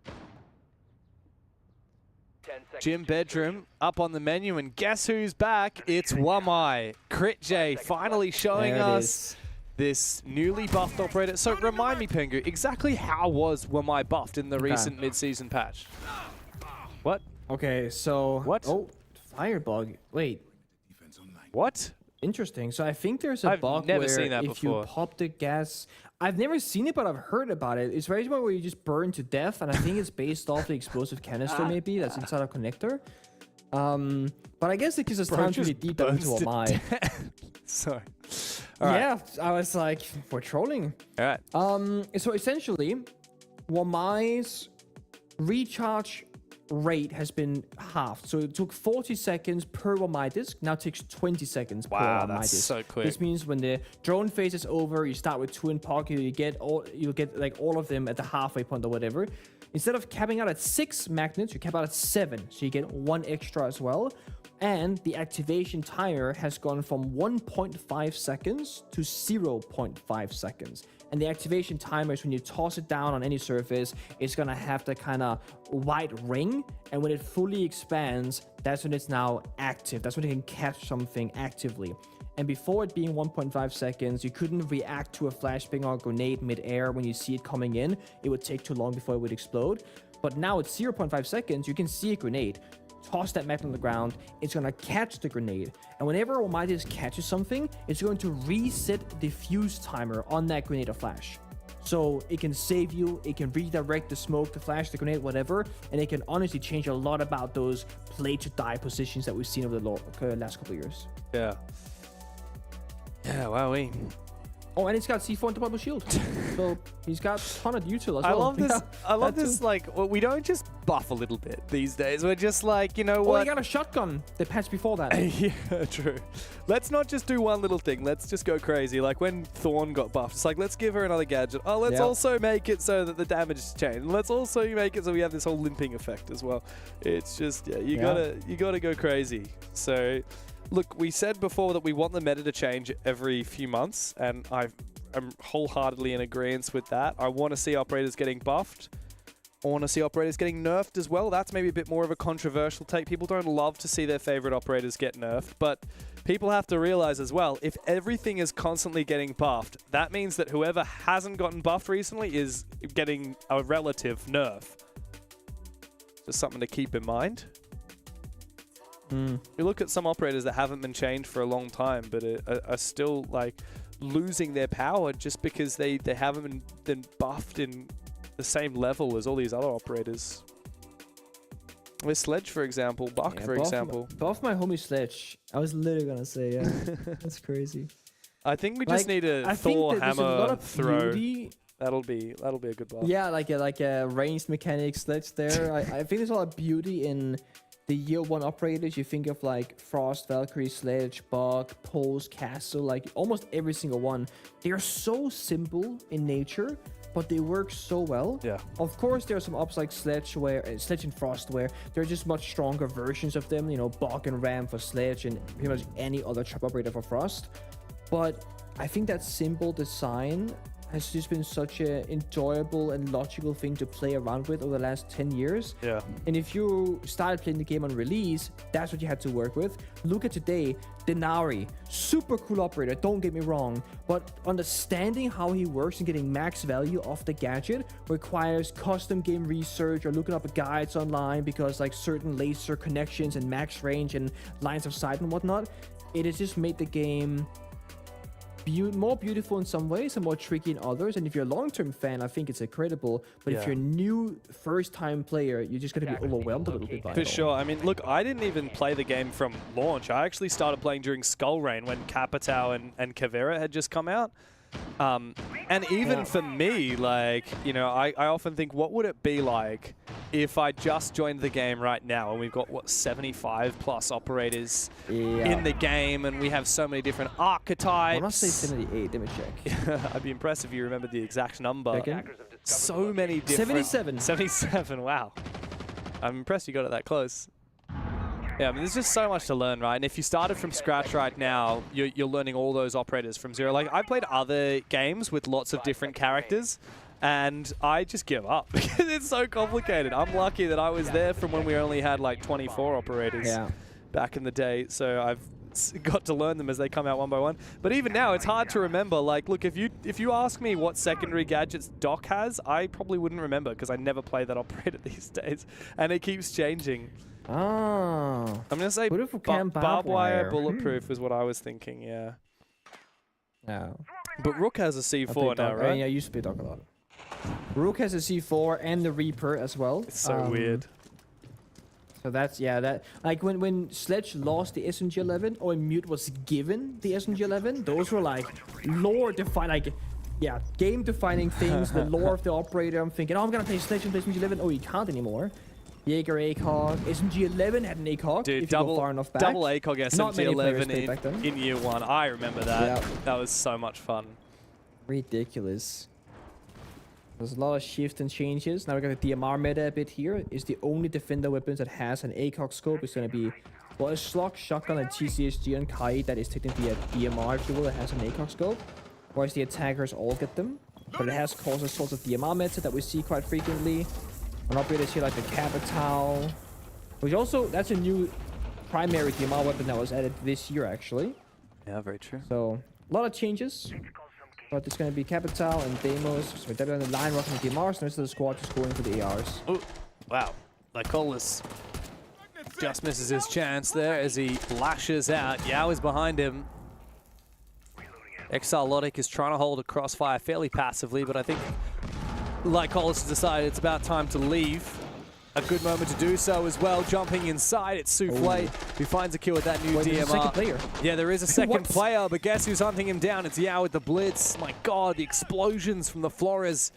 Gym Bedroom up on the menu, and guess who's back? It's Wamai. Critchy finally showing us this newly buffed operator. So remind me, Pengu, exactly how was Wamai buffed in the recent mid-season patch? What? Okay, so... What? Oh, firebug. Wait. What? Interesting. So I think there's a I've bug never where seen that if before. you pop the gas... I've never seen it, but I've heard about it. It's very much where you just burn to death, and I think it's based off the explosive canister maybe that's inside a connector. But I guess it gives us time to really deep dive into what my... Sorry. Yeah, I was like, we're trolling. All right. So essentially, Wamai's recharge rate has been halved. So it took 40 seconds per Wamai disc. Now it takes 20 seconds per Wow, Wamai that's disc. so quick. This means when the drone phase is over, you start with 2 in pocket. You get like all of them at the halfway point or whatever. Instead of capping out at 6 magnets, you cap out at 7. So you get 1 extra as well. And the activation timer has gone from 1.5 seconds to 0.5 seconds. And the activation timer is when you toss it down on any surface, it's gonna have the kind of white ring. And when it fully expands, that's when it's now active. That's when it can catch something actively. And before it being 1.5 seconds, you couldn't react to a flashbang or grenade mid-air when you see it coming in. It would take too long before it would explode. But now it's 0.5 seconds, you can see a grenade. Toss that magnet on the ground, it's gonna catch the grenade. And whenever Almighty catches something, it's going to reset the fuse timer on that grenade or flash. So it can save you, it can redirect the smoke, the flash, the grenade, whatever, and it can honestly change a lot about those play to die positions that we've seen over the last couple of years. Yeah. Yeah, wowee. Oh, and it's got C4 and double shield. So he's got a ton of util as well. I love this. Yeah, I love that this. too. Like, well, we don't just buff a little bit these days. We're just like, you know Oh, what? he got a shotgun. The patch before that. Yeah, true. Let's not just do one little thing. Let's just go crazy. Like when Thorn got buffed, it's like, let's give her another gadget. Oh, let's also make it so that the damage is changed. And let's also make it so we have this whole limping effect as well. It's just, yeah, you gotta go crazy. So, look, we said before that we want the meta to change every few months, and I'm wholeheartedly in agreement with that. I want to see operators getting buffed. I want to see operators getting nerfed as well. That's maybe a bit more of a controversial take. People don't love to see their favorite operators get nerfed, but people have to realize as well, if everything is constantly getting buffed, that means that whoever hasn't gotten buffed recently is getting a relative nerf. Just something to keep in mind. You look at some operators that haven't been changed for a long time, but are still like losing their power just because they haven't been buffed in the same level as all these other operators. With Sledge, for example, Buck, for example. Buff my homie Sledge. I was literally gonna say, yeah. That's crazy. I think we just need a Thor hammer throw. Beauty. That'll be a good buff. Yeah, like a ranged mechanic Sledge there. I think there's a lot of beauty in the year 1 operators. You think of like Frost, Valkyrie, Sledge, Bug, Pulse, Castle, like almost every single one. They are so simple in nature, but they work so well. Yeah. Of course, there are some ups like Sledge and Frost, where they're just much stronger versions of them. You know, Bug and Ram for Sledge, and pretty much any other trap operator for Frost. But I think that simple design has just been such an enjoyable and logical thing to play around with over the last 10 years. Yeah. And if you started playing the game on release, that's what you had to work with. Look at today, Denari, super cool operator, don't get me wrong, but understanding how he works and getting max value off the gadget requires custom game research or looking up guides online, because like certain laser connections and max range and lines of sight and whatnot, it has just made the game more beautiful in some ways and more tricky in others. And if you're a long-term fan, I think it's incredible. But if you're a new first-time player, you're just going to be overwhelmed a little bit by it. For sure. I mean, look, I didn't even play the game from launch. I actually started playing during Skull Rain when Capitao and Kavera had just come out. And even for me, like, you know, I often think, what would it be like if I just joined the game right now and we've got, what, 75 plus operators in the game, and we have so many different archetypes. I must say 78, let me check. I'd be impressed if you remember the exact number. So many different... 77. 77, wow. I'm impressed you got it that close. Yeah, I mean, there's just so much to learn, right? And if you started from scratch right now, you're learning all those operators from zero. Like, I played other games with lots of different characters, and I just give up because it's so complicated. I'm lucky that I was there from when we only had like 24 operators back in the day. So got to learn them as they come out one by one. But even now, it's hard to remember. Like, look, if you ask me what secondary gadgets Doc has, I probably wouldn't remember because I never play that operator these days, and it keeps changing. Oh. I'm gonna say barbed wire bulletproof is what I was thinking. Yeah. No. But Rook has a C4 now, right? Yeah, you used to play Doc a lot. Rook has a C4 and the Reaper as well. It's so weird. So that's, yeah, that, like when Sledge lost the SMG-11 or Mute was given the SMG-11, those were like lore-defining, like, yeah, game-defining things, the lore of the operator. I'm thinking, oh, I'm gonna play Sledge and play SMG-11. Oh, you can't anymore. Jaeger ACOG, SMG-11 had an ACOG. Dude, if you go far enough back. double ACOG SMG-11 in year one. I remember that. Yeah. That was so much fun. Ridiculous. There's a lot of shifts and changes. Now we got the DMR meta a bit here. Is the only defender weapons that has an ACOG scope is going to be, well, a Slug, Shotgun, and TCSG and Kai that is technically a DMR, if you will, that has an ACOG scope. Whereas the attackers all get them. But it has caused a sort of DMR meta that we see quite frequently. On operators here like the Capital, which also, that's a new primary DMR weapon that was added this year, actually. Yeah, very true. So, a lot of changes. But it's going to be Capital and Deimos. So we're definitely on the line rocking the DMRs, and the rest of the squad just going for the ARs. Oh, wow. Lycolis just misses his chance there as he lashes out. Yao is behind him. Exalotic is trying to hold a crossfire fairly passively, but I think Lycolis has decided it's about time to leave. A good moment to do so as well. Jumping inside, it's Souffle who finds a kill with that new DMR. There's a second player. Yeah, there is a second player, but guess who's hunting him down? It's Yao with the Blitz. My God, the explosions from the Flores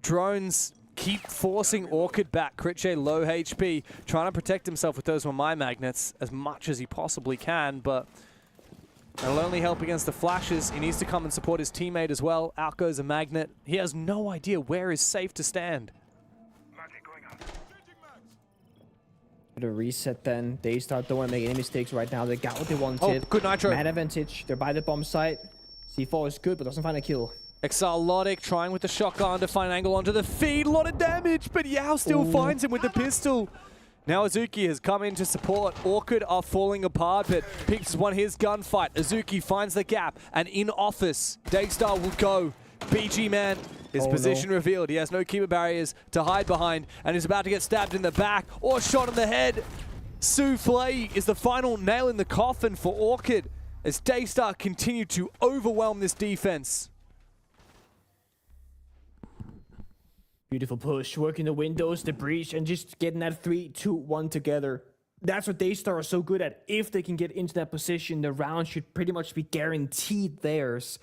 drones keep forcing Orchid back. Critche low HP, trying to protect himself with those Wamai magnets as much as he possibly can, but that'll only help against the flashes. He needs to come and support his teammate as well. Out goes a magnet. He has no idea where is safe to stand. Bit of reset then. Daystar don't want to make any mistakes right now. They got what they wanted. Oh, good nitro. Mad advantage. They're by the bomb site. C4 is good, but doesn't find a kill. Exalotic trying with the shotgun to find an angle onto the feed. A lot of damage, but Yao still finds him with the pistol. Now Azuki has come in to support. Orchid are falling apart, but Pix has won his gunfight. Azuki finds the gap, and in office, Daystar will go. BG Man, his position revealed. He has no keeper barriers to hide behind, and is about to get stabbed in the back or shot in the head. Souffle is the final nail in the coffin for Orchid as Daystar continue to overwhelm this defense. Beautiful push, working the windows, the breach, and just getting that 3, 2, 1 together. That's what Daystar are so good at. If they can get into that position, the round should pretty much be guaranteed theirs.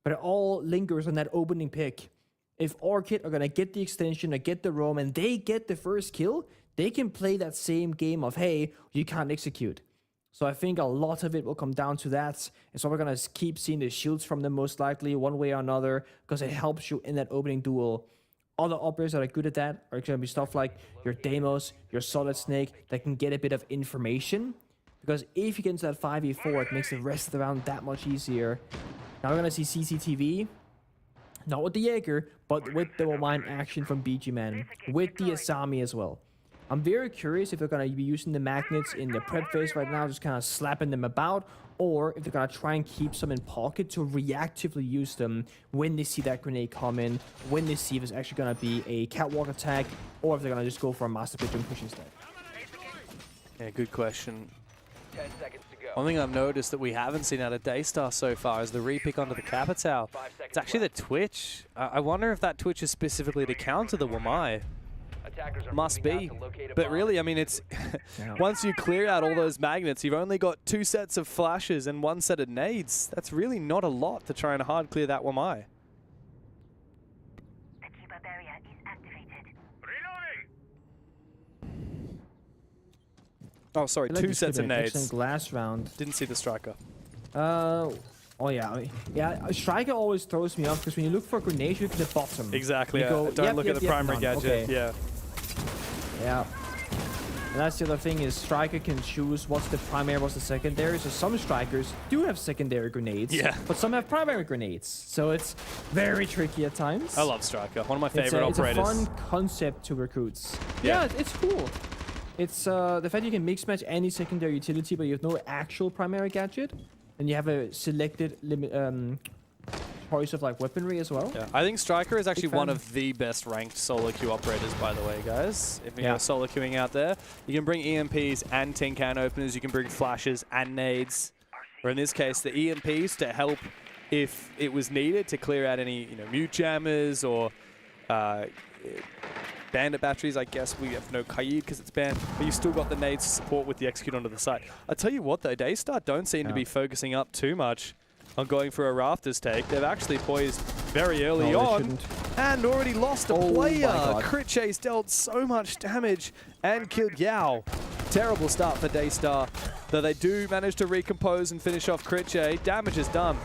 But it all lingers on that opening pick. If Orchid are going to get the extension or get the roam and they get the first kill, they can play that same game of, hey, you can't execute. So I think a lot of it will come down to that. And so we're going to keep seeing the shields from them most likely one way or another because it helps you in that opening duel. Other operators that are good at that are going to be stuff like your Deimos, your Solid Snake that can get a bit of information. Because if you get into that 5v4, it makes the rest of the round that much easier. Now we're going to see CCTV, not with the Jaeger, but with the Wamai action from BG Man, with the Asami as well. I'm very curious if they're going to be using the magnets in the prep phase right now, just kind of slapping them about, or if they're going to try and keep some in pocket to reactively use them when they see that grenade come in, when they see if it's actually going to be a catwalk attack, or if they're going to just go for a master bedroom push instead. Yeah, good question. 10 seconds to go. One thing I've noticed that we haven't seen out of Daystar so far is the repick onto the Capital. It's actually the Twitch. I wonder if that Twitch is specifically to counter the Wamai. Must be. But really, I mean, it's once you clear out all those magnets, you've only got 2 sets of flashes and 1 set of nades. That's really not a lot to try and hard clear that Wamai. The keeper barrier is activated. Oh, sorry, 2 sets of nades. Excellent glass round. Didn't see the striker. Oh yeah, Striker always throws me off because when you look for grenades, you look at the bottom. Exactly. You go, Don't look at the primary gadget. Okay. Yeah. Yeah. And that's the other thing is Striker can choose what's the primary, what's the secondary. So some Strikers do have secondary grenades. Yeah. But some have primary grenades. So it's very tricky at times. I love Striker. One of my favorite operators. It's a fun concept to recruits. Yeah. It's cool. It's the fact you can mix match any secondary utility, but you have no actual primary gadget, and you have a selected choice of like weaponry as well. Yeah, I think Striker is actually one of the best ranked solo queue operators, by the way, guys. If you're solo queuing out there, you can bring EMPs and tin can openers. You can bring flashes and nades, or in this case, the EMPs to help if it was needed to clear out any mute jammers or bandit batteries. I guess we have no Kaid because it's banned, but you've still got the nades to support with the execute onto the site. I tell you what though, Daystar don't seem to be focusing up too much on going for a Rafters take. They've actually poised very early on and already lost a player. Crit Chase dealt so much damage and killed Yao. Terrible start for Daystar, though they do manage to recompose and finish off Crit Chase. Damage is done.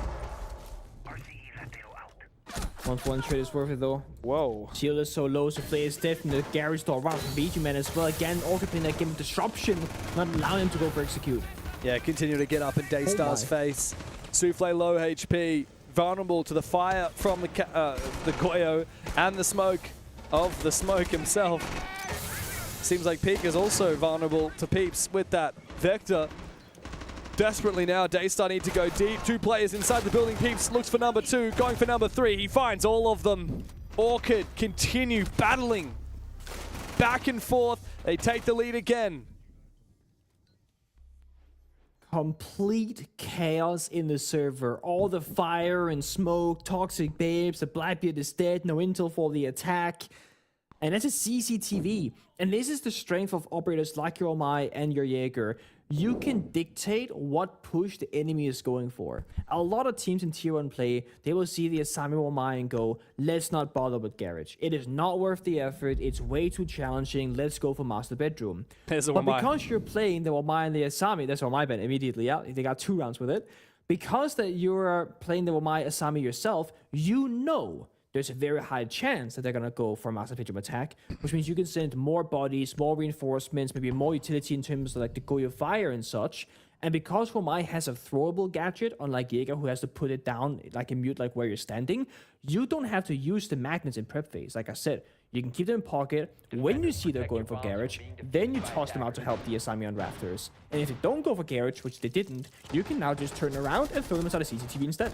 1-for-1 trade is worth it though. Whoa. Shield is so low, so play is dead from the Garage door around from VG Man as well. Again, Orchid playing that game of disruption, not allowing him to go for execute. Yeah, continue to get up in Daystar's face. Souffle low HP, vulnerable to the fire from the Goyo and the smoke of the smoke himself. Seems like Peak is also vulnerable to Peeps with that Vector. Desperately now, Daystar need to go deep. 2 players inside the building. Peeps looks for number 2, going for number 3. He finds all of them. Orchid continue battling back and forth. They take the lead again. Complete chaos in the server. All the fire and smoke, toxic babes, the Blackbeard is dead, no intel for the attack. And that's a CCTV. And this is the strength of operators like your Omai and your Jaeger. You can dictate what push the enemy is going for. A lot of teams in Tier 1 play, they will see the Asami Omai and go, let's not bother with Garage. It is not worth the effort. It's way too challenging. Let's go for Master Bedroom. But because you're playing the Omai and the Asami, that's Omai Ben immediately out. They got 2 rounds with it. Because that you're playing the Omai Asami yourself, you know there's a very high chance that they're going to go for a Master Bedroom attack, which means you can send more bodies, more reinforcements, maybe more utility in terms of like the Goyo Fire and such. And because Homai has a throwable gadget, unlike Jaeger who has to put it down like a mute like where you're standing, you don't have to use the magnets in prep phase. Like I said, you can keep them in pocket. When you see they're going for Garage, then you toss them out to help the Asami on Rafters. And if they don't go for Garage, which they didn't, you can now just turn around and throw them inside a CCTV instead.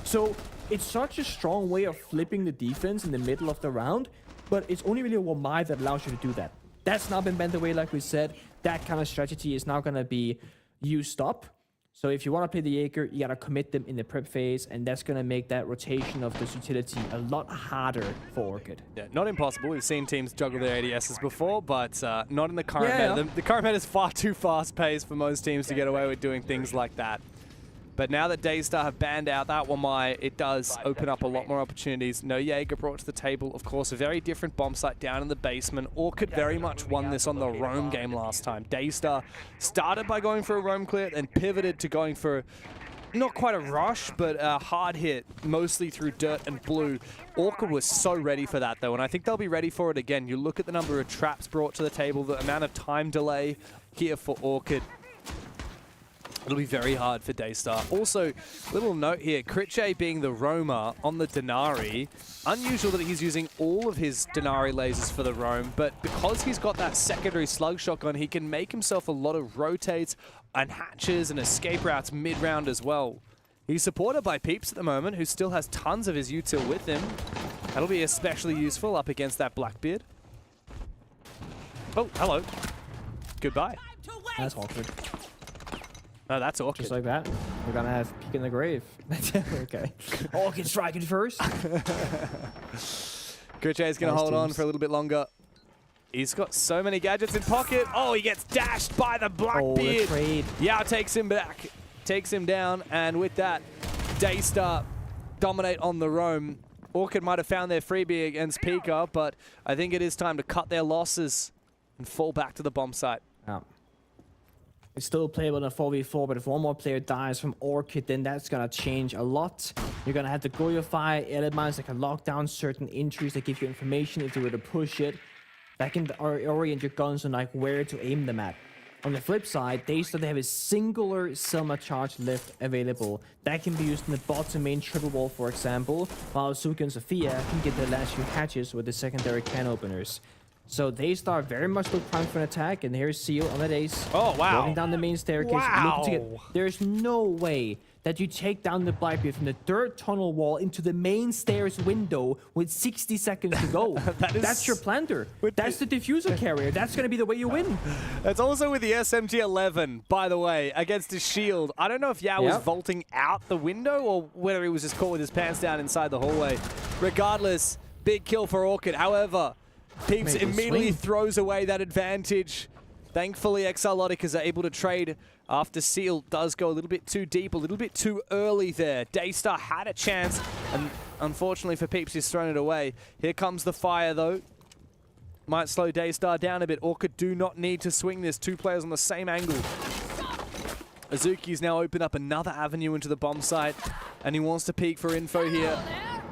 So it's such a strong way of flipping the defense in the middle of the round, but it's only really Wamai that allows you to do that. That's now been bent away, like we said. That kind of strategy is now going to be used up. So if you want to play the Jaeger, you got to commit them in the prep phase, and that's going to make that rotation of this utility a lot harder for Orchid. Yeah, not impossible. We've seen teams juggle their ADSs before, but not in the current meta. The current meta is far too fast-paced for most teams to get away with doing things like that. But now that Daystar have banned out that Wamai, it does open up a lot more opportunities. No Jaeger brought to the table, of course, a very different bomb site down in the basement. Orchid very much won this on the roam game last time. Daystar started by going for a roam clear, then pivoted to going for not quite a rush, but a hard hit, mostly through dirt and blue. Orchid was so ready for that, though, and I think they'll be ready for it again. You look at the number of traps brought to the table, the amount of time delay here for Orchid. It'll be very hard for Daystar. Also, little note here, Critche being the roamer on the Denari, unusual that he's using all of his Denari lasers for the roam, but because he's got that secondary slug shotgun, he can make himself a lot of rotates and hatches and escape routes mid-round as well. He's supported by Peeps at the moment, who still has tons of his util with him. That'll be especially useful up against that Blackbeard. Oh, hello. Goodbye. That's awkward. No, that's Orchid. Just like that. We're gonna have Peek in the grave. Okay. Orchid striking first. Critche is gonna hold on for a little bit longer. He's got so many gadgets in pocket. Oh, he gets dashed by the Blackbeard. Oh, the trade. Yao takes him back, takes him down, and with that, Daystar dominate on the roam. Orchid might have found their freebie against Pika, but I think it is time to cut their losses and fall back to the bomb site. Yeah. It's still playable in a 4v4, but if one more player dies from Orchid, then that's gonna change a lot. You're gonna have the Goyo Fire elements that can lock down certain entries that give you information if you were to push it. That can orient your guns on like where to aim them at. On the flip side, they still have a singular Selma charge left available. That can be used in the bottom main triple wall, for example, while Suki and Sophia can get the last few hatches with the secondary can openers. So Daystar very much look primed for an attack, and here's Seal on that ace. Oh, wow. Walking down the main staircase. Wow. Looking to get, there's no way that you take down the Blackbeard from the third tunnel wall into the main stairs window with 60 seconds to go. That's your planter. That's the diffuser carrier. That's going to be the way you win. That's also with the SMG-11, by the way, against his shield. I don't know if Yao was vaulting out the window or whether he was just caught with his pants down inside the hallway. Regardless, big kill for Orchid. However, Peeps immediately throws away that advantage. Thankfully, Exalotic is able to trade after Seal does go a little bit too deep, a little bit too early there. Daystar had a chance, and unfortunately for Peeps, he's thrown it away. Here comes the fire, though. Might slow Daystar down a bit. Orchid do not need to swing this. Two players on the same angle. Azuki's now opened up another avenue into the bomb site, and he wants to peek for info here.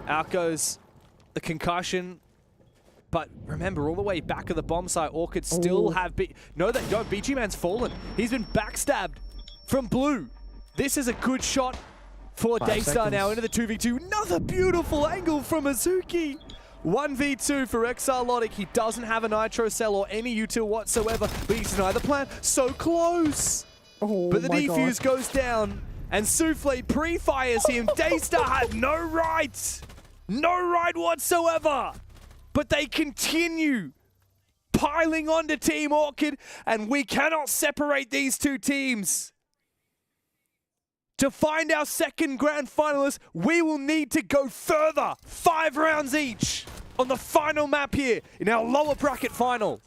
Out goes the concussion. But remember, all the way back of the bomb site, Orchid still have... No, BG Man's fallen. He's been backstabbed from blue. This is a good shot for Daystar now into the 2v2. Another beautiful angle from Azuki. 1v2 for Exalotic. He doesn't have a Nitro Cell or any util whatsoever, but he's denied the plan. So close. But the defuse goes down, and Souffle pre-fires him. Daystar had no right. No right whatsoever. But they continue piling onto Team Orchid, and we cannot separate these two teams. To find our second grand finalist, we will need to go further. 5 rounds each on the final map here in our lower bracket final.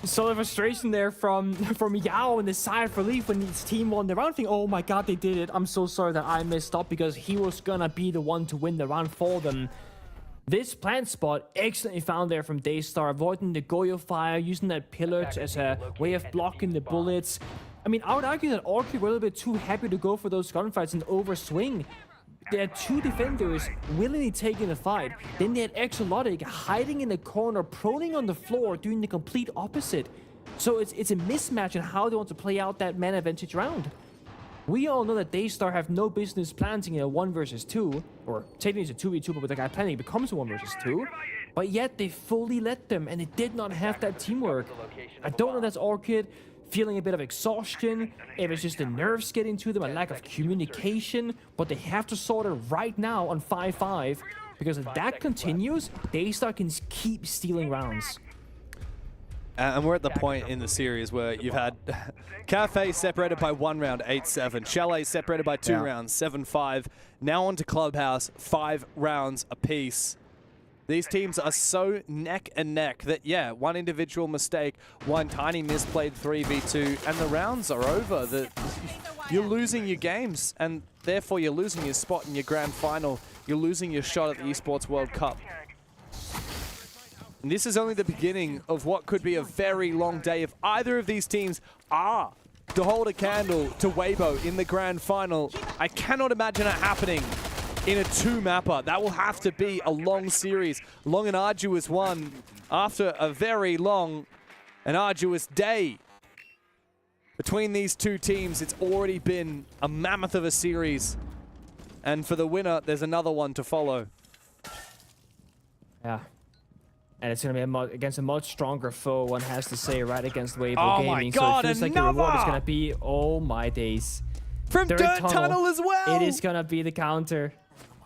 So the frustration there from Yao and the sigh of relief when his team won the round. Oh my god, they did it. I'm so sorry that I messed up because he was gonna be the one to win the round for them. This plant spot, excellently found there from Daystar, avoiding the Goyo fire, using that pillar as a way of blocking the bullets. I mean, I would argue that Orchid were a little bit too happy to go for those gunfights and overswing. They had 2 defenders willingly taking the fight. Then they had Exalotic hiding in the corner, proning on the floor, doing the complete opposite. So it's a mismatch in how they want to play out that man advantage round. We all know that Daystar have no business planting a 1 versus 2, or technically it's a 2v2, but with the guy planting it becomes a 1 versus 2. But yet they fully let them, and they did not have that teamwork. I don't know if that's Orchid feeling a bit of exhaustion, if it's just the nerves getting to them, a lack of communication, but they have to sort it right now on 5-5, because if that continues, Daystar can keep stealing rounds. And we're at the point in the series where you've had Cafe separated by 1 round, 8-7. Chalet separated by 2 rounds, 7-5. Now on to Clubhouse, 5 rounds apiece. These teams are so neck and neck that, yeah, one individual mistake, one tiny misplayed 3v2, and the rounds are over. You're losing your games, and therefore you're losing your spot in your grand final. You're losing your shot at the Esports World Cup. And this is only the beginning of what could be a very long day if either of these teams are to hold a candle to Weibo in the grand final. I cannot imagine it happening in a 2-mapper. That will have to be a long series, long and arduous one after a very long and arduous day. Between these two teams, it's already been a mammoth of a series. And for the winner, there's another one to follow. Yeah. And it's going to be against a much stronger foe, one has to say, right against Weibo Oh Gaming. my god, so it feels like the reward is going to be, oh my days. From Dirt Tunnel as well! It is going to be the counter.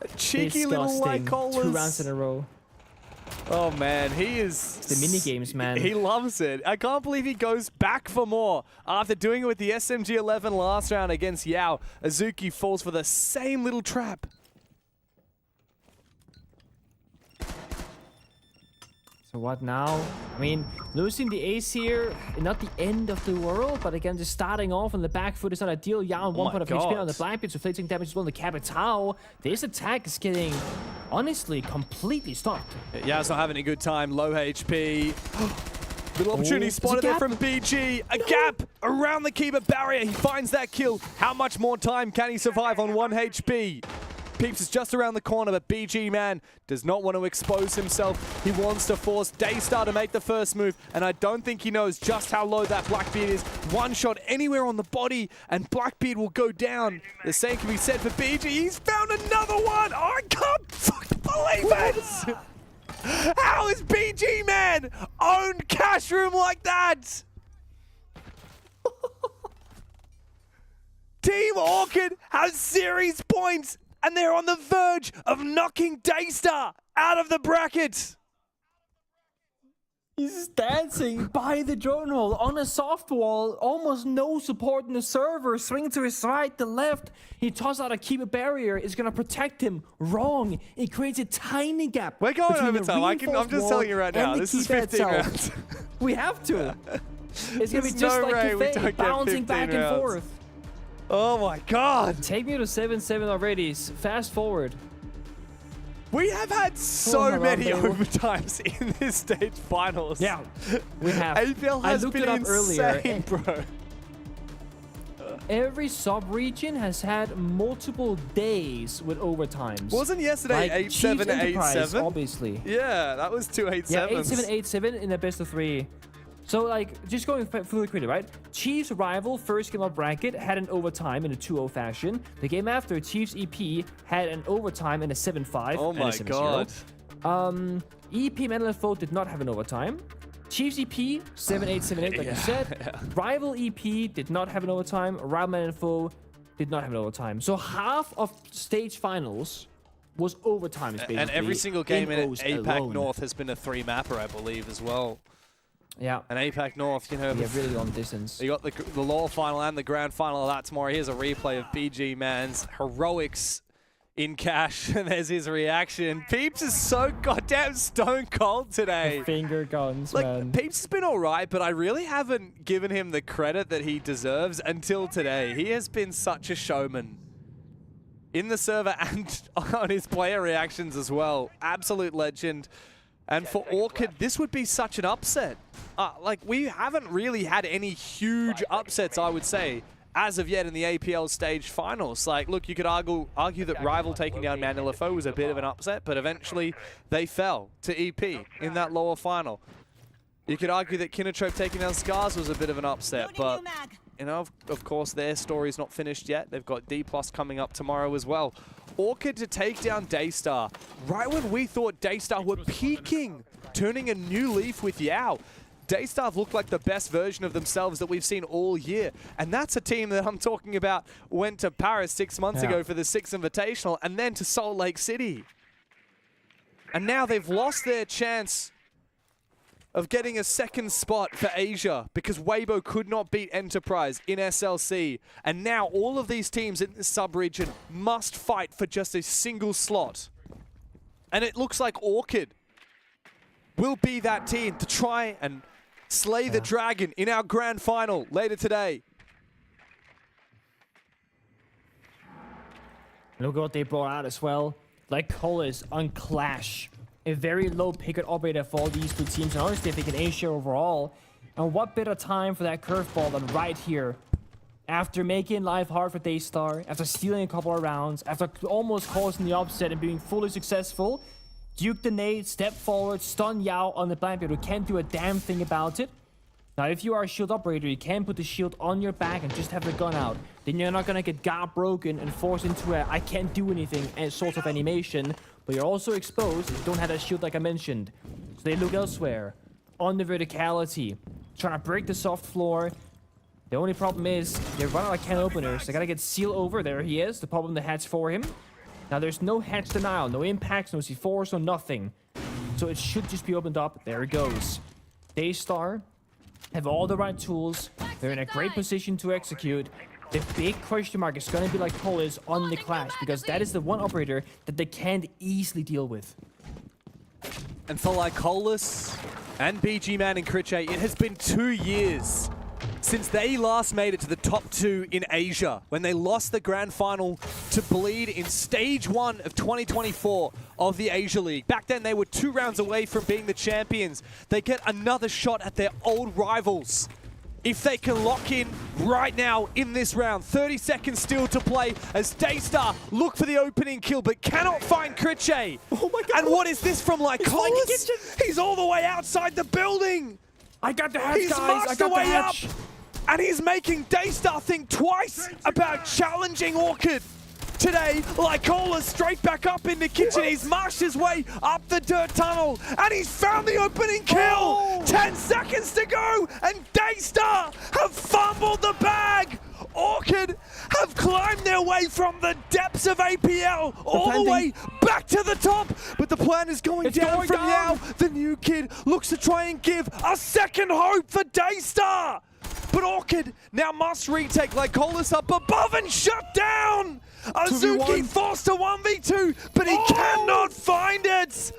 A cheeky little Lycolas. 2 rounds in a row. Oh man, he is... It's the mini games, man. He loves it. I can't believe he goes back for more. After doing it with the SMG-11 last round against Yao, Azuki falls for the same little trap. So what now? I mean, losing the ace here, not the end of the world, but again, just starting off on the back foot is not ideal. Yao on 1 point of HP on the Blackbeard, so inflicting damage as well on the Capitao. This attack is getting, honestly, completely stopped. Yao's not having a good time, low HP. Little opportunity spotted there from BG. A gap around the keeper barrier. He finds that kill. How much more time can he survive on 1 HP? Peeps is just around the corner, but BG Man does not want to expose himself. He wants to force Daystar to make the first move, and I don't think he knows just how low that Blackbeard is. One shot anywhere on the body, and Blackbeard will go down. The same can be said for BG. He's found another one! Oh, I can't fucking believe it! How is BG again. Own cash room like that. Team Orchid has series points, and they're on the verge of knocking Daystar out of the bracket. He's dancing by the drone hole on a soft wall, almost no support in the server. Swing to his right, the left. He tosses out a keeper barrier. It's gonna protect him. Wrong. It creates a tiny gap. We're going between the overtime. I'm reinforced just wall telling you right now. and the This is keeper 15 itself. rounds. We have to. It's gonna be There's just no like way we Cafe, don't get bouncing 15 back and rounds. forth. Oh my God. Take me to 7-7 already. Fast forward. We have had so Hold on, many baby. overtimes in this stage finals. Yeah, we have. APL I has looked been it up insane, earlier. bro. Every sub-region has had multiple days with overtimes. Wasn't yesterday like 8-7, Chiefs Enterprise, 8-7? obviously. Yeah, that was 2 8-7s. Yeah, 8-7, 8-7 in a best of 3. So, like, just going fully quickly, right? Chiefs rival first game of bracket had an overtime in a 2-0 fashion. The game after, Chiefs EP had an overtime in a 7-5 Oh and a my 7-0. God. EP MLFO did not have an overtime. Chiefs EP 7-8, 7-8, like you said. Rival EP did not have an overtime. Rival MLFO did not have an overtime. So half of stage finals was overtime, basically. And every single game in O's APAC alone. North has been a 3-mapper, I believe, as well. Yeah. And APAC North, you know, Yeah, really long distance. you got the lower final and the grand final of that tomorrow. Here's a replay of BG Man's heroics in cash, and there's his reaction. Peeps is so goddamn stone cold today. Finger guns, Like, man. Peeps has been all right, but I really haven't given him the credit that he deserves until today. He has been such a showman in the server and on his player reactions as well. Absolute legend. And for Orchid, this would be such an upset. Like, we haven't really had any huge upsets, I would say, as of yet in the APL stage finals. Like, look, you could argue that Rival taking down MLFO was a bit of an upset, but eventually they fell to EP in that lower final. You could argue that Kinotrope taking down Scars was a bit of an upset, but, you know, of course, their story's not finished yet. They've got D+ coming up tomorrow as well. Orchid to take down Daystar. Right when we thought Daystar were peaking, turning a new leaf with Yao. Daystar looked like the best version of themselves that we've seen all year. And that's a team that I'm talking about went to Paris 6 months ago for the 6th Invitational and then to Salt Lake City. And now they've lost their chance of getting a second spot for Asia because Weibo could not beat Enterprise in SLC. And now all of these teams in this sub-region must fight for just a single slot. And it looks like Orchid will be that team to try and slay the dragon in our grand final later today. Look what they brought out as well. Like Colas on Clash. A very low picket operator for all these two teams. And honestly, I think in Asia overall. And what better time for that curveball than right here. After making life hard for Daystar, after stealing a couple of rounds, after almost causing the upset and being fully successful, Duke the nade, step forward, stun Yao on the blind who can't do a damn thing about it. Now, if you are a shield operator, you can put the shield on your back and just have the gun out. Then you're not gonna get guard broken and forced into a I can't do anything sort of animation. But you're also exposed if you don't have that shield like I mentioned. So they look elsewhere. On the verticality. Trying to break the soft floor. The only problem is they run out of can openers. They gotta get Seal over. There he is. The problem the hatch for him. Now there's no hatch denial. No impacts, no C4s, no nothing. So it should just be opened up. There it goes. Daystar have all the right tools. They're in a great position to execute. The big question mark is going to be like Colas on the Clash, because that is the one operator that they can't easily deal with. And for Lycolis and BG Man and Critche, it has been 2 years since they last made it to the top 2 in Asia, when they lost the grand final to Bleed in stage 1 of 2024 of the Asia League. Back then, they were 2 rounds away from being the champions. They get another shot at their old rivals. If they can lock in right now in this round. 30 seconds still to play as Daystar look for the opening kill, but cannot find Critche. Oh my God. And what is this from Lycolis? He's all the way outside the building. I got the hatch, He's guys. I marched got the away up. hatch. And he's making Daystar think twice about challenging Orchid. today. Lycola straight back up in the kitchen. He's marched his way up the dirt tunnel, and he's found the opening kill. 10 seconds to go, and Daystar have fumbled the bag. Orchid have climbed their way from the depths of APL all the way back to the top, but the plan is going down from now. The new kid looks to try and give a second hope for Daystar, but Orchid now must retake. Lycolis up above and shut down. Azuki forced to 1v2, but he cannot find it.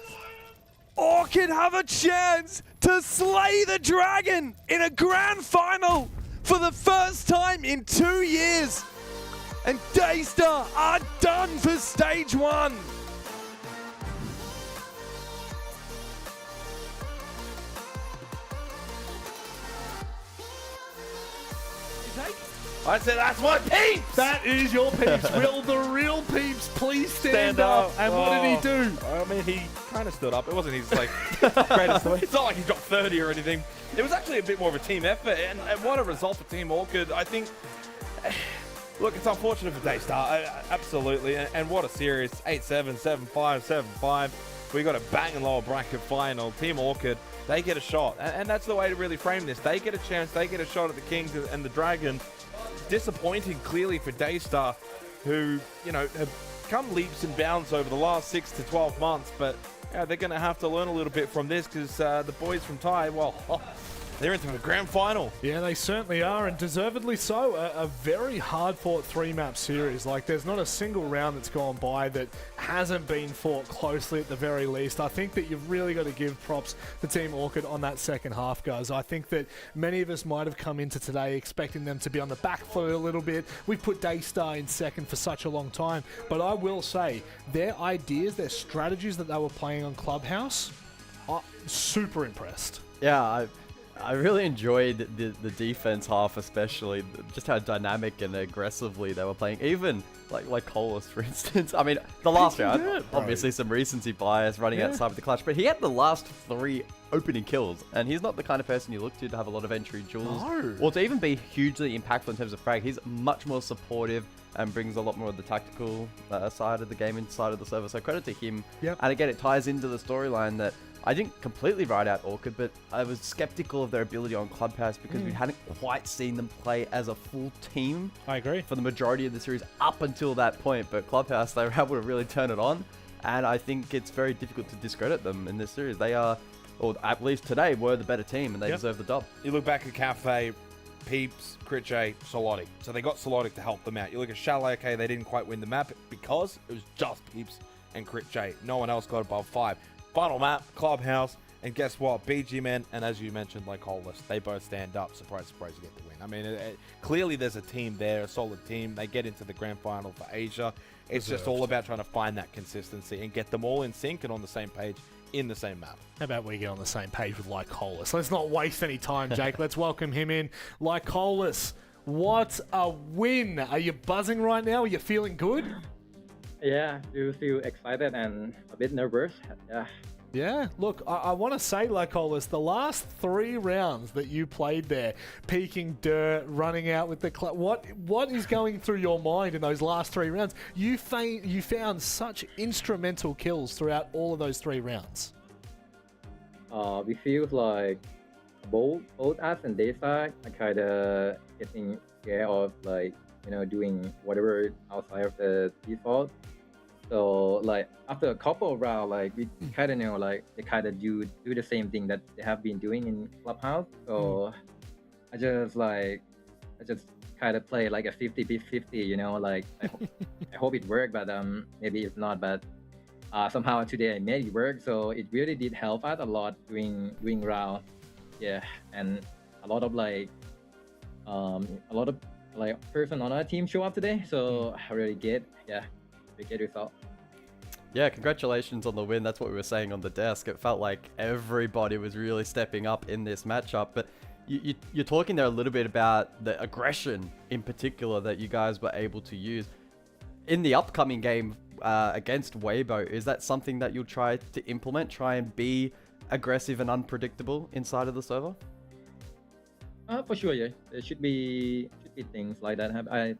Orchid have a chance to slay the dragon in a grand final for the first time in 2 years. And Daystar are done for stage 1. I said that's my peeps! That is your peeps. Will the real peeps please stand up? And what did he do? I mean, he kind of stood up. It wasn't his like greatest. It's not like he dropped 30 or anything. It was actually a bit more of a team effort, and what a result for Team Orchid. I think. Look, it's unfortunate for Daystar, absolutely, and what a series. 8-7, 7-5, 7-5. We got a banging lower bracket final. Team Orchid, they get a shot, and that's the way to really frame this. They get a chance. They get a shot at the Kings and the Dragon. Disappointing, clearly, for Daystar, who, you know, have come leaps and bounds over the last 6 to 12 months, but they're going to have to learn a little bit from this because the boys from Thai, well, they're into the grand final. Yeah, they certainly are, and deservedly so. A very hard-fought 3-map series. Like, there's not a single round that's gone by that hasn't been fought closely at the very least. I think that you've really got to give props to Team Orchid on that second half, guys. I think that many of us might have come into today expecting them to be on the back foot a little bit. We've put Daystar in second for such a long time, but I will say, their ideas, their strategies that they were playing on Clubhouse, I'm super impressed. Yeah, I really enjoyed the defense half, especially just how dynamic and aggressively they were playing. Even like Colas, for instance. I mean, the last round, obviously some recency bias running outside with the clutch, but he had the last 3 opening kills, and he's not the kind of person you look to have a lot of entry duels or to even be hugely impactful in terms of frag. He's much more supportive and brings a lot more of the tactical side of the game inside of the server. So credit to him. Yep. And again, it ties into the storyline that I didn't completely write out Orchid, but I was skeptical of their ability on Clubhouse because we hadn't quite seen them play as a full team. I agree. For the majority of the series up until that point, but Clubhouse, they were able to really turn it on, and I think it's very difficult to discredit them in this series. They are, or at least today, were the better team, and they deserve the dub. You look back at Cafe, Peeps, Critchay, Solotic. So they got Solotic to help them out. You look at Chalet, okay, they didn't quite win the map because it was just Peeps and Critchay. No one else got above 5. Final map, Clubhouse, and guess what? BG Men, and as you mentioned, like Hollis, they both stand up. Surprise, surprise, you get the win. I mean, clearly there's a team there, a solid team. They get into the grand final for Asia. It's just all about trying to find that consistency and get them all in sync and on the same page in the same map. How about we get on the same page with Lycolis? Let's not waste any time, Jake. Let's welcome him in. Lycolis, what a win. Are you buzzing right now? Are you feeling good? Yeah, you feel excited and a bit nervous. Yeah, look, I want to say, Lycolis, the last 3 rounds that you played there, peeking dirt, running out with the club, what is going through your mind in those last 3 rounds? You found such instrumental kills throughout all of those 3 rounds. We feel like both us and Daystar are kind of getting scared of doing whatever outside of the default. So after a couple of rounds, we kind of know they kind of do the same thing that they have been doing in Clubhouse. So I just kind of play like a 50-50, I hope it worked, but maybe it's not. But somehow today I made it work, so it really did help out a lot doing round. Yeah, and a lot of person on our team show up today, so I really get result. Yeah, congratulations on the win. That's what we were saying on the desk. It felt like everybody was really stepping up in this matchup. But you're talking there a little bit about the aggression in particular that you guys were able to use in the upcoming game against Weibo. Is that something that you'll try to implement? Try and be aggressive and unpredictable inside of the server? For sure, yeah. There should be things like that.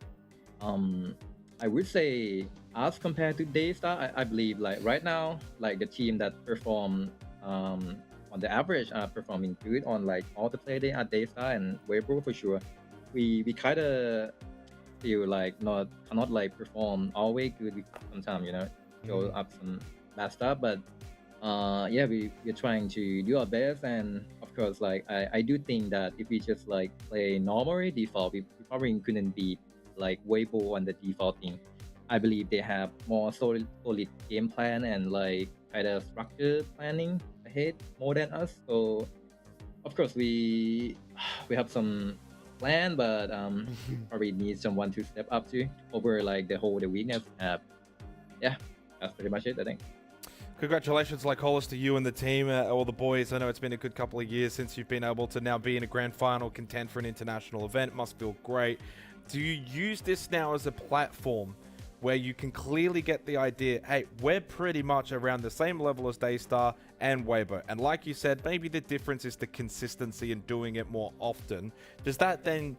I would say, as compared to Daystar, I believe like right now, like the team that perform on the average are performing good on like all the play day at Daystar and Weibo for sure. We kind of feel like cannot like perform always good. We sometimes show up some bad stuff, but yeah, we're trying to do our best, and of course, like I do think that if we just like play normally default, we probably couldn't beat like Weibo on the default thing. I believe they have more solid game plan and like kind of structured planning ahead more than us. So of course we have some plan, but we probably need someone to step up to over like the weakness. Yeah, that's pretty much it, I think. Congratulations, Lycolis, to you and the team, all the boys. I know it's been a good couple of years since you've been able to now be in a grand final, contend for an international event. Must feel great. Do you use this now as a platform where you can clearly get the idea, hey, we're pretty much around the same level as Daystar and Weibo, and like you said, maybe the difference is the consistency in doing it more often. Does that then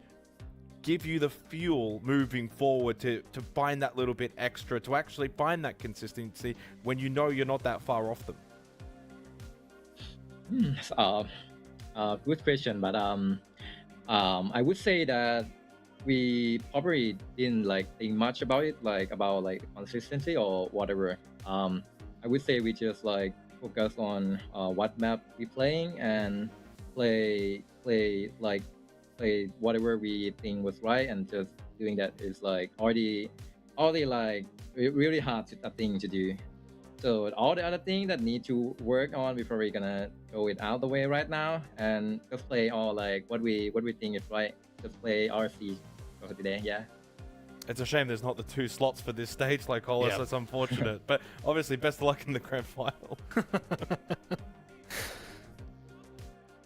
give you the fuel moving forward to find that little bit extra, to actually find that consistency when you know you're not that far off them? Good question, but I would say that we probably didn't like think much about it, like about like consistency or whatever. I would say we just like focus on what map we playing and play whatever we think was right, and just doing that is like already like really hard thing to do. So all the other things that need to work on, we're probably gonna go it out the way right now and just play all like what we think is right. Just play RC for today, yeah. It's a shame there's not the 2 slots for this stage, Lycolis. That's unfortunate. But obviously, best of luck in the grand final.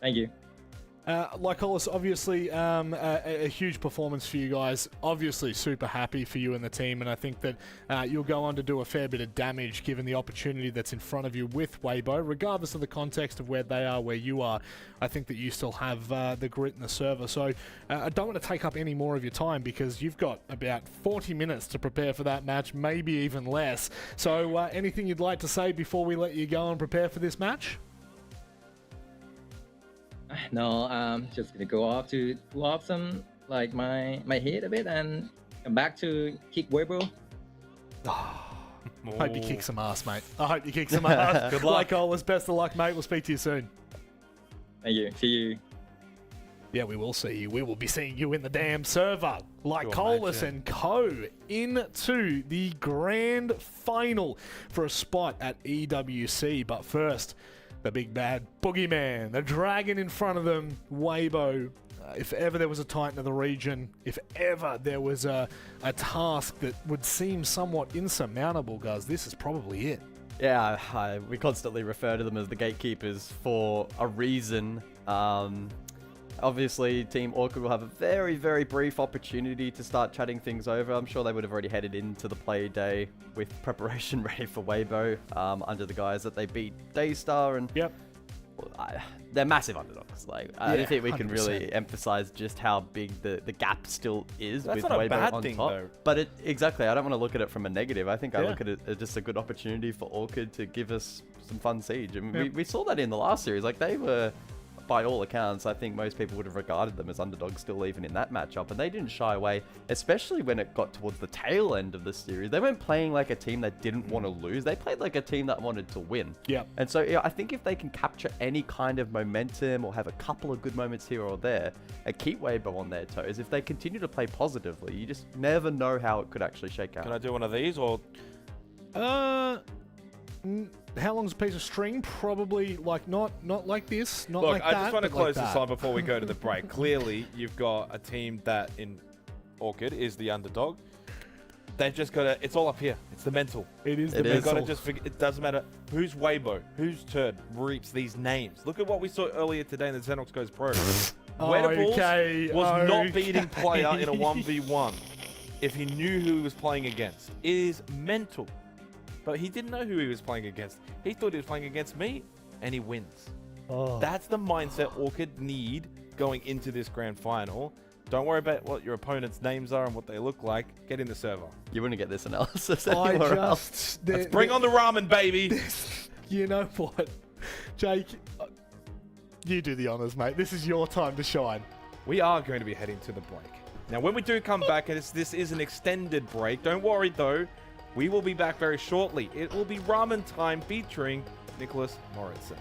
Thank you. Lycolis, obviously a huge performance for you guys. Obviously super happy for you and the team, and I think that you'll go on to do a fair bit of damage given the opportunity that's in front of you with Weibo, regardless of the context of where they are, where you are. I think that you still have the grit and the server. So I don't want to take up any more of your time because you've got about 40 minutes to prepare for that match, maybe even less. So anything you'd like to say before we let you go and prepare for this match? No, I'm just gonna go off to cool off some like my head a bit and come back to kick Weibo. Hope you kick some ass, mate. I hope you kick some ass. Good luck. Lycolis, best of luck, mate. We'll speak to you soon. Thank you. See you. Yeah, we will see you. We will be seeing you in the damn server. Lycolis and co. into the grand final for a spot at EWC. But first, the big bad boogeyman, the dragon in front of them, Weibo. If ever there was a Titan of the region, if ever there was a task that would seem somewhat insurmountable, guys, this is probably it. Yeah, we constantly refer to them as the gatekeepers for a reason. Obviously, Team Orchid will have a very, very brief opportunity to start chatting things over. I'm sure they would have already headed into the play day with preparation ready for Weibo under the guise that they beat Daystar. And they're massive underdogs. Like, I don't think we can 100%. Really emphasize just how big the gap still is with Weibo on top. Though. But exactly, I don't want to look at it from a negative. I think I look at it as just a good opportunity for Orchid to give us some fun siege. And we saw that in the last series. Like, they were, by all accounts, I think most people would have regarded them as underdogs still even in that matchup, and they didn't shy away, especially when it got towards the tail end of the series. They weren't playing like a team that didn't want to lose. They played like a team that wanted to win. Yeah. And so I think if they can capture any kind of momentum or have a couple of good moments here or there and keep Weibo on their toes, if they continue to play positively, you just never know how it could actually shake out. Can I do one of these or? How long's a piece of string? Probably like not like this, not Look, like that. I just want to close like this on before we go to the break. Clearly, you've got a team that in Orchid is the underdog. They've just got to. It's all up here. It's the mental. It is the mental. They've got to just forget. It doesn't matter who's Weibo, whose turd reaps these names. Look at what we saw earlier today in the Xenox Goes Pro. Wedables was not beating player in a 1v1 if he knew who he was playing against. It is mental. But he didn't know who he was playing against. He thought he was playing against me, and he wins. That's the mindset Orchid need going into this grand final Don't worry about what your opponent's names are and what they look like. Get in the server. You wouldn't get this analysis I anywhere else. just... Let's bring on the ramen, baby. You know what? Jake, you do the honors, mate. This is your time to shine. We are going to be heading to the break. Now, when we do come back, and this is an extended break, don't worry, though. We will be back very shortly. It will be ramen time featuring Nicholas Morrison.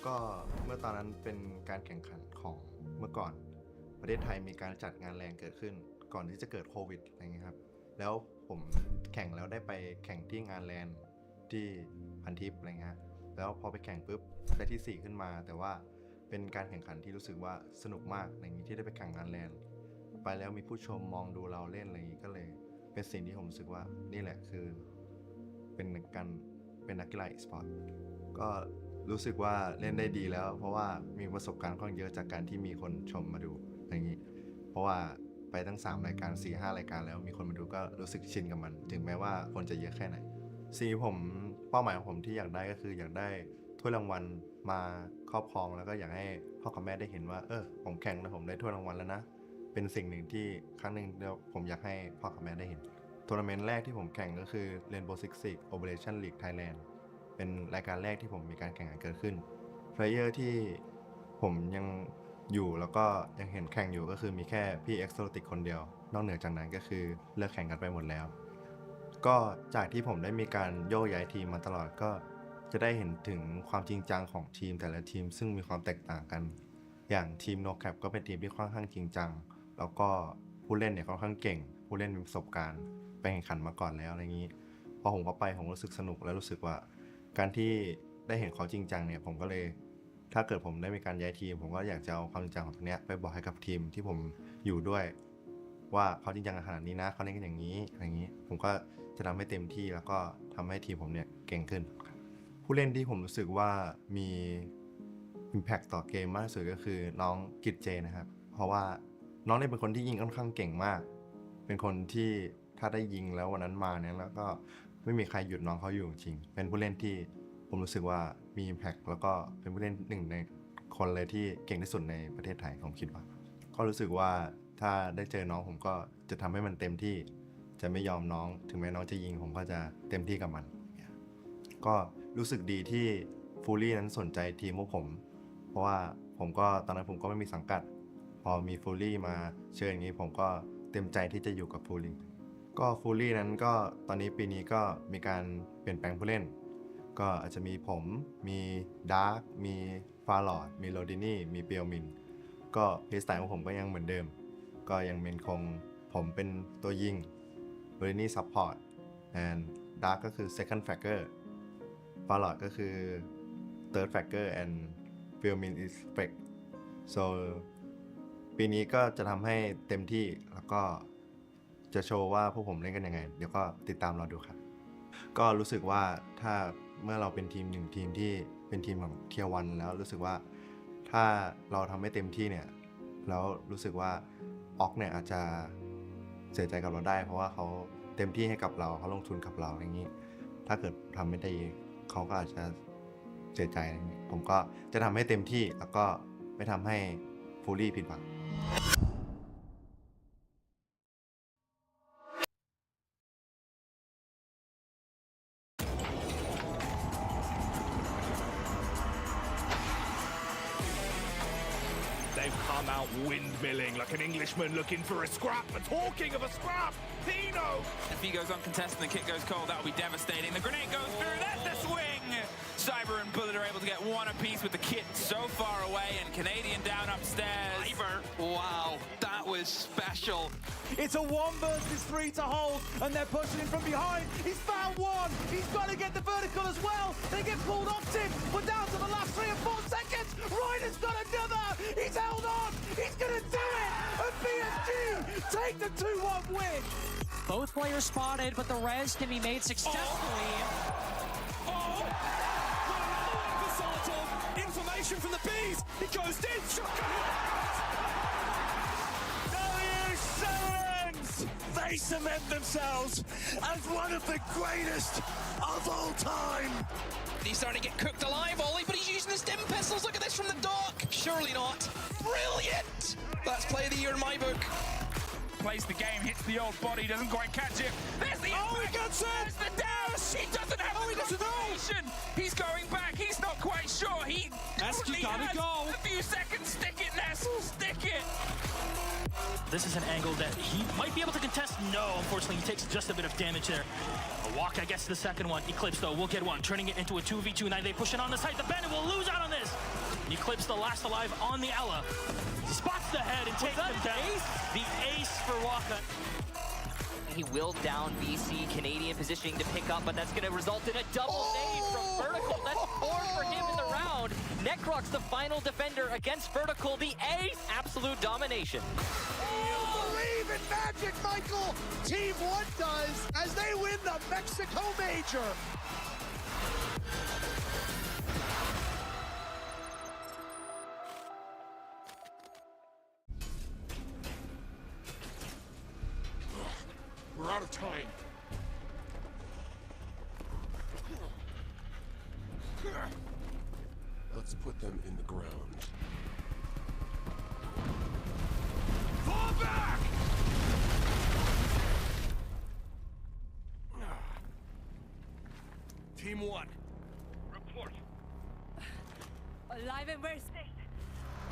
ก็เมื่อตอนนั้นเป็นการแข่งขันของเมื่อก่อนประเทศไทยมีการจัดงานแรงเกิดขึ้นก่อนที่จะเกิดโควิดอะไรเงี้ยครับแล้วผมแข่งแล้วได้ไปแข่งที่งานแลนด์ที่พันทิพย์อะไรเงี้ยแล้วพอไปแข่งปุ๊บได้ที่4ขึ้นมาแต่ว่าเป็นการแข่งขันที่รู้สึกว่าสนุกมากอย่างนี้ที่ได้ไปแข่งงานแลนด์ไปแล้วมีผู้ชมมองดูเราเล่นอะไรอย่างนี้ก็เลยเป็นสิ่งที่ผมรู้สึกว่านี่แหละคือเป็นนักกีฬาอีสปอร์ตก็รู้สึกว่าเล่นได้ดีแล้วเพราะว่ามีประสบการณ์ค่อนข้างเยอะจากการที่มีคนชมมาดูอย่างนี้เพราะว่าไปตั้ง3รายการ 4-5 รายการแล้วมีคนมาดูก็รู้สึกชินกับมันถึงแม้ว่าคนจะเยอะแค่ไหนผมเป้าหมายของผมที่อยากได้ก็คืออยากได้ถ้วยรางวัลมาครอบครองแล้วก็อยากให้พ่อกับแม่ได้เห็นว่าผมแข่งแล้วผมได้ถ้วยรางวัลแล้วนะเป็นสิ่งหนึ่งที่ครั้งหนึ่งแล้วผมอยากให้พ่อกับแม่ได้เห็นทัวร์นาเมนต์แรกที่ผมแข่งก็คือ rainbowsixesports League Thailandเป็นรายการแรกที่ผมมีการแข่งขันเกิดขึ้นเพลเยอร์ที่ผมยังอยู่แล้วก็ยังเห็นแข่งอยู่ก็คือมีแค่พี่เอ็กโซติกคนเดียวนอกเหนือจากนั้นก็คือเลิกแข่งกันไปหมดแล้วก็จากที่ผมได้มีการโยกย้ายทีมมาตลอดก็จะได้เห็นถึงความจริงจังของทีมแต่ละทีมซึ่งมีความแตกต่างกันอย่างทีม No Cap ก็เป็นทีมที่ค่อนข้างจริงจังแล้วก็ผู้เล่นเนี่ยค่อนข้างเก่งผู้เล่นมีประสบการณ์ไปแข่งขันมาก่อนแล้วอะไรอย่างนี้พอผมก็ไปผมรู้สึกสนุกและรู้สึกว่าการที่ได้เห็นเขาจริงจังเนี่ยผมก็เลยถ้าเกิดผมได้มีการย้ายทีมผมก็อยากจะเอาความจริงจังของตรงนี้ไปบอกให้กับทีมที่ผมอยู่ด้วยว่าเขาจริงจังขนาดนี้นะเขาเล่นกันอย่างนี้อะไรอย่างนี้ผมก็จะทำให้เต็มที่แล้วก็ทำให้ทีมผมเนี่ยเก่งขึ้นผู้เล่นที่ผมรู้สึกว่ามี impact ต่อเกมมากที่สุดก็คือน้องกิจเจนะครับเพราะว่าน้องเนี่ยเป็นคนที่ยิงค่อนข้างเก่งมากเป็นคนที่ถ้าได้ยิงแล้ววันนั้นมาเนี่ยแล้วก็ไม่มีใครหยุดน้องเขาอยู่จริงเป็นผู้เล่นที่ผมรู้สึกว่ามี impact แล้วก็เป็นผู้เล่นหนึ่งในคนเลยที่เก่งที่สุดในประเทศไทยผมคิดว่าก็รู้สึกว่าถ้าได้เจอน้องผมก็จะทำให้มันเต็มที่จะไม่ยอมน้องถึงแม้น้องจะยิงผมก็จะเต็มที่กับมันก็รู้สึกดีที่ฟูลี่นั้นสนใจทีมพวกผมเพราะว่าผมก็ตอนนั้นผมก็ไม่มีสังกัดพอมีฟูลี่มาเชิญอย่างนี้ผมก็เต็มใจที่จะอยู่กับฟูลี่ก็ฟูลี่นั้นก็ตอนนี้ปีนี้ก็มีการเปลี่ยนแปลงผู้เล่นก็อาจจะมีผมมีดาร์กมีฟาลอร์ดมีโรดินี่มีเปียวมินก็เพลย์สไตล์ของผมก็ยังเหมือนเดิมก็ยังเป็นคงผมเป็นตัวยิงโรดินี่ซัพพอร์ตแอนดาร์กก็คือ second fragger ฟาลอร์ดก็คือ third fragger and เปียวมิน is frag so ปีนี้ก็จะทำให้เต็มที่แล้วก็จะโชว์ว่าพวกผมเล่นกันยังไงเดี๋ยวก็ติดตามรอดูครับก็รู้สึกว่าถ้าเมื่อเราเป็นทีมหนึ่งทีมที่เป็นทีมของเทียร์วันแล้วรู้สึกว่าถ้าเราทำไม่เต็มที่เนี่ยแล้วรู้สึกว่าออกเนี่ยอาจจะเสียใจกับเราได้เพราะว่าเขาเต็มที่ให้กับเราเขาลงทุนกับเราอย่างนี้ถ้าเกิดทำไม่ได้เขาก็อาจจะเสียใจอย่างนี้ผมก็จะทำให้เต็มที่แล้วก็ไม่ทำให้ฟูลี่ผิดหวัง come out windmilling like an Englishman looking for a scrap. But talking of a scrap, Pino! If he goes uncontested and the kit goes cold, that would be devastating. The grenade goes through, that's the swing! Cyber and Bullet are able to get one apiece with the kit so far away, and Canadian down upstairs. Cyber, wow, that was special. It's a 1 versus 3 to hold, and they're pushing him from behind. He's found one. He's got to get the vertical as well. They get pulled off him. We're down to the last 3 or 4 seconds. Ryder's got another. He's held on. He's going to do it. And PSG take the 2-1 win. Both players spotted, but the res can be made successfully. Information from the bees. He goes in. They cement themselves as one of the greatest of all time. He's starting to get cooked alive, Ollie, but he's using the stim pistols. Look at this from the dock. Surely not. Brilliant. That's play of the year in my book. Plays the game, hits the old body, doesn't quite catch it. There's the impact. He gets it. There's the dash. He doesn't have the concentration. He's going back. He's not quite sure. He Nesk, you gotta go. A few seconds. Stick it, Nesk. Stick it. This is an angle that he might be able to contest. No, unfortunately, he takes just a bit of damage there. A walk, I guess, the second one. Eclipse, though, will get one, turning it into a 2v2. Now they push it on the side. The Bandit will lose out on this. Eclipse, the last alive on the Ella. Spots the head and takes him down. The ace for Waka. He will down VC. Canadian positioning to pick up, but that's going to result in a double nade from Vertical. That's 4 for him in the round. Necrox, the final defender against Vertical. The ace, absolute domination. Believe in magic, Michael. Team 1 does as they win the Mexico Major. We're out of time. Let's put them in the ground. Fall back! Team 1. Report. Alive and we're safe.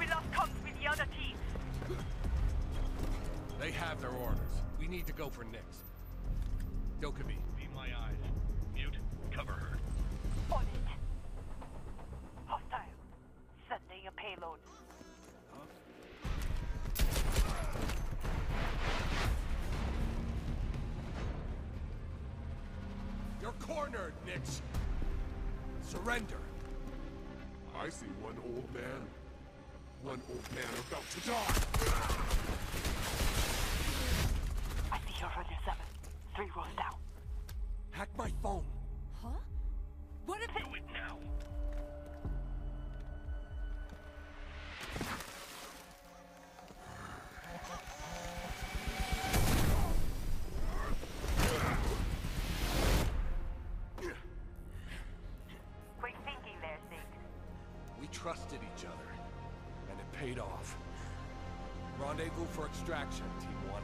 We lost comms with the other teams. They have their orders. We need to go for Nyx. Dokkaebi, be my eyes. Mute, cover her. On it. Hostile. Sending a payload. You're cornered, Nyx. Surrender. I see one old man. One old man about to die. I see your runner 7. 3 rows down. Hack my phone. Huh? What if Do it now. Quick thinking there, Sig. We trusted each other, and it paid off. Rendezvous for extraction, Team 1.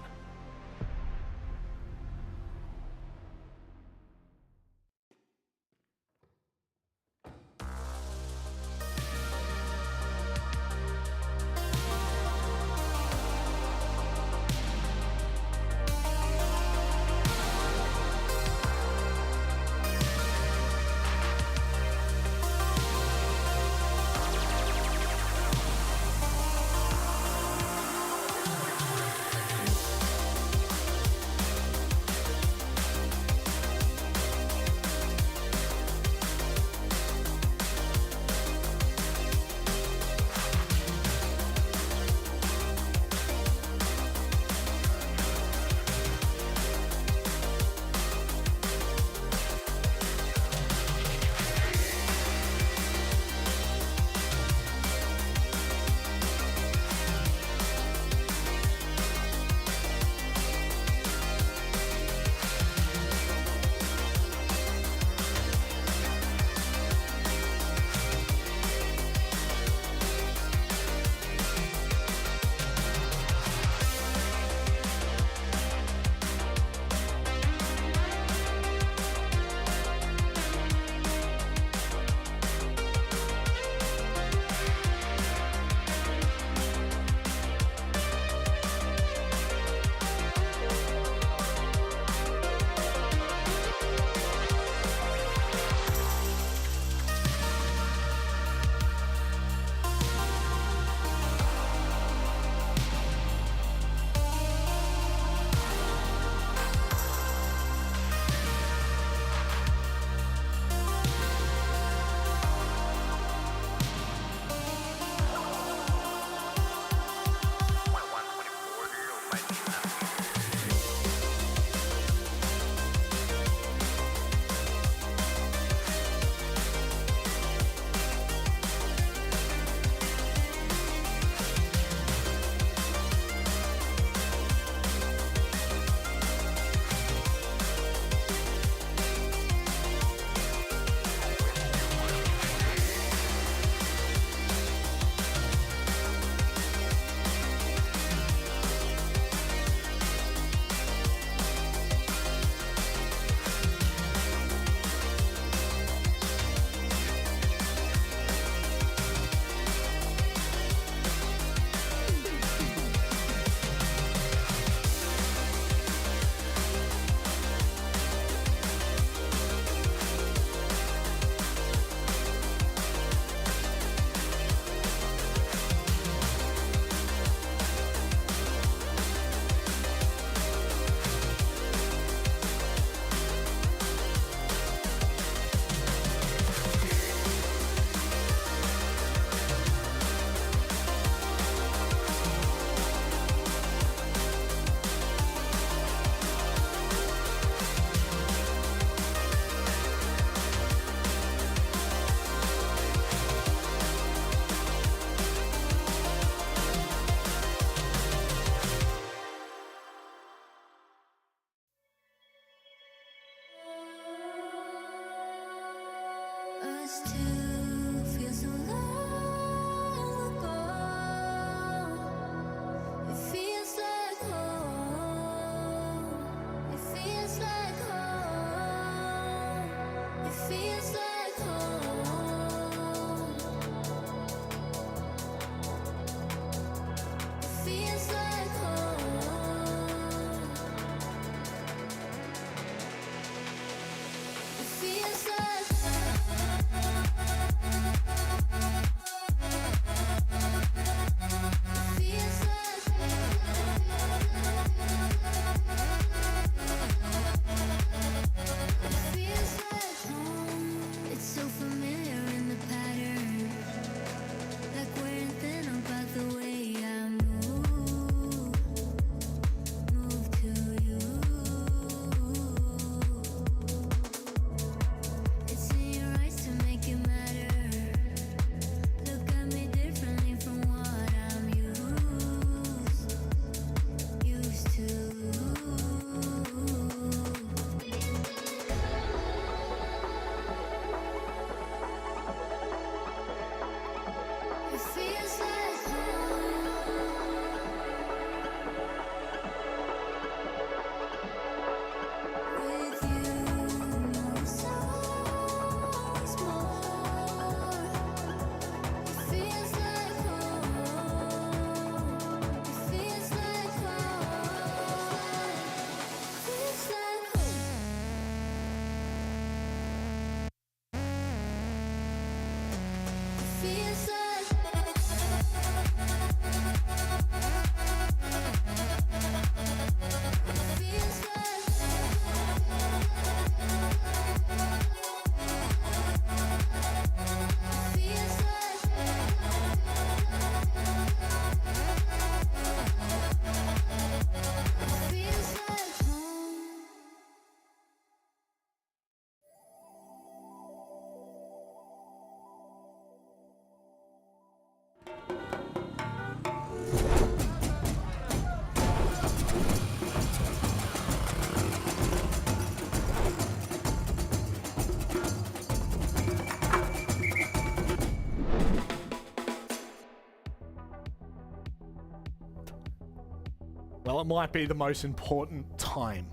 Well, it might be the most important time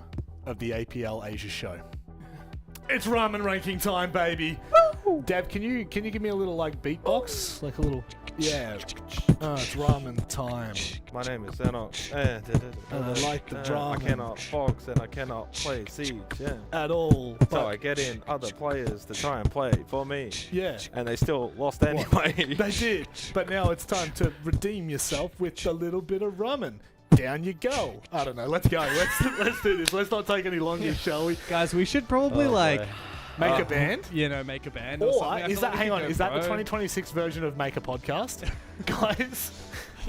of the APL Asia show. It's ramen ranking time, baby. Woo! Deb, can you give me a little like beatbox, like a little? Yeah. It's ramen time. My name is Enoch. And I like the drama. I cannot box and I cannot play Siege. Yeah. At all. So I get in other players to try and play for me. Yeah. And they still lost anyway. They did. But now it's time to redeem yourself with a little bit of ramen. Down you go. I don't know. Let's go. Let's do this. Let's not take any longer, shall we? Guys, we should probably make a band. You know, make a band. Or something. Is that? Hang on. Is that the 2026 version of Make a Podcast, guys?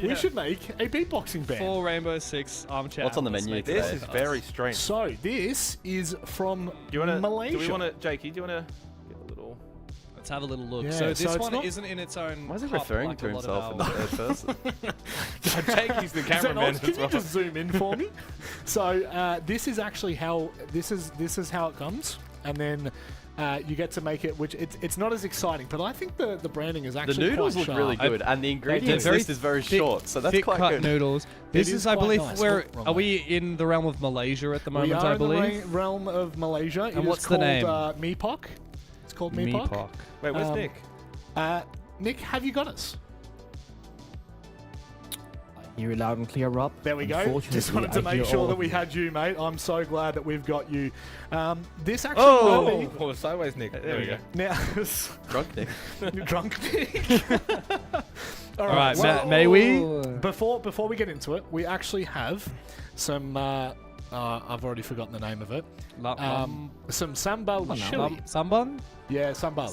We should make a beatboxing band. For Rainbow Six Armchair. What's on the menu today? This is very strange. So this is from Malaysia. Do we want to, Jakey? Do you want to get a little? Let's have a little look. Yeah, so this one isn't in its own. Why is it referring to himself in the third person? Jakey's the cameraman. Can you just zoom in for me? So this is actually how this is how it comes, and then. You get to make it, which it's not as exciting, but I think the branding is actually the noodles quite look sharp. really good, and the ingredients list is very short, so that's thick quite cut good. Noodles. This is I believe, nice. are we in the realm of Malaysia at the moment? We are I believe. in the realm of Malaysia. And what's the name? Meepok. It's called Meepok. Wait, where's Nick? Nick, have you got us? Hear it loud and clear, Rob. There we go. Just wanted to make sure that we had you, mate. I'm so glad that we've got you. This actually might be... sideways, Nick. There we go. Now, Drunk Nick. Drunk Nick. All right, may we? Before we get into it, we actually have some... I've already forgotten the name of it. Some sambal chili. Sambal? Yeah, sambal.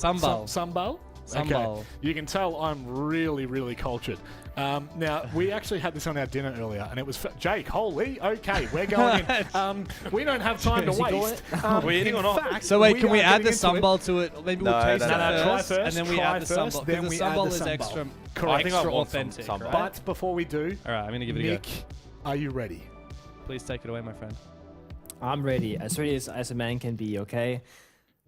Sambal. Okay. You can tell I'm really, really cultured. Now, we actually had this on our dinner earlier, and it was... Jake, holy, okay, we're going in. We don't have time to waste. We're eating or not? So wait, can we add the sambal to it? Maybe we'll taste it try first, and then we add the sambal. Because the sambal is extra authentic. Right? But before we do... All right, I'm going to give it a go. Nick, are you ready? Please take it away, my friend. I'm ready as a man can be, okay?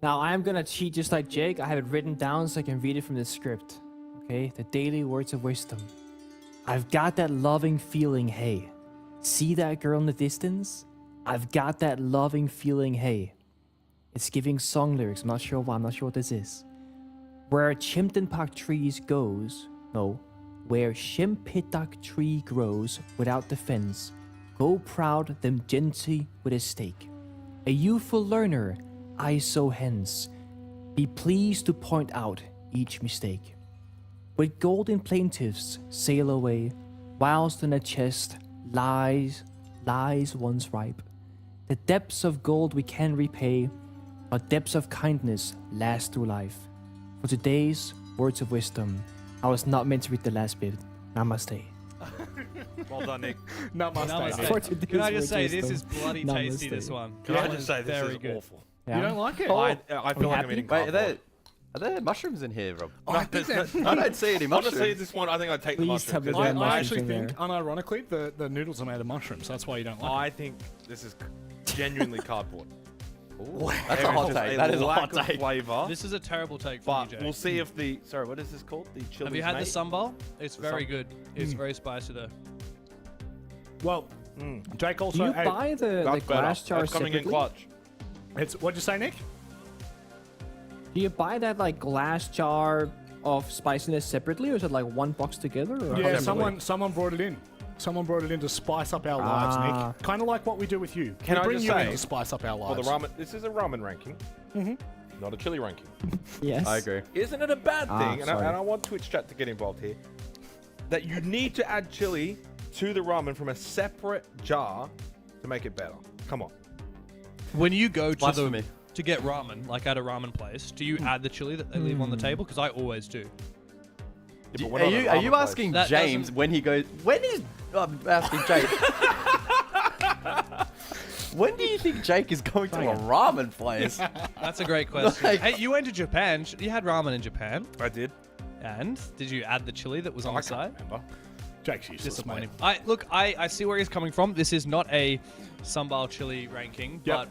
Now I'm gonna cheat just like Jake. I have it written down so I can read it from the script. Okay, the daily words of wisdom. I've got that loving feeling, hey. See that girl in the distance? I've got that loving feeling, hey. It's giving song lyrics. I'm not sure why. I'm not sure what this is. Where Chimpton Park trees goes, no, where Shimpitak tree grows without defense, go proud them gently with a stake. A youthful learner, I so hence, be pleased to point out each mistake. With golden plaintiffs sail away, whilst in a chest lies once ripe. The depths of gold we can repay, but depths of kindness last through life. For today's words of wisdom, I was not meant to read the last bit. Namaste. Well done, Nick. Namaste. Can I just say, this is bloody tasty, this one. Can I just say, this is good. awful. Yeah. You don't like it? I feel like I'm eating cardboard. Are there mushrooms in here, Rob? I don't see any mushrooms. Honestly, this one, I think I'd take the mushrooms. I actually think, unironically, the noodles are made of mushrooms. That's why you don't like it. I think this is genuinely cardboard. Ooh, that's a hot take. That is a hot take. Flavor. This is a terrible take but from you, Jake. we'll see if the... Sorry, what is this called? The chili. Have you had the sambal? It's very good. It's very spicy though. Well, Jake also... Do you buy the glass jar coming in separately? clutch. What'd you say, Nick? Do you buy that like glass jar of spiciness separately, or is it like one box together? Or Yeah, someone brought it in. Someone brought it in to spice up our lives, Nick. Kind of like what we do with you. Can we I bring just you say, in to spice up our lives. For the ramen, this is a ramen ranking, not a chili ranking. Yes. I agree. Isn't it a bad thing, and I want Twitch chat to get involved here, that you need to add chili to the ramen from a separate jar to make it better? Come on. When you go to get ramen, like at a ramen place, do you add the chili that they leave on the table? Because I always do. Yeah, are you asking James when he goes? When is I'm asking Jake? When do you think Jake is going to a ramen place? That's a great question. Like- Hey, you went to Japan. You had ramen in Japan. I did. And did you add the chili that was on the side? Remember? Jake's useless, Disappointing. mate. I see where he's coming from. This is not a sambal chili ranking, but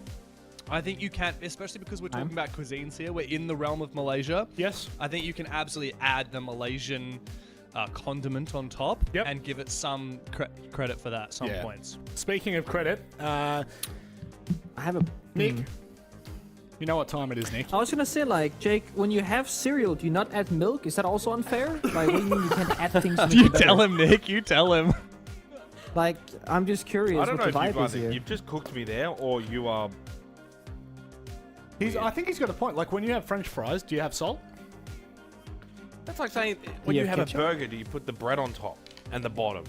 I think you can, especially because we're talking about cuisines here. We're in the realm of Malaysia. Yes. I think you can absolutely add the Malaysian condiment on top and give it some credit for that, some points. Speaking of credit, I have a... Nick, you know what time it is, Nick? I was gonna say, like, Jake, when you have cereal, do you not add milk? Is that also unfair? Like, what do you mean you can't add things to make You it better? tell him, Nick. You tell him. Like, I'm just curious I don't what know the if vibe is here. you've just cooked me there, or you are... I think he's got a point. Like, when you have French fries, do you have salt? That's like saying, when you have a burger, do you put the bread on top and the bottom?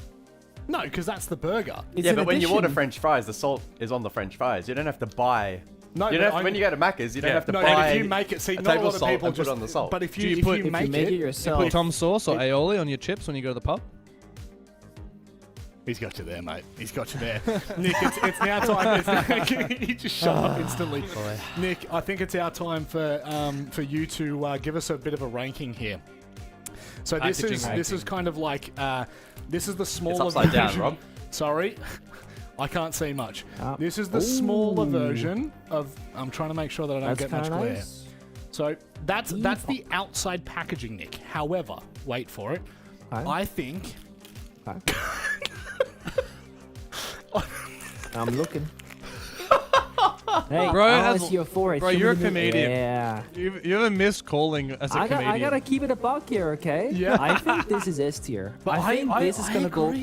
No, because that's the burger. Yeah, but when you order French fries, the salt is on the French fries. You don't have to buy... No, you don't have to, when you go to Macca's, you don't have to no, buy if you make it, see, a not a table lot of of salt people and just put it on the salt. But if Do you put make it yourself, you put Tom sauce or aioli on your chips when you go to the pub? He's got you there, mate. He's got you there. Nick, it's now time. He just shut up instantly. Nick, I think it's our time for you to give us a bit of a ranking here. So this is kind of like this is the smaller it's upside version. down, Rob. Sorry, I can't see much. This is the smaller version of. I'm trying to make sure that I don't get much glare. Nice. So that's the outside packaging, Nick. However, wait for it. I think. I'm looking. Hey, Bro, I see your forehead. Bro, you're a comedian. Yeah. You haven't missed calling as a comedian. I gotta keep it a buck here, okay? Yeah. I think this is S tier. But I think this is gonna go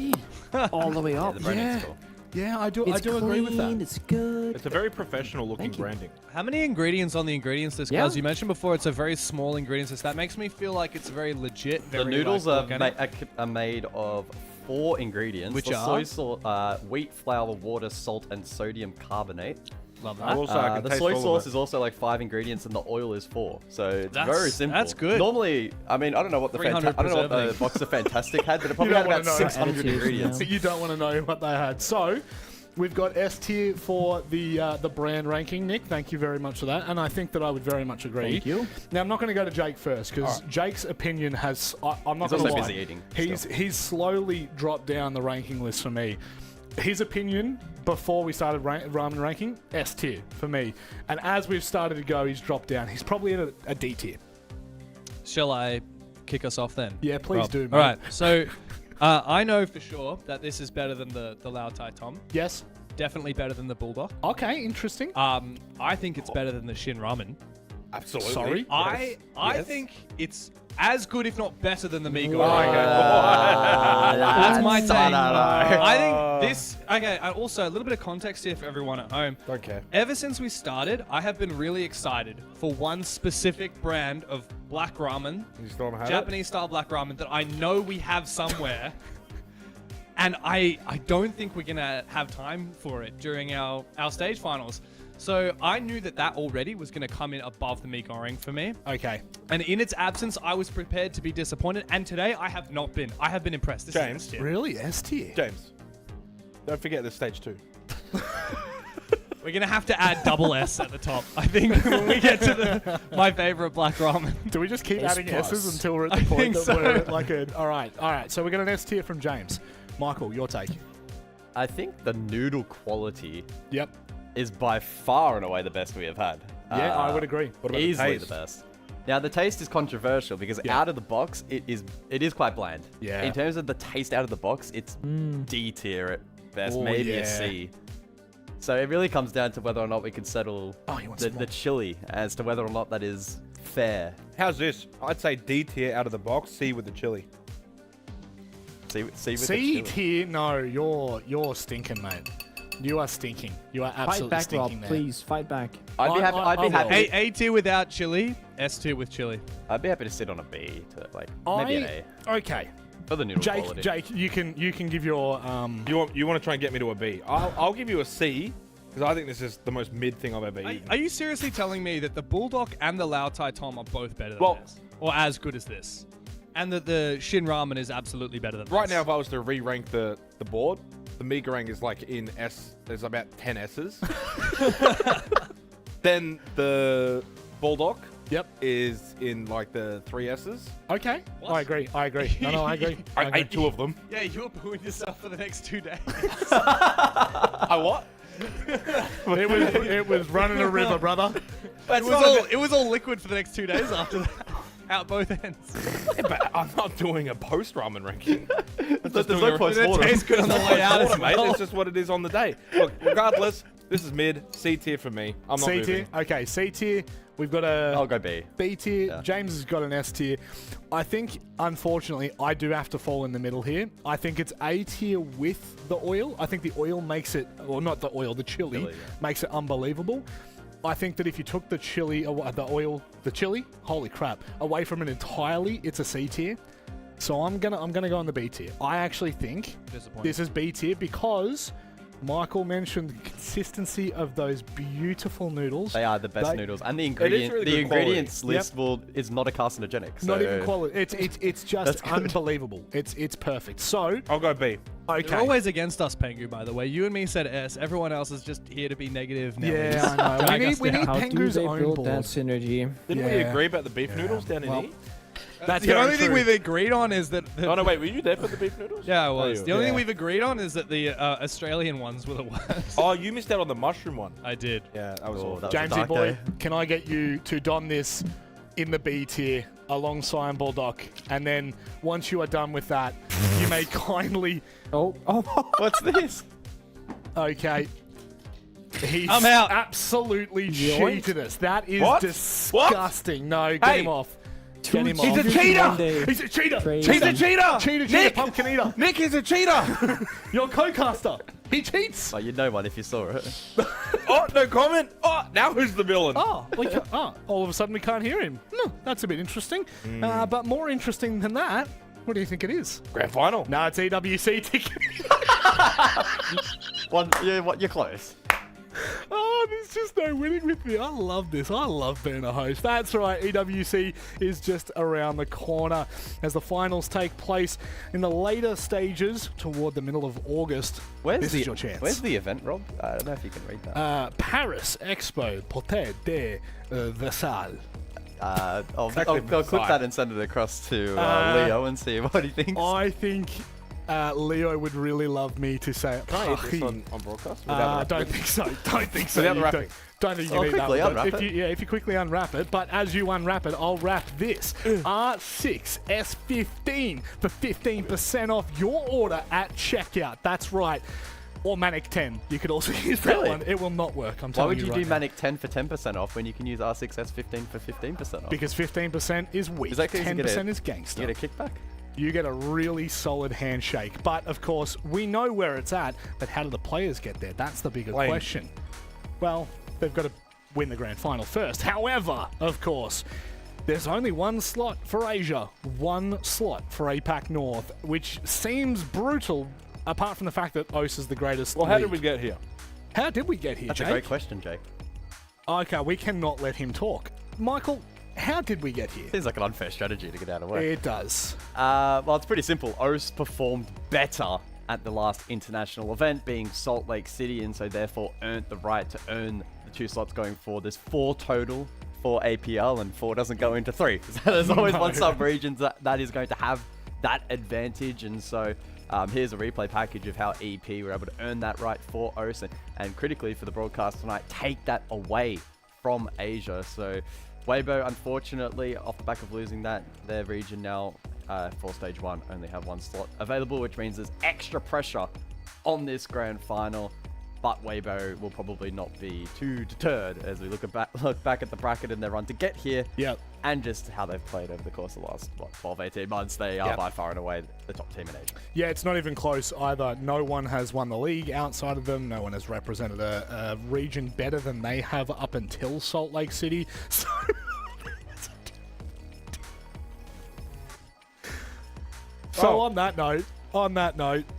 all the way up. The branding's cool. Yeah, I do It's agree with that. clean, it's good. It's a very professional looking branding. How many ingredients on the ingredients list, guys? You mentioned before it's a very small ingredients list. That makes me feel like it's very legit. Very The noodles like, are made of 4 ingredients. Which the are? soy sauce, wheat flour, water, salt, and sodium carbonate. Love that. The soy sauce is also like 5 ingredients, and the oil is 4. So it's very simple. That's good. Normally, I mean, I don't know what the box of Fantastic had, but it probably had about 600 ingredients. You don't want to know what they had. So, we've got S tier for the brand ranking, Nick. Thank you very much for that. And I think that I would very much agree. Thank you. Now, I'm not going to go to Jake first, because Jake's opinion has... I'm not going to lie. busy eating. He's slowly dropped down the ranking list for me. his opinion before we started ramen ranking, S tier for me. And as we've started to go, he's dropped down. He's probably at a D tier. Shall I kick us off then? Yeah, please Rob? do, mate. All right, so I know for sure that this is better than the Lao Tai Tom. Yes. Definitely better than the Bulldog. Okay, interesting. I think it's better than the Shin Ramen. Absolutely. Sorry? I think it's as good, if not better, than the Migo. Oh my God. That's my take. No. I think this. Okay, and also a little bit of context here for everyone at home. Okay. Ever since we started, I have been really excited for one specific brand of black ramen, You still haven't had Japanese style black ramen, that I know we have somewhere. And I don't think we're going to have time for it during our stage finals. So I knew that already was going to come in above the mee goreng for me. Okay. And in its absence, I was prepared to be disappointed. And today, I have not been. I have been impressed. This James, is S tier. Really? S tier? James, don't forget this stage 2. We're going to have to add double S at the top, I think, when we get to my favorite black ramen. Do we just keep S adding plus. S's until we're at the I point think that so. we're at like a... All right. So we got an S tier from James. Michael, your take. I think the noodle quality Yep. is by far and away the best we have had. Yeah, I would agree. What about the Easily taste? the best. Now the taste is controversial because out of the box it is quite bland. Yeah. In terms of the taste out of the box, it's D tier at best, Oh, maybe yeah. a C. So it really comes down to whether or not we can settle he wants some more. the chili as to whether or not that is fair. How's this? I'd say D tier out of the box, C with the chili. C with the C chili. tier? No, you're stinking, mate. You are stinking. You are Fight absolutely back, stinking Rob. there. Please fight back. I'd be happy. I'd be happy. A tier without chili, S tier with chili. I'd be happy to sit on a B to maybe an A Okay. for the noodle quality. Jake, you can give your You want to try and get me to a B? I'll give you a C because I think this is the most mid thing I've ever eaten. Are you seriously telling me that the Bulldog and the Lao Tai Tom are both better than this? Or as good as this? And that the Shin Ramen is absolutely better than Right this? now, if I was to re-rank the board, the mee goreng is like in S. There's about 10 S's. Then the Bulldog is in like the 3 S's. Okay. I agree. No, I agree. I ate 2 of them. Yeah, you're booing yourself for the next 2 days. I what? it was running a river, brother. It was all liquid for the next 2 days after that. Out both ends. Yeah, but I'm not doing a post ramen ranking. There's no post-mortem. It tastes good on the way out as Mate, well. it's just what it is on the day. Look, regardless, this is mid. C tier for me. I'm not C moving. tier. Okay, C tier. We've got a... I'll go B. B tier. Yeah. James has got an S tier. I think, unfortunately, I do have to fall in the middle here. I think it's A tier with the oil. I think the oil makes it... Or not the oil, the chili makes it unbelievable. I think that if you took the chili, the chili, holy crap, away from it entirely, it's a C tier. So I'm gonna go on the B tier. I actually think this is B tier because Michael mentioned the consistency of those beautiful noodles. They are the best noodles, and the really ingredients quality. list is not a carcinogenic. Not so even quality. It's just unbelievable. It's perfect. So I'll go B. Okay. You're always against us, Pengu, by the way. You and me said S. Everyone else is just here to be negative. Yeah, I know. We need How do Pengu's they own build board. that synergy? Didn't we agree about the beef noodles down in E? That's the very only thing true. we've agreed on is that... Oh, no, wait. Were you there for the beef noodles? Yeah, I was. The only thing Yeah. we've agreed on is that the Australian ones were the worst. Oh, you missed out on the mushroom one. I did. Yeah, that was awful. Jamesy boy, can I get you to don this in the B tier alongside Bulldog? And then once you are done with that, you may kindly... Oh. What's this? Okay. He's I'm out. absolutely Yoink. cheated us. That is What? disgusting. No, get him off. Get him He's off. a cheater! He's a cheater! Crazy. He's a cheater! Cheater, Nick! pumpkin eater! Nick is a cheater! Your co-caster! He cheats! Well, you'd know one if you saw it. Oh, no comment. Oh, now who's the villain? Oh, all of a sudden we can't hear him. That's a bit interesting. But more interesting than that, what do you think it is? Grand final. No, it's EWC ticket. You're close. Oh, there's just no winning with me. I love this. I love being a host. That's right. EWC is just around the corner as the finals take place in the later stages toward the middle of August. This is your chance. Where's the event, Rob? I don't know if you can read that. Paris Expo Porte de Versailles. I'll clip that and send it across to Leo and see what he thinks. I think Leo would really love me to say it. Can I eat this on broadcast? Don't think so. Don't think so. Without the wrapping. Don't think you need that quickly one. unwrap it. If you quickly unwrap it, but as you unwrap it, I'll wrap this. R6S15 for 15% off your order at checkout. That's right. Or Manic 10. You could also use that one. It will not work. I'm Why telling would you you right do now. Manic 10 for 10% off when you can use R6S15 for 15% off? Because 15% is weak. Is that 'cause you get 10% is gangster. You get a kickback? You get a really solid handshake. But, of course, we know where it's at, but how do the players get there? That's the bigger question. Well, they've got to win the grand final first. However, of course, there's only one slot for Asia, one slot for APAC North, which seems brutal, apart from the fact that OS is the greatest Well, how league. did we get here? How did we get here, That's Jake? a great question, Jake. Okay, we cannot let him talk. Michael, how did we get here? Seems like an unfair strategy to get out of work. It does. Well, it's pretty simple. OS performed better at the last international event, being Salt Lake City, and so therefore earned the right to earn the 2 slots going forward. There's 4 total for APL, and 4 doesn't go into 3. So there's always one sub-region that is going to have that advantage, and so here's a replay package of how EP were able to earn that right for OS, and critically for the broadcast tonight, take that away from Asia. So Weibo, unfortunately, off the back of losing that, their region now for stage 1 only have 1 slot available, which means there's extra pressure on this grand final. But Weibo will probably not be too deterred as we look back at the bracket and their run to get here. Yep. And just how they've played over the course of the last 12, 18 months. They are by far and away the top team in Asia. Yeah, it's not even close either. No one has won the league outside of them. No one has represented a region better than they have up until Salt Lake City. So on that note,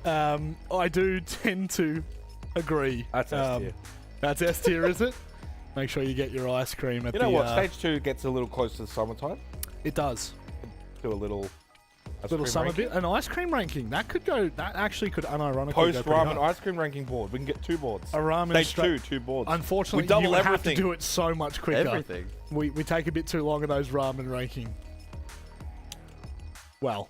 I do tend to agree. That's S tier. That's S tier, is it? Make sure you get your ice cream at You know what? Stage 2 gets a little close to the summertime. It does. Do a little summer bit. An ice cream ranking. That could go. That actually could unironically Post go pretty ramen high. ice cream ranking board. We can get 2 boards. A ramen Stage 2 boards. Unfortunately, we double you would have everything. to do it so much quicker. Everything. We take a bit too long in those ramen ranking. Well,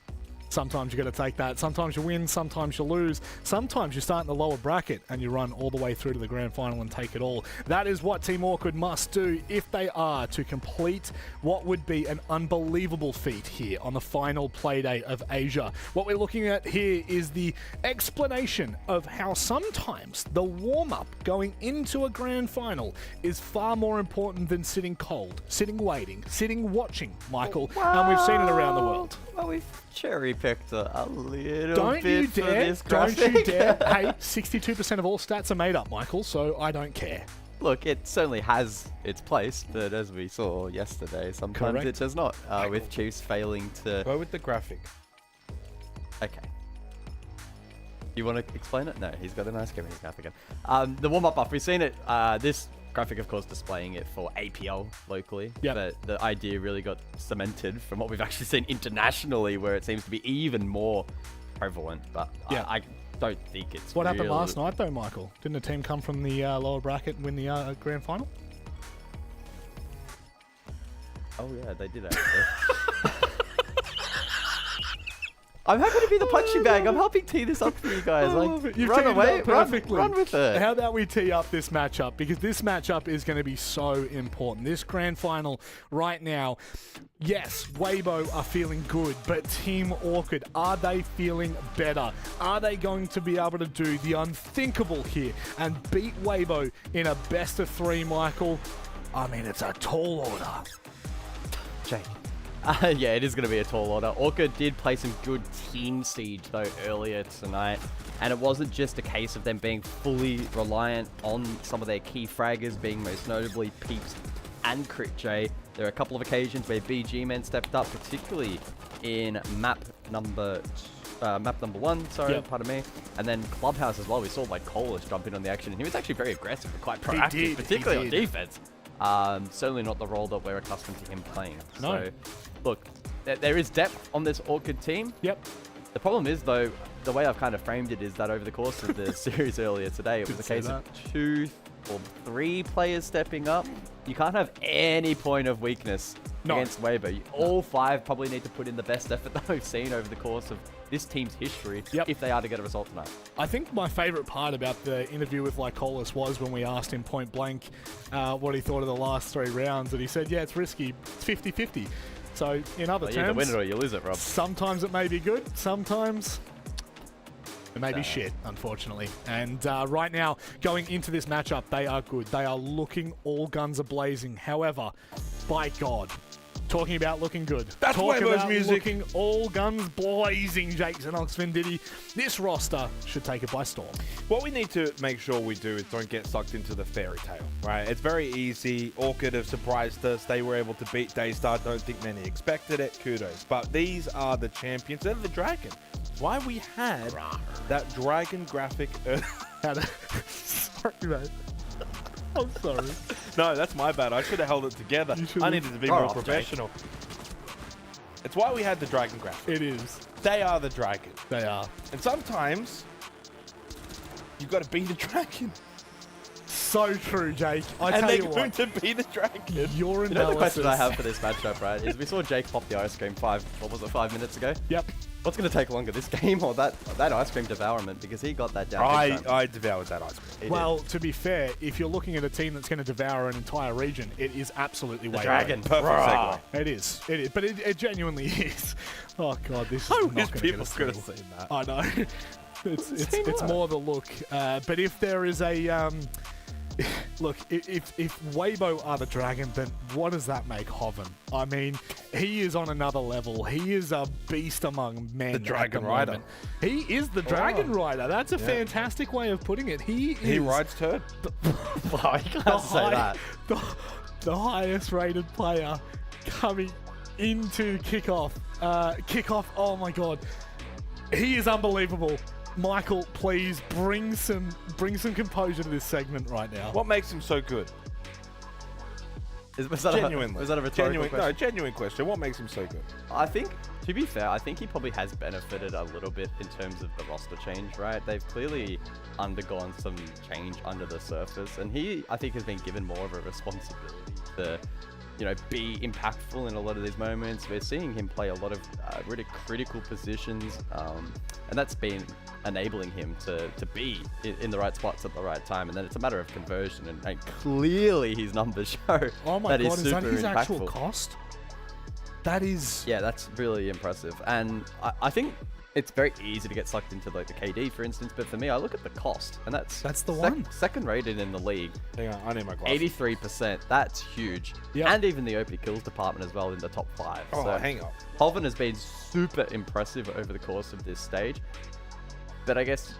sometimes you got to take that. Sometimes you win, sometimes you lose. Sometimes you start in the lower bracket and you run all the way through to the grand final and take it all. That is what Team Awkward must do if they are to complete what would be an unbelievable feat here on the final playday of Asia. What we're looking at here is the explanation of how sometimes the warm-up going into a grand final is far more important than sitting cold, sitting waiting, sitting watching, Michael. And we've seen it around the world. Well, we've cherry-picked a little Don't bit you for dare! this Don't graphic. you dare! Hey, 62% of all stats are made up, Michael, so I don't care. Look, it certainly has its place, but as we saw yesterday, sometimes Correct. it does not, with Chiefs failing to... Go with the graphic. Okay. You want to explain it? No, he's got a nice game in his mouth again. The warm-up buff, we've seen it, this graphic, of course, displaying it for APL locally. Yep. But the idea really got cemented from what we've actually seen internationally, where it seems to be even more prevalent. But Yeah. I don't think it's What happened really- last night, though, Michael? Didn't a team come from the lower bracket and win the grand final? Oh, yeah, they did actually. I'm happy to be the punching bag. I'm helping tee this up for you guys. I love it. You've run teed it away, up perfectly. run with it. How about we tee up this matchup? Because this matchup is going to be so important. This grand final right now, yes, Weibo are feeling good, but Team Awkward, are they feeling better? Are they going to be able to do the unthinkable here and beat Weibo in a best of 3, Michael? I mean, it's a tall order. Jake. Yeah, it is going to be a tall order. Orca did play some good team siege, though, earlier tonight. And it wasn't just a case of them being fully reliant on some of their key fraggers, being most notably Peeps and Crit J. There are a couple of occasions where BG men stepped up, particularly in map number 1, pardon me. And then Clubhouse as well. We saw like Colas jump in on the action, and he was actually very aggressive and quite proactive, particularly on defense. Certainly not the role that we're accustomed to him playing. No. So, look, there is depth on this Orchid team. Yep. The problem is, though, the way I've kind of framed it is that over the course of the series earlier today, it was a case of 2 or 3 players stepping up. You can't have any point of weakness against Weibo. All 5 probably need to put in the best effort that we've seen over the course of this team's history if they are to get a result tonight. I think my favourite part about the interview with Lycolis was when we asked him point blank what he thought of the last 3 rounds, and he said, yeah, it's risky. It's 50-50. So in other terms, you either win it or you lose it, Rob. Sometimes it may be good. Sometimes it may be shit, unfortunately. And right now, going into this matchup, they are good. They are looking all guns a-blazing. However, by God, talking about looking good. That's Weibo's music. Looking all guns blazing, Jason Oxford Diddy. This roster should take it by storm. What we need to make sure we do is don't get sucked into the fairy tale, right? It's very easy. Orchid have surprised us. They were able to beat Daystar. Don't think many expected it. Kudos. But these are the champions. They're the dragon. Why we had that dragon graphic. Sorry, mate. I'm sorry. No, that's my bad. I should have held it together. I needed to be more professional. It's why we had the dragon graphic. It is. They are the dragon. They are. And sometimes you've got to be the dragon. So true, Jake. I and tell they're you going what, to be the dragon. Your You know the question I have for this matchup, right, is we saw Jake pop the ice cream 5 minutes ago? Yep. What's going to take longer, this game or that ice cream devourment? Because he got that down. I devoured that ice cream. Well, to be fair, if you're looking at a team that's going to devour an entire region, it is absolutely the dragon. Perfect segue. It is. It is. But it genuinely is. Oh, God, this is I not wish going people to could have seen that. I know. It's more the look. But if there is a... look, if Weibo are the dragon, then what does that make Hoven? I mean, he is on another level. He is a beast among men. The Dragon Rider. He is the Dragon Rider. That's a fantastic way of putting it. He rides turd. Well, you can't say that. The highest rated player coming into kickoff. Oh my God. He is unbelievable. Michael, please bring some composure to this segment right now. What makes him so good? Was that a rhetorical question? No, genuine question. What makes him so good? I think, to be fair, I think he probably has benefited a little bit in terms of the roster change, right? They've clearly undergone some change under the surface, and he, I think, has been given more of a responsibility to, be impactful in a lot of these moments. We're seeing him play a lot of really critical positions, and that's been enabling him to be in the right spots at the right time. And then it's a matter of conversion, and clearly his numbers show oh my that God, is is that super his impactful. actual cost? That is... Yeah, that's really impressive. And I think it's very easy to get sucked into like the KD, for instance, but for me, I look at the cost, and that's the one. Second rated in the league. Hang on, I need my glasses. 83%. That's huge. Yep. And even the OP kills department as well in the top 5. Oh, so hang on. Hoven has been super impressive over the course of this stage. But I guess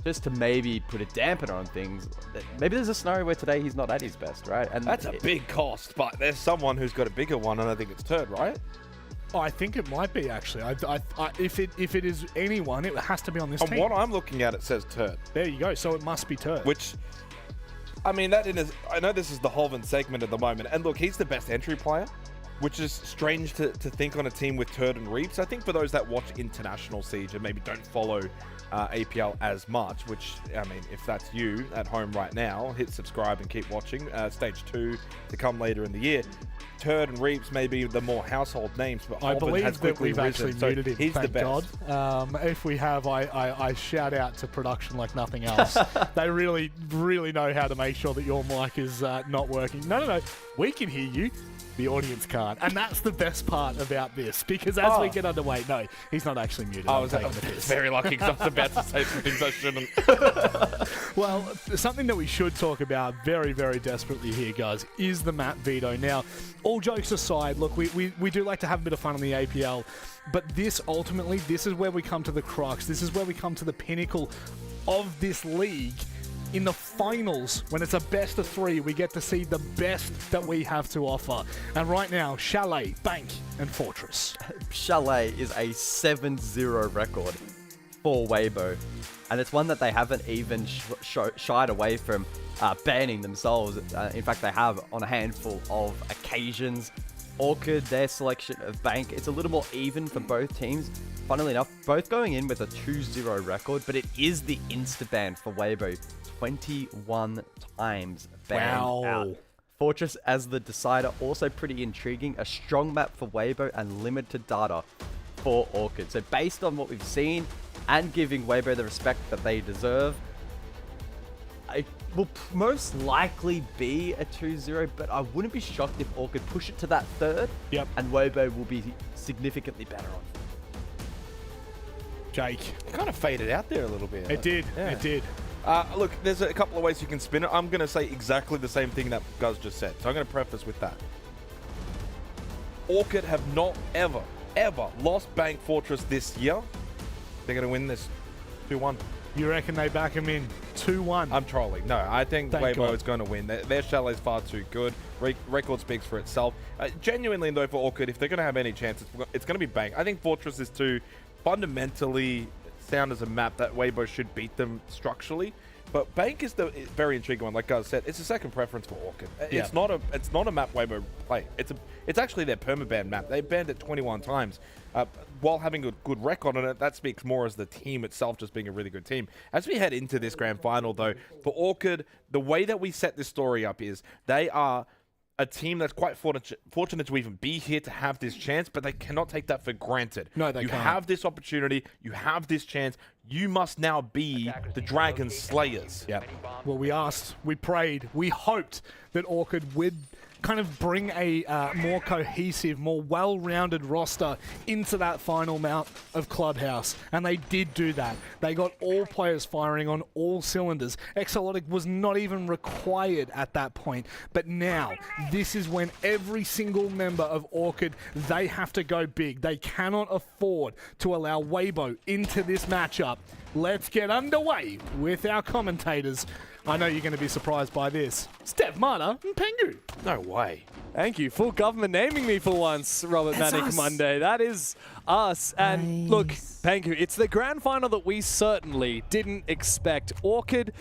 just to maybe put a dampener on things, maybe there's a scenario where today he's not at his best, right? And that's a big cost, but there's someone who's got a bigger one, and I think it's Turd, right? Oh, I think it might be, actually. If it is anyone, it has to be on this On team. what I'm looking at, it says Turd. There you go. So it must be Turd. Which, I mean, I know this is the Hoven segment at the moment, and look, he's the best entry player, which is strange to think on a team with Turd and Reaps. I think for those that watch International Siege and maybe don't follow APL as much, which, I mean, if that's you at home right now, hit subscribe and keep watching. Stage 2 to come later in the year. Turd and Reaps may be the more household names, but I Hoven believe has that quickly we've risen, actually so muted him, he's thank the best. God. If we have, I shout out to production like nothing else. They really, really know how to make sure that your mic is not working. No. We can hear you. The audience can't. And that's the best part about this, because as we get underway, no, he's not actually muted. I was very lucky because I was about to say some things I shouldn't. Well, something that we should talk about very, very desperately here, guys, is the map veto. Now, all jokes aside, look, we do like to have a bit of fun on the APL, but this ultimately, this is where we come to the crux. This is where we come to the pinnacle of this league. In the finals, when it's a best of 3, we get to see the best that we have to offer. And right now, Chalet, Bank, and Fortress. Chalet is a 7-0 record for Weibo. And it's one that they haven't even shied away from banning themselves. In fact, they have on a handful of occasions. Orchid, their selection of Bank, it's a little more even for both teams. Funnily enough, both going in with a 2-0 record, but it is the insta-ban for Weibo. 21 times banned out. Fortress as the decider, also pretty intriguing. A strong map for Weibo and limited data for Orchid. So based on what we've seen and giving Weibo the respect that they deserve, it will most likely be a 2-0, but I wouldn't be shocked if Orchid push it to that third. Yep. And Weibo will be significantly better off. Jake. It kind of faded out there a little bit. It did. Yeah. It did. Look, there's a couple of ways you can spin it. I'm going to say exactly the same thing that Guz just said. So I'm going to preface with that. Orchid have not ever lost Bank Fortress this year. They're going to win this 2-1. You reckon they back him in 2-1? I'm trolling. No, I think Thank Weibo God. is going to win. Their chalet's far too good. Record speaks for itself. Genuinely, though, for Orchid, if they're going to have any chance, it's going to be Bank. I think Fortress is too fundamentally sound as a map that Weibo should beat them structurally. But Bank is the very intriguing one. Like Guz said, it's a second preference for Orchid. Yeah. It's not a map Weibo play. It's actually their permaban map. They banned it 21 times. While having a good record on it, that speaks more as the team itself just being a really good team. As we head into this grand final, though, for Orchid, the way that we set this story up is they are a team that's quite fortunate to even be here to have this chance, but they cannot take that for granted. No, they You can't. have this opportunity. You have this chance. You must now be the Dragon Slayers. Yeah. Well, we asked, we prayed, we hoped that Orchid would kind of bring a more cohesive, more well-rounded roster into that final mount of Clubhouse. And they did do that. They got all players firing on all cylinders. Exolotic was not even required at that point. But now, this is when every single member of Orchid, they have to go big. They cannot afford to allow Weibo into this matchup. Let's get underway with our commentators. I know you're going to be surprised by this. Steph, Mana, and Pengu. No way. Thank you. Full government naming me for once, Robert That's Manic us. Monday. That is us. And look, Pengu, it's the grand final that we certainly didn't expect. Orchid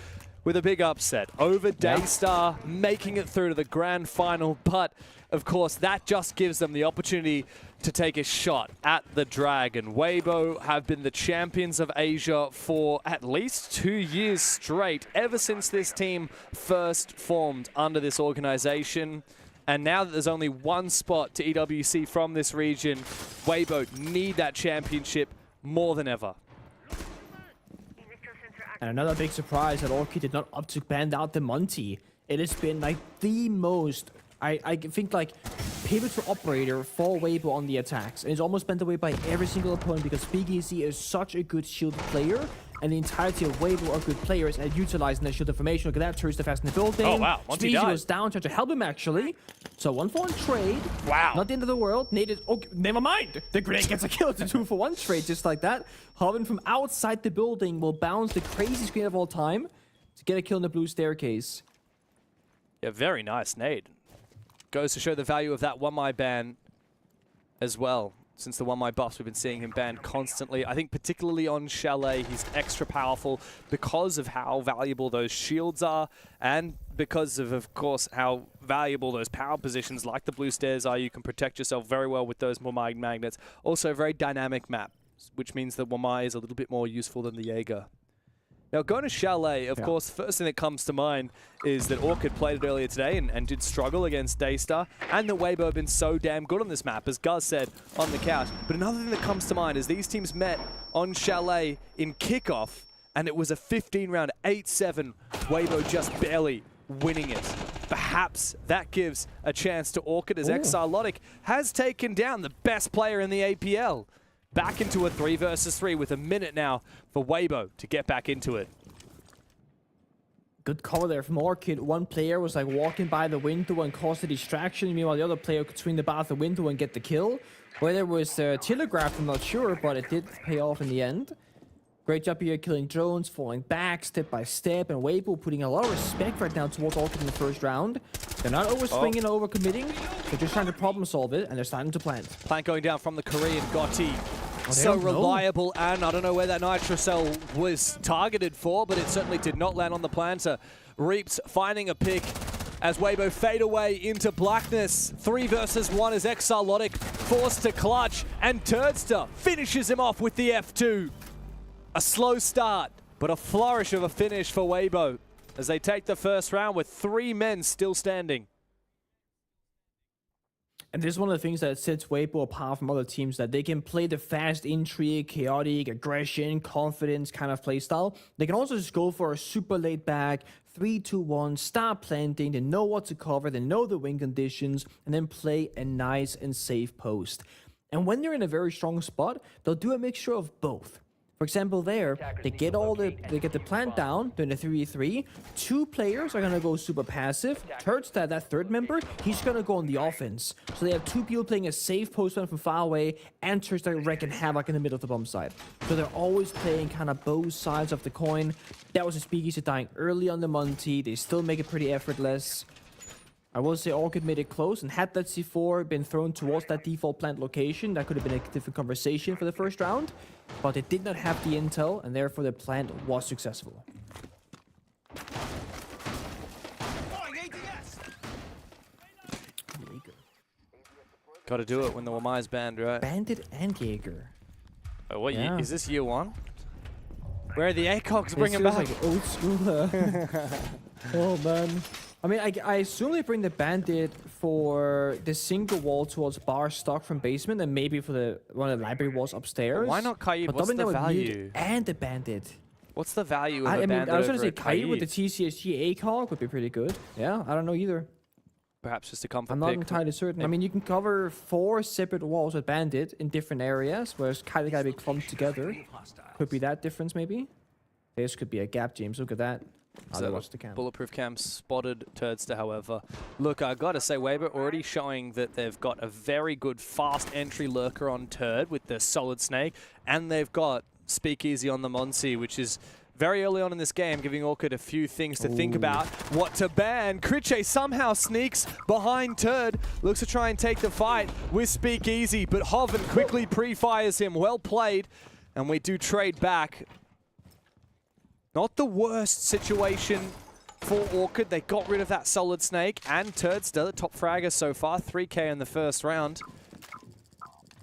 with a big upset over Daystar, making it through to the grand final. But, of course, that just gives them the opportunity to take a shot at the Dragon. Weibo have been the champions of Asia for at least 2 years straight, ever since this team first formed under this organization. And now that there's only one spot to EWC from this region, Weibo need that championship more than ever. And another big surprise that Orchid did not opt to ban out the Monty. It has been like the most, I think, like pivotal operator for Weibo on the attacks. And it's almost bent away by every single opponent because BGC is such a good shield player. And the entirety of Weibo are good players at utilizing their shield information. Look at that, Turista fast in the building. Oh, wow. Monty Speezy died. goes down, trying to help him actually. So 1-for-1 trade. Wow. Not the end of the world. Needed. Okay, never mind. The grenade gets a kill. It's a 2-for-1 trade just like that. Hoven from outside the building will bounce the crazy screen of all time to get a kill in the blue staircase. Yeah, very nice nade. Goes to show the value of that 1-my ban as well. Since the 1-my buffs, we've been seeing him banned constantly. I think particularly on Chalet, he's extra powerful because of how valuable those shields are and because of course, how valuable those power positions like the blue stairs are. You can protect yourself very well with those Wamai magnets. Also, a very dynamic map, which means that Wamai is a little bit more useful than the Jaeger. Now, going to Chalet, of course, the first thing that comes to mind is that Orchid played it earlier today and did struggle against Daystar, and that Weibo have been so damn good on this map, as Guz said on the couch. But another thing that comes to mind is these teams met on Chalet in kickoff, and it was a 15-round 8-7, Weibo just barely winning it. Perhaps that gives a chance to Orchid as Exalotic has taken down the best player in the APL. Back into a 3 versus 3 with a minute now for Weibo to get back into it. Good call there from Orchid. One player was like walking by the window and caused a distraction. Meanwhile, the other player could swing the bar out the window and get the kill. Whether it was telegraphed, I'm not sure, but it did pay off in the end. Great job here killing drones, falling back step by step, and Weibo putting a lot of respect right now towards Orchid in the first round. They're not over-swinging, over-committing. They're just trying to problem-solve it, and they're starting to plant. Plant going down from the Korean Gotti. Oh, So reliable, and I don't know where that Nitro Cell was targeted for, but it certainly did not land on the planter. Reaps finding a pick as Weibo fade away into blackness. 3 versus 1 as Exalotic forced to clutch, and Turdster finishes him off with the F2. A slow start, but a flourish of a finish for Weibo as they take the first round with 3 men still standing. And this is one of the things that sets Weibo apart from other teams, that they can play the fast intrigue, chaotic, aggression, confidence kind of play style. They can also just go for a super laid back, 3-2-1, start planting, they know what to cover, they know the win conditions, and then play a nice and safe post. And when they're in a very strong spot, they'll do a mixture of both. For example, there, they get the plant down, doing a 3v3. 2 players are gonna go super passive. Turds, that third member, he's gonna go on the offense. So they have 2 people playing a safe post from far away, and Turds that wrecking havoc in the middle of the bomb site. So they're always playing kind of both sides of the coin. That was a Speakeasy dying early on the Monty. They still make it pretty effortless. I will say Orchid made it close, and had that C4 been thrown towards that default plant location, that could have been a different conversation for the first round. But they did not have the intel, and therefore the plant was successful. Got to do it when the Wamai's banned, right? Bandit and Jaeger. Oh, what Yeah. is this year 1? Where are the ACOGs? Bring them back. Like old school. Oh man. I mean, I assume they bring the Bandit for the single wall towards bar stock from basement, and maybe for one of the library walls upstairs. Why not Kaid? What's the value? And the Bandit. What's the value of I a mean, Bandit I was going to over say a Kaid with the Kaid? TCSG ACOG would be pretty good. Yeah, I don't know either. Perhaps just a comfort I'm not pick. entirely certain. I mean, you can cover 4 separate walls with Bandit in different areas, whereas Kaid gotta be clumped together. Could be that difference, maybe. This could be a gap, James. Look at that. So watch the cam. Bulletproof cam spotted Turdster, however. Look, I gotta say, Weibo already showing that they've got a very good fast entry lurker on Turd with the Solid Snake, and they've got Speakeasy on the Monsi, which is very early on in this game, giving Orchid a few things to think about. What to ban? Critche somehow sneaks behind Turd, looks to try and take the fight with Speakeasy, but Hoven quickly pre-fires him. Well played, and we do trade back. Not the worst situation for Orchid. They got rid of that Solid Snake, and Turdster, the top fragger so far, 3k in the first round.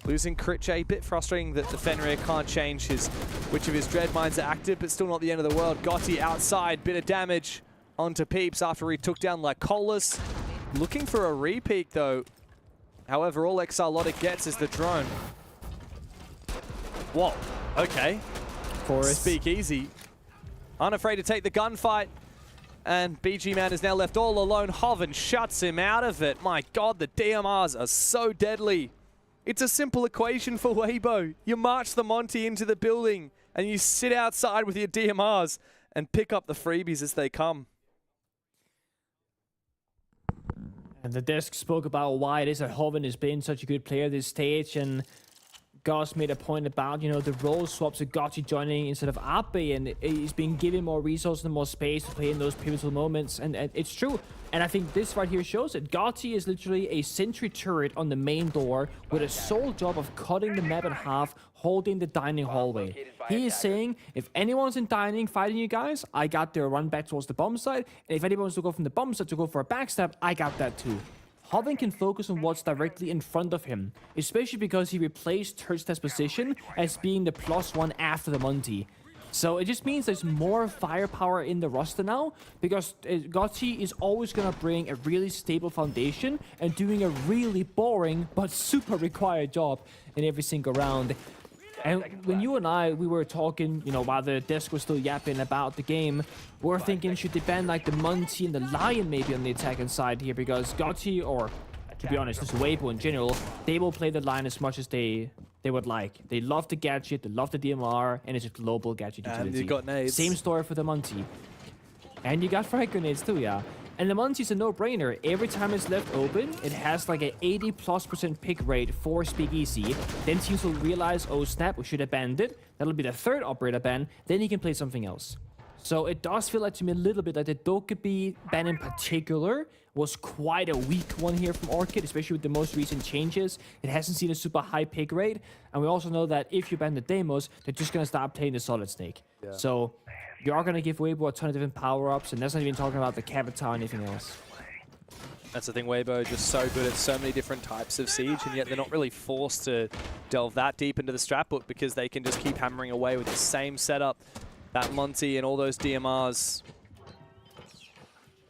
Losing Critche, a bit frustrating that the Fenrir can't change which of his Dread Mines are active, but still not the end of the world. Gotti outside, bit of damage onto Peeps after he took down Lycolis. Looking for a repeat though. However, all Exalotic gets is the drone. Whoa, okay. Forest. Speakeasy. Unafraid to take the gunfight. And BG Man is now left all alone. Hoven shuts him out of it. My God, the DMRs are so deadly. It's a simple equation for Weibo. You march the Monty into the building and you sit outside with your DMRs and pick up the freebies as they come. And the desk spoke about why it is that Hoven has been such a good player this stage, and Gus made a point about, you know, the role swaps of Gotti joining instead of Ape, and he's been given more resources and more space to play in those pivotal moments, and it's true. And I think this right here shows it. Gotti is literally a sentry turret on the main door with a sole job of cutting the map in half, holding the dining hallway. He is saying, if anyone's in dining fighting you guys, I got their run back towards the bomb site, and if anyone wants to go from the bomb site to go for a backstab, I got that too. Hoven can focus on what's directly in front of him, especially because he replaced Turdster's position as being the +1 after the Monty. So it just means there's more firepower in the roster now, because Gotti is always going to bring a really stable foundation and doing a really boring but super required job in every single round. And when you and we were talking, you know, while the desk was still yapping about the game, we're thinking, should they ban like the Monty and the Lion maybe on the attacking side here, because Gotti, or to be honest, just Weibo in general, they will play the Lion as much as they would like. They love the gadget, they love the DMR, and it's a global gadget utility. And you got nades. Same story for the Monty. And you got frag grenades too, yeah. And the Monty's a no-brainer. Every time it's left open, it has like an 80+% pick rate for Speakeasy. Then teams will realize, oh snap, we should have banned it. That'll be the third operator ban. Then he can play something else. So it does feel like to me a little bit like the Dokkaebi ban in particular was quite a weak one here from Orchid, especially with the most recent changes. It hasn't seen a super high pick rate. And we also know that if you ban the Deimos, they're just going to start playing the Solid Snake. Yeah. So you are going to give Weibo a ton of different power-ups, and that's not even talking about the Cavatar or anything else. That's the thing, Weibo just so good at so many different types of siege, and yet they're not really forced to delve that deep into the strat book because they can just keep hammering away with the same setup. That Monty and all those DMRs.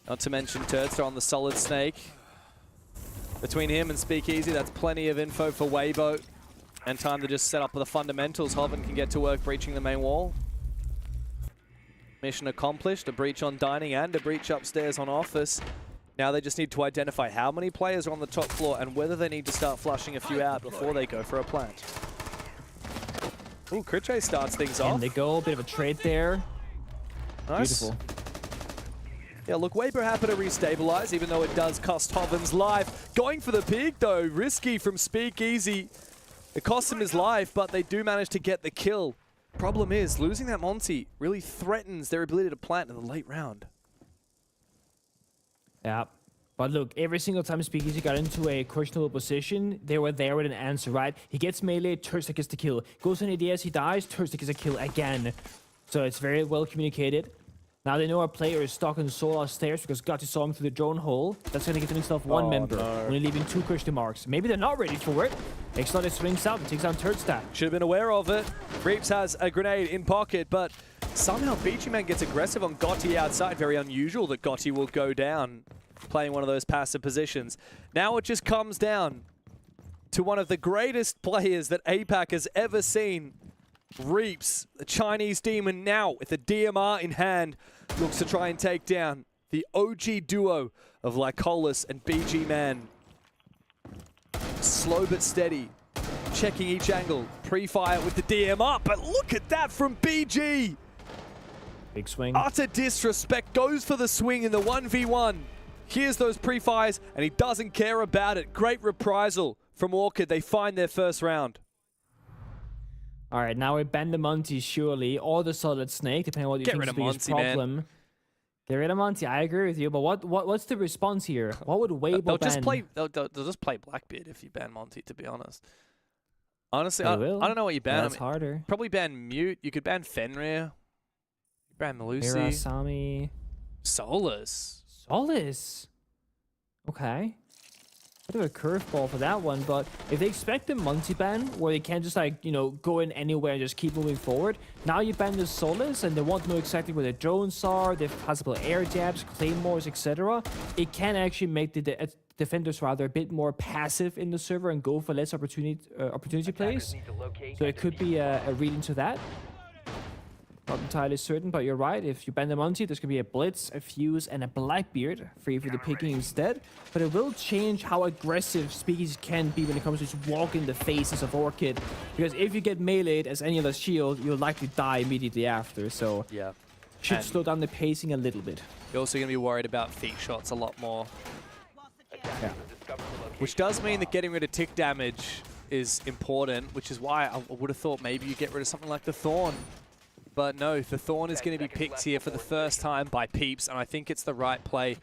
Not to mention Turdster on the Solid Snake. between him and Speakeasy. That's plenty of info for Weibo. And time to just set up the fundamentals. Hoven can get to work breaching the main wall. Mission accomplished, a breach on dining and a breach upstairs on office. Now they just need to identify how many players are on the top floor and whether they need to start flushing a few out before they go for a plant. Ooh, Critche starts things off. And they go, a bit of a trade there. Nice. Beautiful. Yeah, look, Weber happy to restabilize, even though it does cost Hoven's life. Going for the peak, though. Risky from Speakeasy. It costs him his life, but they do manage to get the kill. Problem is, losing that Monty really threatens their ability to plant in the late round. Yeah. But look, every single time Speakeasy got into a questionable position, they were there with an answer, right? He gets melee, Turstek gets the kill. Goes on ADS, he dies, Turstek gets a kill again. So it's very well communicated. Now they know our player is stuck on Solar stairs because Gotti saw him through the drone hole. That's going to get himself one member, only leaving 2 question marks. Maybe they're not ready for it. Exlot swings out and takes down Turdstat. Should have been aware of it. Reaps has a grenade in pocket, but somehow Beachy Man gets aggressive on Gotti outside. Very unusual that Gotti will go down, playing one of those passive positions. Now it just comes down to one of the greatest players that APAC has ever seen. Reaps, the Chinese demon, now with a DMR in hand, looks to try and take down the OG duo of Lycolis and BG Man. Slow but steady, checking each angle, pre-fire with the DMR, but look at that from BG! Big swing. Utter disrespect, goes for the swing in the 1v1. Here's those pre-fires, and he doesn't care about it. Great reprisal from Orchid, they find their first round. All right, now we ban the Monty, surely, or the Solid Snake, depending on what you think is the biggest problem. Man. Get rid of Monty, I agree with you, but what's the response here? What would Weibo ban? They'll just play Blackbeard if you ban Monty, to be honest. Honestly, I don't know what you ban. That's harder. Probably ban Mute. You could ban Fenrir. You ban Melusi. Mirasami. Solus. Solus. Okay. Bit of a curveball for that one, but if they expect the Monty ban, where they can't just like, you know, go in anywhere and just keep moving forward, now you ban the Solus and they want to know exactly where the drones are, the possible air jabs, claymores, etc. It can actually make the defenders rather a bit more passive in the server and go for less opportunity plays. So it could be a read into that. Not entirely certain, but you're right. If you ban the Monty, there's going to be a Blitz, a Fuse, and a Blackbeard free for the picking instead. But it will change how aggressive Speakeasy can be when it comes to just walking the faces of Orchid. Because if you get meleeed as any other shield, you'll likely die immediately after. So yeah, should slow down the pacing a little bit. You're also going to be worried about feet shots a lot more. Yeah. Which does mean that getting rid of tick damage is important, which is why I would have thought maybe you get rid of something like the Thorn. But no, the Thorn is going to be picked here for the first time by Peeps, and I think it's the right play.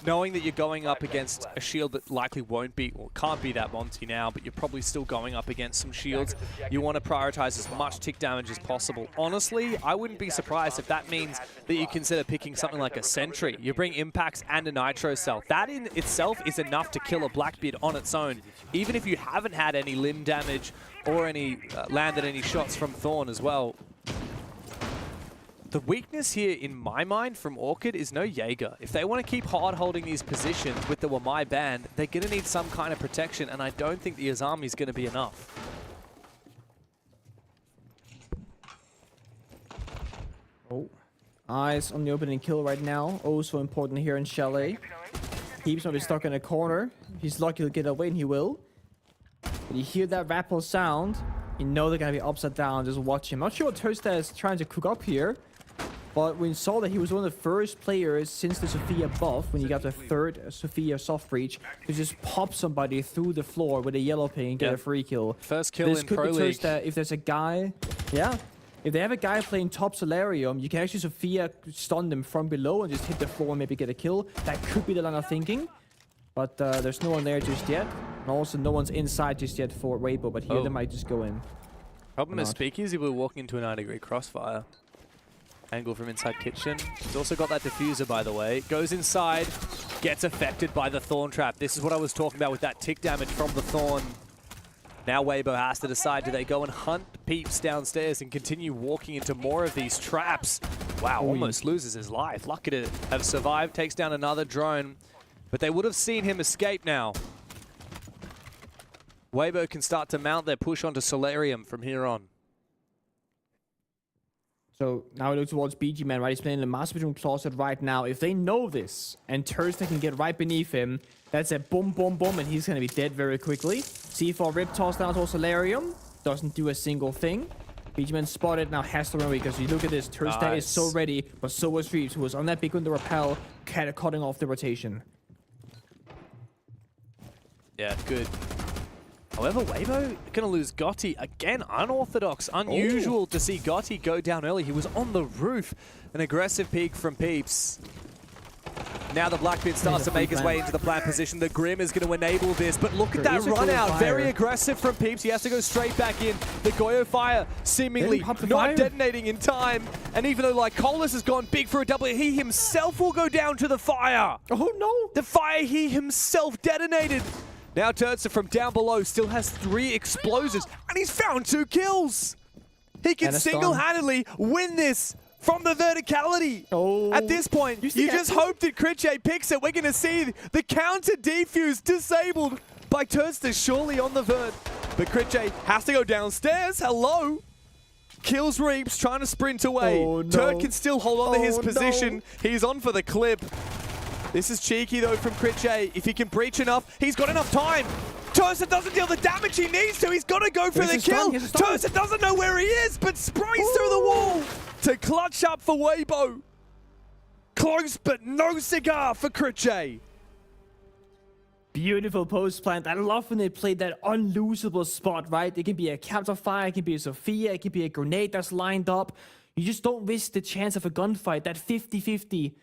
Knowing that you're going up against a shield that likely won't be, or can't be that Monty now, but you're probably still going up against some shields, you want to prioritize as much tick damage as possible. Honestly, I wouldn't be surprised if that means that you consider picking something like a Sentry. You bring Impacts and a Nitro Cell. That in itself is enough to kill a Blackbeard on its own, even if you haven't had any limb damage or any landed any shots from Thorn as well. The weakness here, in my mind, from Orchid is no Jaeger. If they want to keep hard holding these positions with the Wamai band, they're going to need some kind of protection, and I don't think the Azami is going to be enough. Oh, eyes on the opening kill right now. Also important here in Chalet. Peeps might be stuck in a corner. If he's lucky he'll get away, and he will. But you hear that rappel sound, you know they're going to be upside down. Just watch him. Not sure what Tursta is trying to cook up here. But we saw that he was one of the first players since the Sophia buff, when you got the third Sophia soft breach, to just pop somebody through the floor with a yellow ping and get a free kill. First kill in Pro League. If there's a guy, if they have a guy playing top Solarium, you can actually Sophia stun them from below and just hit the floor and maybe get a kill. That could be the line of thinking. But there's no one there just yet. And also no one's inside just yet for Weibo, but here they might just go in. Problem is Speakeasy will walk into a 9-degree crossfire. Angle from inside kitchen. He's also got that diffuser, by the way. Goes inside, gets affected by the Thorn trap. This is what I was talking about with that tick damage from the Thorn. Now Weibo has to decide, do they go and hunt Peeps downstairs and continue walking into more of these traps? Wow, almost loses his life. Lucky to have survived, takes down another drone. But they would have seen him escape now. Weibo can start to mount their push onto Solarium from here on. So now we look towards BG Man, right? He's playing in the Master Bedroom Closet right now. If they know this, and Thursday can get right beneath him, that's a boom, boom, boom, and he's going to be dead very quickly. C4 rip toss down to Solarium. Doesn't do a single thing. BG Man spotted, now has to run away, because you look at this. Thursday is so ready, but so was Reeves, who was on that big window rappel, cutting off the rotation. Yeah, good. However, Weibo gonna lose Gotti. Again, unorthodox, unusual to see Gotti go down early. He was on the roof. An aggressive peek from Peeps. Now the Blackbeard starts to make his way into the plant position. The Grim is going to enable this, but look at that run out. Very aggressive from Peeps. He has to go straight back in. The Goyo fire seemingly not detonating in time. And even though Lycolis has gone big for a double, he himself will go down to the fire. Oh no! The fire he himself detonated. Now Turtsa from down below still has 3 explosives, and he's found 2 kills. He can single-handedly win this from the verticality. At this point, you just hope that Critche picks it. We're going to see the counter defuse disabled by Turtsa surely on the vert. But Critche has to go downstairs. Hello. Kills Reaps, trying to sprint away. Turk can still hold on to his position. He's on for the clip. This is cheeky, though, from Critche. If he can breach enough, he's got enough time. Turtsa doesn't deal the damage he needs to. He's got to go for the kill. Turtsa doesn't know where he is, but sprays through the wall to clutch up for Weibo. Close, but no cigar for Critche. Beautiful post plant. I love when they play that unlosable spot, right? It can be a capture fire, it can be a Sophia, it can be a grenade that's lined up. You just don't risk the chance of a gunfight, that 50-50.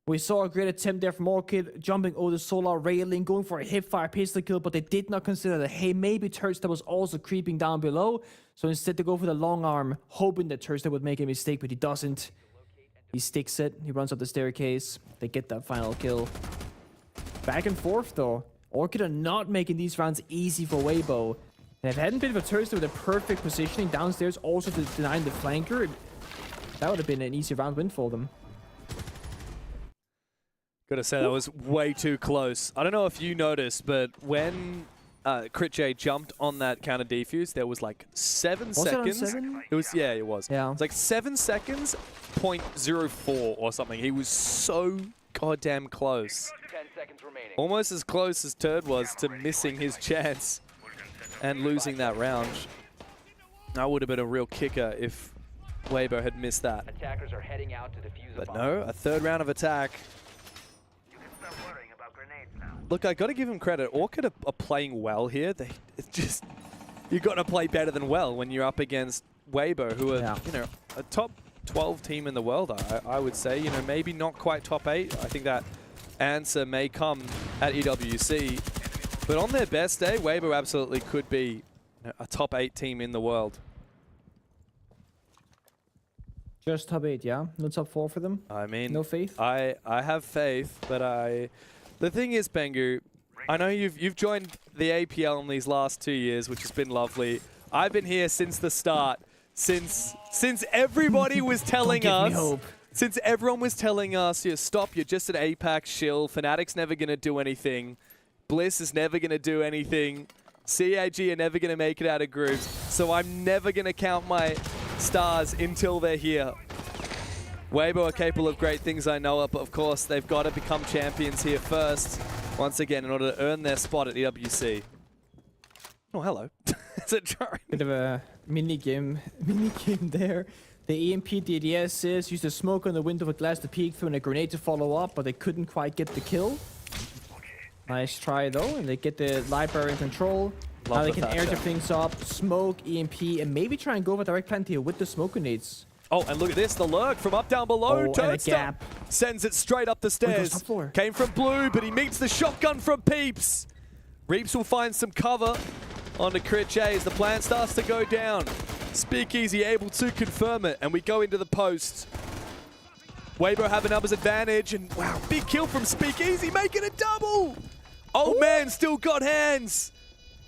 We saw a great attempt there from Orchid, jumping over the solar railing, going for a hipfire pistol kill, but they did not consider that, hey, maybe Turtsa was also creeping down below. So instead they go for the long arm, hoping that Turtsa would make a mistake, but he doesn't. He sticks it, he runs up the staircase, they get that final kill. Back and forth though. Orchid are not making these rounds easy for Weibo. And if it hadn't been for Turtsa with a perfect positioning downstairs, also denying the flanker, that would have been an easy round win for them. Gotta say, that was way too close. I don't know if you noticed, but when Critche jumped on that counter defuse, there was like 7 seconds. It was, yeah, it was. Yeah. It was like 7 seconds, 0.04 or something. He was so goddamn close. 10 seconds remaining. Almost as close as Turd was to missing his chance and losing that round. That would have been a real kicker if Weibo had missed that. Attackers are heading out to defuse But no, a 3rd round of attack. Look, I got to give him credit. Orchid are playing well here. It's just, you got to play better than well when you're up against Weibo, who are, you know, a top 12 team in the world. I would say, you know, maybe not quite top 8. I think that answer may come at EWC. But on their best day, Weibo absolutely could be, you know, a top 8 team in the world. Just top 8, yeah? No top 4 for them? I mean, no faith? I have faith, but the thing is, Bengu, I know you've joined the APL in these last 2 years, which has been lovely. I've been here since the start, since everybody was telling us, since everyone was telling us, stop, you're just an APAC shill, Fnatic's never going to do anything, Bliss is never going to do anything, CAG are never going to make it out of groups, so I'm never going to count my stars until they're here. Weibo are capable of great things, I know it, but of course they've got to become champions here first, once again, in order to earn their spot at EWC. Oh, hello. It's a drone. Bit of a mini game there. The EMP DDS used a smoke on the window of a glass to peek through and a grenade to follow up, but they couldn't quite get the kill. Nice try though, and they get the library in control. Now they can airdrop things up, smoke, EMP, and maybe try and go for direct plant here with the smoke grenades. Oh, and look at this, the lurk from up down below. Turtsa sends it straight up the stairs. Came from blue, but he meets the shotgun from Peeps. Reaps will find some cover onto Critche as the plant starts to go down. Speakeasy able to confirm it, and we go into the post. Weibo have a numbers advantage, and wow, big kill from Speakeasy, making a double. Oh man, still got hands.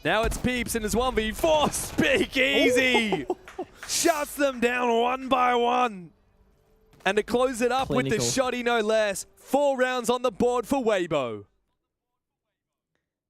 Now it's Peeps in his 1v4. Speakeasy shuts them down 1 by 1. And to close it up with the shotty no less, 4 rounds on the board for Weibo.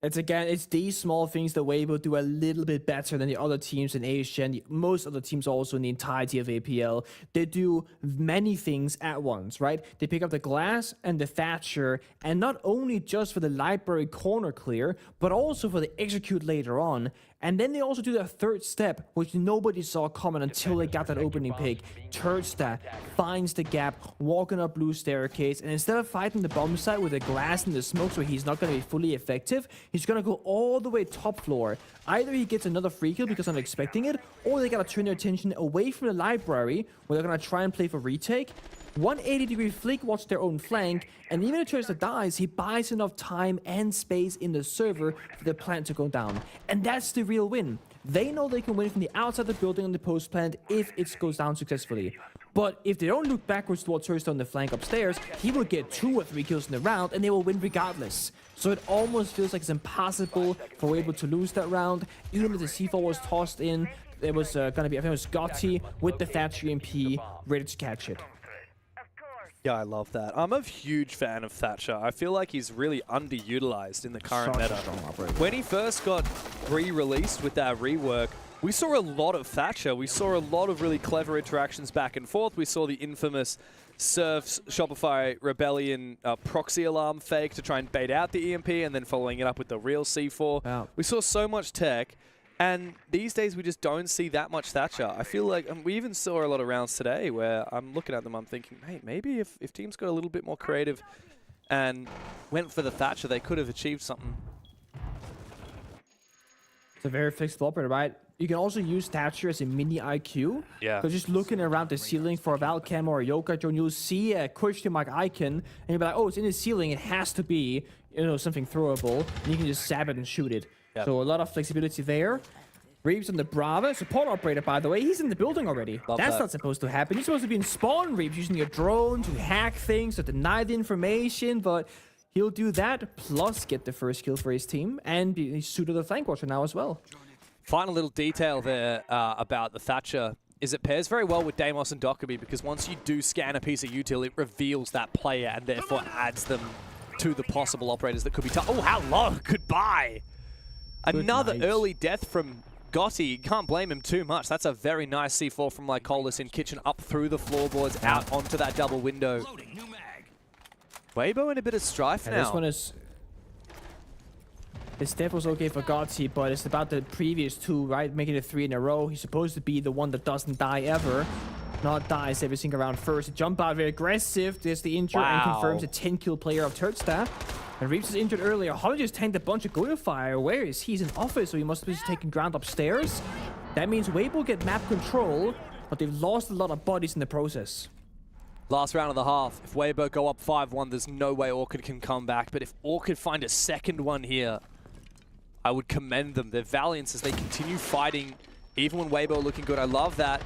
It's these small things that Weibo do a little bit better than the other teams in Asia and most other teams also in the entirety of APL. They do many things at once, right? They pick up the glass and the Thatcher, and not only just for the library corner clear, but also for the execute later on. And then they also do that third step, which nobody saw coming until they got that opening pick. Tursta finds the gap, walking up blue staircase, and instead of fighting the bomb site with the glass and the smokes where he's not going to be fully effective, he's going to go all the way top floor. Either he gets another free kill because I'm expecting it, or they got to turn their attention away from the library, where they're going to try and play for retake. 180-degree flick watch their own flank, and even if Tursta dies, he buys enough time and space in the server for the plant to go down. And that's the real win. They know they can win from the outside the building on the post plant if it goes down successfully. But if they don't look backwards towards Tursta on the flank upstairs, he will get 2 or 3 kills in the round, and they will win regardless. So it almost feels like it's impossible for Weibo to lose that round, even if the C4 was tossed in. It was going to be, I think it was Gotti with the Thatcher EMP ready to catch it. Yeah, I love that. I'm a huge fan of Thatcher. I feel like he's really underutilized in the current meta. When he first got re-released with that rework, we saw a lot of Thatcher. We saw a lot of really clever interactions back and forth. We saw the infamous Surf's Shopify Rebellion proxy alarm fake to try and bait out the EMP and then following it up with the real C4. Wow. We saw so much tech. And these days, we just don't see that much Thatcher. I feel like we even saw a lot of rounds today where I'm looking at them, I'm thinking, hey, maybe if teams got a little bit more creative and went for the Thatcher, they could have achieved something. It's a very flexible operator, right? You can also use Thatcher as a mini IQ. Yeah. So just looking around the ceiling for a Valcam or a Yoka Drone, you'll see a question mark icon, and you'll be like, oh, it's in the ceiling. It has to be, something throwable. And you can just stab it and shoot it. Yep. So a lot of flexibility there. Reeves on the Brava, support operator, by the way. He's in the building already. That's not supposed to happen. You're supposed to be in spawn, Reeves, using your drone to hack things, to deny the information, but he'll do that, plus get the first kill for his team, and he's suited the flank watcher now as well. Final little detail there about the Thatcher is it pairs very well with Deimos and Dockerby, because once you do scan a piece of util, it reveals that player and therefore adds them to the possible operators that could be oh, how low! Goodbye! Another early death from Gotti. Can't blame him too much. That's a very nice C4 from Lycolis in kitchen up through the floorboards, out onto that double window. Weibo in a bit of strife now. This one is... The step was okay for Gotti, but it's about the previous 2, right? Making it 3 in a row. He's supposed to be the one that doesn't die ever. Not dies every single round first. Jump out very aggressive. There's the injury and confirms a 10-kill player of Tursta. And Reeves is injured earlier. Holly just tanked a bunch of Goyo Fire. Where is he? He's in office, so he must be just taking ground upstairs. That means Weibo get map control, but they've lost a lot of bodies in the process. Last round of the half. If Weibo go up 5-1, there's no way Orchid can come back. But if Orchid find a second one here, I would commend them. Their valiance as they continue fighting, even when Weibo looking good. I love that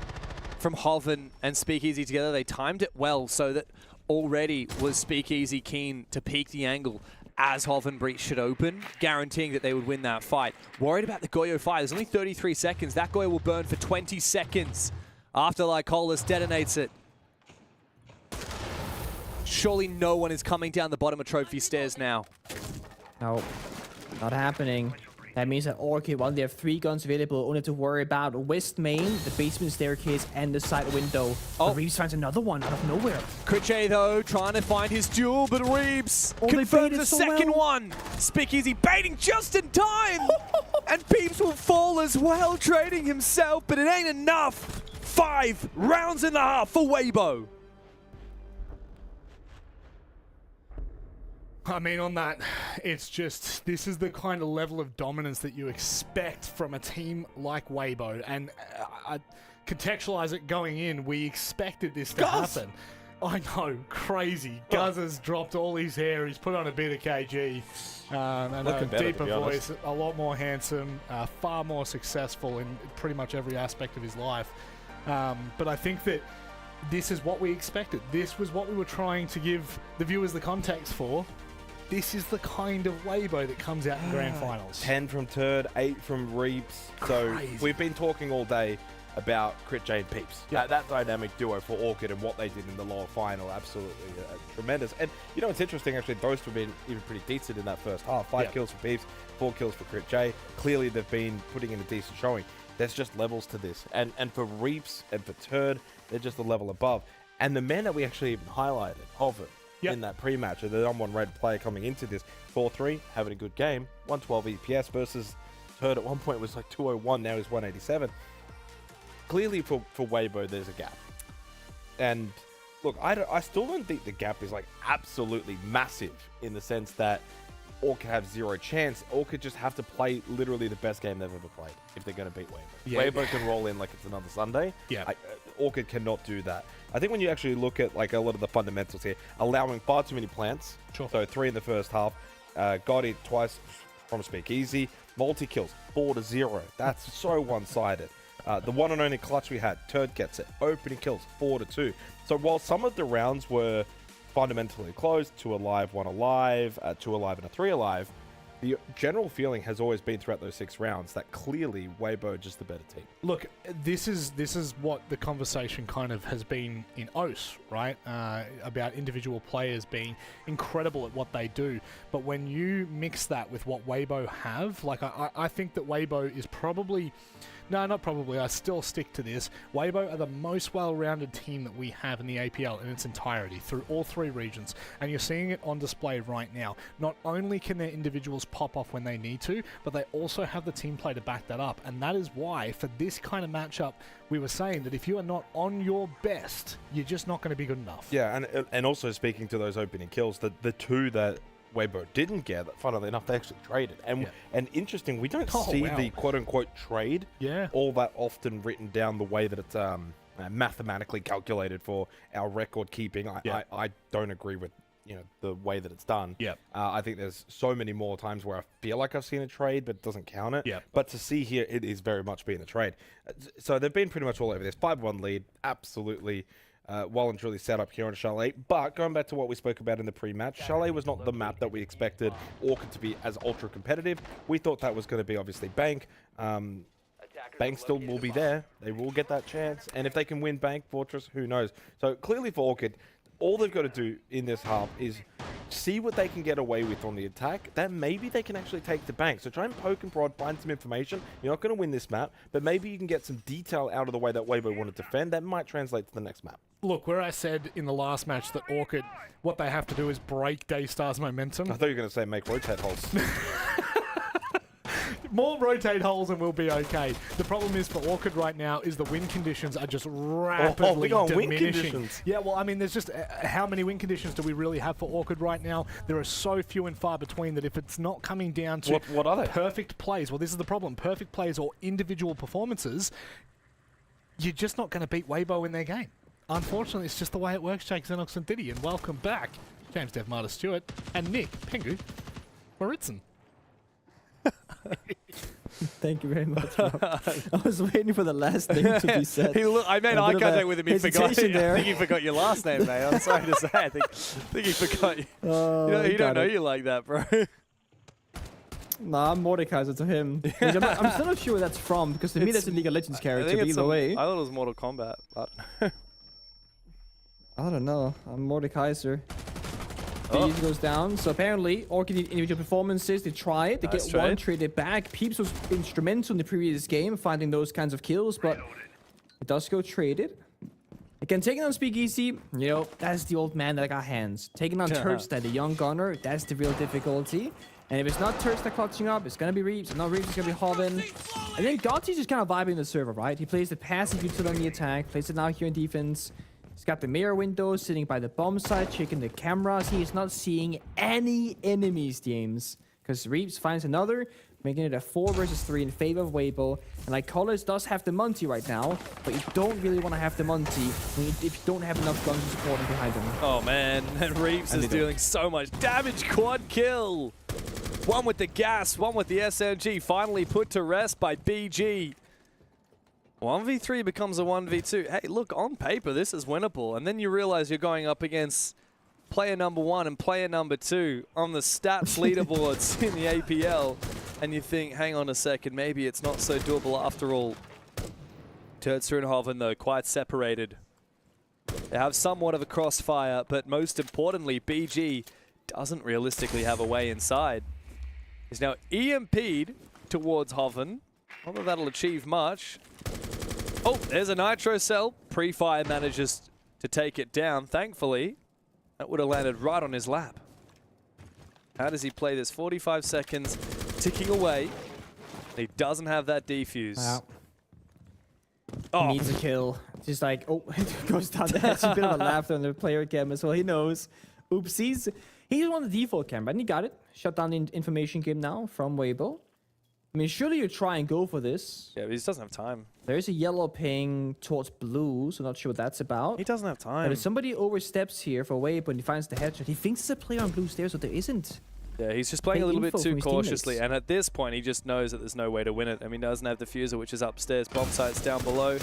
from Hoven and Speakeasy together. They timed it well so that already was Speakeasy keen to peek the angle as Hoven Breach should open, guaranteeing that they would win that fight. Worried about the Goyo fire. There's only 33 seconds. That Goyo will burn for 20 seconds after Lycolis detonates it. Surely no one is coming down the bottom of Trophy Stairs now. No, not happening. That means that Orchid, while they have 3 guns available, only have to worry about West Main, the basement staircase, and the side window. But Reeves finds another one out of nowhere. Critchay, though, trying to find his duel, but Reeves confirms the second one. Speakeasy baiting just in time. And Peeps will fall as well, trading himself, but it ain't enough. 5 rounds and a half for Weibo. I mean, on that, it's just, this is the kind of level of dominance that you expect from a team like Weibo. And I contextualize it going in, we expected this to happen. I know, crazy. Guz has dropped all his hair, he's put on a bit of KG. And a deeper voice, a lot more handsome, far more successful in pretty much every aspect of his life. But I think that this is what we expected. This was what we were trying to give the viewers the context for. This is the kind of Weibo that comes out in grand finals. 10 from Turd, 8 from Reeps. So we've been talking all day about Crit J and Peeps. That dynamic duo for Orchid and what they did in the lower final, absolutely tremendous. And you know, it's interesting actually, those two have been even pretty decent in that first half. 5 kills for Peeps, 4 kills for Crit J. Clearly they've been putting in a decent showing. There's just levels to this. And for Reaps and for Turd, they're just a level above. And the man that we actually even highlighted of it in that pre-match, the number 1 red player coming into this, 4-3, having a good game, 112 EPS versus Turd at one point was like 201, now he's 187. Clearly for Weibo, there's a gap. And look, I still don't think the gap is like absolutely massive in the sense that Orchid have 0 chance. Orchid just have to play literally the best game they've ever played if they're going to beat Weibo. Weibo can roll in like it's another Sunday. Orchid cannot do that. I think when you actually look at like a lot of the fundamentals here, allowing far too many plants. So 3 in the first half. Got it twice from Speakeasy. Multi-kills, 4-0. That's so one-sided. The one and only clutch we had, Turd gets it. Opening kills, 4-2. So while some of the rounds were fundamentally close, 2 alive, 1 alive, 2 alive and a 3 alive, the general feeling has always been throughout those 6 rounds that clearly Weibo are just the better team. Look, this is what the conversation kind of has been in OS, right? About individual players being incredible at what they do. But when you mix that with what Weibo have, like I think that Weibo is probably... No, not probably. I still stick to this. Weibo are the most well-rounded team that we have in the APL in its entirety through all 3 regions, and you're seeing it on display right now. Not only can their individuals pop off when they need to, but they also have the team play to back that up, and that is why for this kind of matchup, we were saying that if you are not on your best, you're just not going to be good enough. Yeah, and also speaking to those opening kills, the 2 that Weibo didn't get, funnily enough, they actually traded. And interesting, we don't see the quote-unquote trade all that often written down the way that it's mathematically calculated for our record keeping. I don't agree with the way that it's done. I think there's so many more times where I feel like I've seen a trade, but it doesn't count it. But to see here, it is very much being a trade. So they've been pretty much all over this. 5-1 lead, absolutely well and truly set up here on Chalet. But going back to what we spoke about in the pre-match, Chalet was not the map that we expected Orchid to be as ultra competitive. We thought that was going to be obviously Bank. Bank still will be there. They will get that chance. And if they can win Bank, Fortress, who knows? So clearly for Orchid, all they've got to do in this half is see what they can get away with on the attack, that maybe they can actually take to Bank. So try and poke and prod, find some information. You're not going to win this map, but maybe you can get some detail out of the way that Weibo want to defend. That might translate to the next map. Look, where I said in the last match that Orchid, what they have to do is break Daystar's momentum. I thought you were going to say make rotate holes. More rotate holes and we'll be okay. The problem is for Orchid right now is the win conditions are just rapidly diminishing. Win conditions. Yeah, well, I mean, there's just how many win conditions do we really have for Orchid right now? There are so few and far between that if it's not coming down to what are they? Perfect plays, well, this is the problem. Perfect plays or individual performances, you're just not going to beat Weibo in their game. Unfortunately, it's just the way it works, Jake, Xenox, and Diddy. And welcome back, James Dev, Marta Stewart, and Nick Pengu Maritson. Thank you very much. I was waiting for the last thing to be said. I made eye contact with him. He forgot. I think he forgot your last name, mate. I'm sorry to say. I think he forgot you. He don't know you like that, bro. Nah, I'm Mordekaiser to him. I'm still not sure where that's from, because to me that's a League of Legends character, but either way. I thought it was Mortal Kombat. I don't know. I'm Mordekaiser. These goes down. So apparently, Orchid individual performances, they try it. They get one traded back. Peeps was instrumental in the previous game, finding those kinds of kills, but it does go traded. Again, taking on Speakeasy, that's the old man that got hands. Taking on Turdstat, the young gunner, that's the real difficulty. And if it's not Turdstat clutching up, it's going to be Reaps. If not Reaps, it's going to be Hobbin. And then Gotti's just kind of vibing the server, right? He plays the passive utility on the attack, plays it now here in defense. He's got the mirror window, sitting by the bomb site, checking the cameras. He is not seeing any enemies, James. Because Reaps finds another, making it a 4 versus 3 in favor of Weibo. And like Collis does have the Monty right now, but you don't really want to have the Monty if you don't have enough guns to support him behind him. Oh man, and Reaps is dealing so much damage. Quad kill. One with the gas, one with the SMG. Finally put to rest by BG. 1v3 becomes a 1v2. Hey, look, on paper, this is winnable. And then you realize you're going up against player number 1 and player number 2 on the stats leaderboards in the APL. And you think, hang on a second, maybe it's not so doable after all. Turtzer and Hoven, though, quite separated. They have somewhat of a crossfire, but most importantly, BG doesn't realistically have a way inside. He's now EMP'd towards Hoven. Not that that'll achieve much. Oh, there's a Nitro Cell. Pre-fire manages to take it down. Thankfully, that would have landed right on his lap. How does he play this? 45 seconds ticking away. He doesn't have that defuse. Wow. Oh. He needs a kill. Just like, oh, it goes down there. It's a bit of a laughter on the player cam as well. He knows. Oopsies. He's on the default cam, and he got it. Shut down the information game now from Weibo. I mean, surely you try and go for this. Yeah, but he just doesn't have time. There's a yellow ping towards blue, so not sure what that's about. He doesn't have time. But if somebody oversteps here for Weibo and he finds the headshot, he thinks there's a player on blue stairs, but there isn't. Yeah, he's just playing a little bit too cautiously, and at this point, he just knows that there's no way to win it. I mean, he doesn't have the fuser, which is upstairs. Bomb site's down below.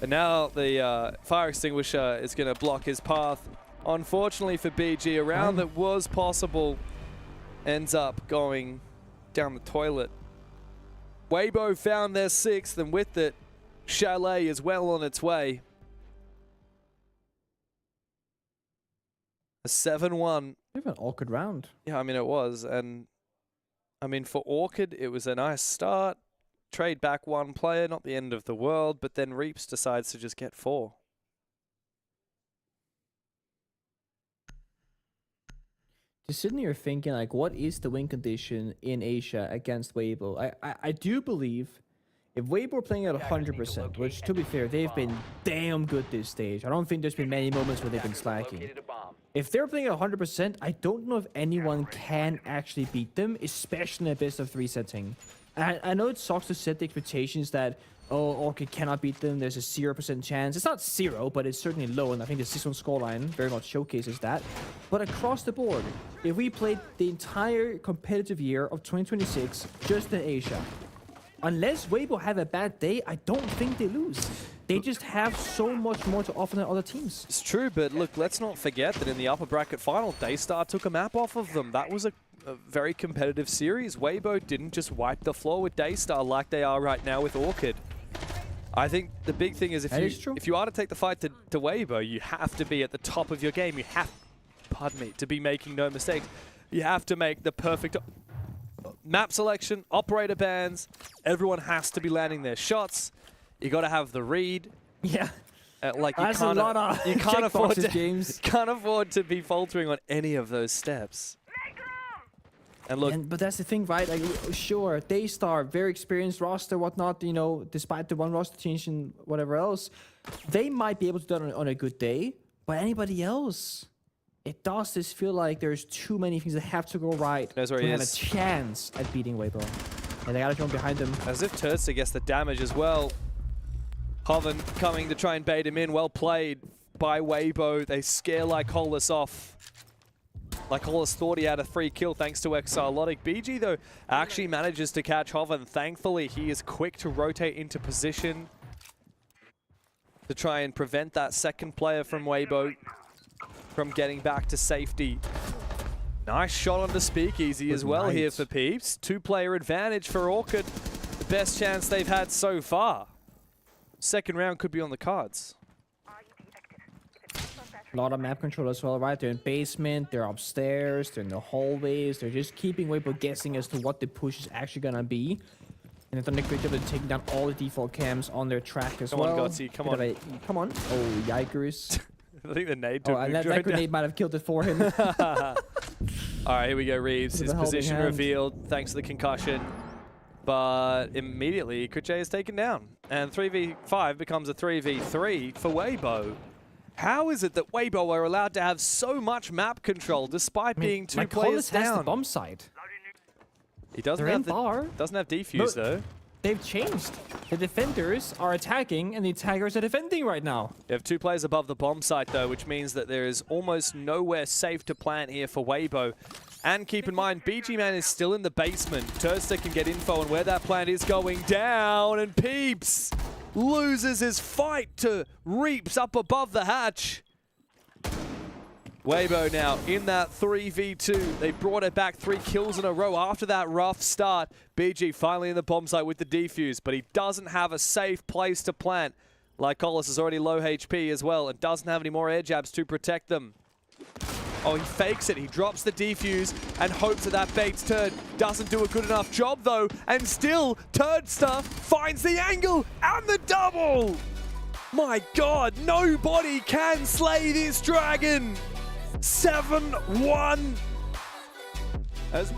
And now the fire extinguisher is going to block his path. Unfortunately for BG, a round that was possible ends up going down the toilet. Weibo found their 6th, and with it, Chalet is well on its way. A 7-1. Bit of an awkward round. Yeah, I mean, it was. And, I mean, for Orchid, it was a nice start. Trade back one player, not the end of the world, but then Reaps decides to just get 4. Just sitting here thinking, like, what is the win condition in Asia against Weibo? I do believe if Weibo are playing at 100%, which, to be fair, they've been damn good this stage. I don't think there's been many moments where they've been slacking. If they're playing at 100%, I don't know if anyone can actually beat them, especially in a best-of-3 setting. I know it sucks to set the expectations that, oh, Orchid cannot beat them, there's a 0% chance. It's not 0, but it's certainly low, and I think the 6-1 scoreline very much showcases that. But across the board, if we played the entire competitive year of 2026 just in Asia, unless Weibo have a bad day, I don't think they lose. They just have so much more to offer than other teams. It's true, but look, let's not forget that in the upper bracket final, Daystar took a map off of them. That was a very competitive series. Weibo didn't just wipe the floor with Daystar like they are right now with Orchid. I think the big thing is if you are to take the fight to Weibo, you have to be at the top of your game. You have, pardon me, to be making no mistakes. You have to make the perfect map selection, operator bans. Everyone has to be landing their shots. You got to have the read. Yeah. Like That's a lot of you can't afford to, games. Can't afford to be faltering on any of those steps. And look, but that's the thing, right? Like, sure, Daystar, very experienced roster, whatnot. You know, despite the one roster change and whatever else, they might be able to do it on a good day. But anybody else, it does just feel like there's too many things that have to go right to have a chance at beating Weibo. And they gotta jump behind them. As if Turtzer gets the damage as well. Hoven coming to try and bait him in. Well played by Weibo. They scare Lycolis off. Lycolis thought he had a free kill thanks to Exarlotic. BG, though, actually manages to catch Hoven. Thankfully, he is quick to rotate into position to try and prevent that second player from Weibo from getting back to safety. Nice shot on the Speakeasy as well here for Peeps. 2-player advantage for Orchid. The best chance they've had so far. Second round could be on the cards. A lot of map control as well, right? They're in basement, they're upstairs, they're in the hallways. They're just keeping Weibo guessing as to what the push is actually gonna be. And they've done a great job of taking down all the default cams on their track as well. Come on, Gotsy, come on. Come on. Oh, yikers. I think the nade took and that grenade might have killed it for him. All right, here we go, Reeves. His position revealed thanks to the concussion. But immediately, Kuche is taken down. And 3v5 becomes a 3v3 for Weibo. How is it that Weibo are allowed to have so much map control despite being 2 players down? has the bomb site. He doesn't have defuse though. They've changed. The defenders are attacking and the attackers are defending right now. You have 2 players above the bomb site though, which means that there is almost nowhere safe to plant here for Weibo. And keep in mind, BG Man is still in the basement. Turtzer can get info on where that plant is going down, and Peeps loses his fight to Reaps up above the hatch. Weibo now in that 3v2. They brought it back 3 kills in a row after that rough start. BG finally in the bomb site with the defuse, but he doesn't have a safe place to plant. Lycolis is already low HP as well and doesn't have any more air jabs to protect them. Oh, he fakes it. He drops the defuse and hopes that baits Turd. Doesn't do a good enough job though, and still Turdster finds the angle and the double. My God, nobody can slay this dragon. 7-1 as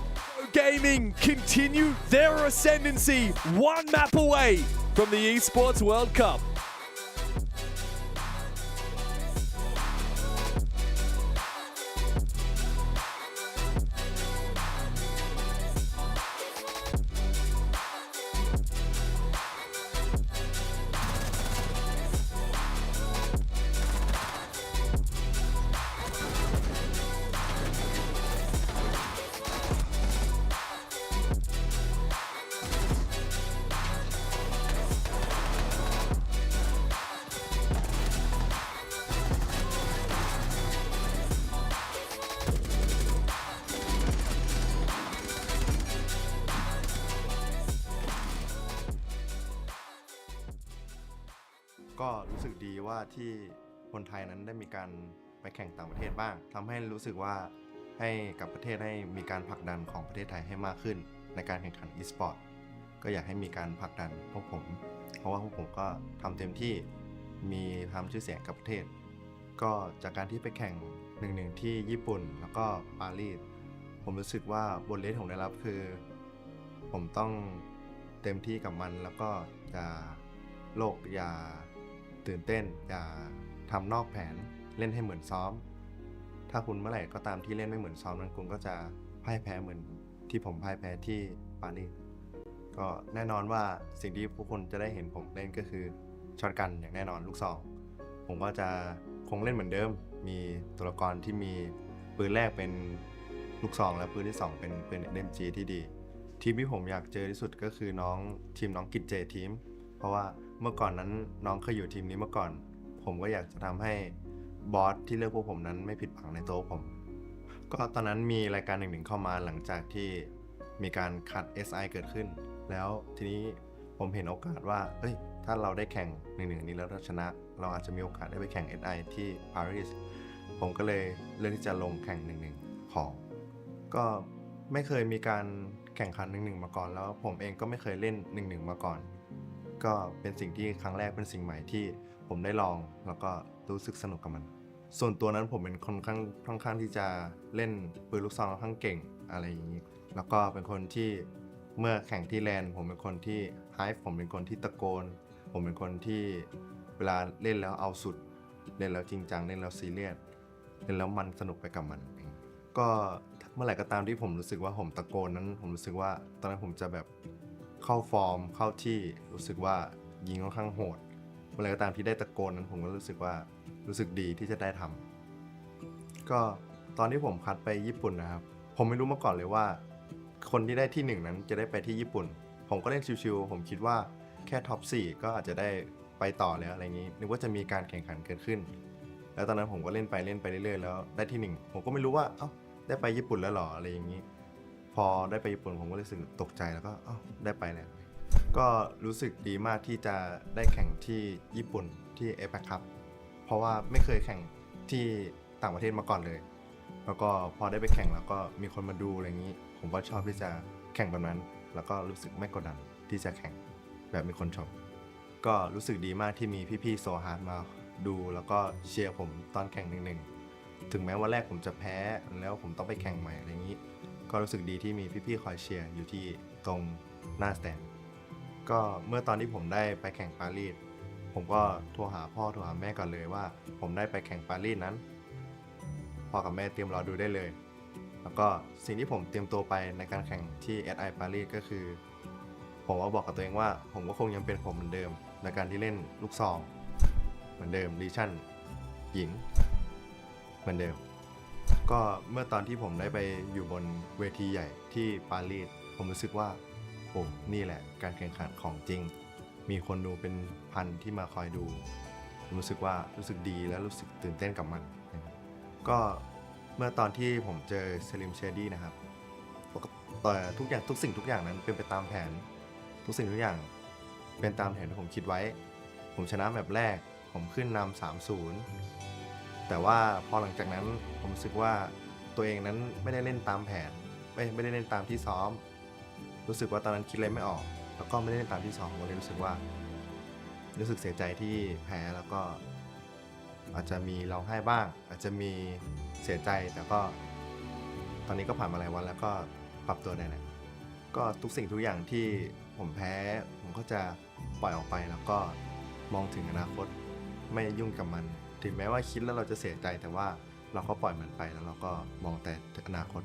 Gaming continue their ascendancy, 1 map away from the Esports World Cup.ก็รู้สึกดีว่าที่คนไทยนั้นได้มีการไปแข่งต่างประเทศบ้างทำให้รู้สึกว่าให้กับประเทศให้มีการผลักดันของประเทศไทยให้มากขึ้นในการแข่งขัน e-sport ก็อยากให้มีการผลักดันพวกผมเพราะว่าพวกผมก็ทำเต็มที่มีทำชื่อเสียงกับประเทศก็จากการที่ไปแข่ง1-1ที่ญี่ปุ่นแล้วก็ปารีสผมรู้สึกว่าบทเรียนที่ผมได้รับคือผมต้องเต็มที่กับมันแล้วก็อย่าโลกอย่าตื่นเต้นอย่าทำนอกแผนเล่นให้เหมือนซ้อมถ้าคุณเมื่อไหร่ก็ตามที่เล่นไม่เหมือนซ้อมนั้นคุณก็จะพ่ายแพ้เหมือนที่ผมพ่ายแพ้ที่ปารีสก็แน่นอนว่าสิ่งที่พวกคุณจะได้เห็นผมเล่นก็คือช็อตกันอย่างแน่นอนลูกซองผมก็จะคงเล่นเหมือนเดิมมีตัวละครที่มีปืนแรกเป็นลูกซองและปืนที่2เป็น SMG ที่ดีทีมที่ผมอยากเจอที่สุดก็คือทีมน้องกิจเจทีมเพราะว่าเมื่อก่อนนั้นน้องเคยอยู่ทีมนี้มาก่อนผมก็อยากจะทำให้บอสที่เลือกพวกผมนั้นไม่ผิดหวังในตัวผมก็ตอนนั้นมีรายการ1-1เข้ามาหลังจากที่มีการคัด SI เกิดขึ้นแล้วทีนี้ผมเห็นโอกาสว่าเฮ้ยถ้าเราได้แข่ง1-1นี้แล้วเราชนะเราอาจจะมีโอกาสได้ไปแข่ง SI ที่ปารีสผมก็เลยเลือกที่จะลงแข่ง1-1ของก็ไม่เคยมีการแข่งขัน1-1มาก่อนแล้วผมเองก็ไม่เคยเล่น1-1มาก่อนก็เป็นสิ่งที่ครั้งแรกเป็นสิ่งใหม่ที่ผมได้ลองแล้วก็รู้สึกสนุกกับมันส่วนตัวนั้นผมเป็นค่อนข้างที่จะเล่นปืนลูกซองค่อนข้างเก่งอะไรอย่างนี้แล้วก็เป็นคนที่เมื่อแข่งที่แลนด์ผมเป็นคนที่ไฮฟ์ผมเป็นคนที่ตะโกนผมเป็นคนที่เวลาเล่นแล้วเอาสุดเล่นแล้วจริงจังเล่นแล้วซีเรียสเล่นแล้วมันสนุกไปกับมันก็เมื่อไหร่ก็ตามที่ผมรู้สึกว่าผมตะโกนนั้นผมรู้สึกว่าตอนนั้นผมจะแบบเข้าฟอร์มเข้าที่รู้สึกว่ายิงค่อนข้างโหดเมื่อไหร่ก็ตามที่ได้ตะโกนนั้นผมก็รู้สึกดีที่จะได้ทำก็ตอนที่ผมคัดไปญี่ปุ่นนะครับผมไม่รู้มาก่อนเลยว่าคนที่ได้ที่1นั้นจะได้ไปที่ญี่ปุ่นผมก็เล่นชิวๆผมคิดว่าแค่ท็อป4ก็อาจจะได้ไปต่อแล้วอะไรอย่างนี้นึกว่าจะมีการแข่งขันเกิดขึ้นแล้วตอนนั้นผมก็เล่นไปเรื่อยๆแล้วได้ที่1ผมก็ไม่รู้ว่าเอ้าได้ไปญี่ปุ่นแล้วหรออะไรอย่างนี้พอได้ไปญี่ปุ่นผมก็รู้สึกตกใจแล้วก็เอ้าได้ไปแล้วก็รู้สึกดีมากที่จะได้แข่งที่ญี่ปุ่นที่ APL ครับเพราะว่าไม่เคยแข่งที่ต่างประเทศมาก่อนเลยแล้วก็พอได้ไปแข่งแล้วก็มีคนมาดูอะไรอย่างนี้ผมก็ชอบที่จะแข่งแบบนั้นแล้วก็รู้สึกไม่กดดันที่จะแข่งแบบมีคนชมก็รู้สึกดีมากที่มีพี่ๆโซฮาร์ดมาดูแล้วก็เชียร์ผมตอนแข่ง1-1ถึงแม้ว่าแรกผมจะแพ้แล้วผมต้องไปแข่งใหม่อะไรอย่างนี้ก็รู้สึกดีที่มีพี่ๆคอยเชียร์อยู่ที่ตรงหน้าสแตนก็เมื่อตอนที่ผมได้ไปแข่งปารีสผมก็โทรหาพ่อโทรหาแม่ก่อนเลยว่าผมได้ไปแข่งปารีสนั้นพ่อกับแม่เตรียมรอดูได้เลยแล้วก็สิ่งที่ผมเตรียมตัวไปในการแข่งที่ SI ปารีสก็คือผมก็บอกกับตัวเองว่าผมก็คงยังเป็นผมเหมือนเดิมในการที่เล่นลูกซองเหมือนเดิมดิชั่นหญิงเหมือนเดิมก็เมื่อตอนที่ผมได้ไปอยู่บนเวทีใหญ่ที่ปารีสผมรู้สึกว่าโอ้นี่แหละการแข่งขันของจริงมีคนดูเป็นพันที่มาคอยดูรู้สึกดีและรู้สึกตื่นเต้นกับมันก็ เมื่อตอนที่ผมเจอเซลิมเชดี้นะครับแต่ทุกสิ่งทุกอย่างนั้นเป็นไปตามแผนทุกสิ่งทุกอย่างเป็นตามแผนที่ผมคิดไว้ผมชนะแมปแรกผมขึ้นนำ 3-0 แต่ว่าพอหลังจากนั้นผมรู้สึกว่าตัวเองนั้นไม่ได้เล่นตามแผนไม่ได้เล่นตามที่ซ้อมรู้สึกว่าตอนนั้นคิดอะไรไม่ออกแล้วก็ไม่ได้เล่นตามที่ซ้อมผมเลยรู้สึกเสียใจที่แพ้แล้วก็อาจจะมีร้องไห้บ้างอาจจะมีเสียใจแต่ก็ตอนนี้ก็ผ่านมาหลายวันแล้วก็ปรับตัวได้แล้วก็ทุกสิ่งทุกอย่างที่ผมแพ้ผมก็จะปล่อยออกไปแล้วก็มองถึงอนาคตไม่ยุ่งกับมันถึงแม้ว่าคิดแล้วเราจะเสียใจแต่ว่าเราก็ปล่อยมันไปแล้วเราก็มองแต่อนาคต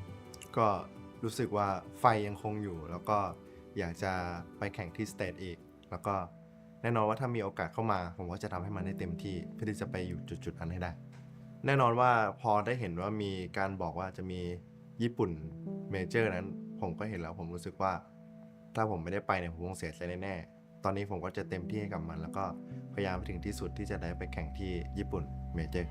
ก็รู้สึกว่าไฟยังคงอยู่แล้วก็อยากจะไปแข่งที่สเตทอีกแล้วก็แน่นอนว่าถ้ามีโอกาสเข้ามาผมก็จะทำให้มันได้เต็มที่เพื่อที่จะไปอยู่จุดนั้นให้ได้แน่นอนว่าพอได้เห็นว่ามีการบอกว่าจะมีญี่ปุ่นเมเจอร์นั้นผมก็เห็นแล้วผมรู้สึกว่าถ้าผมไม่ได้ไปเนี่ยผมคงเสียใจแน่ๆตอนนี้ผมก็จะเต็มที่ให้กับมันแล้วก็พยายามไปถึงที่สุดที่จะได้ไปแข่งที่ญี่ปุ่นเมเจอร์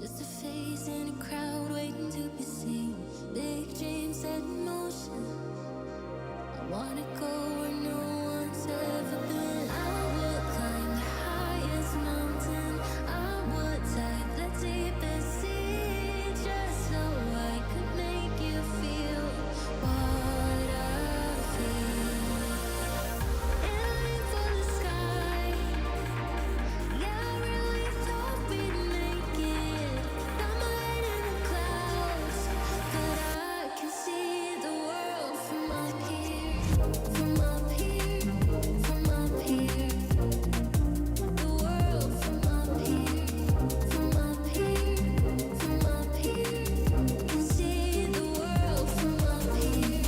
Just a face in a crowd waiting to be seen. Big dreams set in motion. I wanna go where no one's ever been. I would climb the highest mountain. I would dive the deepest sea. Just so I could make you feel what I feel. Aiming for the sky. Yeah, I really thought we'd make it. Got my head in the clouds, but I can see the world from up here, from up here, from up here. The world from up here, from up here, from up here. Can see the world from up here.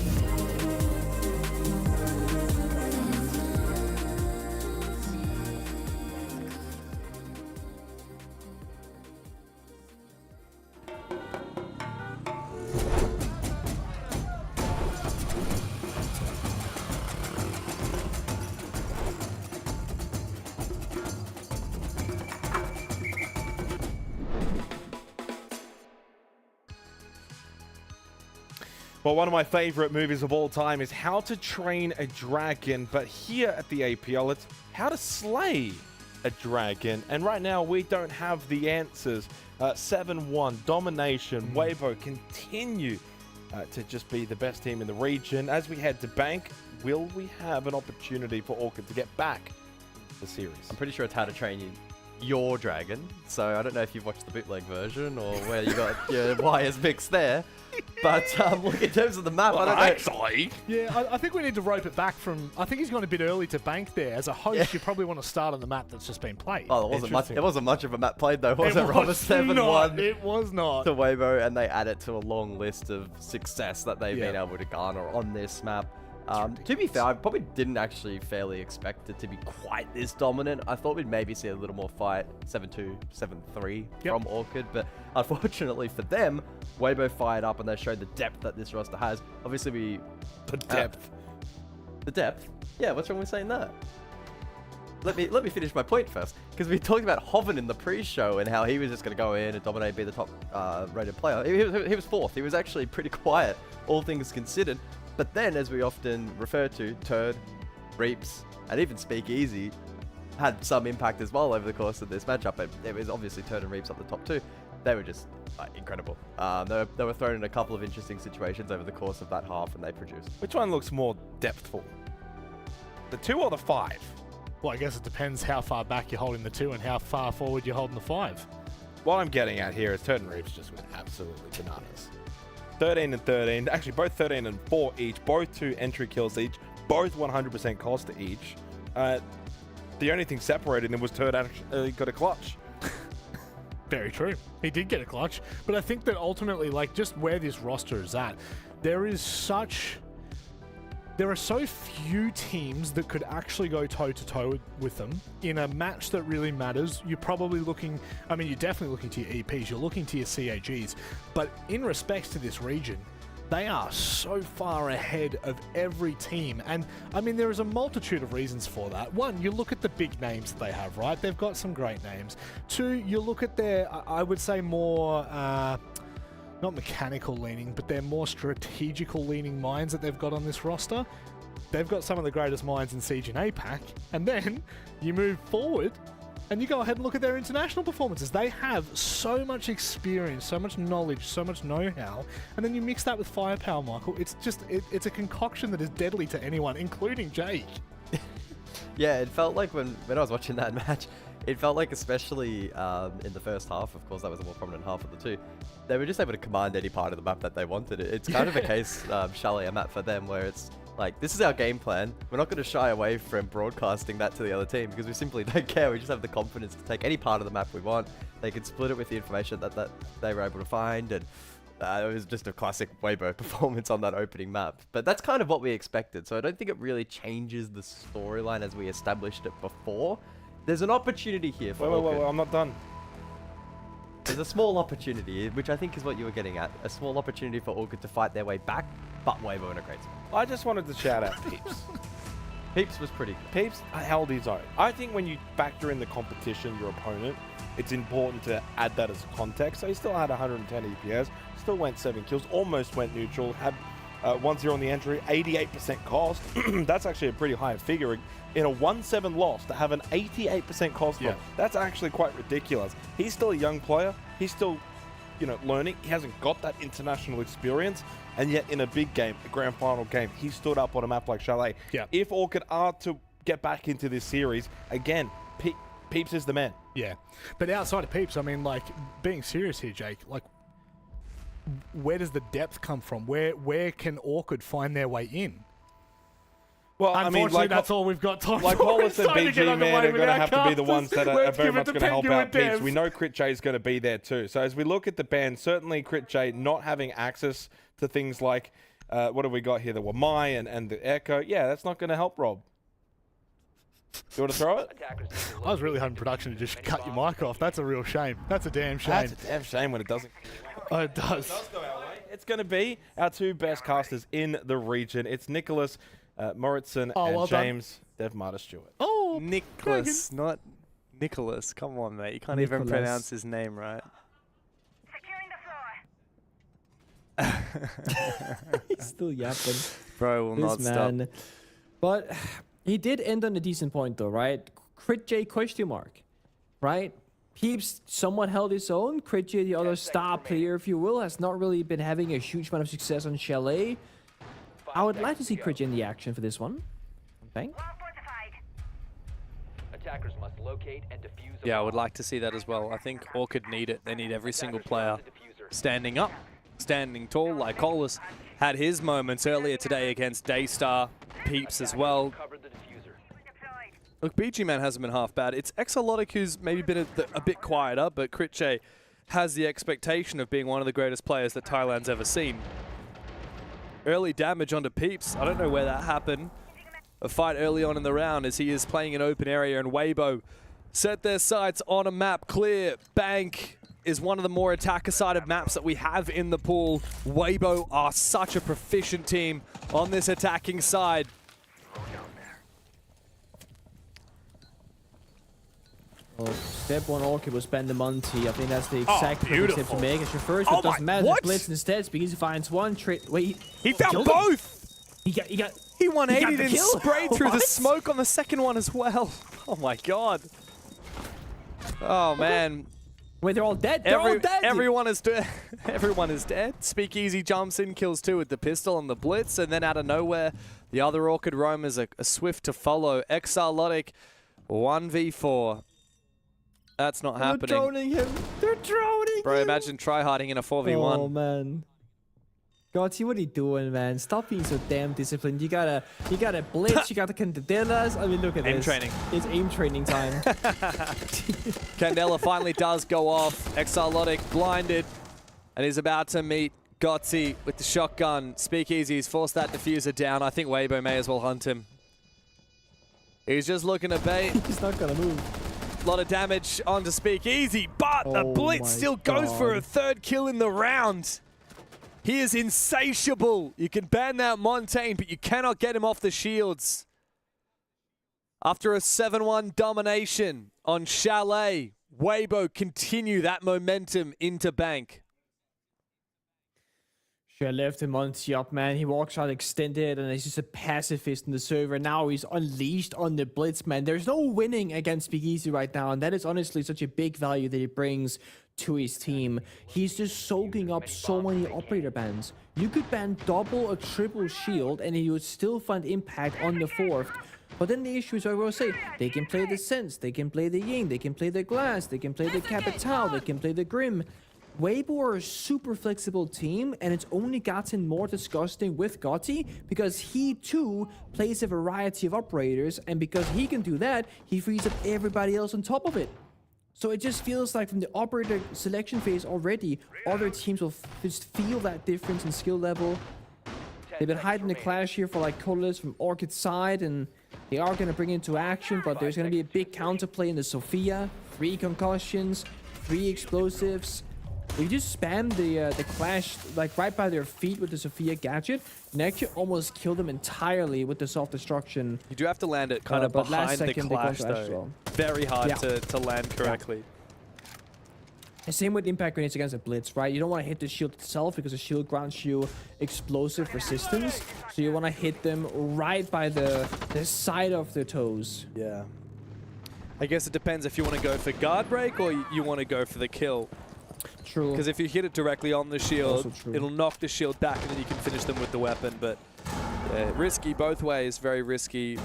Well, one of my favorite movies of all time is How to Train a Dragon, but here at the APL, it's How to Slay a Dragon. And right now, we don't have the answers. 7-1, domination, Weibo continue to just be the best team in the region. As we head to Bank, will we have an opportunity for Orchid to get back the series? I'm pretty sure it's How to Train Your Dragon, so I don't know if you've watched the bootleg version or where you got your wires mixed there. But look, in terms of the map, I don't know. Actually, yeah, I think we need to rope it back from. I think he's gone a bit early to Bank there. As a host, you probably want to start on the map that's just been played. Oh, it wasn't much of a map played though, was it? Robert 7-1. It was not. To Weibo, and they add it to a long list of success that they've been able to garner on this map. To be fair, I probably didn't actually fairly expect it to be quite this dominant. I thought we'd maybe see a little more fight, 7-2, 7-3 from Orchid, but unfortunately for them, Weibo fired up and they showed the depth that this roster has. Obviously, The depth? Yeah, what's wrong with saying that? Let me finish my point first, because we talked about Hoven in the pre-show and how he was just going to go in and dominate, be the top rated player. He was fourth. He was actually pretty quiet, all things considered. But then, as we often refer to, Turd, Reaps, and even Speakeasy had some impact as well over the course of this matchup. But it was obviously Turd and Reaps up the top two. They were just incredible. They were thrown in a couple of interesting situations over the course of that half, and they produced. Which one looks more depthful? The 2 or the 5? Well, I guess it depends how far back you're holding the 2 and how far forward you're holding the 5. What I'm getting at here is Turd and Reaps just went absolutely bananas. 13 and 13, actually both 13 and 4 each, both 2 entry kills each, both 100% cost each. The only thing separating them was Turd actually got a clutch. Very true. He did get a clutch, but I think that ultimately, like, just where this roster is at, there are so few teams that could actually go toe-to-toe with them in a match that really matters. You're probably looking, I mean, you're definitely looking to your EPs, you're looking to your CAGs, but in respects to this region, They are so far ahead of every team. And, I mean, there is a multitude of reasons for that. One, you look at the big names that they have, right? They've got some great names. Two, you look at their, I would say more, not mechanical leaning, but they're more strategical leaning minds that they've got on this roster. They've got some of the greatest minds in Siege and APAC. And then you move forward and you go ahead and look at their international performances. They have so much experience, so much knowledge, so much know-how, and then you mix that with firepower, Michael. It's just, it's a concoction that is deadly to anyone, including Jake. Yeah, it felt like when I was watching that match, it felt like especially in the first half, of course that was the more prominent half of the two, they were just able to command any part of the map that they wanted. It's kind of a case, Chalet, a map for them where it's like, this is our game plan. We're not going to shy away from broadcasting that to the other team because we simply don't care. We just have the confidence to take any part of the map we want. They can split it with the information that they were able to find, and it was just a classic Weibo performance on that opening map. But that's kind of what we expected, so I don't think it really changes the storyline as we established it before. There's an opportunity here for Wait, I'm not done. There's a small opportunity, which I think is what you were getting at. A small opportunity for Orchid to fight their way back, but Weibo in a great spot. I just wanted to shout out Peeps. Peeps was pretty good. Peeps held his own. I think when you factor in the competition, your opponent, it's important to add that as context. So he still had 110 EPS, still went 7 kills, almost went neutral, had 1-0 on the entry, 88% cost. That's actually a pretty high figure. In a 1-7 loss, to have an 88% cost, that's actually quite ridiculous. He's still a young player. He's still, learning. He hasn't got that international experience. And yet in a big game, a grand final game, he stood up on a map like Chalet. Yeah. If Orchid are to get back into this series, again, Peeps is the man. Yeah. But outside of Peeps, I mean, like, being serious here, Jake, like, where does the depth come from? Where can Orchid find their way in? Well, unfortunately, that's all we've got time like for. Hollis and BG Man are going to have to be the ones that are very much going to help out Peeps. We know Crit J is going to be there too. So as we look at the ban, certainly Crit J not having access to things like, what have we got here? The Wamai and the Echo. Yeah, that's not going to help Rob. You want to throw it? I was really hoping production to just cut your mic off. That's a real shame. That's a damn shame. That's a damn shame when it doesn't. Oh, it does. It does go our way. It's going to be our two best casters in the region. It's Nicholas Moritzen and James Devmarter Stewart. Oh, Nicholas, not Nicholas. Come on, mate. You can't even pronounce his name right. He's still yapping. Bro will not stop. But he did end on a decent point though, right? Crit J question mark, right? Peeps somewhat held his own. Crit J, the other star player, if you will, has not really been having a huge amount of success on Chalet. I would like to see Crit J in the action for this one. Thank. Attackers must locate and defuse. Yeah, I would like to see that as well. I think Orchid need it. They need every single player standing up, standing tall, like Hollis had his moments earlier today against Daystar, Peeps as well. Look, BG Man hasn't been half bad. It's Exalotic who's maybe been a bit quieter, but Crit J has the expectation of being one of the greatest players that Thailand's ever seen. Early damage onto Peeps. I don't know where that happened. A fight early on in the round as he is playing an open area, and Weibo set their sights on a map clear. Bank is one of the more attacker-sided maps that we have in the pool. Weibo are such a proficient team on this attacking side. Well, step one Orchid will spend the Monty. I think that's the exact perfect step to make. As your first, it doesn't matter. The Blitz instead, because he finds one trick. Wait, he found both! He 180'd and sprayed through the smoke on the second one as well. Oh my god. Oh man. Wait, they're all dead? They're all dead! Everyone is dead. Everyone is dead. Speakeasy jumps in, kills 2 with the pistol and the Blitz, and then out of nowhere, the other Orchid roam is a swift to follow. Exalotic 1v4. That's not happening. They're droning him. They're droning Bro, him. imagine tryharding in a 4v1. Oh, man. God, see what are you doing, man? Stop being so damn disciplined. You gotta blitz, you gotta candellas. I mean, look at aim this. training. It's aim training time. Candela finally does go off. Exalotic blinded. And he's about to meet Gotzi with the shotgun. Speakeasy's forced that diffuser down. I think Weibo may as well hunt him. He's just looking to bait. He's not gonna move. A lot of damage onto Speakeasy, but the Blitz still goes for a 3rd kill in the round. He is insatiable. You can ban that Montaigne, but you cannot get him off the shields. After a 7-1 domination on Chalet, Weibo continue that momentum into Bank. Should have left him Monty up, man. He walks out extended and he's just a pacifist in the server. Now he's unleashed on the Blitz, man. There's no winning against Big Easy right now, and that is honestly such a big value that he brings to his team. He's just soaking up so many operator bans. You could ban double or triple shield and he would still find impact on the fourth. But then the issue is, I will say, they can play the Sense, they can play the Ying, they can play the Glass, they can play the Capital, they can play the Grim. Weibo are a super flexible team, and it's only gotten more disgusting with Gotti because he too plays a variety of operators, and because he can do that, he frees up everybody else on top of it. So it just feels like from the operator selection phase already, other teams will just feel that difference in skill level. They've been hiding the clash here for like Colorless from Orchid's side, and they are going to bring it into action, but there's going to be a big counterplay in the Sophia. 3 concussions, 3 explosives. If you just spam the clash like right by their feet with the Sophia gadget, you can actually almost kill them entirely with the self-destruction. You do have to land it kind of behind the clash though. Well. Very hard to land correctly. And same with impact grenades against a blitz, right? You don't want to hit the shield itself because the shield grants you explosive resistance. So you want to hit them right by the side of their toes. Yeah. I guess it depends if you want to go for guard break or you want to go for the kill. True. Because if you hit it directly on the shield, it'll knock the shield back and then you can finish them with the weapon. But risky both ways, very risky.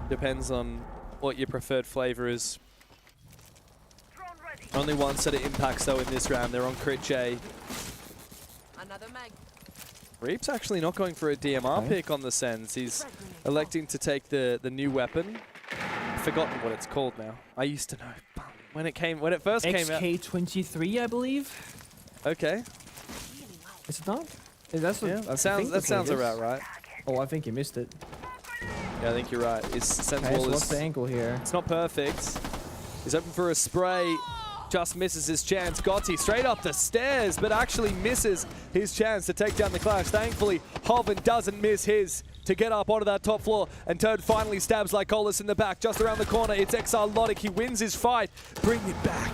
Depends on what your preferred flavor is. Only one set of impacts though in this round. They're on Crit J. Another mag. Reap's actually not going for a DMR pick on the Sens. He's electing to take the new weapon. I've forgotten what it's called now. I used to know. When it first came out. XK23, I believe. Okay. Is it not? That's what, that sounds about right. Oh, I think you missed it. Yeah, I think you're right. His sense Okay, wall so is. what's the angle here? It's not perfect. He's open for a spray. Just misses his chance. Gotti straight up the stairs, but actually misses his chance to take down the clash. Thankfully, Hoven doesn't miss his to get up onto that top floor, and Turd finally stabs Lycolis in the back. Just around the corner, it's XR Logic. He wins his fight. Bring it back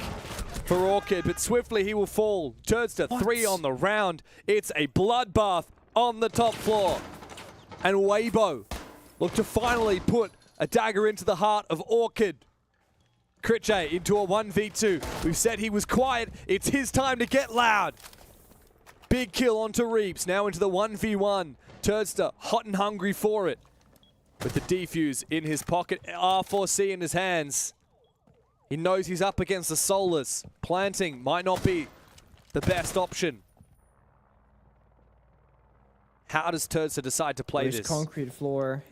for Orchid, but swiftly he will fall. Turds to 3 on the round. It's a bloodbath on the top floor. And Weibo look to finally put a dagger into the heart of Orchid. Crit J into a 1v2. We've said he was quiet. It's his time to get loud. Big kill onto Reaps. Now into the 1v1. Turdster hot and hungry for it. With the defuse in his pocket, R4C in his hands. He knows he's up against the Solars. Planting might not be the best option. How does Turdster decide to play this? Concrete floor.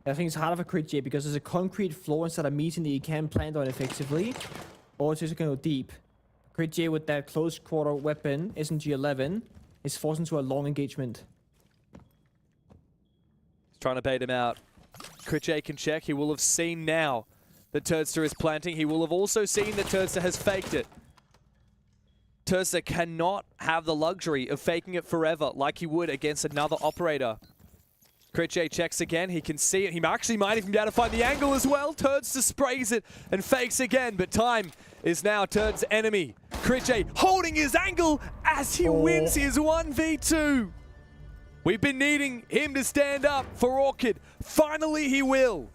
I think it's hard of a Crit J because there's a concrete floor instead of meeting that you can plant on effectively. Or it's just going to go deep. Crit J with that close quarter weapon, SMG-11, is forced into a long engagement. He's trying to bait him out. Crit J can check. He will have seen now that Turdster is planting. He will have also seen that Turdster has faked it. Turdster cannot have the luxury of faking it forever like he would against another operator. Crit J checks again. He can see it. He actually might even be able to find the angle as well. Turdster sprays it and fakes again, but time is now Turd's enemy. Crit J holding his angle as he wins his 1v2. We've been needing him to stand up for Orchid. Finally, he will.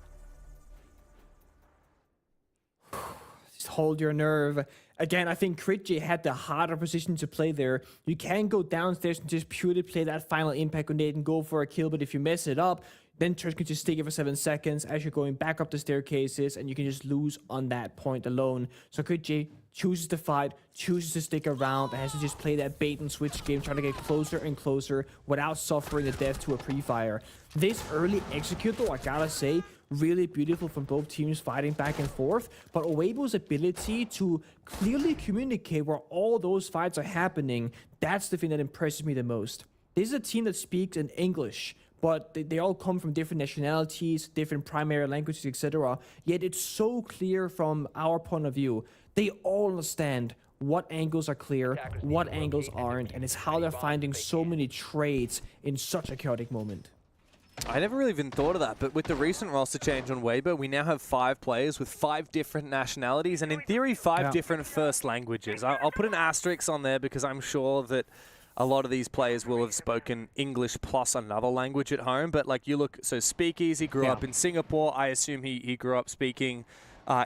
Just hold your nerve. Again, I think Crit J had the harder position to play there. You can go downstairs and just purely play that final impact grenade and go for a kill, but if you mess it up, then Turd can just stick it for 7 seconds as you're going back up the staircases, and you can just lose on that point alone. So Crit J chooses to fight, chooses to stick around, and has to just play that bait and switch game, trying to get closer and closer without suffering the death to a pre-fire. This early execute, though, I gotta say, really beautiful from both teams fighting back and forth, but Weibo's ability to clearly communicate where all those fights are happening, that's the thing that impresses me the most. This is a team that speaks in English, but they all come from different nationalities, different primary languages, etc. Yet it's so clear from our point of view. They all understand what angles are clear, what angles aren't, and it's how they're finding so many trades in such a chaotic moment. I never really even thought of that, but with the recent roster change on Weibo, we now have 5 players with 5 different nationalities, and in theory, 5 different first languages. I'll put an asterisk on there because I'm sure that a lot of these players will have spoken English plus another language at home, but like you look, so Speakeasy grew up in Singapore. I assume he grew up speaking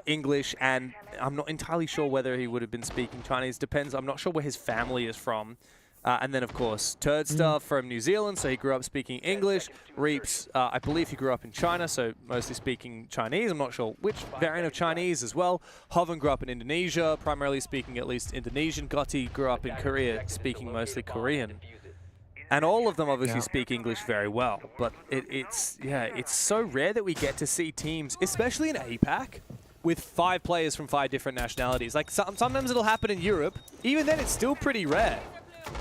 English, and I'm not entirely sure whether he would have been speaking Chinese. Depends. I'm not sure where his family is from. And then, of course, Turdster from New Zealand, so he grew up speaking English. Reaps, I believe he grew up in China, so mostly speaking Chinese. I'm not sure which variant of Chinese as well. Hoven grew up in Indonesia, primarily speaking at least Indonesian. Gotti grew up in Korea, speaking mostly Korean. And all of them obviously speak English very well. But it's so rare that we get to see teams, especially in APAC, with 5 players from 5 different nationalities. Like sometimes it'll happen in Europe. Even then, it's still pretty rare.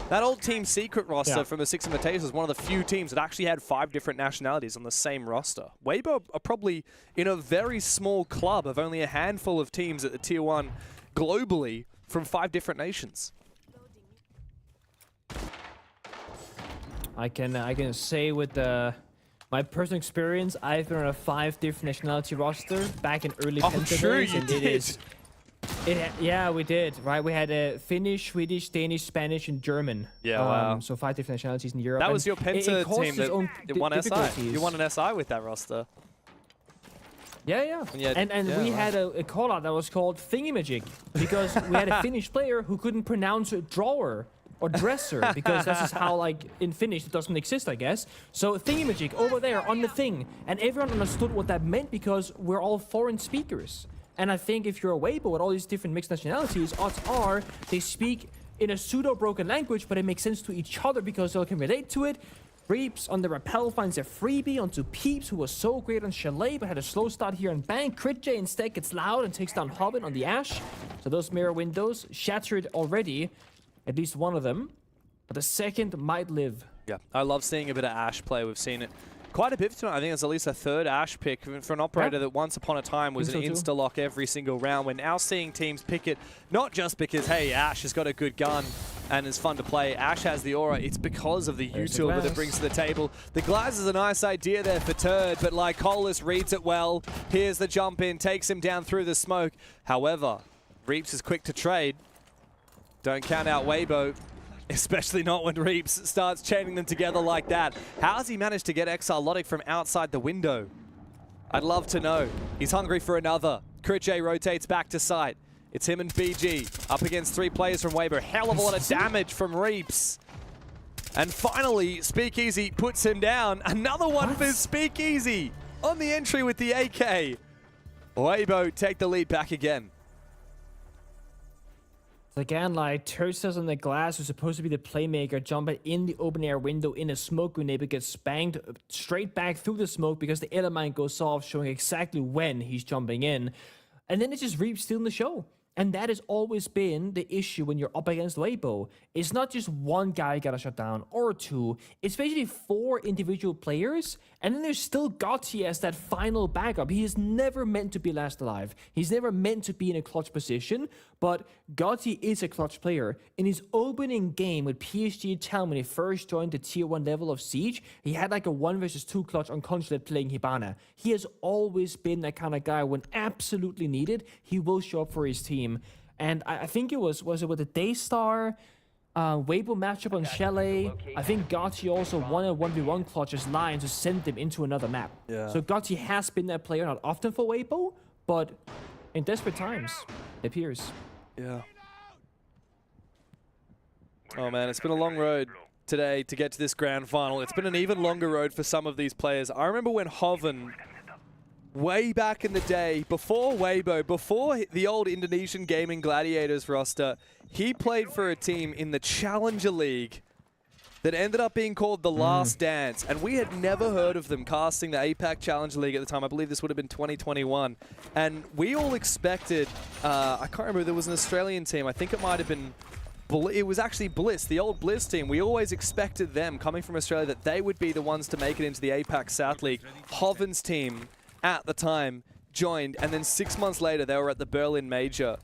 That old Team Secret roster from the Six Invitations was one of the few teams that actually had 5 different nationalities on the same roster. Weibo are probably in a very small club of only a handful of teams at the Tier 1 globally from 5 different nations. I can say with my personal experience, I've been on a 5 different nationality roster back in early Penta days, and it is. Yeah, we did, right? We had Finnish, Swedish, Danish, Spanish, and German. Yeah, wow. So 5 different nationalities in Europe. That was your Penta team that won SI. You won an SI with that roster. Yeah. And we had a call-out that was called Thingy-Magic, because we had a Finnish player who couldn't pronounce drawer or dresser, because that's just how, like, in Finnish it doesn't exist, I guess. So Thingy-Magic over there on the thing, and everyone understood what that meant because we're all foreign speakers. And I think if you're a Weibo with all these different mixed nationalities, odds are they speak in a pseudo-broken language, but it makes sense to each other because they can relate to it. Reaps on the Rappel finds a freebie onto Peeps, who was so great on Chalet, but had a slow start here on Bank. Crit J instead gets loud and takes down Hobbit on the Ash. So those mirror windows shattered already, at least one of them. But the second might live. Yeah, I love seeing a bit of Ash play. We've seen it quite a bit tonight. I think it's at least a 3rd Ash pick for an operator that once upon a time was an insta-lock every single round. We're now seeing teams pick it, not just because, hey, Ash has got a good gun and is fun to play. Ash has the aura. It's because of the util that it brings to the table. The glass is a nice idea there for Turd, but like Colas reads it well. Here's the jump in, takes him down through the smoke. However, Reaps is quick to trade. Don't count out Weibo. Especially not when Reaps starts chaining them together like that. How has he managed to get Exarlotic from outside the window? I'd love to know. He's hungry for another. Crit J rotates back to site. It's him and BG up against 3 players from Weibo. Hell of a lot of damage from Reaps. And finally, Speakeasy puts him down. Another one for Speakeasy on the entry with the AK. Weibo take the lead back again. Again, like, Tursa's on the glass, who's supposed to be the playmaker, jumping in the open air window in a smoke grenade, but gets spanked straight back through the smoke because the element goes off, showing exactly when he's jumping in. And then it's just Reaps stealing the show. And that has always been the issue when you're up against Weibo. It's not just one guy got a shut down or 2. It's basically 4 individual players. And then there's still Gotti as that final backup. He is never meant to be last alive. He's never meant to be in a clutch position. But Gotti is a clutch player. In his opening game with PSG Town, when he first joined the Tier 1 level of Siege, he had like a 1 versus 2 clutch on Consulate playing Hibana. He has always been that kind of guy. When absolutely needed, he will show up for his team. And I think it was it with the Daystar Weibo matchup on Chalet? I think Gotti also won a 1v1 clutch as Lion to send them into another map. Yeah. So Gotti has been that player, not often for Weibo, but in desperate times, it appears. Yeah. Oh man, it's been a long road today to get to this grand final. It's been an even longer road for some of these players. I remember when Hoven, way back in the day, before Weibo, before the old Indonesian Gaming Gladiators roster, he played for a team in the Challenger League that ended up being called The Last Dance, and we had never heard of them casting the APAC Challenger League at the time. I believe this would have been 2021. And we all expected, I can't remember, there was an Australian team, I think it might have been it was actually Bliss, the old Bliss team. We always expected them, coming from Australia, that they would be the ones to make it into the APAC South League. Hoven's team, at the time, joined, and then 6 months later, they were at the Berlin Major.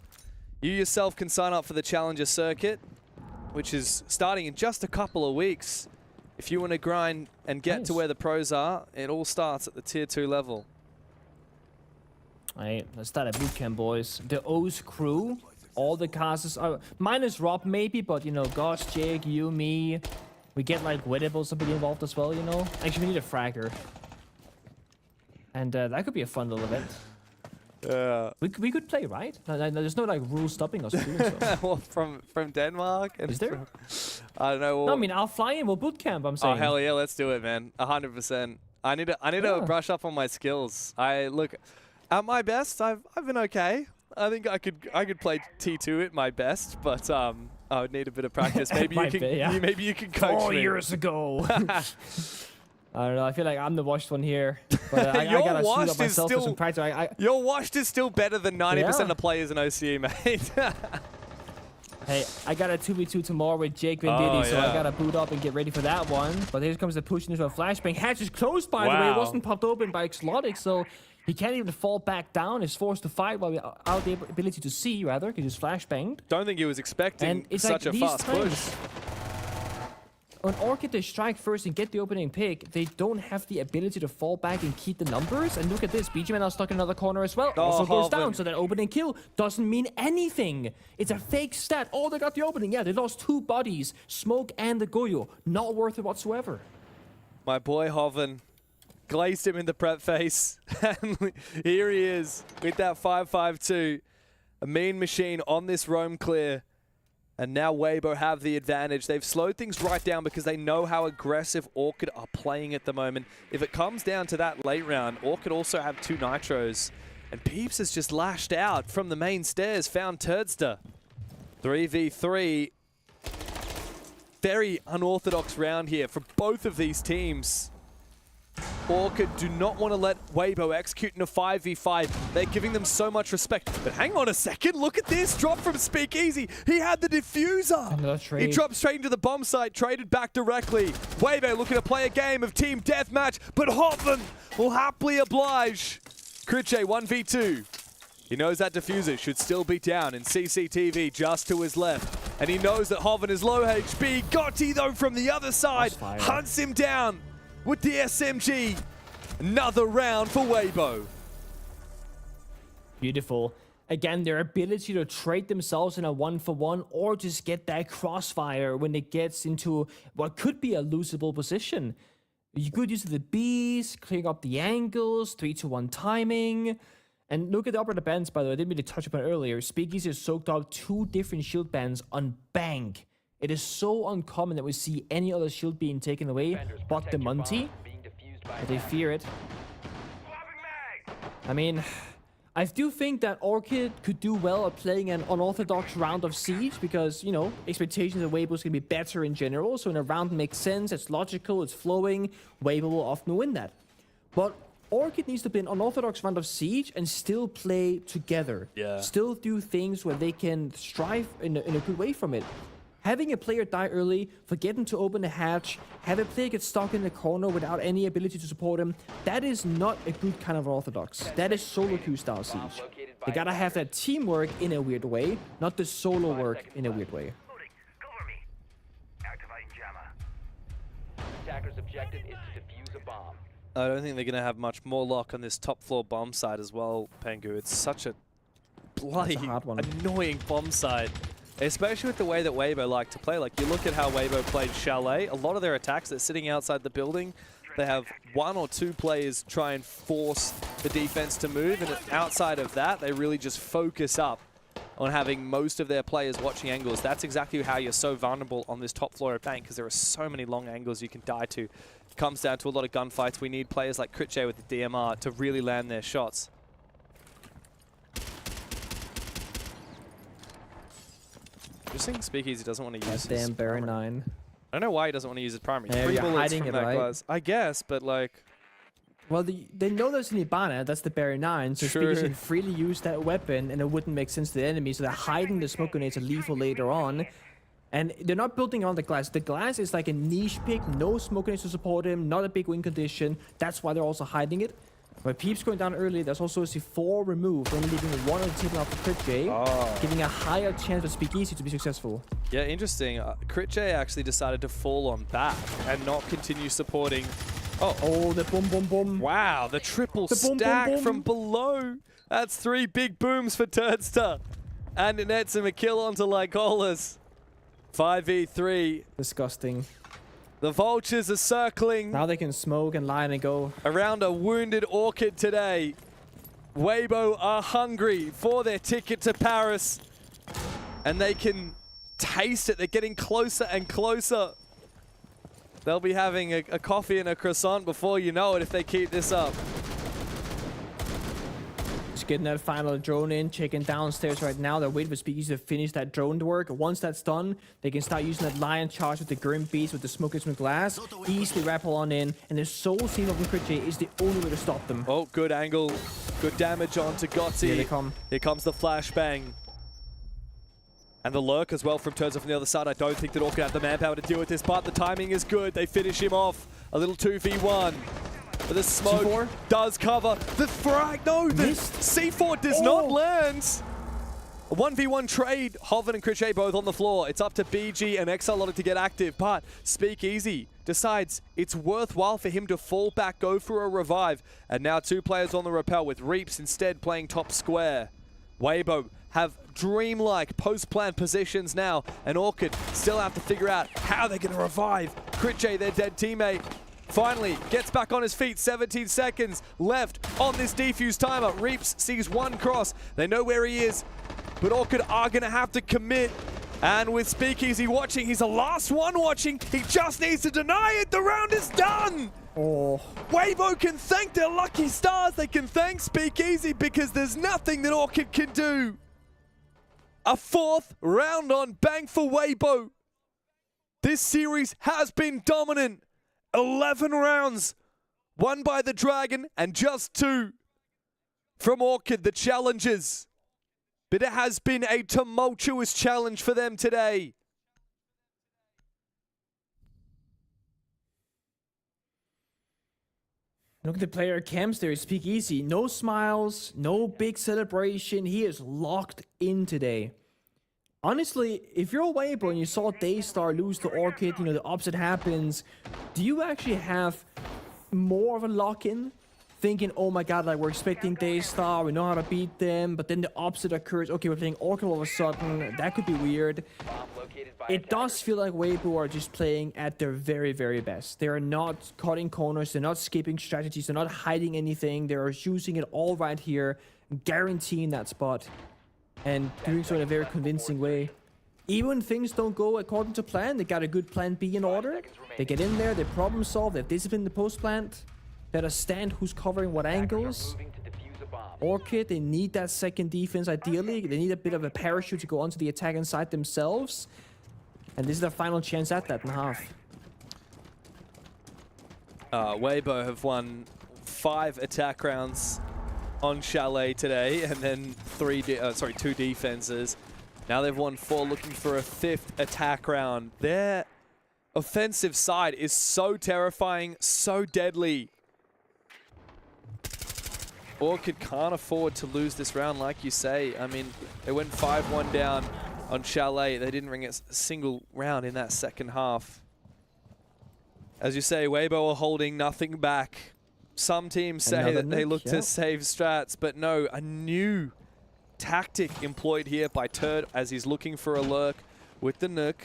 You yourself can sign up for the Challenger Circuit, which is starting in just a couple of weeks. If you want to grind and get to where the pros are, it all starts at the Tier 2 level. All right, let's start at bootcamp, boys. The O's crew, all the casters, minus Rob maybe, but you know, Gosh, Jake, you, me, we get like Wedables to be involved as well, you know? Actually, we need a fragger. And that could be a fun little event. We could play, right? There's no like rule stopping us from doing so. Well, from Denmark? And is there? I don't know. No, I mean, I'll fly in, we'll bootcamp, I'm saying. Oh, hell yeah, let's do it, man. 100%. I need to brush up on my skills. Look, at my best, I've been okay. I think I could play T2 at my best, but I would need a bit of practice. Maybe maybe you can coach 4 me. years ago. I don't know. I feel like I'm the washed one here. But I gotta suit up myself for some practice. Your washed is still better than 90% of players in OCE, mate. Hey, I got a 2v2 tomorrow with Jake Venditti, so I gotta boot up and get ready for that one. But here comes the push into a flashbang. Hatch is closed, by the way. It wasn't popped open by Exotic, so he can't even fall back down. He's forced to fight while without the ability to see, rather, because he's flashbanged. Don't think he was expecting such a fast push. When Orchid they strike first and get the opening pick, they don't have the ability to fall back and keep the numbers. And look at this, BG Man now stuck in another corner as well. Also goes down, so that opening kill doesn't mean anything. It's a fake stat. Oh, they got the opening. Yeah, they lost 2 bodies, Smoke and the Goyo. Not worth it whatsoever. My boy Hoven glazed him in the prep face. And here he is with that 5-5-2. A mean machine on this roam clear. And now Weibo have the advantage. They've slowed things right down because they know how aggressive Orchid are playing at the moment. If it comes down to that late round, Orchid also have 2 nitros. And Peeps has just lashed out from the main stairs, found Turdster. 3v3. Very unorthodox round here for both of these teams. Orchid do not want to let Weibo execute in a 5v5. They're giving them so much respect. But hang on a second, look at this drop from Speakeasy. He had the diffuser. He dropped straight into the bomb site, traded back directly. Weibo looking to play a game of team deathmatch, but Hoven will happily oblige. Critche 1v2. He knows that diffuser should still be down in CCTV just to his left. And he knows that Hoven is low HP. Gotti though from the other side hunts him down with the SMG. Another round for Weibo. Beautiful. Again, their ability to trade themselves in a 1-for-1 or just get that crossfire when it gets into what could be a losable position. You could use the Bs, clearing up the angles, 3-to-1 timing. And look at the upper bands, by the way. I didn't really touch upon it earlier. Speakeasy has soaked up 2 different shield bands on Bank. It is so uncommon that we see any other shield being taken away but the Munty. But they fear it. I mean, I do think that Orchid could do well at playing an unorthodox round of Siege because, you know, expectations of Weibo is going to be better in general. So in a round makes sense, it's logical, it's flowing. Weibo will often win that. But Orchid needs to play an unorthodox round of Siege and still play together. Yeah. Still do things where they can strive in a good way from it. Having a player die early, forgetting to open a hatch, have a player get stuck in the corner without any ability to support him, that is not a good kind of orthodox. That is solo queue style Siege. They gotta have that teamwork in a weird way, not the solo work in a weird way. Attacker's objective is to defuse a bomb. I don't think they're going to have much more luck on this top floor bomb site as well, Pengu. It's such a bloody annoying bomb site. Especially with the way that Weibo like to play. Like, you look at how Weibo played Chalet. A lot of their attacks, they're sitting outside the building. They have 1 or 2 players try and force the defense to move. And outside of that, they really just focus up on having most of their players watching angles. That's exactly how you're so vulnerable on this top floor of Bank, because there are so many long angles you can die to. It comes down to a lot of gunfights. We need players like Critche with the DMR to really land their shots. Interesting. Speakeasy doesn't want to use his damn Baron 9. I don't know why he doesn't want to use his primary. Yeah, 3 you're bullets hiding from it, that right? glass. I guess, but like... Well, they know there's an Ibana, that's the Baron 9, so Speakeasy can freely use that weapon and it wouldn't make sense to the enemy, so they're hiding the smoke grenades are lethal later on. And they're not building on the glass. The glass is like a niche pick, no smoke needs to support him, not a big win condition. That's why they're also hiding it. But Peeps going down early, there's also a C4 removed, only leaving one on the table after Crit J, giving a higher chance for Speakeasy to be successful. Yeah, interesting. Crit J actually decided to fall on back and not continue supporting. Oh, the boom, boom, boom. Wow, the triple stack from below. That's 3 big booms for Turdster. And it nets him a kill onto Lycolas. 5v3. Disgusting. The Vultures are circling. Now they can smoke and line and go. Around a wounded Orchid today. Weibo are hungry for their ticket to Paris. And they can taste it. They're getting closer and closer. They'll be having a coffee and a croissant before you know it if they keep this up. Just getting that final drone in, checking downstairs right now. They're waiting for Speakeasy to finish that drone work. Once that's done, they can start using that Lion Charge with the Grim Beast, with the Smokers from Glass. Easily rappel on in, and the Soul Scene of Crit J is the only way to stop them. Oh, good angle. Good damage onto Gotti. Here they come. Here comes the flashbang. And the lurk as well from Turdster from the other side. I don't think that Orchid have the manpower to deal with this, but the timing is good. They finish him off. A little 2v1. But the smoke C4 does cover. The frag, no, the C4 does not land. A 1v1 trade. Hoven and Crit J both on the floor. It's up to BG and Exilottic to get active, but Speakeasy decides it's worthwhile for him to fall back, go for a revive. And now 2 players on the rappel with Reaps instead playing top square. Weibo have dreamlike post-plant positions now, and Orchid still have to figure out how they're going to revive Crit J, their dead teammate. Finally gets back on his feet. 17 seconds left on this defuse timer. Reaps sees one cross. They know where he is, but Orchid are going to have to commit. And with Speakeasy watching, he's the last one watching. He just needs to deny it. The round is done. Oh. Weibo can thank their lucky stars. They can thank Speakeasy because there's nothing that Orchid can do. A 4th round on bang for Weibo. This series has been dominant. 11 rounds won by the Dragon and just 2 from Orchid, the challengers. But it has been a tumultuous challenge for them today. Look at the player camps there. Speakeasy. No smiles, no big celebration. He is locked in today. Honestly, if you're a Weibo and you saw Daystar lose to Orchid, you know, the opposite happens, do you actually have more of a lock-in? Thinking, oh my god, like we're expecting Daystar, we know how to beat them, but then the opposite occurs. Okay, we're playing Orchid all of a sudden. That could be weird. It does feel like Weibo are just playing at their very, very best. They are not cutting corners, they're not skipping strategies, they're not hiding anything. They are using it all right here, guaranteeing that spot, and doing so in a very convincing way. Even when things don't go according to plan, they got a good plan B in order. They get in there, they problem solve, they have discipline the post plant. They understand who's covering what angles. Orchid, they need that second defense ideally. They need a bit of a parachute to go onto the attack inside themselves. And this is their final chance at that in half. Weibo have won 5 attack rounds on Chalet today, and then 2 defenses. Now they've won 4, looking for a 5th attack round. Their offensive side is so terrifying, so deadly. Orchid can't afford to lose this round, like you say. I mean, they went 5-1 down on Chalet. They didn't ring a single round in that second half. As you say, Weibo are holding nothing back. Some teams say that they look to save strats, but no, a new tactic employed here by Turd as he's looking for a lurk with the Nook.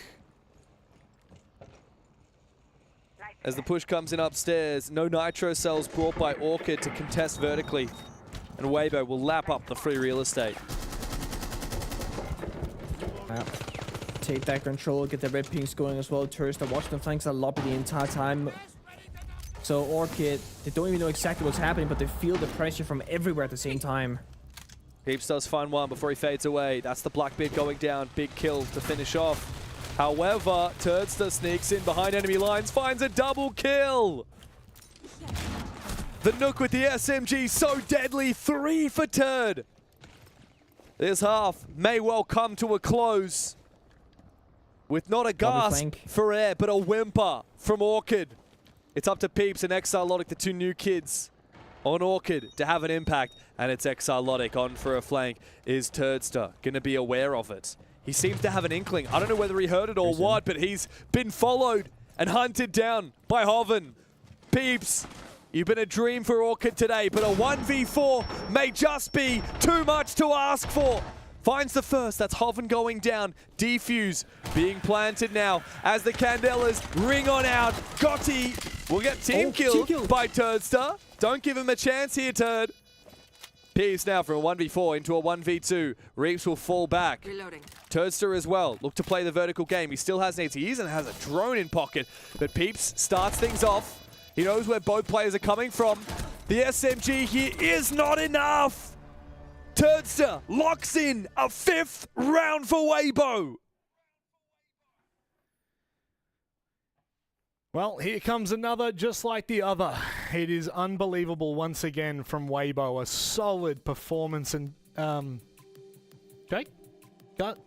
As the push comes in upstairs, no nitro cells brought by Orchid to contest vertically. And Weibo will lap up the free real estate. Take that control, get the red pinks going as well. Turdster watching the flanks a lobby the entire time. So Orchid, they don't even know exactly what's happening, but they feel the pressure from everywhere at the same time. Peeps does find one before he fades away. That's the Blackbeard going down. Big kill to finish off. However, Turdster sneaks in behind enemy lines, finds a double kill. The Nook with the SMG, so deadly. 3 for Turd. This half may well come to a close. with not a gasp for air, but a whimper from Orchid. It's up to Peeps and Exarlotic, the two new kids on Orchid, to have an impact. And it's Exarlotic on for a flank. Is Turdster going to be aware of it? He seems to have an inkling. I don't know whether he heard it or what, but he's been followed and hunted down by Hoven. Peeps, you've been a dream for Orchid today, but a 1v4 may just be too much to ask for. Finds the first, that's Hoven going down. Defuse being planted now as the Candelas ring on out. Gotti will get team killed by Turdster. Don't give him a chance here, Turd. Peeps now from a 1v4 into a 1v2. Reaps will fall back. Reloading. Turdster as well. Look to play the vertical game. He still has needs. He even has a drone in pocket. But Peeps starts things off. He knows where both players are coming from. The SMG here is not enough. Turdster locks in a 5th round for Weibo. Well, here comes another just like the other. It is unbelievable once again from Weibo. A solid performance. And Jake? Got?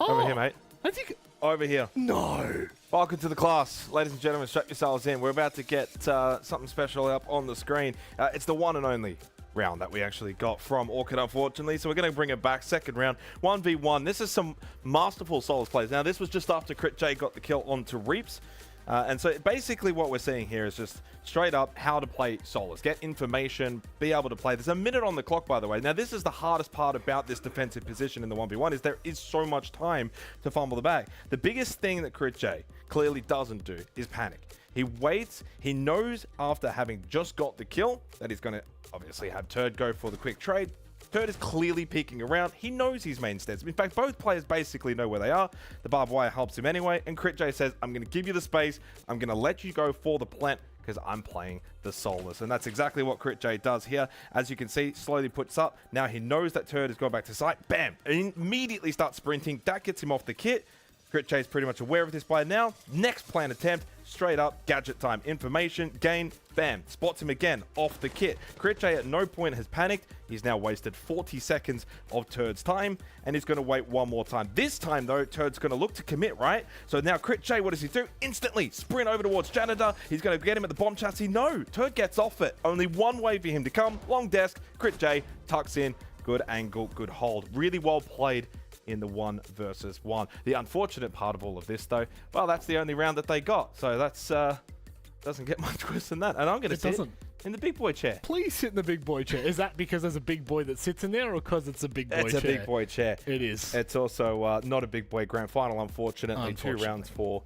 Oh, Over here, mate. I think... Over here. No. Welcome to the class. Ladies and gentlemen, strap yourselves in. We're about to get something special up on the screen. It's the one and only round that we actually got from Orchid, unfortunately. So we're going to bring it back. Second round, 1v1. This is some masterful Solos plays. Now, this was just after Crit J got the kill onto Reaps. And so basically what we're seeing here is just straight up how to play Solos. Get information, be able to play. There's a minute on the clock, by the way. Now, this is the hardest part about this defensive position in the 1v1 is there is so much time to fumble the bag. The biggest thing that Crit J clearly doesn't do is panic. He waits. He knows after having just got the kill that he's going to obviously have Turd go for the quick trade. Turd is clearly peeking around. He knows his main steads. In fact, both players basically know where they are. The barbed wire helps him anyway. And Crit J says, I'm going to give you the space. I'm going to let you go for the plant because I'm playing the Solos. And that's exactly what Crit J does here. As you can see, slowly puts up. Now he knows that Turd is going back to site. Bam! Immediately starts sprinting. That gets him off the kit. Crit J is pretty much aware of this by now. Next plant attempt, straight up, gadget time. Information, gain, bam. Spots him again, off the kit. Crit J at no point has panicked. He's now wasted 40 seconds of Turd's time, and he's going to wait one more time. This time, though, Turd's going to look to commit, right? So now Crit J, what does he do? Instantly sprint over towards Janitor. He's going to get him at the bomb chassis. No, Turd gets off it. Only one way for him to come. Long desk, Crit J tucks in. Good angle, good hold. Really well played in the 1 versus 1. The unfortunate part of all of this, though, well, that's the only round that they got. So that's doesn't get much worse than that. And I'm going to sit in the big boy chair. Please sit in the big boy chair. Is that because there's a big boy that sits in there, or because it's a big boy chair? It's a big boy chair. It is. It's also not a big boy grand final, unfortunately. 2 rounds for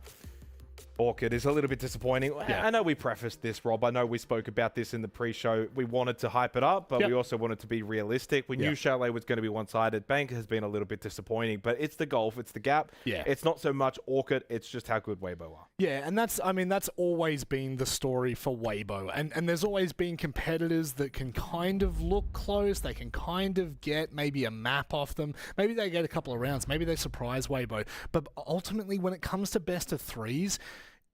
Orchid is a little bit disappointing. Yeah. I know we prefaced this, Rob. I know we spoke about this in the pre-show. We wanted to hype it up, but we also wanted to be realistic. We knew Chalet was going to be one-sided. Bank has been a little bit disappointing, but it's the golf. It's the gap. Yeah. It's not so much Orchid. It's just how good Weibo are. Yeah, and that's always been the story for Weibo. And there's always been competitors that can kind of look close. They can kind of get maybe a map off them. Maybe they get a couple of rounds. Maybe they surprise Weibo. But ultimately, when it comes to best of threes,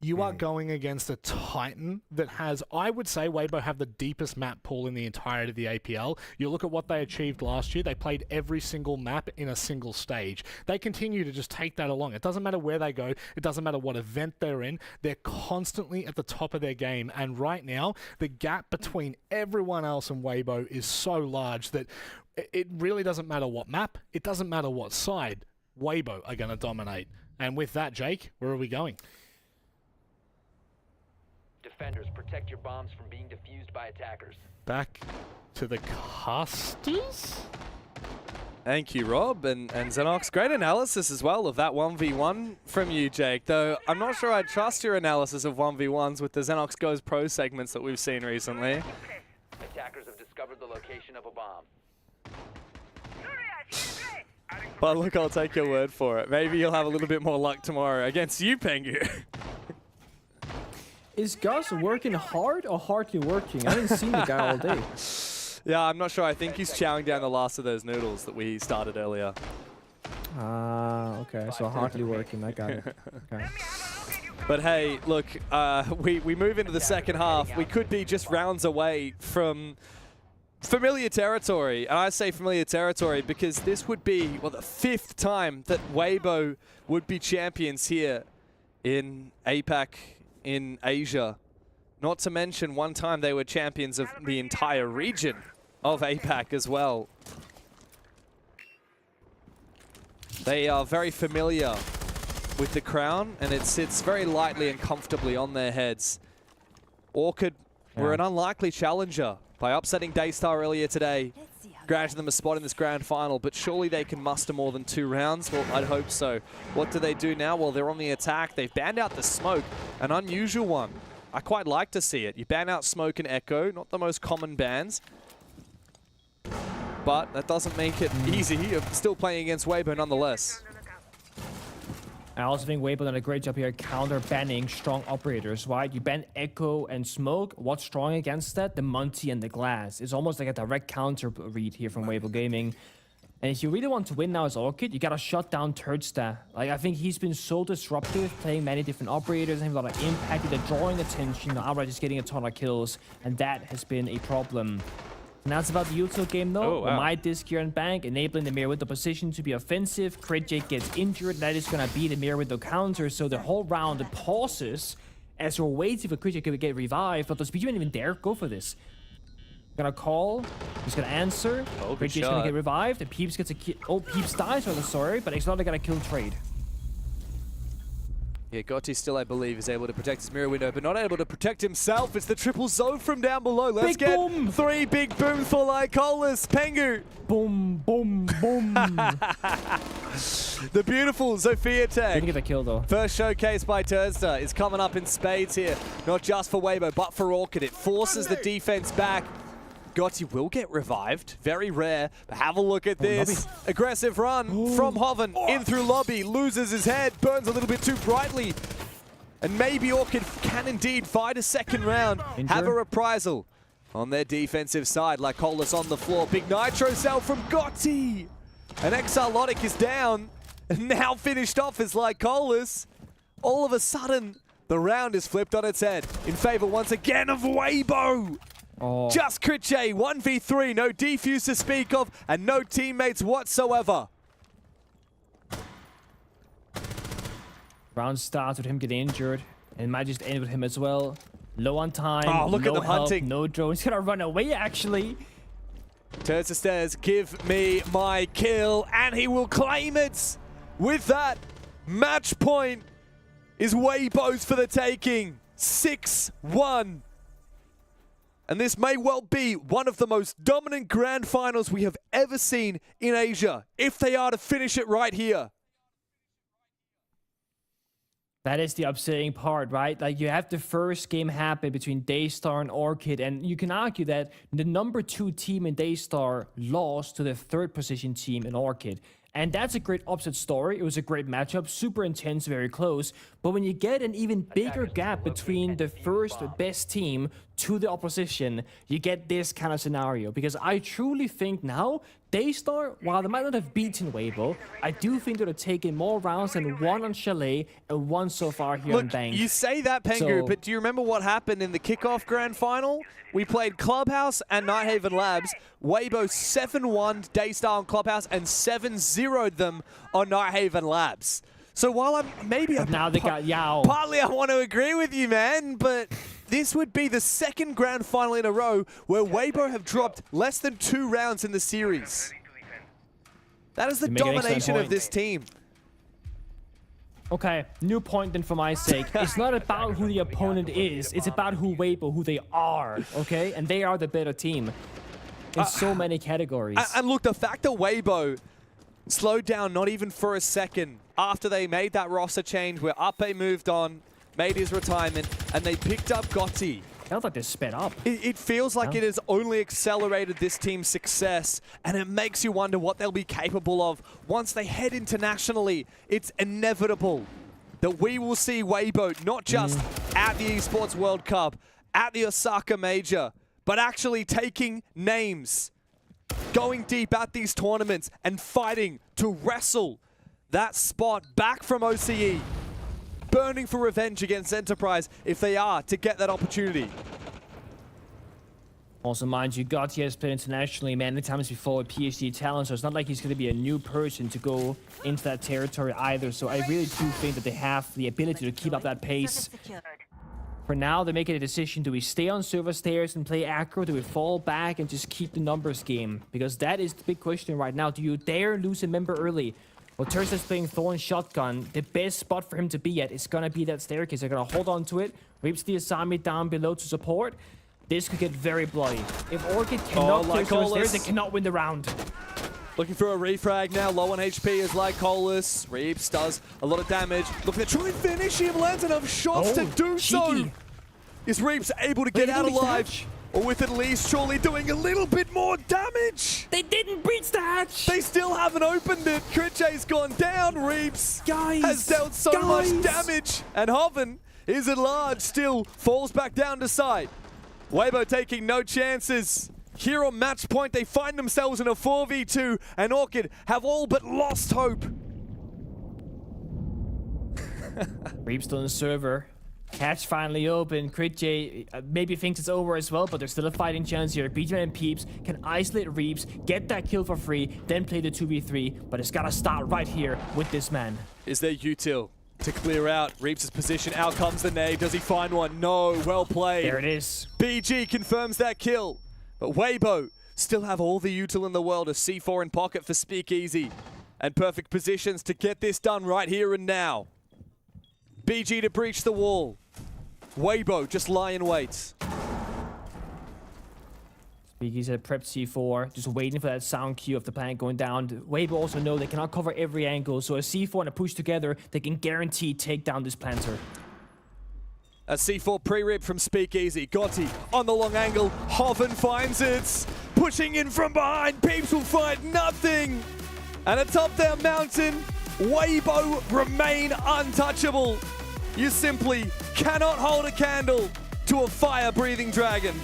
you are going against a Titan that has, I would say, Weibo have the deepest map pool in the entirety of the APL. You look at what they achieved last year. They played every single map in a single stage. They continue to just take that along. It doesn't matter where they go. It doesn't matter what event they're in. They're constantly at the top of their game. And right now, the gap between everyone else and Weibo is so large that it really doesn't matter what map. It doesn't matter what side. Weibo are going to dominate. And with that, Jake, where are we going? Defenders, protect your bombs from being defused by attackers. Back to the casters? Thank you, Rob and Xenox. Great analysis as well of that 1v1 from you, Jake. Though I'm not sure I trust your analysis of 1v1s with the Xenox Goes Pro segments that we've seen recently. Attackers have discovered the location of a bomb. But look, I'll take your word for it. Maybe you'll have a little bit more luck tomorrow against you, Pengu. Is Gus working hard or hardly working? I didn't see the guy all day. Yeah, I'm not sure. I think he's chowing down the last of those noodles that we started earlier. Okay. So hardly working. I got it. Okay. But hey, look, we move into the second half. We could be just rounds away from familiar territory, and I say familiar territory because this would be, well, the 5th time that Weibo would be champions here in APAC in Asia. Not to mention one time they were champions of the entire region of APAC as well. They are very familiar with the crown, and it sits very lightly and comfortably on their heads. Orchid were an unlikely challenger by upsetting Daystar earlier today, granting them a spot in this grand final, but surely they can muster more than 2 rounds. Well, I'd hope so. What do they do now? Well, they're on the attack. They've banned out the smoke, an unusual one. I quite like to see it. You ban out smoke and echo, not the most common bans, but that doesn't make it easy. You're still playing against Weibo nonetheless. I also think Weibo done a great job here counter-banning strong operators, right? You ban Echo and Smoke. What's strong against that? The Monty and the Glass. It's almost like a direct counter read here from Weibo Gaming. And if you really want to win now as Orchid, you gotta shut down Turdsta. Like, I think he's been so disruptive, playing many different operators, having a lot of impact, either drawing attention or outright just getting a ton of kills, and that has been a problem. Now it's about the util game though. My disc here and bank, enabling the mirror window position to be offensive. Crit Jake gets injured. That is going to be the mirror window counter. So the whole round pauses as we're waiting for Crit Jake to get revived. But those people didn't even dare go for this. Gonna call. He's gonna answer. Crit Jake's gonna get revived. And Peeps gets a kill. Oh, Peeps dies. Rather sorry, but Exotic got a kill trade. Yeah, Gotti still, I believe, is able to protect his mirror window, but not able to protect himself. It's the triple zone from down below. Let's get boom. 3 big booms for Lycolis. Pengu. Boom, boom, boom. The beautiful Zofia tech. Didn't get the kill, though. First showcase by Turdsta is coming up in spades here. Not just for Weibo, but for Orchid. It forces the defense back. Gotti will get revived. Very rare. But have a look at this. Aggressive run from Hoven. In through lobby. Loses his head. Burns a little bit too brightly. And maybe Orchid can indeed fight a second round. Have a reprisal on their defensive side. Lycolis on the floor. Big Nitro cell from Gotti. And Exalotic is down. And now finished off is Lycolis. All of a sudden, the round is flipped on its head. In favor once again of Weibo. Just Crit J, 1v3, no defuse to speak of, and no teammates whatsoever. Round starts with him getting injured, and might just end with him as well. Low on time, look no at them help, hunting. no drone. He's gonna run away, actually. Turns to stairs, give me my kill, and he will claim it. With that, match point is Weibo's for the taking. 6-1. And this may well be one of the most dominant grand finals we have ever seen in Asia, if they are to finish it right here. That is the upsetting part, right? Like, you have the first game happen between Daystar and Orchid, and you can argue that the number 2 team in Daystar lost to the 3rd position team in Orchid. And that's a great upset story. It was a great matchup, super intense, very close. But when you get an even bigger gap between the first best team to the opposition, you get this kind of scenario. Because I truly think now, Daystar, while they might not have beaten Weibo, I do think they're taking more rounds than 1 on Chalet and 1 so far here on Bank. You say that, Pengu, but do you remember what happened in the kickoff grand final? We played Clubhouse and Nighthaven Labs. Weibo 7-1 Daystar on Clubhouse and 7-0'd them on Nighthaven Labs. So while now they got Yao. Partly I want to agree with you, man, but this would be the 2nd grand final in a row where Weibo have dropped less than 2 rounds in the series. That is the domination of this team. Okay, new point then for my sake. It's not about who the opponent is. It's about Weibo, who they are, okay? And they are the better team in so many categories. And look, the fact that Weibo slowed down not even for a second after they made that roster change where Ape moved on, made his retirement, and they picked up Gotti. Felt like they sped up. It feels like it has only accelerated this team's success, and it makes you wonder what they'll be capable of once they head internationally. It's inevitable that we will see Weibo not just at the Esports World Cup, at the Osaka Major, but actually taking names, going deep at these tournaments, and fighting to wrestle that spot back from OCE. Burning for revenge against Enterprise if they are to get that opportunity. Also, mind you, Gotti has played internationally many times before with PSG talent, so it's not like he's going to be a new person to go into that territory either. So I really do think that they have the ability to keep up that pace. For now, they're making a decision. Do we stay on server stairs and play aggro? Do we fall back and just keep the numbers game? Because that is the big question right now. Do you dare lose a member early? Well, Terza's playing Thorn Shotgun. The best spot for him to be at is going to be that staircase. They're going to hold on to it. Reaps the Asami down below to support. This could get very bloody. If Orchid cannot clear server stairs, they cannot win the round. Looking for a refrag now, low on HP is Lycolis. Reaps does a lot of damage. Looking to try and finish him, lands enough shots to do so. Is Reaps able to get out alive? Or with at least surely doing a little bit more damage? They didn't breach the hatch! They still haven't opened it. Critchay's gone down. Reaps has dealt so much damage. And Hoven is at large, still falls back down to side. Weibo taking no chances. Here on match point, they find themselves in a 4v2, and Orchid have all but lost hope. Reaps on the server. Catch finally open. Crit J maybe thinks it's over as well, but there's still a fighting chance here. BJ and Peeps can isolate Reaps, get that kill for free, then play the 2v3, but it's gotta start right here with this man. Is there util to clear out Reaps' position? Out comes the nade. Does he find one? No. Well played. There it is. BG confirms that kill. But Weibo still have all the util in the world. A C4 in pocket for Speakeasy. And perfect positions to get this done right here and now. BG to breach the wall. Weibo just lie in wait. Speakeasy had prepped C4, just waiting for that sound cue of the plant going down. Weibo also know they cannot cover every angle, so a C4 and a push together, they can guarantee take down this planter. A C4 pre-rip from Speakeasy. Gotti on the long angle. Hoven finds it. Pushing in from behind. Peeps will find nothing. And atop their mountain, Weibo remain untouchable. You simply cannot hold a candle to a fire-breathing dragon.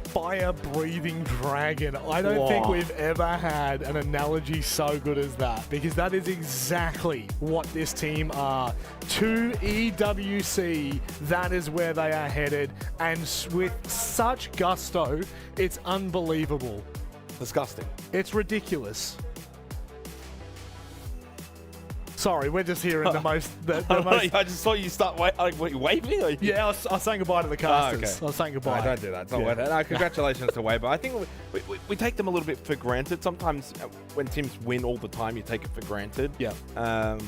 Fire-breathing dragon. I don't think we've ever had an analogy so good as that, because that is exactly what this team are. To EWC, that is where they are headed, and with such gusto, it's unbelievable. Disgusting. It's ridiculous. Sorry, we're just hearing the most... I just saw you start waving? Or yeah, I was saying goodbye to the casters. Okay. I was saying goodbye. No, don't do that. It's not worth it. No, congratulations to Weibo. I think we take them a little bit for granted. Sometimes when teams win all the time, you take it for granted. Yeah.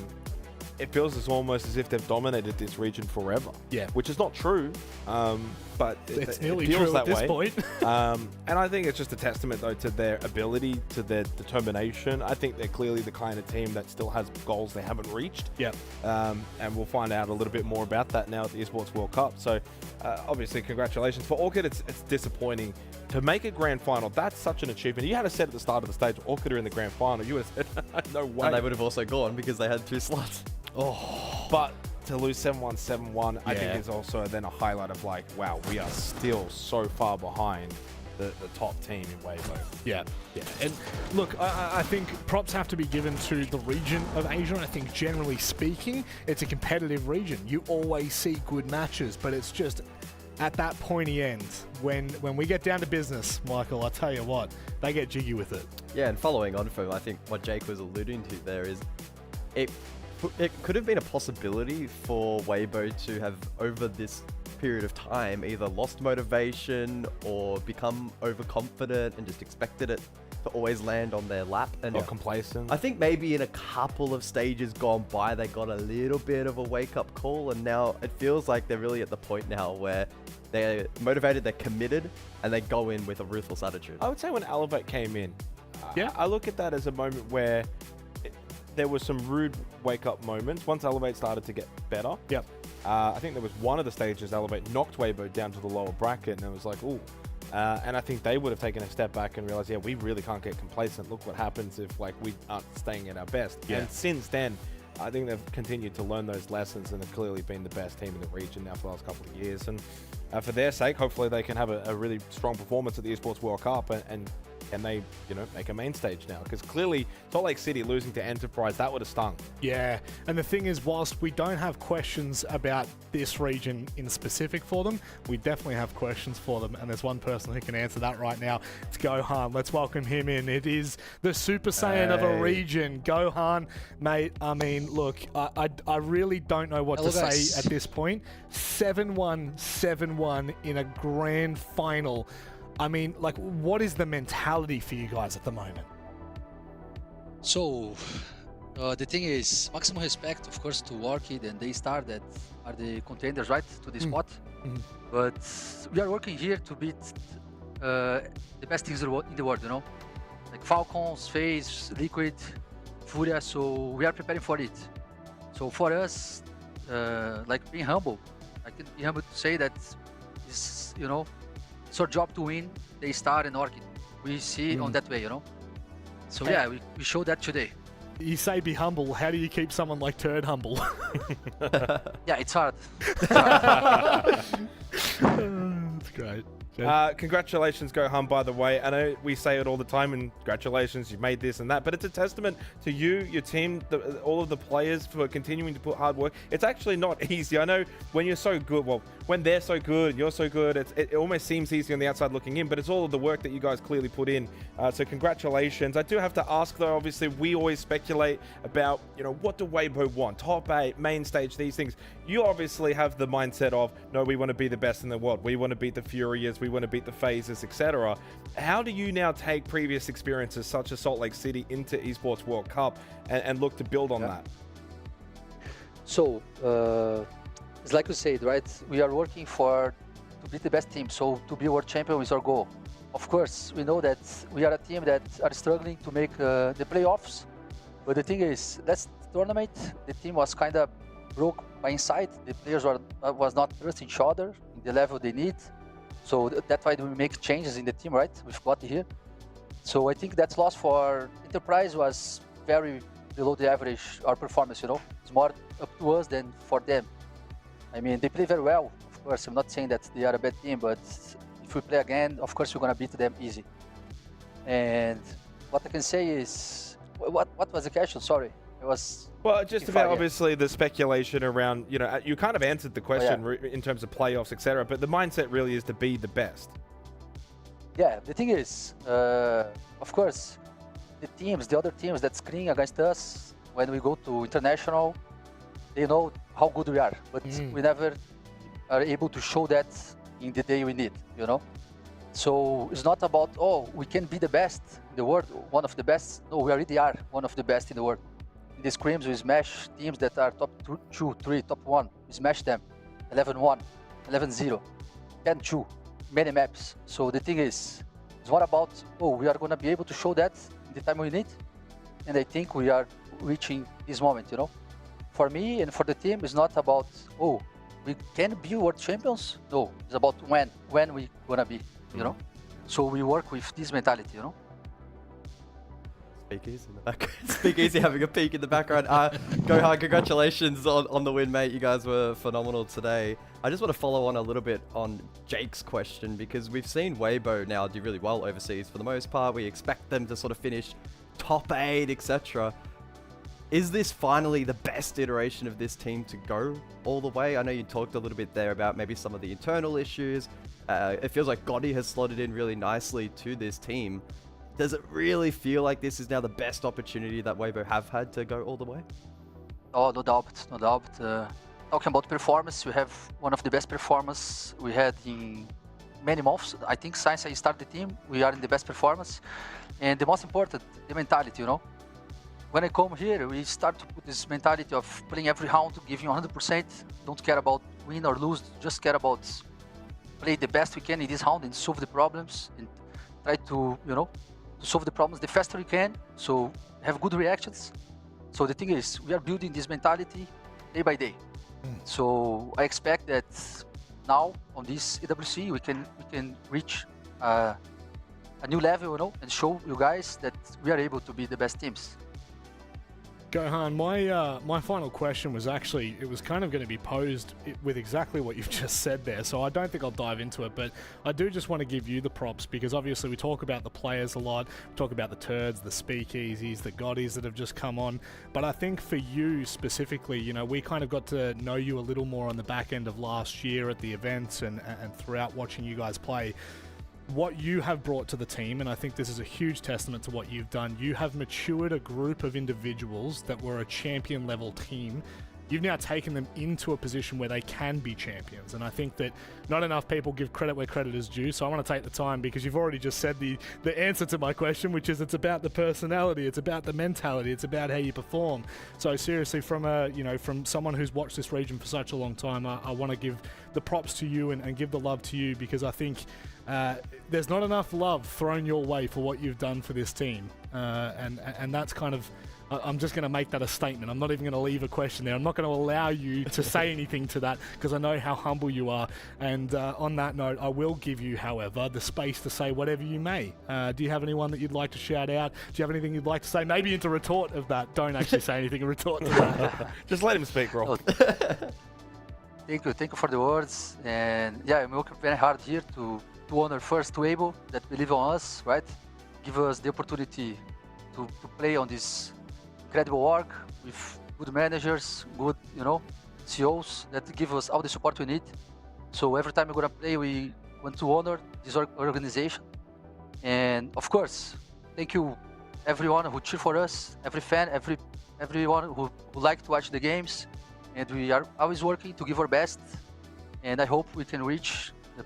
It feels almost as if they've dominated this region forever. Yeah. Which is not true, but it's nearly it feels true that at this way. point. And I think it's just a testament, though, to their ability, to their determination. I think they're clearly the kind of team that still has goals they haven't reached. Yeah. And we'll find out a little bit more about that now at the Esports World Cup. So, obviously, congratulations. For Orchid, it's disappointing. To make a grand final, that's such an achievement. You had to said at the start of the stage, Orchid are in the grand final. You would have said, no way. And they would have also gone because they had 2 slots. Oh, but to lose 7-1, 7-1, I think is also then a highlight of like, wow, we are still so far behind the top team in Weibo. Yeah. And look, I think props have to be given to the region of Asia. I think generally speaking, it's a competitive region. You always see good matches, but it's just at that pointy end, when we get down to business, Michael, I'll tell you what, they get jiggy with it. Yeah, and following on from, I think, what Jake was alluding to there is, it could have been a possibility for Weibo to have, over this period of time, either lost motivation or become overconfident and just expected it to always land on their lap. And or complacent. I think maybe in a couple of stages gone by, they got a little bit of a wake-up call, and now it feels like they're really at the point now where they're motivated, they're committed, and they go in with a ruthless attitude. I would say when Elevate came in, I look at that as a moment where there was some rude wake-up moments. Once Elevate started to get better, I think there was one of the stages Elevate knocked Weibo down to the lower bracket, and it was like, ooh. And I think they would have taken a step back and realized, yeah, we really can't get complacent. Look what happens if like we aren't staying at our best. Yeah. And since then, I think they've continued to learn those lessons and have clearly been the best team in the region now for the last couple of years. And for their sake, hopefully they can have a really strong performance at the Esports World Cup and can they, make a main stage now? Because clearly, Salt Lake City losing to Enterprise, that would have stung. Yeah, and the thing is, whilst we don't have questions about this region in specific for them, we definitely have questions for them, and there's one person who can answer that right now. It's Gohan. Let's welcome him in. It is the Super Saiyan of a region. Gohan, mate, I mean, look, I really don't know what to say at this point. 7-1, 7-1 in a grand final. I mean, like, what is the mentality for you guys at the moment? So, the thing is, maximum respect, of course, to Orchid and Daystar that are the contenders, right, to the spot. But we are working here to beat the best teams in the world, like Falcons, FaZe, Liquid, Furia. So we are preparing for it. So for us, like being humble, I can be humble to say that it's it's our job to win Daystar and Orchid. We see on that way, So yeah, we show that today. You say be humble. How do you keep someone like Turd humble? Yeah, it's hard. That's great. Congratulations, Gohan, by the way. I know we say it all the time, and congratulations, you've made this and that, but it's a testament to you, your team, all of the players for continuing to put hard work. It's actually not easy. I know when you're so good, well, when they're so good, you're so good, it almost seems easy on the outside looking in, but it's all of the work that you guys clearly put in. So congratulations. I do have to ask, though, obviously, we always speculate about, what do Weibo want? Top 8, main stage, these things. You obviously have the mindset of, no, we want to be the best in the world. We want to beat the Furious. We want to beat the phases, etc. How do you now take previous experiences such as Salt Lake City into Esports World Cup and look to build on that? So, it's like you said, right? We are working to beat the best team. So to be world champion is our goal. Of course, we know that we are a team that are struggling to make the playoffs. But the thing is, last tournament, the team was kind of broke by inside. The players was not trusting each other in the level they need. So that's why we make changes in the team, right? We've got here. So I think that loss for Enterprise was very below the average, our performance, It's more up to us than for them. I mean, they play very well. Of course, I'm not saying that they are a bad team, but if we play again, of course, we're going to beat them easy. And what I can say is, what was the question? Sorry. It was... Well, just about obviously the speculation around, you kind of answered the question in terms of playoffs, etc. But the mindset really is to be the best. Yeah, the thing is, of course, the other teams that screen against us when we go to international, they know how good we are. But we never are able to show that in the day we need, So it's not about, we can be the best in the world, one of the best. No, we already are one of the best in the world. In the scrims, we smash teams that are top 2, 3, top 1. We smash them 11-1, 11-0, 10-2, many maps. So the thing is, it's not about, we are going to be able to show that in the time we need. And I think we are reaching this moment, For me and for the team, it's not about, we can be world champions. No, it's about when we going to be, So we work with this mentality, Speakeasy in the background. Speakeasy having a peek in the background. Gohan, congratulations on the win, mate. You guys were phenomenal today. I just want to follow on a little bit on Jake's question, because we've seen Weibo now do really well overseas for the most part. We expect them to sort of finish top 8, etc. Is this finally the best iteration of this team to go all the way? I know you talked a little bit there about maybe some of the internal issues. It feels like Gotti has slotted in really nicely to this team. Does it really feel like this is now the best opportunity that Weibo have had to go all the way? Oh, no doubt, no doubt. Talking about performance, we have one of the best performance we had in many months. I think since I started the team, we are in the best performance. And the most important, the mentality, When I come here, we start to put this mentality of playing every round, giving 100%. Don't care about win or lose, just care about play the best we can in this round and solve the problems and try to, to solve the problems the faster we can, so have good reactions. So the thing is, we are building this mentality day by day. So I expect that now on this EWC we can reach a new level, and show you guys that we are able to be the best teams. Gohan, my final question was actually, it was kind of going to be posed with exactly what you've just said there, so I don't think I'll dive into it, but I do just want to give you the props, because obviously we talk about the players a lot, we talk about the turds, the speakeasies, the goddies that have just come on, but I think for you specifically, you know, we kind of got to know you a little more on the back end of last year at the events and throughout watching you guys play. What you have brought to the team, and I think this is a huge testament to what you've done, you have matured a group of individuals that were a champion level team. You've now taken them into a position where they can be champions, and I think that not enough people give credit where credit is due, so I want to take the time, because you've already just said the answer to my question, which is it's about the personality, it's about the mentality, it's about how you perform. So seriously, from someone who's watched this region for such a long time, I want to give the props to you and give the love to you, because I think there's not enough love thrown your way for what you've done for this team, and that's kind of, I'm just going to make that a statement. I'm not even going to leave a question there. I'm not going to allow you to say anything to that, because I know how humble you are. And on that note, I will give you, however, the space to say whatever you may. Do you have anyone that you'd like to shout out? Do you have anything you'd like to say? Maybe into retort of that. Don't actually say anything in retort to that. Just let him speak, Rob. Thank you for the words. And yeah, I'm working very hard here to honor first Weibo that believe on us, right? Give us the opportunity to play on this incredible org with good managers, good, CEOs that give us all the support we need. So every time we're gonna play, we want to honor this organization. And of course, thank you everyone who cheer for us, every fan, everyone who like to watch the games. And we are always working to give our best. And I hope we can reach the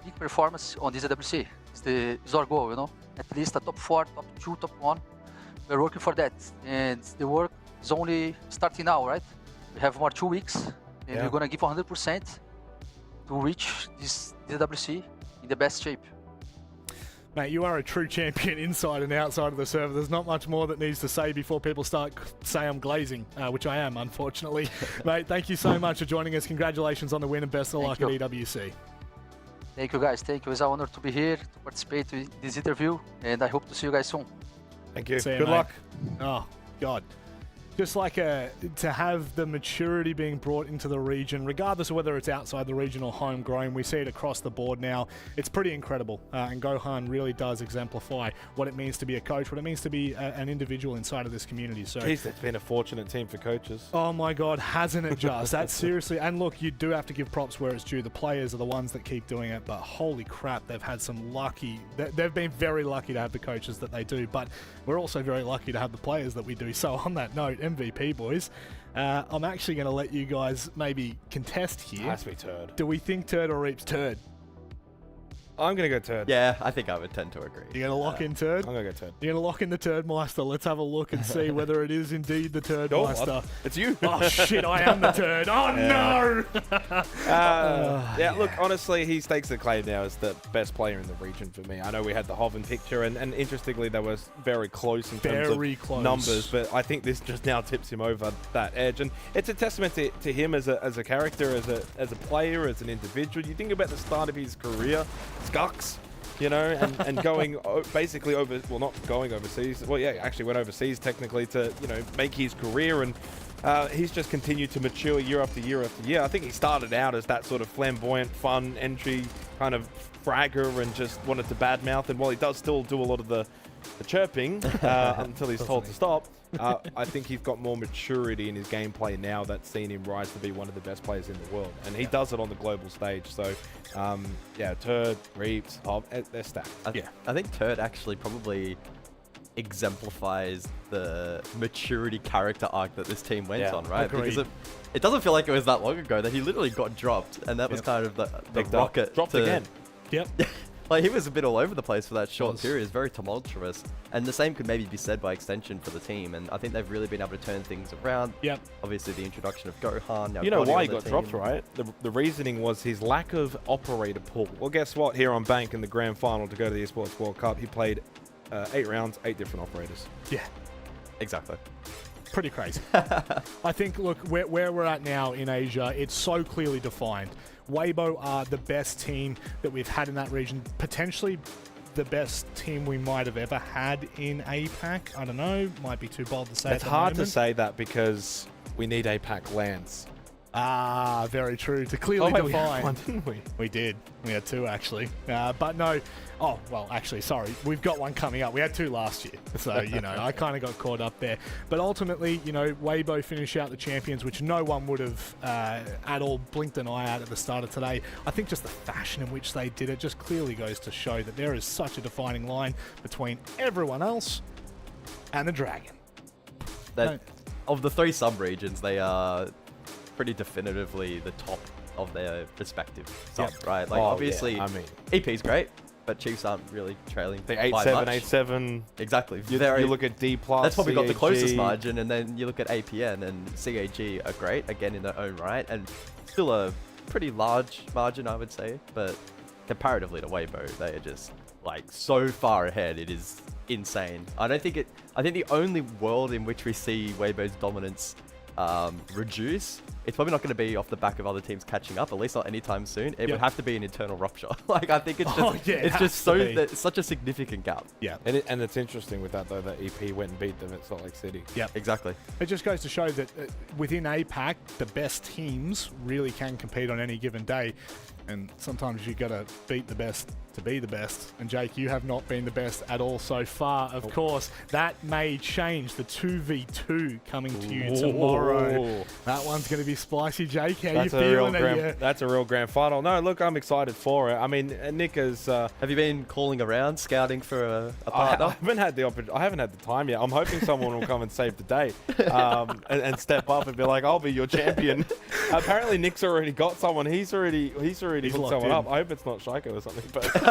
big performance on this AWC. It's our goal, at least a top 4, top 2, top 1. We're working for that, and the work is only starting now, right? We have more 2 weeks, and we're gonna give 100% to reach this DWC in the best shape. Mate, you are a true champion inside and outside of the server. There's not much more that needs to say before people start say I'm glazing, which I am, unfortunately. Mate, thank you so much for joining us. Congratulations on the win and best of luck at EWC. Thank you, guys. Thank you. It's an honor to be here, to participate in this interview, and I hope to see you guys soon. Thank you. Good luck. Oh, God. Just like to have the maturity being brought into the region, regardless of whether it's outside the region or homegrown, we see it across the board now. It's pretty incredible, and Gohan really does exemplify what it means to be a coach, what it means to be an individual inside of this community. So, jeez, it's been a fortunate team for coaches. Oh my God, hasn't it just? That's seriously, and look, you do have to give props where it's due. The players are the ones that keep doing it, but holy crap, they've had some lucky, they've been very lucky to have the coaches that they do, but we're also very lucky to have the players that we do. So on that note, MVP boys, I'm actually going to let you guys maybe contest here. Has to be Turd. Do we think Turd or Reaps Turd? I'm going to go Turd. Yeah, I think I would tend to agree. You're going to lock in Turd? I'm going to go Turd. You're going to lock in the Turd Meister. Let's have a look and see whether it is indeed the Turd Meister. It's you. Oh, shit, I am the Turd. Oh, no! Yeah, look, honestly, he stakes the claim now as the best player in the region for me. I know we had the Hoven picture, and interestingly, they were very close in terms of numbers, but I think this just now tips him over that edge. And it's a testament to him as a character, as a player, as an individual. You think about the start of his career, Skux, and going basically not going overseas. Well, yeah, actually went overseas technically to, make his career, and he's just continued to mature year after year after year. I think he started out as that sort of flamboyant, fun entry kind of fragger and just wanted to badmouth. And while he does still do a lot of the chirping until he's told to stop, I think he's got more maturity in his gameplay now that's seen him rise to be one of the best players in the world. And he does it on the global stage. So, yeah, Turd, Reaps, they're stacked. I think Turd actually probably exemplifies the maturity character arc that this team went on, right? Agreed. Because it doesn't feel like it was that long ago that he literally got dropped, and that was kind of the rocket. Dropped again. Yep. Like, he was a bit all over the place for that short period. It's very tumultuous. And the same could maybe be said by extension for the team. And I think they've really been able to turn things around. Yep. Obviously, the introduction of Gohan. Now you know Gotti why he on got the dropped, team. right? The reasoning was his lack of operator pool. Well, guess what? Here on Bank in the grand final to go to the Esports World Cup, he played 8 rounds, 8 different operators. Yeah. Exactly. Pretty crazy. I think, look, where we're at now in Asia, it's so clearly defined. Weibo are the best team that we've had in that region, potentially the best team we might have ever had in APAC. I don't know. Might be too bold to say. It's hard to say that because we need APAC lands. Ah, very true. To clearly define. We had one, didn't we? We did. We had 2, actually. But no. Oh, well, actually, sorry. We've got one coming up. We had 2 last year. So, I kind of got caught up there. But ultimately, Weibo finish out the champions, which no one would have at all blinked an eye at the start of today. I think just the fashion in which they did it just clearly goes to show that there is such a defining line between everyone else and the Dragon. Of the 3 sub-regions, they are pretty definitively the top of their respective sub, right? Like, obviously, yeah. I mean, EP's great, but Chiefs aren't really trailing. The 8-7, 8-7. Exactly. You look at D+. That's probably got the CAG. closest margin, and then you look at APN and CAG are great, again, in their own right, and still a pretty large margin, I would say, but comparatively to Weibo, they are just, like, so far ahead, it is insane. I think the only world in which we see Weibo's dominance reduce, it's probably not going to be off the back of other teams catching up, at least not anytime soon. It would have to be an internal rupture. Like, I think it's just, it's just such a significant gap. Yeah. And it's interesting with that, though, that EP went and beat them at Salt Lake City. Yeah, exactly. It just goes to show that within APAC, the best teams really can compete on any given day. And sometimes you got to beat the best to be the best. And Jake, you have not been the best at all so far. Of course, that may change. The 2v2 coming to you tomorrow. That one's going to be spicy, Jake. How you feeling? That's a real grand final. No, look, I'm excited for it. I mean, Nick has... have you been calling around, scouting for a partner? I haven't had the time yet. I'm hoping someone will come and save the day and step up and be like, I'll be your champion. Apparently, Nick's already got someone. He's already put someone up. I hope it's not Shaiko or something. But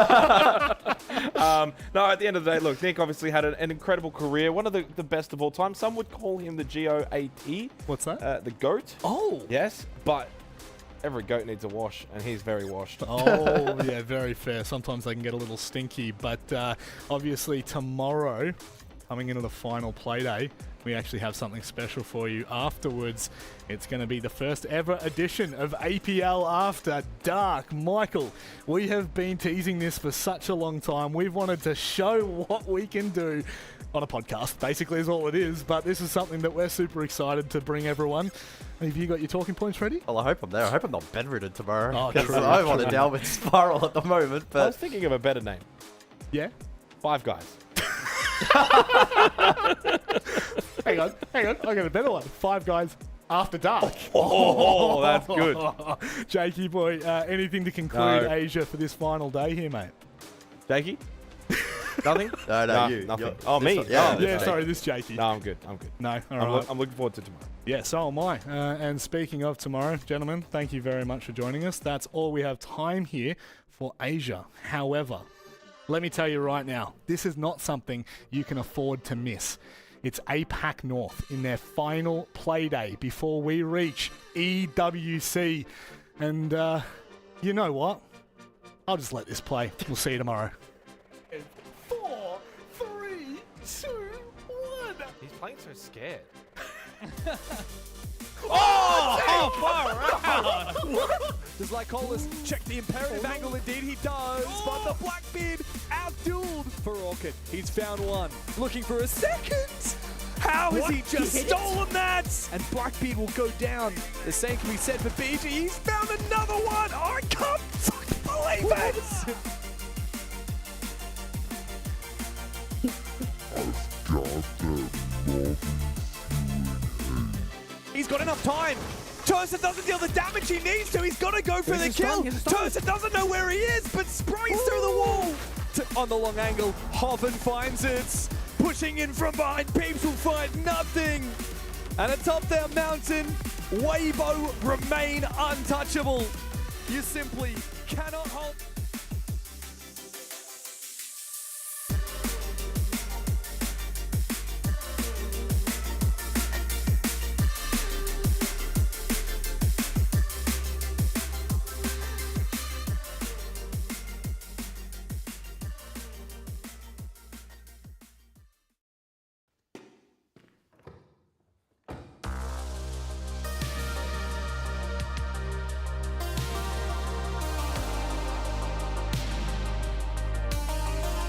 no, at the end of the day, look, Nick obviously had an incredible career. One of the best of all time. Some would call him the GOAT. What's that? The GOAT. Oh. Yes, but every goat needs a wash, and he's very washed. Oh, yeah, very fair. Sometimes they can get a little stinky. But obviously tomorrow, coming into the final play day, we actually have something special for you afterwards. It's going to be the first ever edition of APL After Dark. Michael, we have been teasing this for such a long time. We've wanted to show what we can do on a podcast, basically is all it is. But this is something that we're super excited to bring everyone. Have you got your talking points ready? Well, I hope I'm there. I hope I'm not bedridden tomorrow. Oh, because I'm on a downward spiral at the moment. But I was thinking of a better name. Yeah? Five Guys. Hang on. I got a better one. 5 Guys After Dark. Oh, that's good. Jakey boy, anything to conclude Asia for this final day here, mate? Jakey? Nothing? No, you. Nothing. This This Jakey. No, I'm good. No, all right. I'm looking forward to tomorrow. Yeah, so am I. And speaking of tomorrow, gentlemen, thank you very much for joining us. That's all we have time here for Asia. However, let me tell you right now, this is not something you can afford to miss. It's APAC North in their final play day before we reach EWC. And you know what? I'll just let this play. We'll see you tomorrow. 4, 3, 2, 1. He's playing so scared. Far out! Does Lycolis check the imperative angle? Indeed he does, but the Blackbeard outdueled for Orchid. He's found one, looking for a second. How has he just stolen that? And Blackbeard will go down. The same can be said for BG. He's found another one. Oh, I can't fucking believe it. He's got enough time. Tursa doesn't deal the damage he needs to. He's got to go for the kill. Tursa doesn't know where he is, but sprays through the wall. On the long angle, Hoven finds it. Pushing in from behind, Peeps will find nothing. And atop their mountain, Weibo remain untouchable. You simply cannot